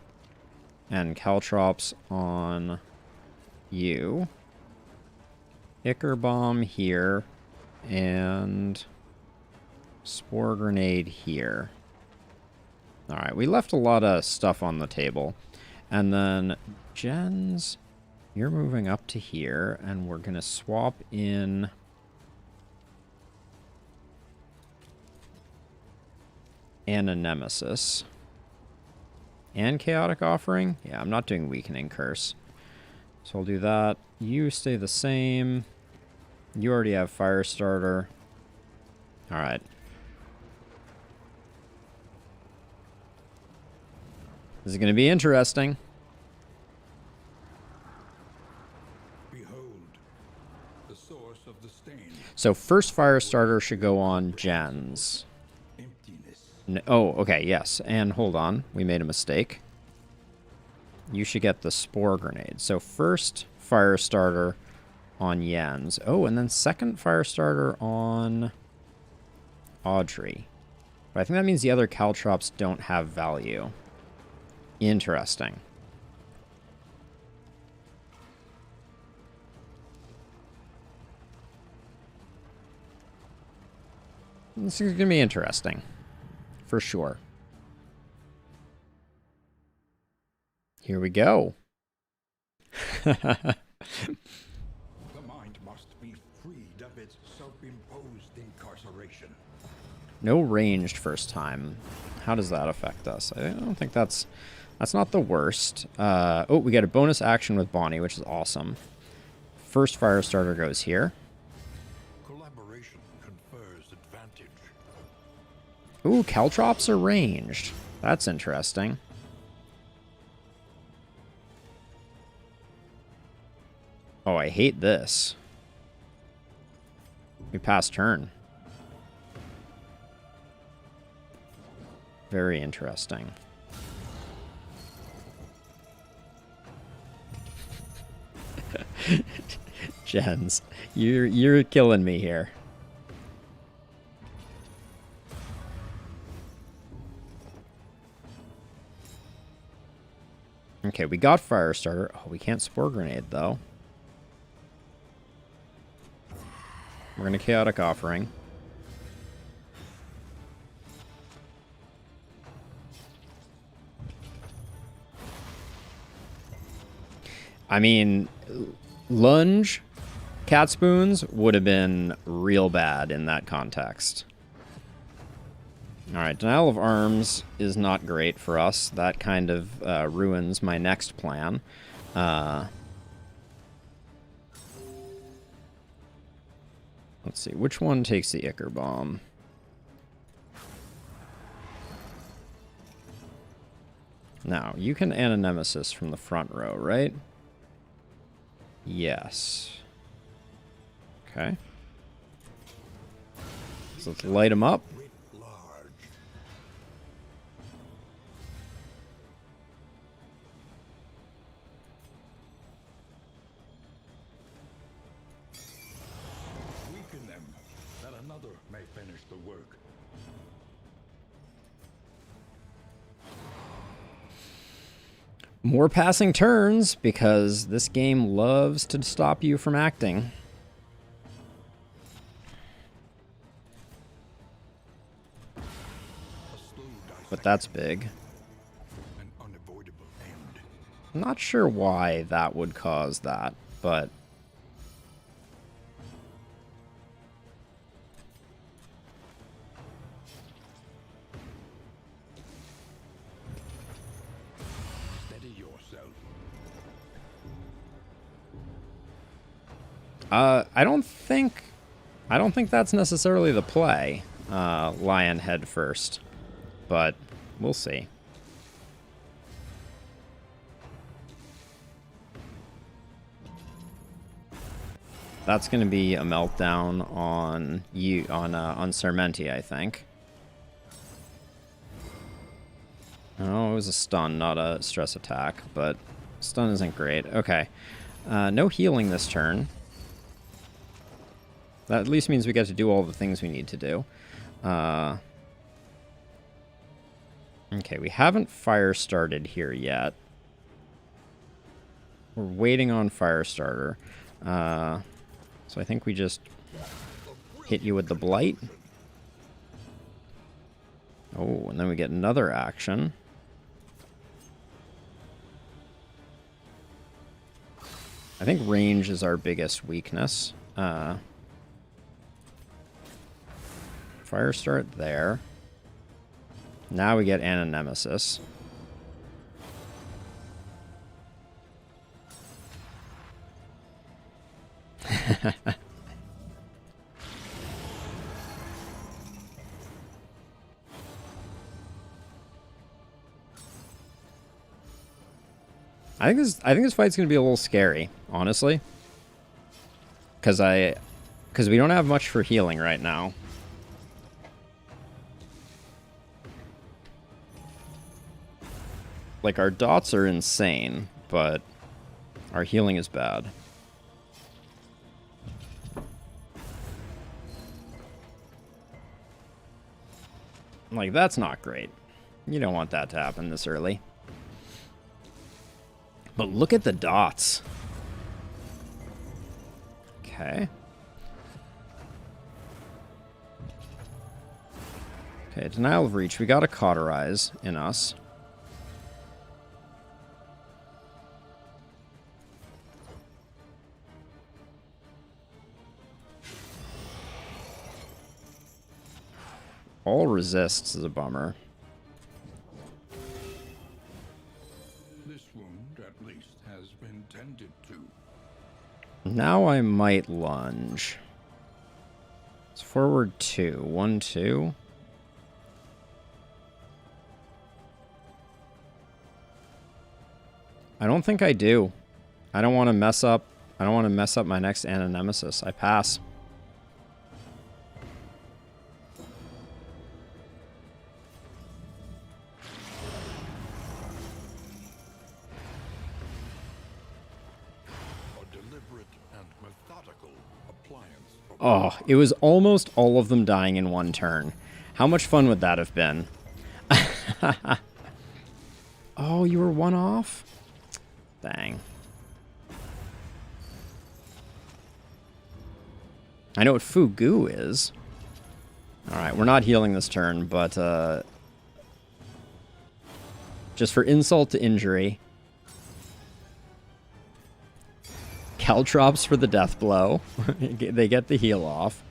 And Caltrops on you. Ichor Bomb here. And Spore Grenade here. Alright, we left a lot of stuff on the table. And then Jens, you're moving up to here, and we're going to swap in Anna Nemesis. And Chaotic Offering? Yeah, I'm not doing Weakening Curse. So I'll do that. You stay the same. You already have Firestarter. Alright. This is going to be interesting. Behold, the source of the stain. So first Firestarter should go on Jens. Emptiness. Oh, okay, yes. And hold on. We made a mistake. You should get the Spore Grenade. So first Firestarter on Jens. Oh, and then second Firestarter on Audrey. But I think that means the other Caltrops don't have value. Interesting. This is going to be interesting. For sure. Here we go. The mind must be freed of its self-imposed incarceration. No ranged first time. How does that affect us? I don't think that's not the worst. Oh, we get a bonus action with Bonnie, which is awesome. First Firestarter goes here. Collaboration confers advantage. Ooh, Caltrops are ranged. That's interesting. Oh, I hate this. We pass turn. Very interesting. Jens, you're killing me here. Okay, we got Firestarter. Oh, we can't Spore Grenade, though. We're going to Chaotic Offering. I mean, Lunge, Cat Spoons would have been real bad in that context. Alright, Denial of Arms is not great for us. That kind of ruins my next plan. Let's see, which one takes the Ichor Bomb? Now, you can Ananemesis from the front row, right? Yes. Okay. So let's light them up. Weaken them, that another may finish the work. More passing turns, because this game loves to stop you from acting. But that's big. An unavoidable end. I'm not sure why that would cause that, but... Steady yourself. I don't think that's necessarily the play. Lion head first. But we'll see. That's going to be a meltdown on you on Sermenti, I think. Oh, it was a stun, not a stress attack, but stun isn't great. Okay. No healing this turn. That at least means we get to do all the things we need to do. Okay, we haven't fire started here yet. We're waiting on Firestarter. So I think we just hit you with the Blight. Oh, and then we get another action. I think range is our biggest weakness. Fire start there. Now we get Ananemesis. I think this fight's gonna be a little scary, honestly. Because we don't have much for healing right now. Like, our dots are insane, but our healing is bad. Like, that's not great. You don't want that to happen this early. But look at the dots. Okay. Okay, Denial of Reach. We got a Cauterize in us. All resists is a bummer. This wound, at least, has been tended to. Now I might lunge. It's forward 2. 1, 2. I don't think I do. I don't want to mess up. I don't want to mess up my next Ananemesis. I pass. Oh, it was almost all of them dying in one turn. How much fun would that have been? Oh, you were one off? Dang. I know what Fugu is. Alright, we're not healing this turn, but just for insult to injury. Caltrops for the death blow. They get the heal off,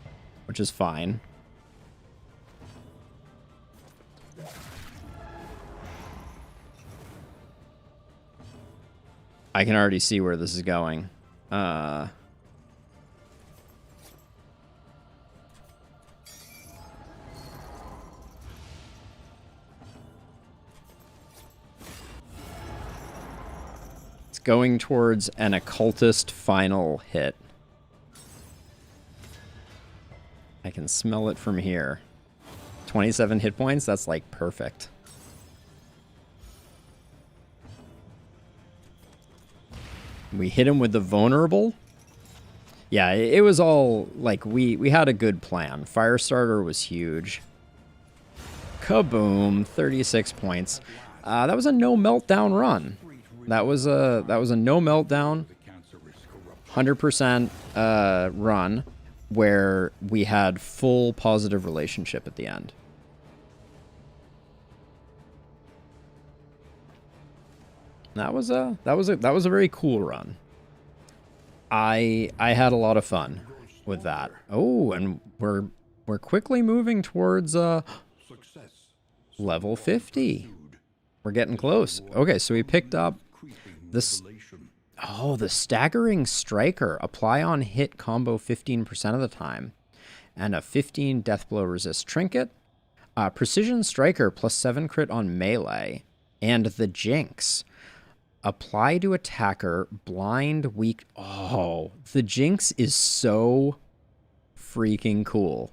which is fine. I can already see where this is going. It's going towards an occultist final hit. I can smell it from here. 27 hit points, that's like perfect. We hit him with the vulnerable. Yeah, it was all like we had a good plan. Firestarter was huge. Kaboom, 36 points. That was a no meltdown run. That was a no meltdown 100% run where we had full positive relationship at the end. That was a very cool run. I had a lot of fun with that. Oh, and we're quickly moving towards level 50. We're getting close. Okay, so we picked up this. Oh, the staggering striker. Apply on hit combo 15% of the time, and a 15 death blow resist trinket. Precision striker plus 7 crit on melee, and the jinx. Apply to attacker, blind, weak. Oh, the jinx is so freaking cool.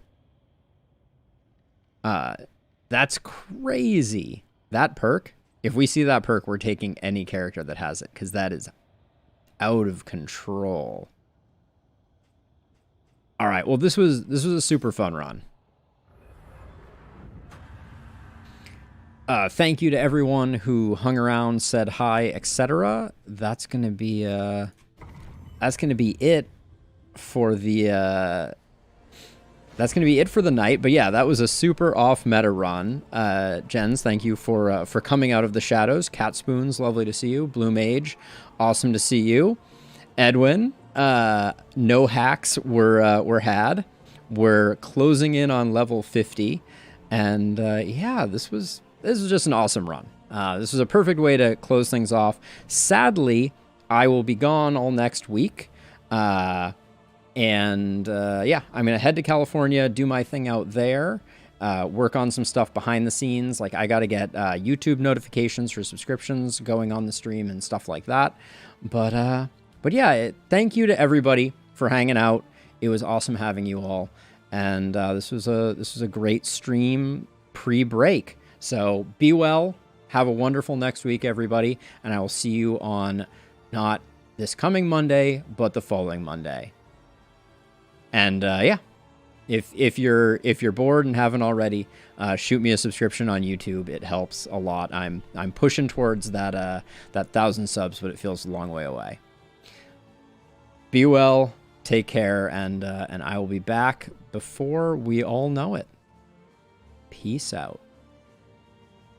That's crazy. That perk, if we see that perk, we're taking any character that has it, because that is out of control. All right, well, this was a super fun run. Thank you to everyone who hung around, said hi, etc. That's gonna be it for the that's gonna be it for the night. But yeah, that was a super off meta run. Jens, thank you for coming out of the shadows. Cat Spoons, lovely to see you. Blue Mage, awesome to see you. Edwin, no hacks were had. We're closing in on level 50, and yeah, this was just an awesome run. This was a perfect way to close things off. Sadly, I will be gone all next week. Yeah, I'm going to head to California, do my thing out there, work on some stuff behind the scenes. Like, I got to get YouTube notifications for subscriptions going on the stream and stuff like that. But yeah, thank you to everybody for hanging out. It was awesome having you all. And this was a great stream pre-break. So be well, have a wonderful next week, everybody, and I will see you on not this coming Monday, but the following Monday. And yeah, if you're bored and haven't already, shoot me a subscription on YouTube. It helps a lot. I'm pushing towards that 1,000 subs, but it feels a long way away. Be well, take care, and I will be back before we all know it. Peace out.